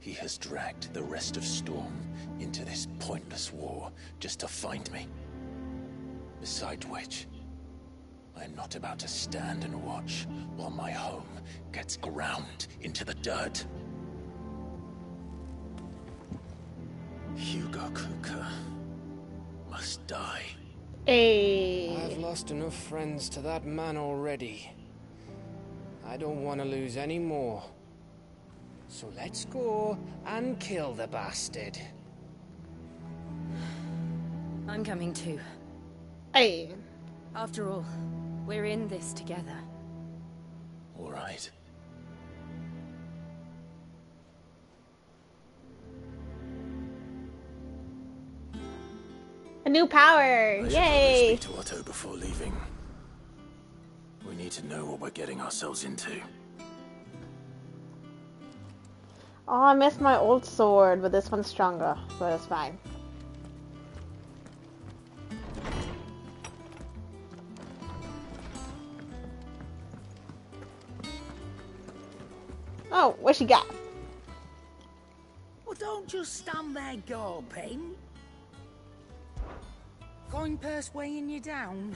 He has dragged the rest of Storm into this pointless war just to find me. Besides which, I am not about to stand and watch while my home gets ground into the dirt. Hugo Kupka must die. Hey. I've lost enough friends to that man already. I don't want to lose any more. So let's go and kill the bastard. I'm coming too. Hey. After all, we're in this together. All right. A new power! I should Yay! speak to Otto before leaving. We need to know what we're getting ourselves into. Oh, I missed my old sword, but this one's stronger, so it's fine. Oh, what she got? Well, don't just stand there gawping. Coin purse weighing you down.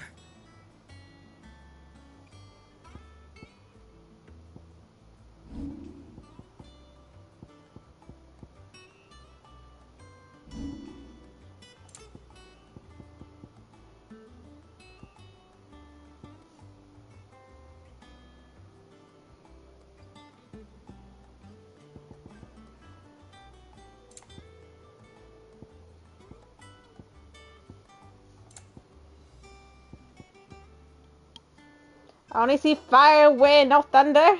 I only see fire, wind, no thunder.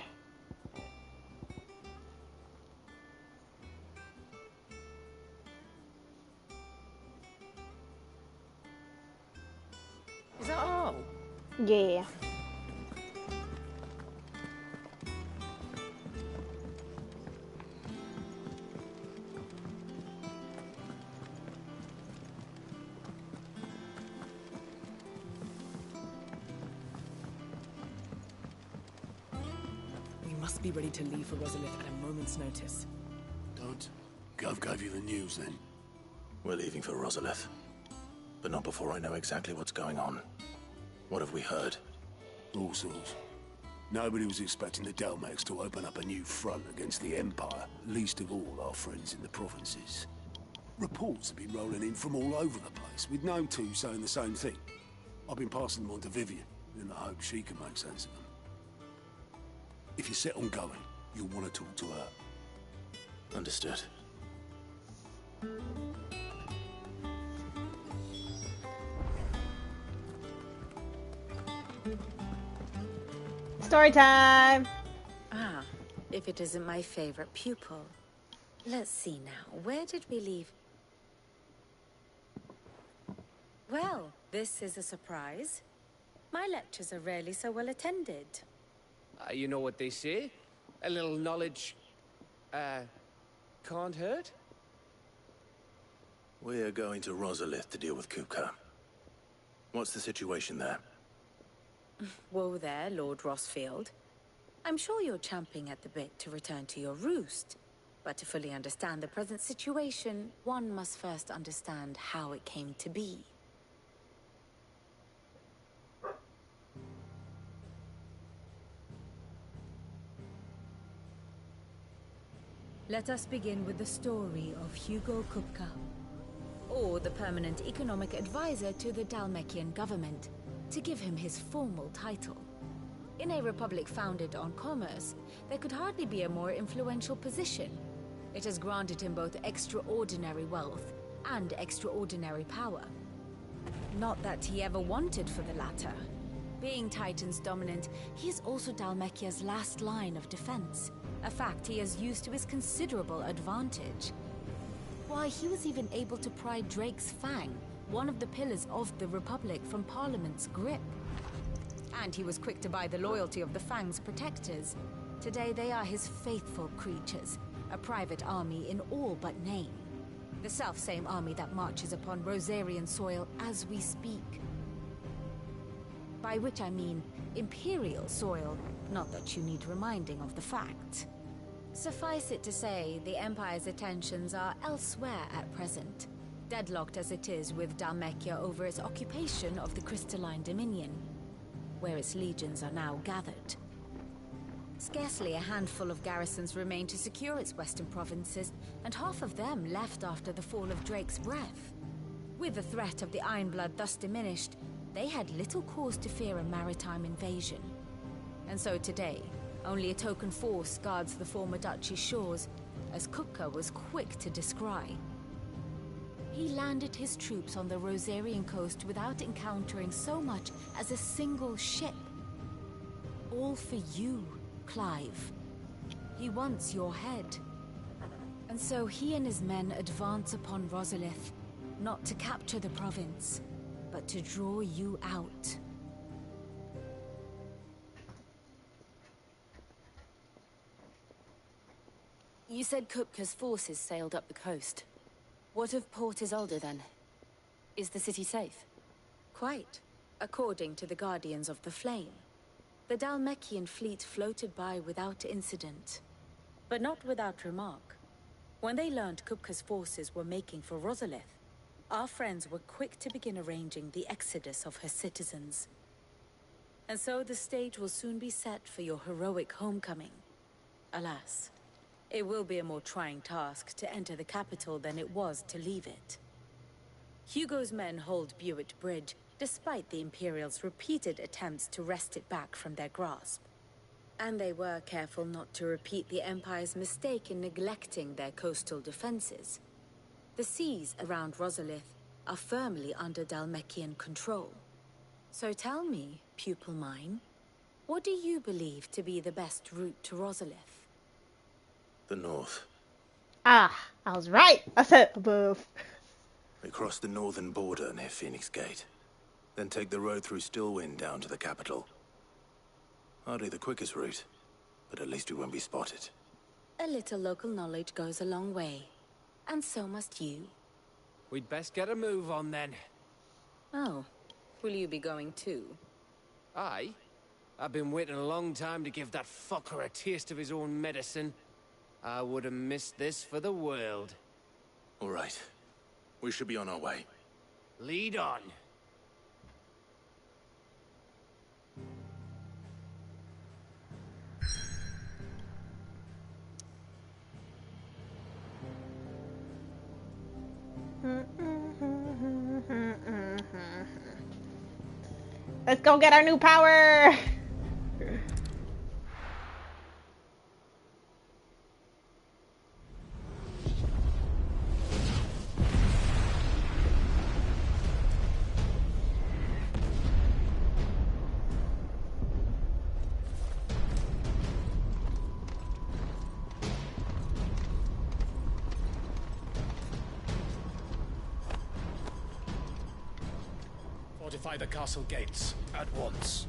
Is that all? Yeah. We must be ready to leave for Rosalith at a moment's notice. Don't. Gov gave you the news then. We're leaving for Rosalith. But not before I know exactly what's going on. What have we heard? All sorts. Nobody was expecting the Delmex to open up a new front against the Empire, least of all our friends in the provinces. Reports have been rolling in from all over the place, with no two saying the same thing. I've been passing them on to Vivian, in the hope she can make sense of them. If you're set on going, you'll want to talk to her. Understood. Story time! Ah, if it isn't my favorite pupil. Let's see now, where did we leave? Well, this is a surprise. My lectures are rarely so well attended. You know what they say? A little knowledge, can't hurt? We're going to Rosalith to deal with Kupka. What's the situation there? Whoa there, Lord Rossfield. I'm sure you're champing at the bit to return to your roost. But to fully understand the present situation, one must first understand how it came to be. Let us begin with the story of Hugo Kupka, or the permanent economic advisor to the Dalmekian government, to give him his formal title. In a republic founded on commerce, there could hardly be a more influential position. It has granted him both extraordinary wealth and extraordinary power. Not that he ever wanted for the latter. Being Titan's dominant, he is also Dalmekia's last line of defense, a fact he has used to his considerable advantage. Why, he was even able to pry Drake's Fang, one of the pillars of the Republic, from Parliament's grip. And he was quick to buy the loyalty of the Fang's protectors. Today they are his faithful creatures, a private army in all but name. The self-same army that marches upon Rosarian soil as we speak. By which I mean Imperial soil, not that you need reminding of the fact. Suffice it to say, the Empire's attentions are elsewhere at present, deadlocked as it is with Dalmekia over its occupation of the Crystalline Dominion, where its legions are now gathered. Scarcely a handful of garrisons remained to secure its western provinces, and half of them left after the fall of Drake's breath. With the threat of the Ironblood thus diminished, they had little cause to fear a maritime invasion. And so today, only a token force guards the former duchy's shores, as Kupka was quick to descry. He landed his troops on the Rosarian coast without encountering so much as a single ship. All for you, Clive. He wants your head. And so he and his men advance upon Rosalith, not to capture the province, but to draw you out. You said Kupka's forces sailed up the coast. What of Port Isolde, then? Is the city safe? Quite, according to the Guardians of the Flame. The Dhalmekian fleet floated by without incident. But not without remark. When they learned Kupka's forces were making for Rosalith, our friends were quick to begin arranging the exodus of her citizens. And so the stage will soon be set for your heroic homecoming. Alas, it will be a more trying task to enter the capital than it was to leave it. Hugo's men hold Buet Bridge, despite the Imperials' repeated attempts to wrest it back from their grasp. And they were careful not to repeat the Empire's mistake in neglecting their coastal defenses. The seas around Rosalith are firmly under Dhalmekian control. So tell me, pupil mine, what do you believe to be the best route to Rosalith? The north. Ah, I was right. I said above. We cross the northern border near Phoenix Gate. Then take the road through Stillwind down to the capital. Hardly the quickest route, but at least we won't be spotted. A little local knowledge goes a long way. And so must you. We'd best get a move on then. Oh, will you be going too? Aye. I've been waiting a long time to give that fucker a taste of his own medicine. I would have missed this for the world. All right. We should be on our way. Lead on. Let's go get our new power. Fortify the castle gates at once.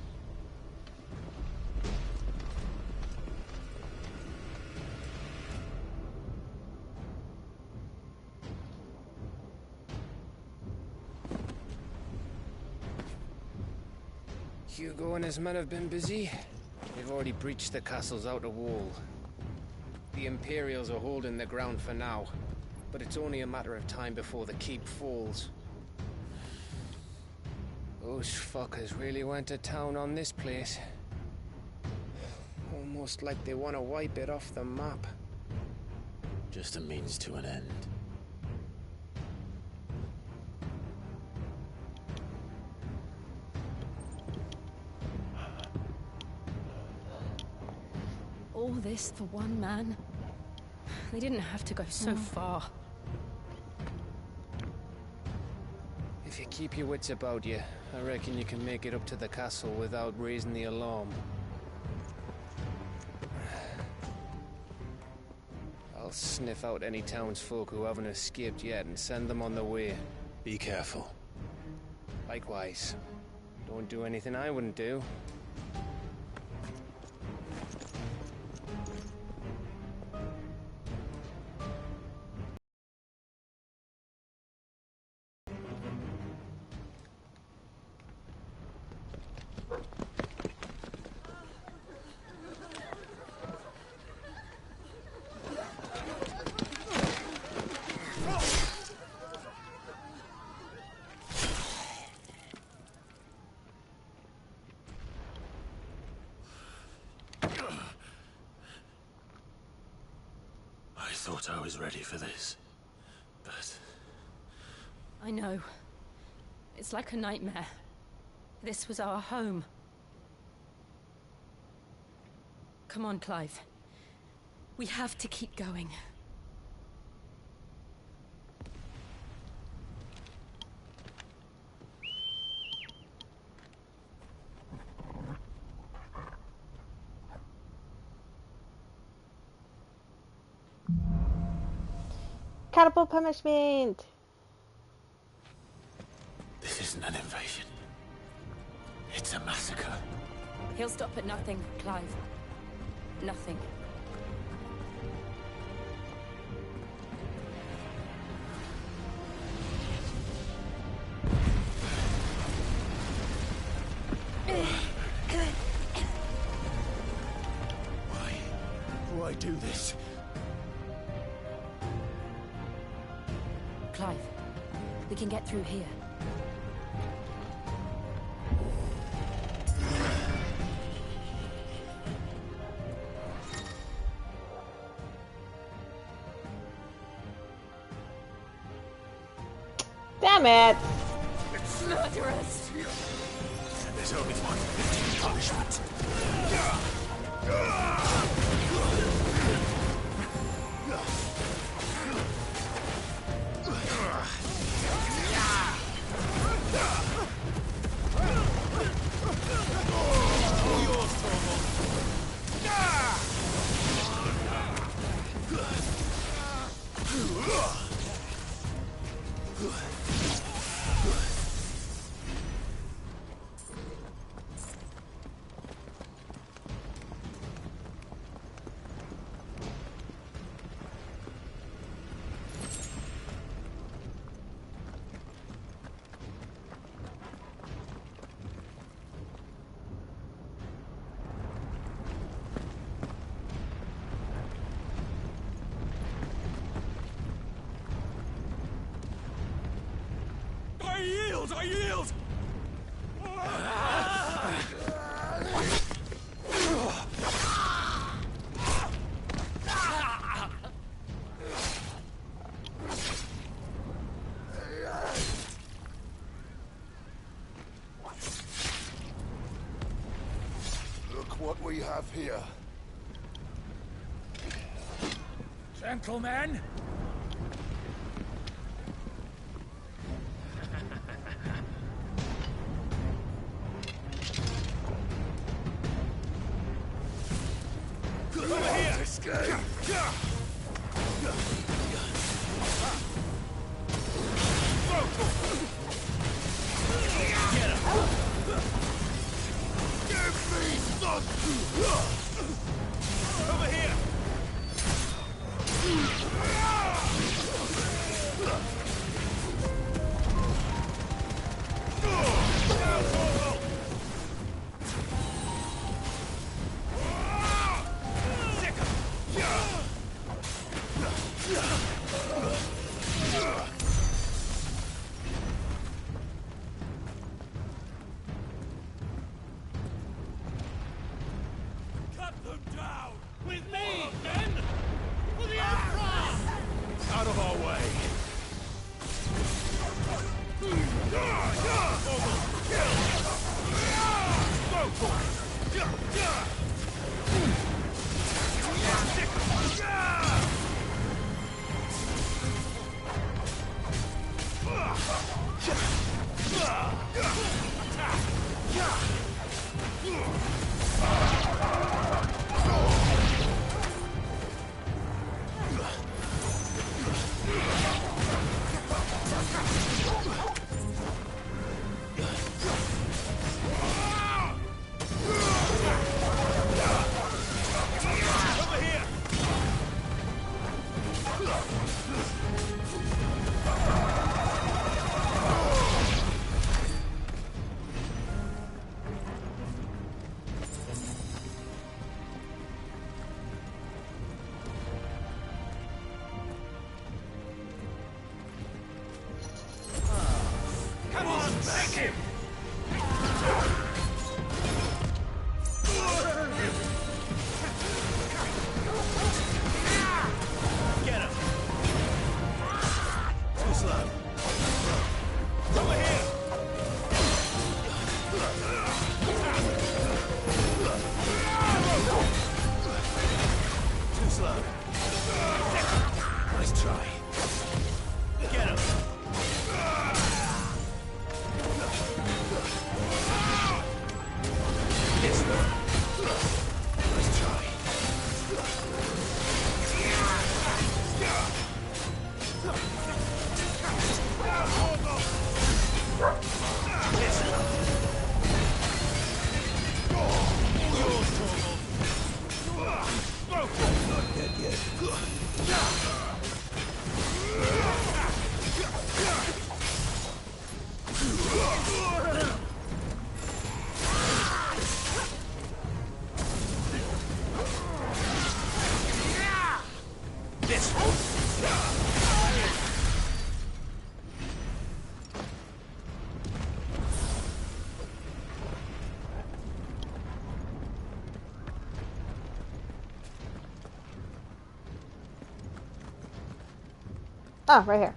Hugo and his men have been busy. They've already breached the castle's outer wall. The Imperials are holding the ground for now, but it's only a matter of time before the keep falls. Those fuckers really went to town on this place. Almost like they want to wipe it off the map. Just a means to an end. All this for one man? They didn't have to go so far. If you keep your wits about you, I reckon you can make it up to the castle without raising the alarm. I'll sniff out any townsfolk who haven't escaped yet and send them on their way. Be careful. Likewise. Don't do anything I wouldn't do. thought I was ready for this, but... I know. It's like a nightmare. This was our home. Come on, Clive. We have to keep going. Catapult punishment! This isn't an invasion. It's a massacre. He'll stop at nothing, Clive. Nothing. Why do I do this? Clive, we can get through here. Damn it! Murderers! There's only one fitting punishment. I yield! Look what we have here. Gentlemen! Oh, right here.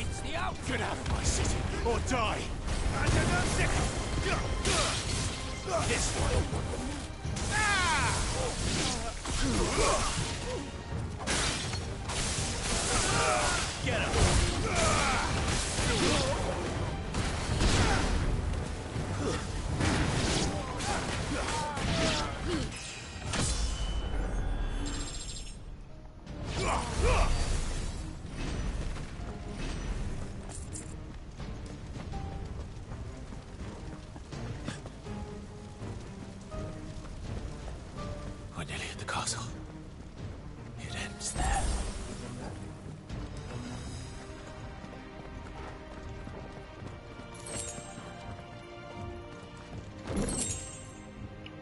It's the out. Get out of my city, or die! This one. Get him. We're nearly at the castle. It ends there.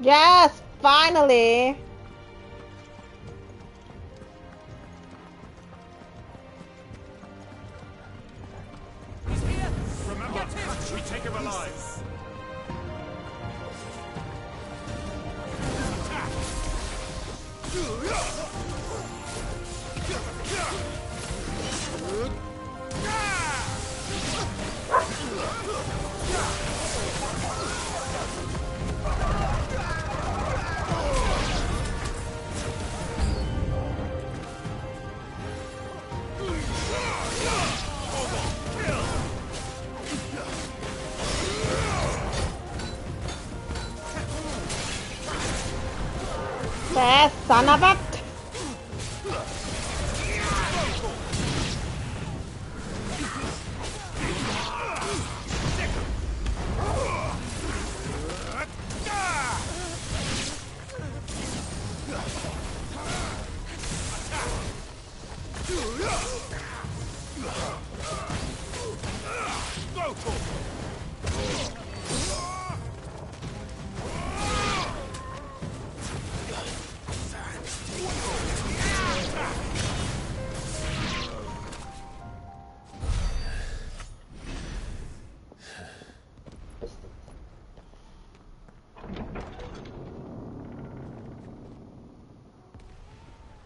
Yes, finally. Remember, we take him alive. That son of a...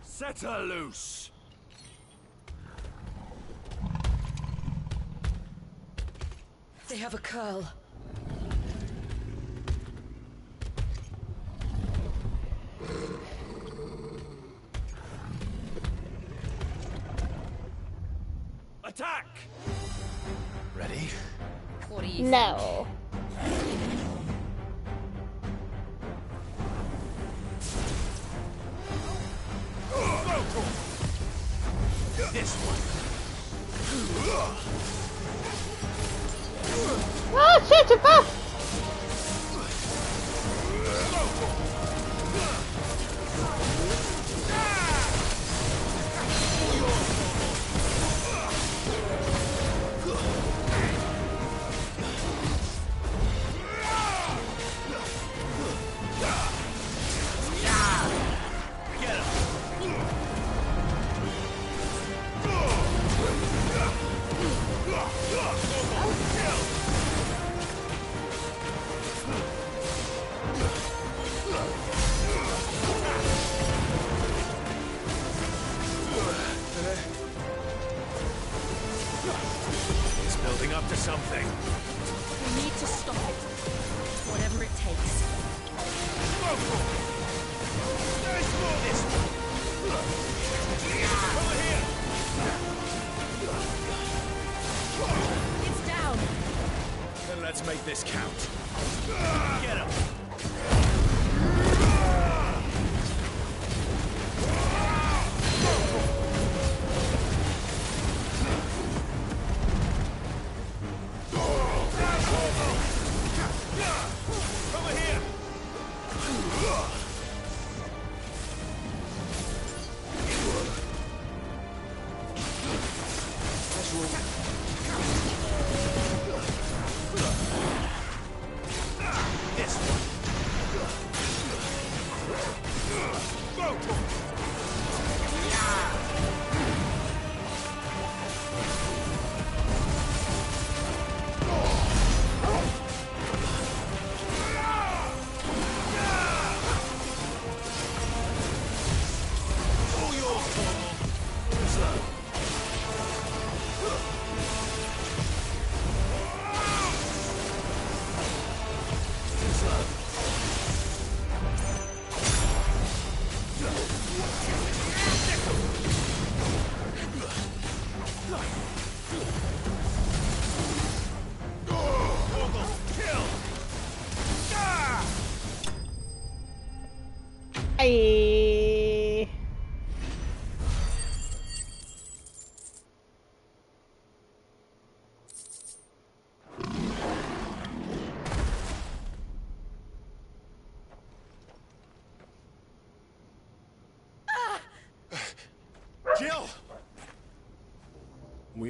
Set her loose. They have a curl. Attack! Ready? What do you No. This one. Oh shit, too fast! It's building up to something. We need to stop it. Whatever it takes. It's down. Then let's make this count. Get him. Over here.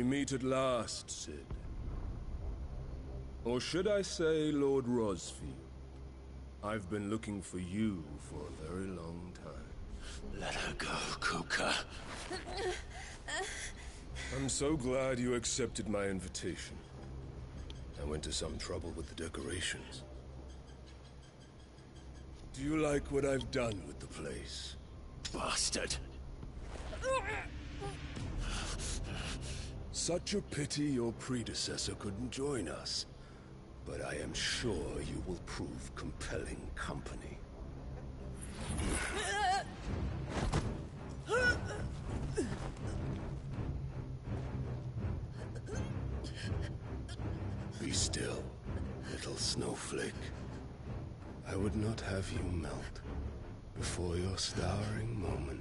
We meet at last, Sid. Or should I say, Lord Rosfield? I've been looking for you for a very long time. Let her go, Kuka. I'm so glad you accepted my invitation. I went to some trouble with the decorations. Do you like what I've done with the place? Bastard. Such a pity your predecessor couldn't join us. But I am sure you will prove compelling company. Be still, little snowflake. I would not have you melt before your starring moment.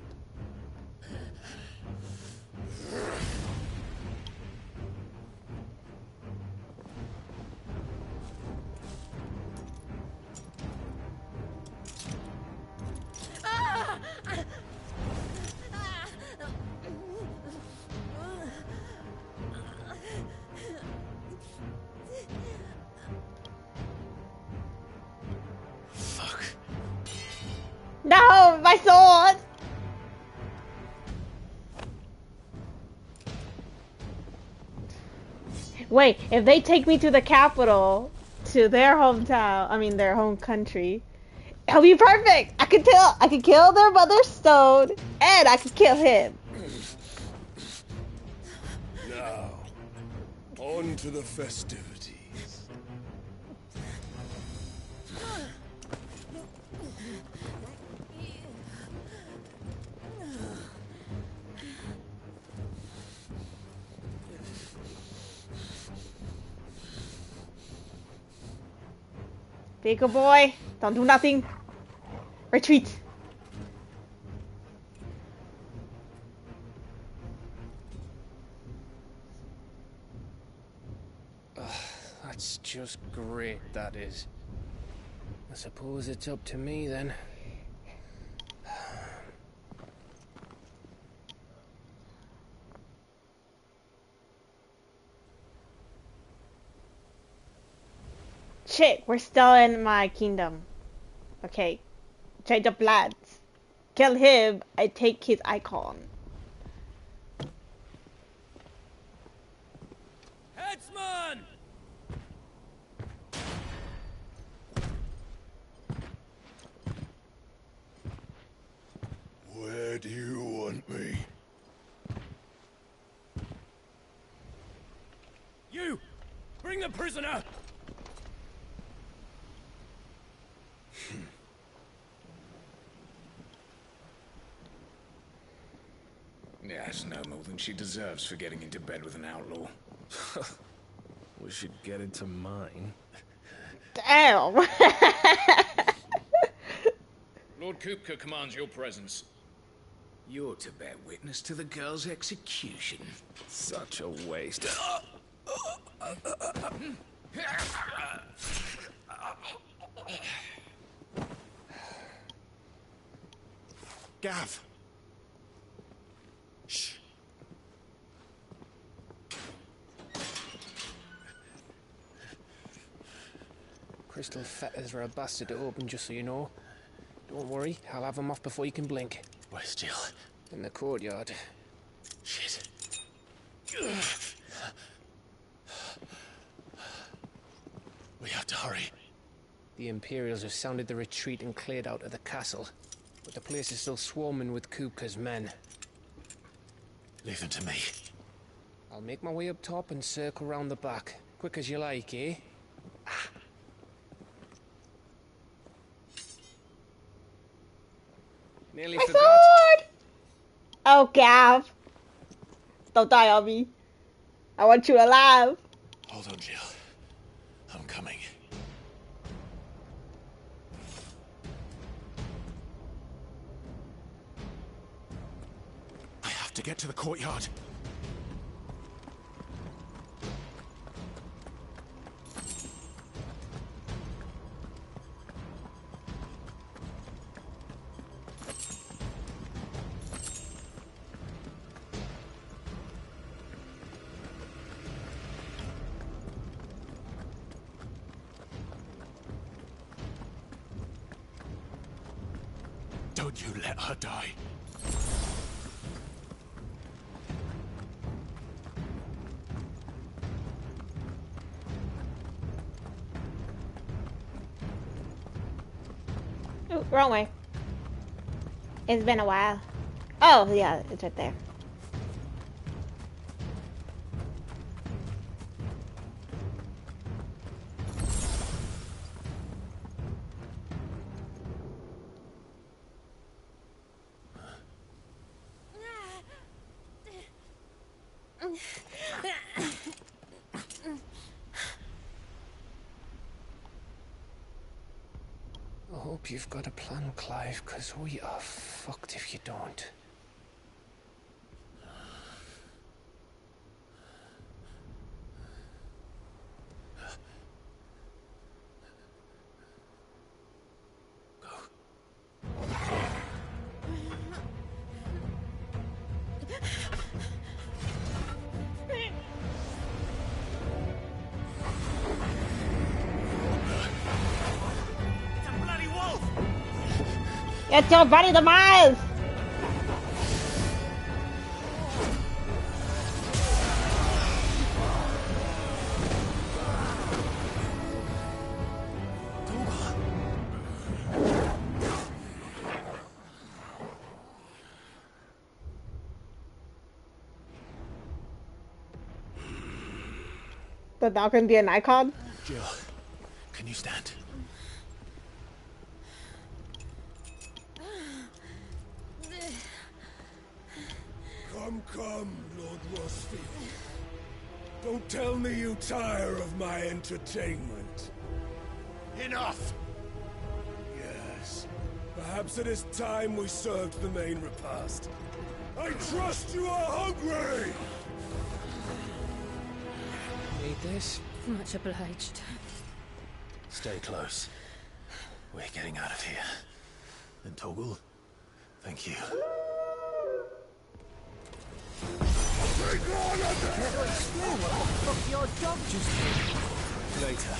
Fuck. No, my sword! Wait, if they take me to the capital, to their hometown, I mean their home country, it'll be perfect! I could kill their mother Stone, and I could kill him. Now, on to the festivities. Be a good boy. Don't do nothing. Retreat. That's just great, that is. I suppose it's up to me then. Shit, we're still in my kingdom. Okay. Change of plans. Kill him, I take his icon. Headsman! Where do you want me? You! Bring the prisoner! Yeah, it's no more than she deserves for getting into bed with an outlaw. We should get into mine. Damn! Lord Kupka commands your presence. You're to bear witness to the girl's execution. Such a waste. Gav! Shh. Crystal fetters are a bastard to open, just so you know. Don't worry, I'll have them off before you can blink. Where's Jill? In the courtyard. Shit. We have to hurry. The Imperials have sounded the retreat and cleared out of the castle. But the place is still swarming with Kupka's men. Leave them to me. I'll make my way up top and circle round the back. Quick as you like, eh? Nearly My forgot. sword! Oh, Gav. Don't die on me. I want you alive. Hold on, Jill. I'm coming. I have to get to the courtyard. Don't you let her die. Ooh, wrong way. It's been a while. Oh, yeah, it's right there. I hope you've got a plan, Clive, because we are fucked if you don't. It's your bloody demise! The dog can be an icon? Jill, can you stand? Come, Lord Rosfield. Don't tell me you tire of my entertainment. Enough! Yes. Perhaps it is time we served the main repast. I trust you are hungry! Need this? Much obliged. Stay close. We're getting out of here. And Toggle, thank you. Later,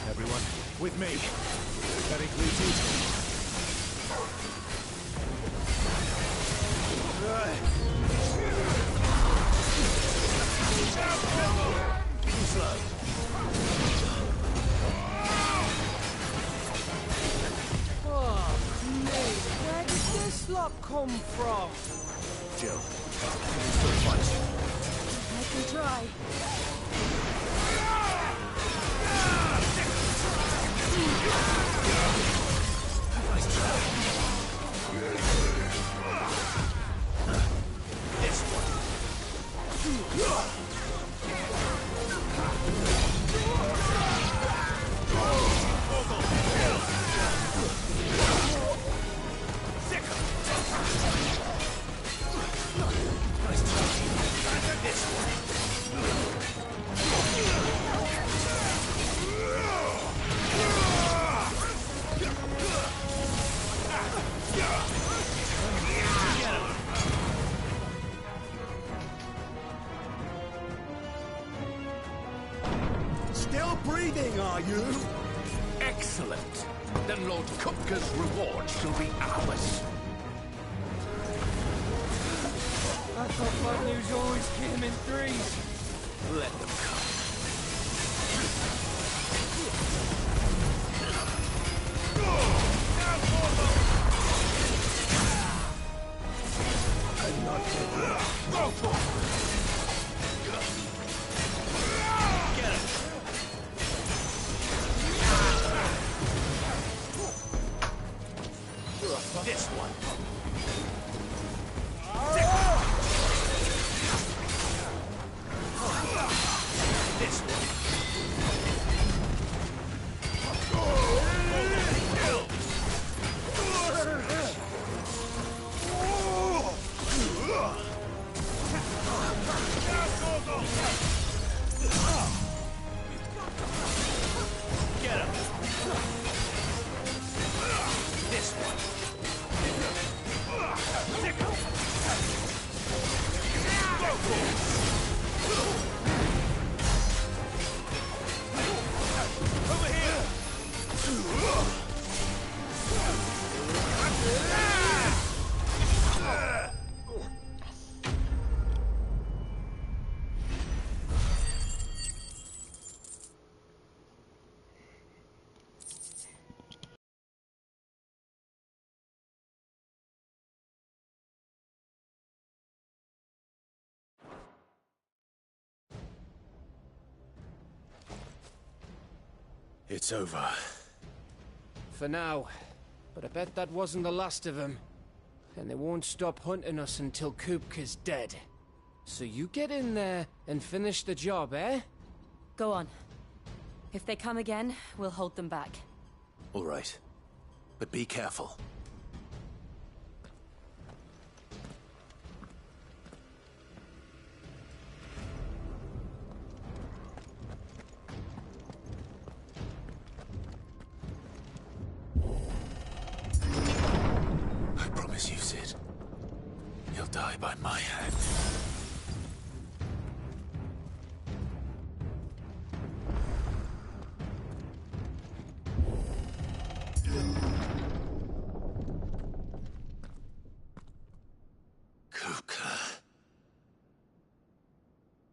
everyone. With me. Very greeted. Be slow. Oh, mate, where did this lot come from? Jill, can you still fight? I can try. This one. Still breathing, are you? Excellent. Then Lord Kupka's reward shall be ours. I thought bad news always came in threes. Let them come. I'm not dead. Go for it! This one. It's over. For now. But I bet that wasn't the last of them. And they won't stop hunting us until Kupka's dead. So you get in there and finish the job, eh? Go on. If they come again, we'll hold them back. All right. But be careful. I promise you, Sid. He'll die by my hand.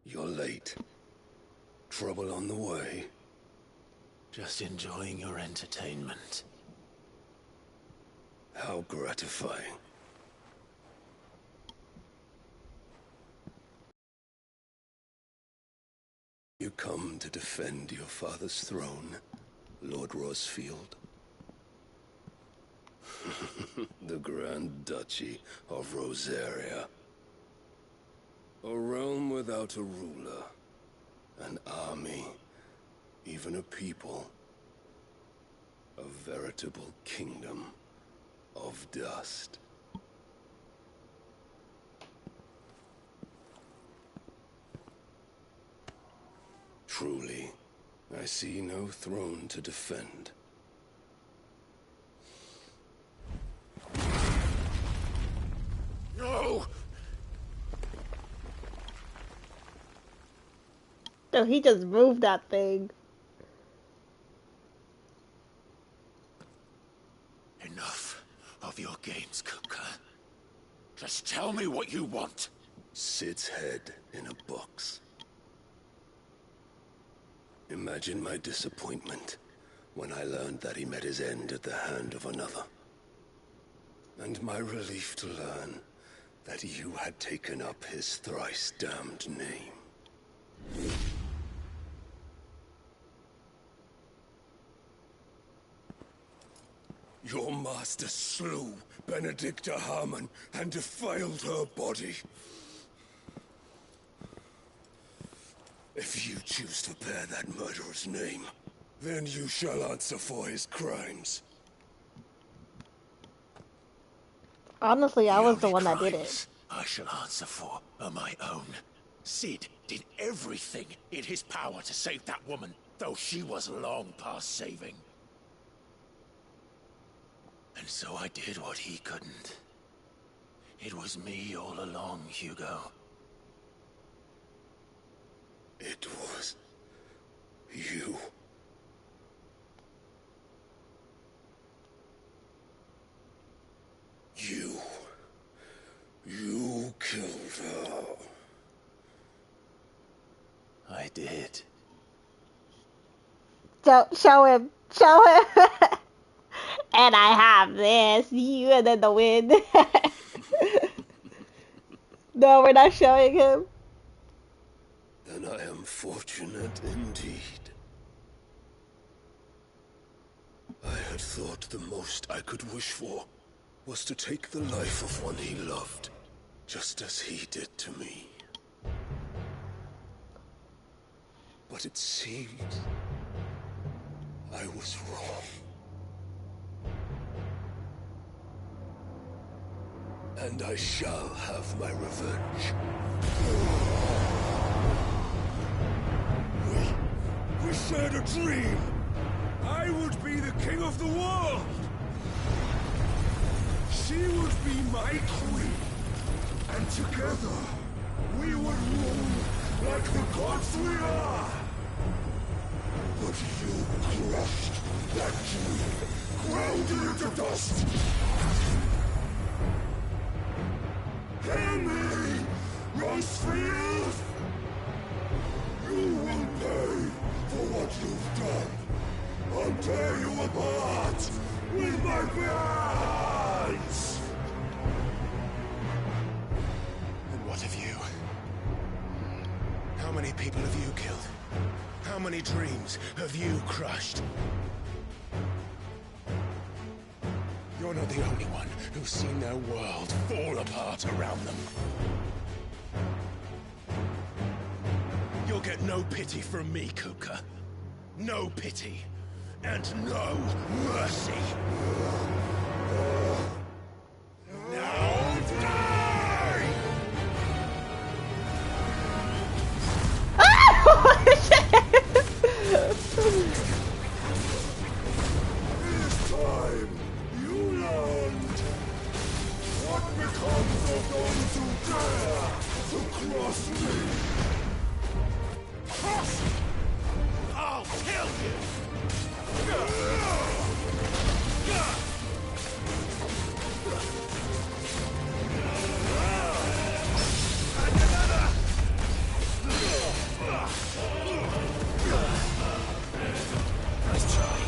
You're late. Trouble on the way? Just enjoying your entertainment. How gratifying. You come to defend your father's throne, Lord Rosfield? The Grand Duchy of Rosaria. A realm without a ruler, an army, even a people. A veritable kingdom of dust. Truly, I see no throne to defend. No! So he just moved that thing. Enough of your games, Kupka. Just tell me what you want. Sid's head in a box. Imagine my disappointment when I learned that he met his end at the hand of another. And my relief to learn that you had taken up his thrice-damned name. Your master slew Benedicta Harmon and defiled her body. If you choose to bear that murderer's name, then you shall answer for his crimes. Honestly, I was the one that did it. I shall answer for are my own. Sid did everything in his power to save that woman, though she was long past saving. And so I did what he couldn't. It was me all along, Hugo. It was you. You killed her. I did. Show him. Show him. And I have this. You and then the wind. No, we're not showing him. Then I am fortunate indeed. I had thought the most I could wish for was to take the life of one he loved, just as he did to me. But it seems I was wrong. And I shall have my revenge. We shared a dream. I would be the king of the world. She would be my queen. And together, we would rule like the gods we are. But you crushed that dream, ground it into dust. Hear me, Rosefield! You will pay for what you've done. I'll tear you apart with my bare hands! And what of you? How many people have you killed? How many dreams have you crushed? You're not the only one who's seen their world fall apart around them. You'll get no pity from me, Kupka. No pity. And no mercy. Now die! This time, you learned what becomes of those who dare to cross me. Cross! I'll kill you! Nice try.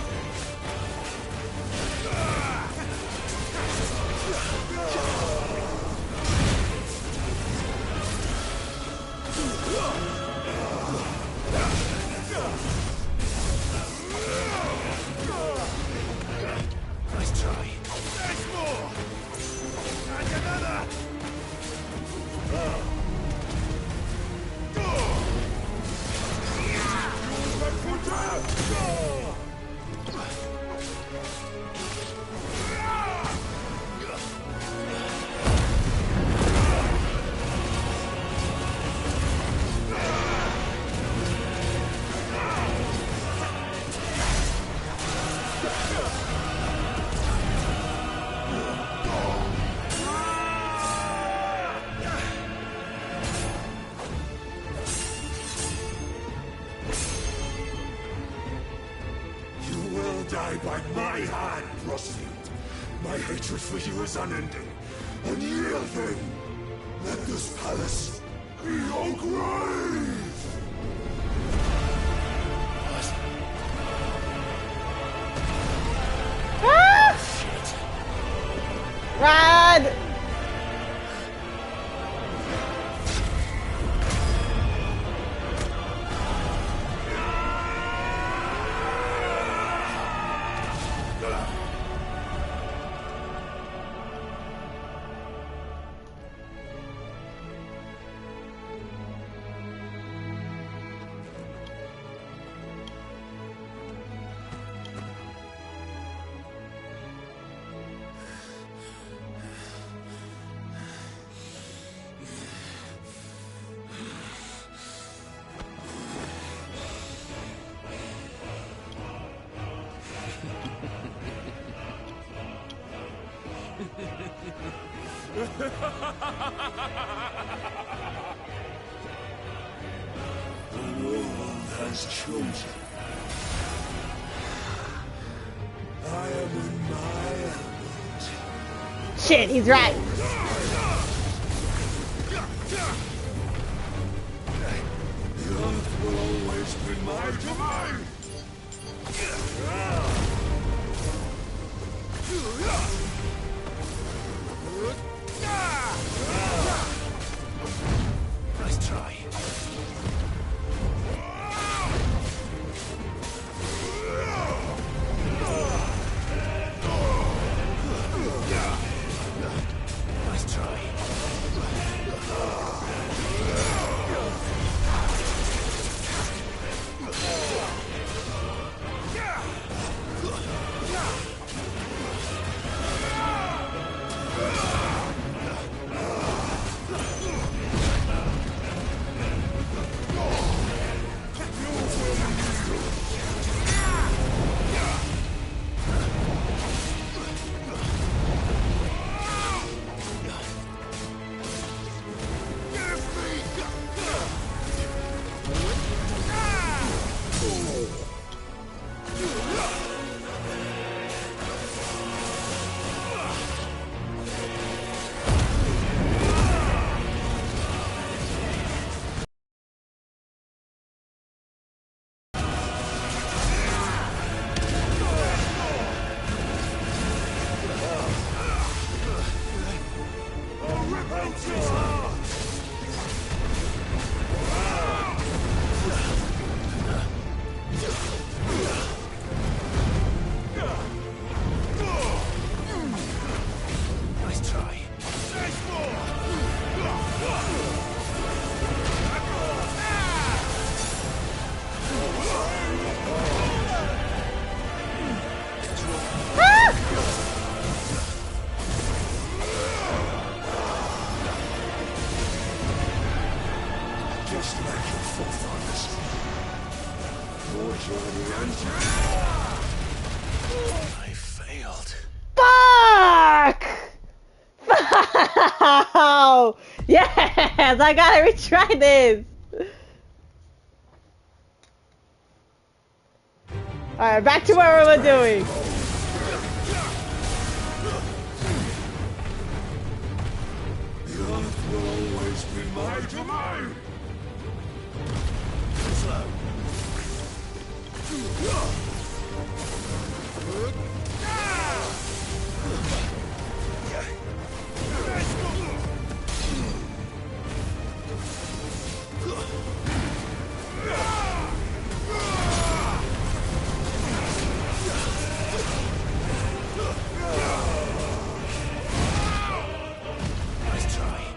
Nice try. There's more! And another! Die by my hand, Rosfield. My hatred for you is unending. Unyielding. Let this palace be your grave! Run! The world has chosen. I am in my element. Shit, he's right. The earth will always be my domain. Nice try. Nice try. I failed. Fuck! Fuck! Yes! I gotta retry this! Alright, back to what we were doing. The earth will always be my domain! Slow. Nice try.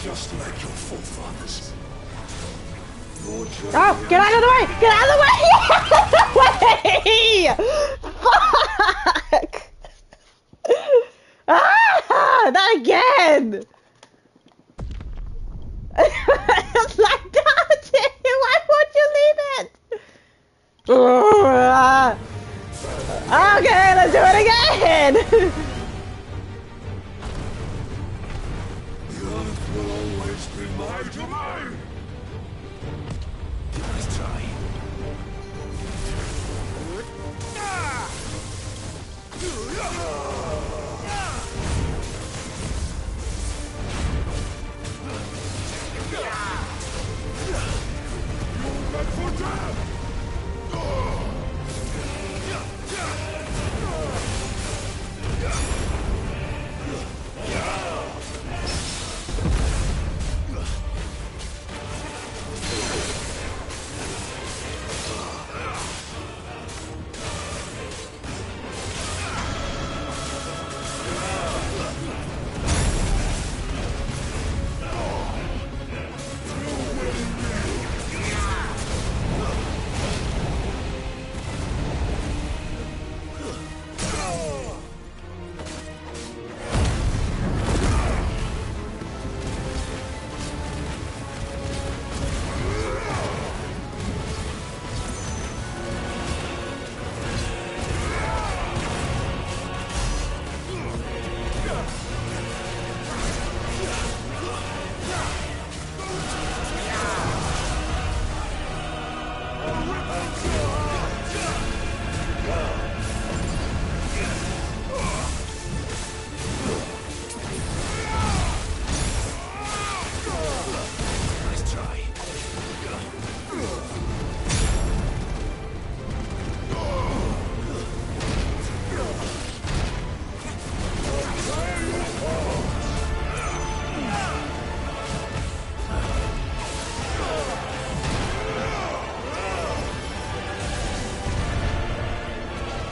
Just like your forefathers. Oh, get out of the way! Get out of the way! Fuck! Ah! Not again! It's like dodging! Why won't you leave it? Okay, let's do it again! The earth will always be my domain! Nice try.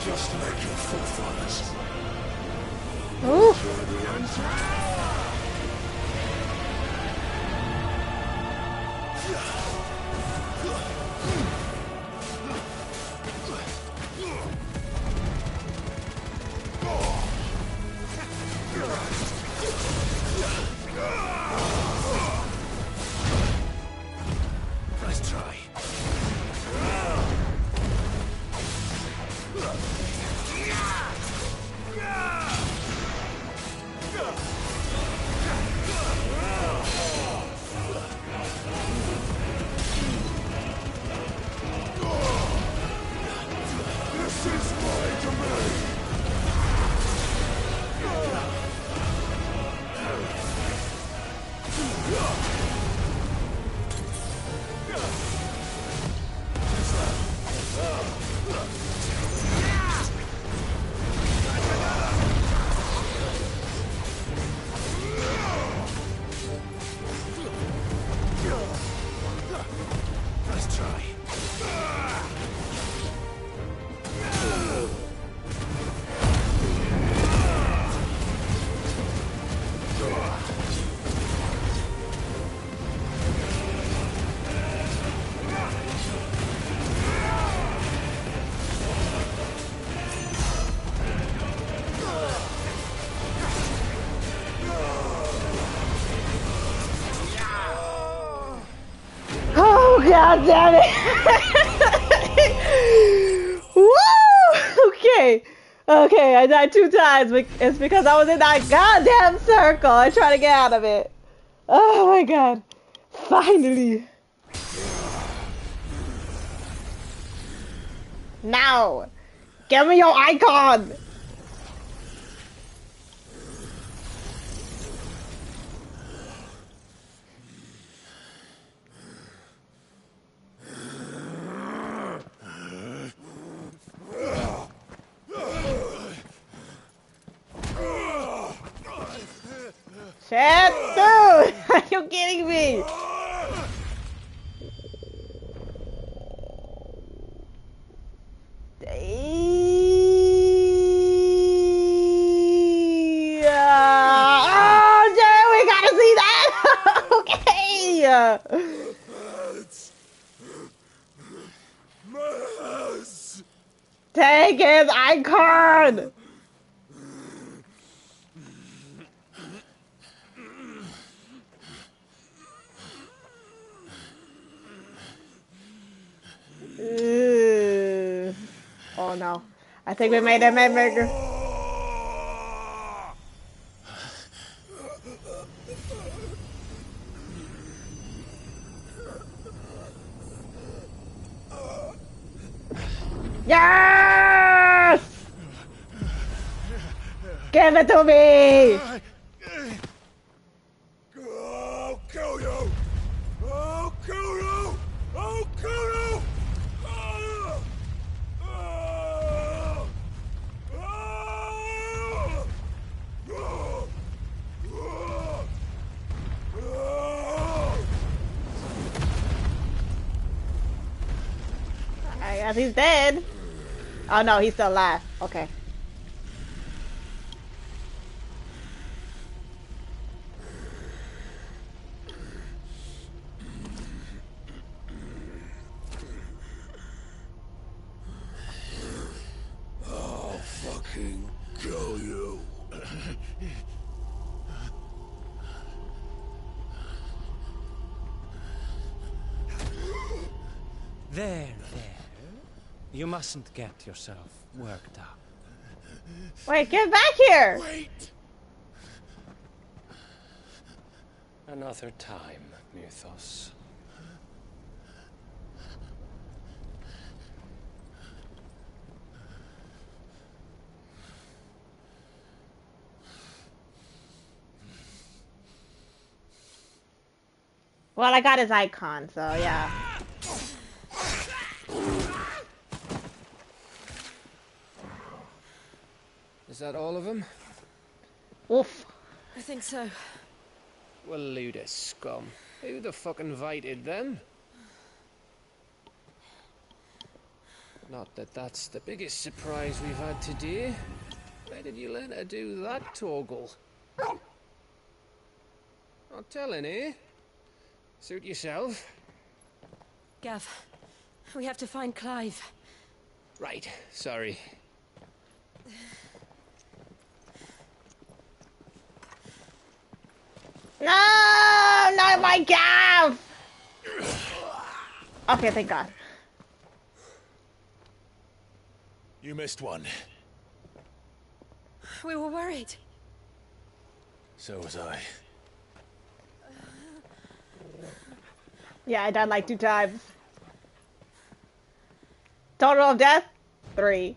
Just like your forefathers. Ooh. God damn it! Woo! Okay. Okay, I died 2 times. It's because I was in that goddamn circle. I tried to get out of it. Oh my god. Finally. Now. Give me your icon. Shit, dude! Are you kidding me? Oh, Jay, we gotta see that! Okay! Take his icon! Oh no. I think we made a maker. Yes! Give it to me! I'll kill you! I'll kill you! I'll kill you! I guess he's dead. Oh no, he's still alive. Okay. I'll fucking kill you. There. You mustn't get yourself worked up. Wait, get back here! Wait! Another time, Mythos. Well, I got his icon, so yeah. Is that all of them? Oof. I think so. Well, load of scum. Who the fuck invited them? Not that that's the biggest surprise we've had today. Where did you learn to do that, Torgal? Not telling, eh? Suit yourself. Gav, we have to find Clive. Right, sorry. No, not my Gav! Okay, thank God. You missed one. We were worried. So was I. Yeah, I died like 2 times. Total of death? 3.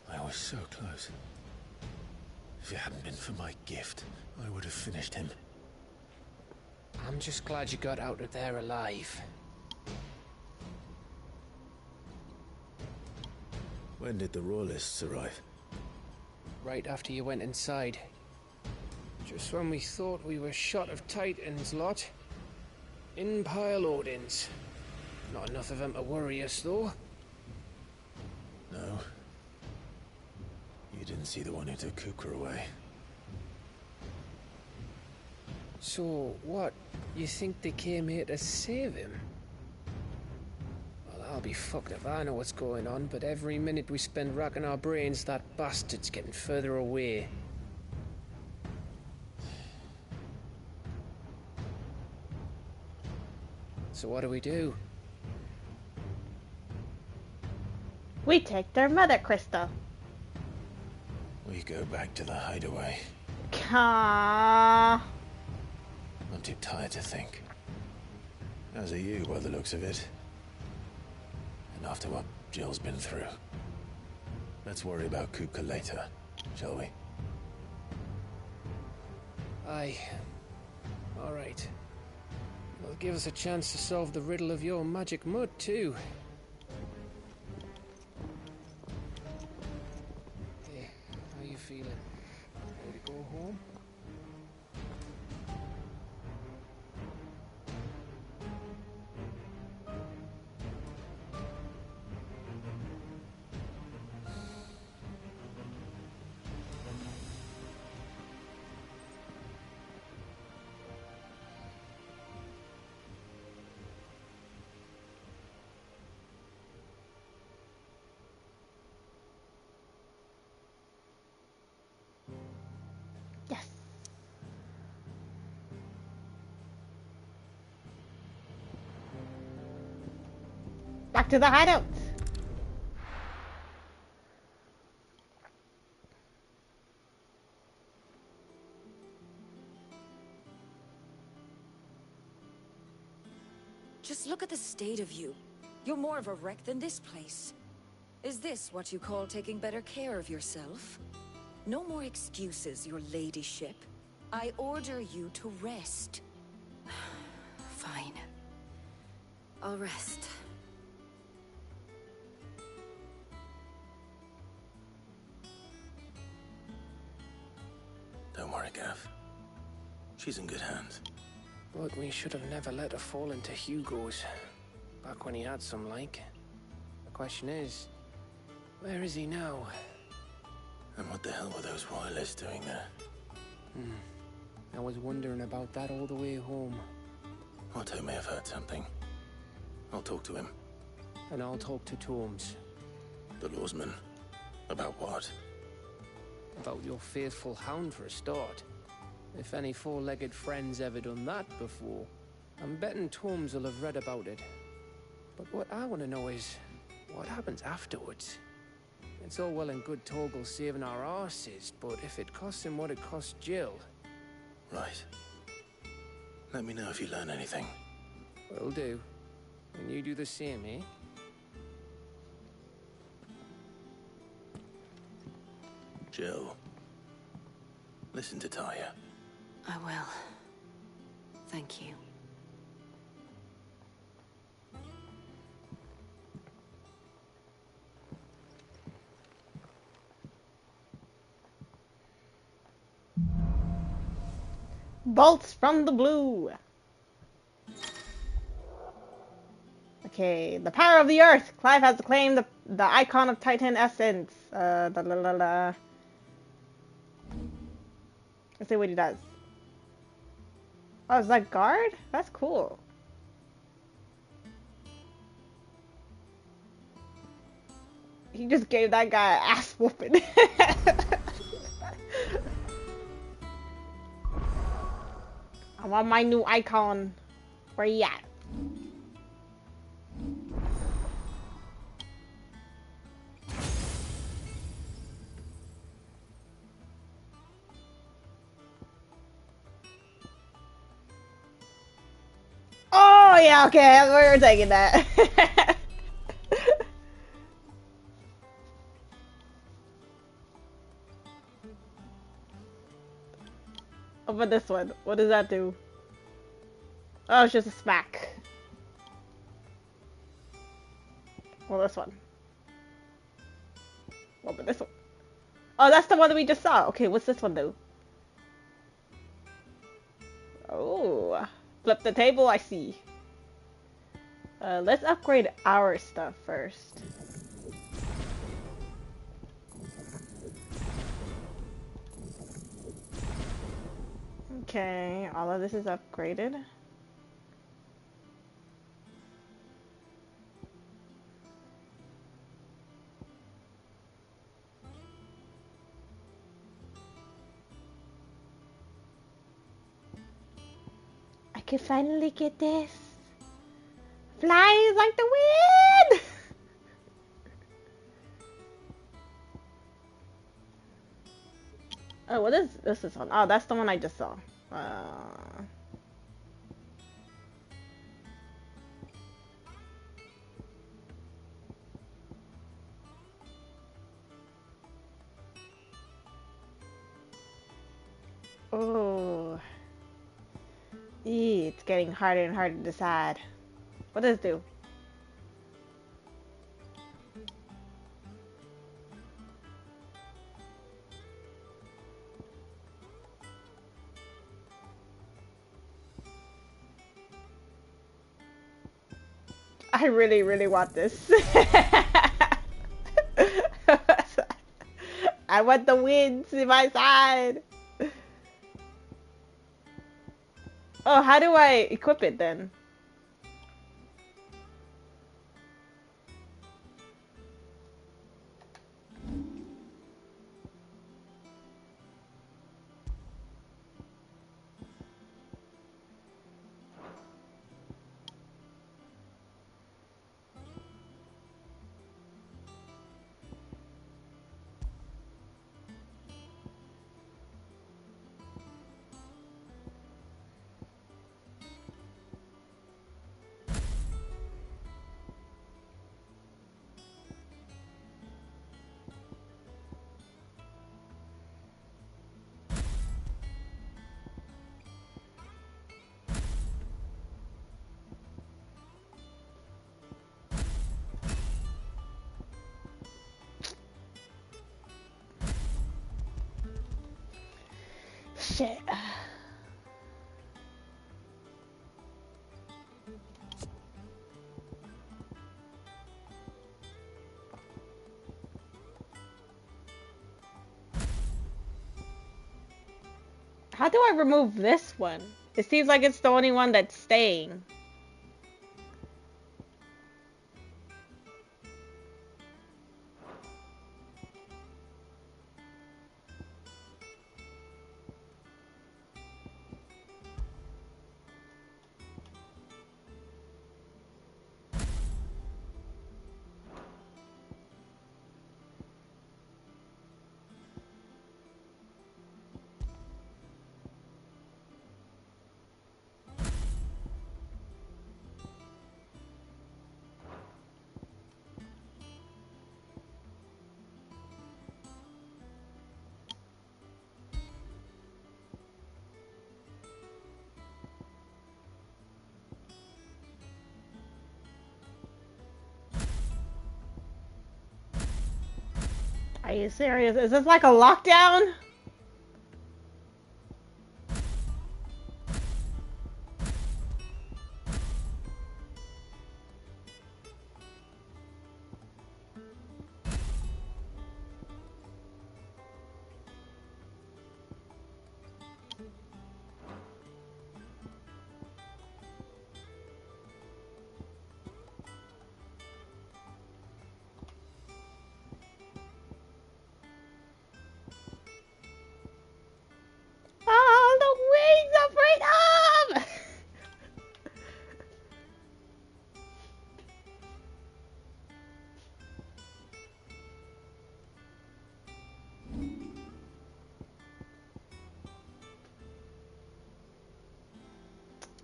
I was so close. If it hadn't been for my gift, I would have finished him. I'm just glad you got out of there alive. When did the Royalists arrive? Right after you went inside. Just when we thought we were shot of Titans lot. In pile Odins. Not enough of them to worry us, though. No. You didn't see the one who took Kukra away. So, what? You think they came here to save him? Well, I'll be fucked if I know what's going on, but every minute we spend racking our brains, that bastard's getting further away. So what do? We take their mother crystal. We go back to the hideaway. Aww. I'm too tired to think. As are you, by the looks of it. And after what Jill's been through. Let's worry about Kupka later, shall we? Aye. All right. Well, give us a chance to solve the riddle of your magic mud, too. Hey, how you feeling? Ready to go home? Yes. Back to the hideout. Just look at the state of you. You're more of a wreck than this place. Is this what you call taking better care of yourself? No more excuses, your ladyship. I order you to rest. Fine. I'll rest. Don't worry, Gav. She's in good hands. But we should have never let her fall into Hugo's. Back when he had some like. The question is, where is he now? And what the hell were those royalists doing there? I was wondering about that all the way home. Otto may have heard something. I'll talk to him. And I'll talk to Torms. The lawsman. About what? About your faithful hound for a start. If any four-legged friend's ever done that before, I'm betting Torms will have read about it. But what I want to know is, what happens afterwards? It's all well and good Torgal saving our arses, but if it costs him what it cost Jill... Right. Let me know if you learn anything. Will do. And you do the same, eh? Jill. Listen to Taya. I will. Thank you. Bolts from the blue. Okay, the power of the earth. Clive has claimed the icon of Titan essence. Let's see what he does. Oh, is that guard? That's cool. He just gave that guy an ass whooping. I want my new icon. Where you at? Oh yeah, okay, we're taking that. How about this one? What does that do? Oh, it's just a smack. Well, this one. What about this one? Oh, that's the one that we just saw. Okay, what's this one do? Oh, flip the table, I see. Let's upgrade our stuff first. Okay, all of this is upgraded. I can finally get this. Flies like the wind! Oh, what is this one? Oh, that's the one I just saw. Oh. It's getting harder and harder to decide. What does it do? I really, really want this. I want the winds in my side. Oh, how do I equip it then? Shit. How do I remove this one? It seems like it's the only one that's staying. Are you serious? Is this like a lockdown? Oh, the wings of freedom!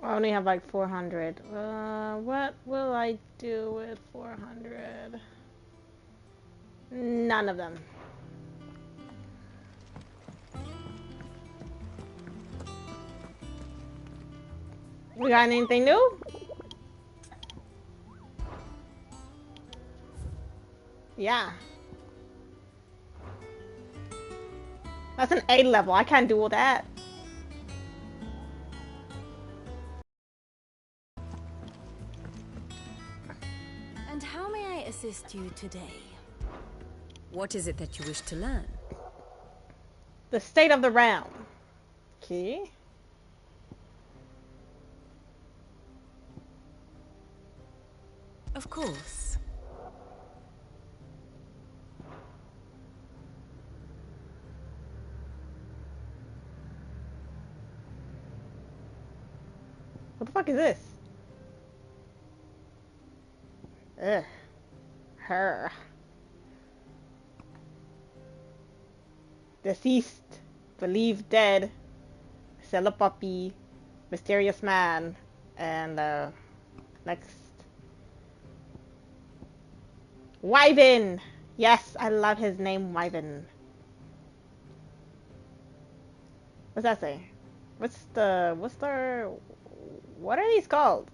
I only have like 400. What will I do with 400? None of them. We got anything new? Yeah. That's an A level. I can't do all that. And how may I assist you today? What is it that you wish to learn? The state of the realm. Okay. Of course. What the fuck is this? Ugh. Her. Deceased. Believed dead. Sell a puppy. Mysterious man. And next. Wyvern! Yes, I love his name, Wyvern. What's that say? What are these called?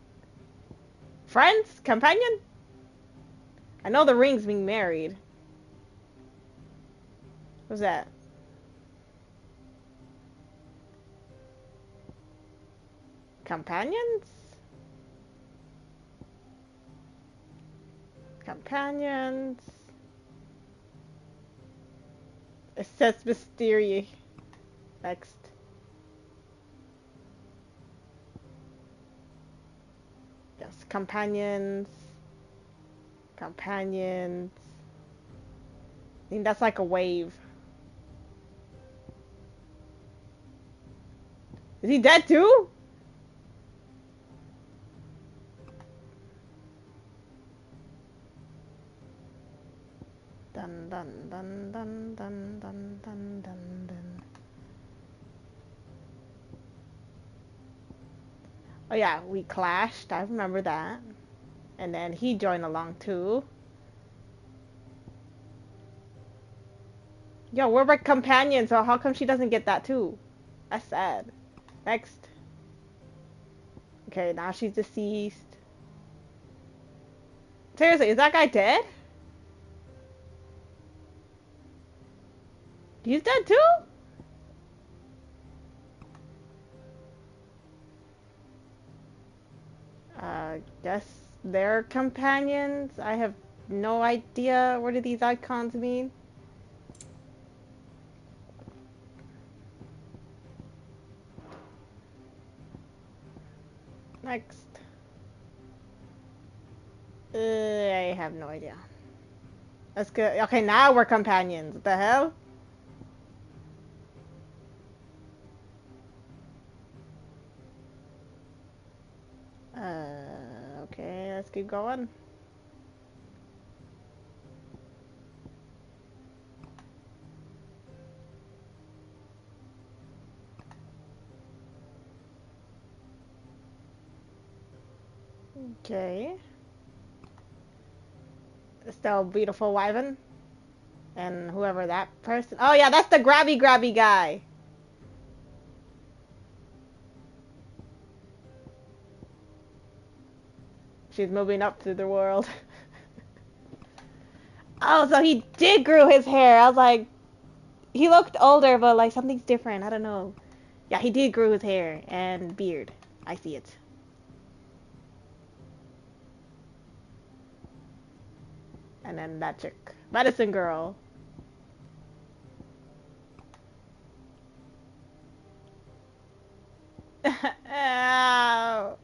Friends? Companion? I know the ring's being married. What's that? Companions? Companions. It says mysterious. Next. Yes, companions. Companions. I think that's like a wave. Is he dead too? Dun dun dun dun dun dun dun dun dun. Oh yeah, we clashed. I remember that. And then he joined along too. Yo, we're my companions, so how come she doesn't get that too? That's sad. Next. Okay, now she's deceased. Seriously, is that guy dead? He's dead too? Guess they're companions? I have no idea. What do these icons mean? Next. I have no idea. That's good. Okay, now we're companions. What the hell? Okay, let's keep going. Okay. Still beautiful Wyvern. And whoever that person... Oh yeah, that's the grabby guy. She's moving up through the world. Oh, so he did grow his hair. I was like... He looked older, but like something's different. I don't know. Yeah, he did grow his hair and beard. I see it. And then that chick. Medicine girl. Oh,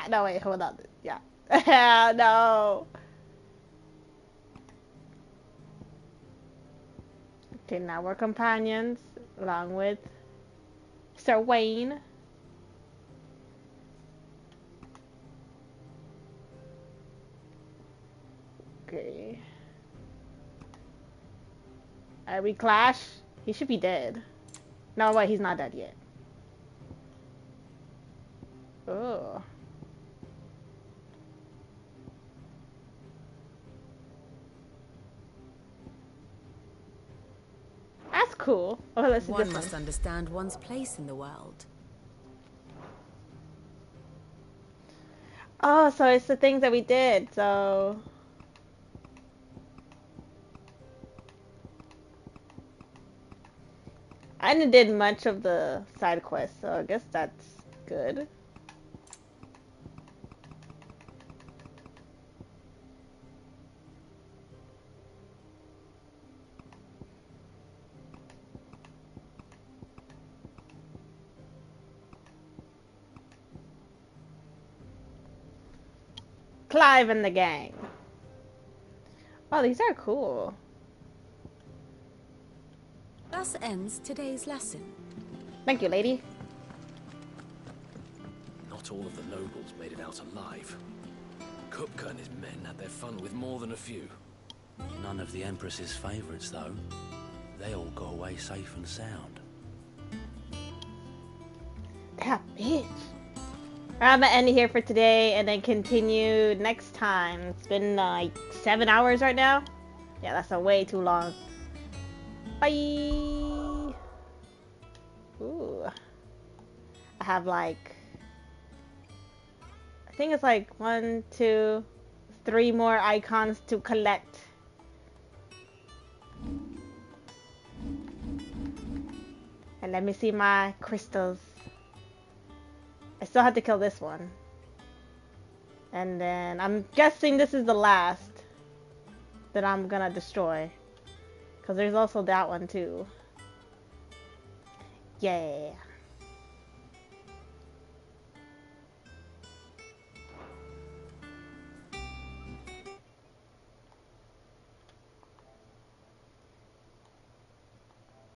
no, wait, hold on. Yeah. No. Okay, now we're companions, along with Sir Wayne. Okay. We clash. He should be dead. No, wait, he's not dead yet. Oh. That's cool. Oh, let's see this One must understand one's place in the world. Oh, so it's the things that we did, so... I didn't did much of the side quest, so I guess that's good. Clive and the gang. Oh, these are cool. Thus ends today's lesson. Thank you, lady. Not all of the nobles made it out alive. Kupka and his men had their fun with more than a few. None of the Empress's favourites, though. They all got away safe and sound. That bitch. I'm gonna end it here for today and then continue next time. It's been like 7 hours right now. Yeah, that's a way too long. Bye. Ooh. I have like, I think it's like 1, 2, 3 more icons to collect. And let me see my crystals. I still have to kill this one. And then I'm guessing this is the last that I'm gonna destroy. Because there's also that one too. Yeah.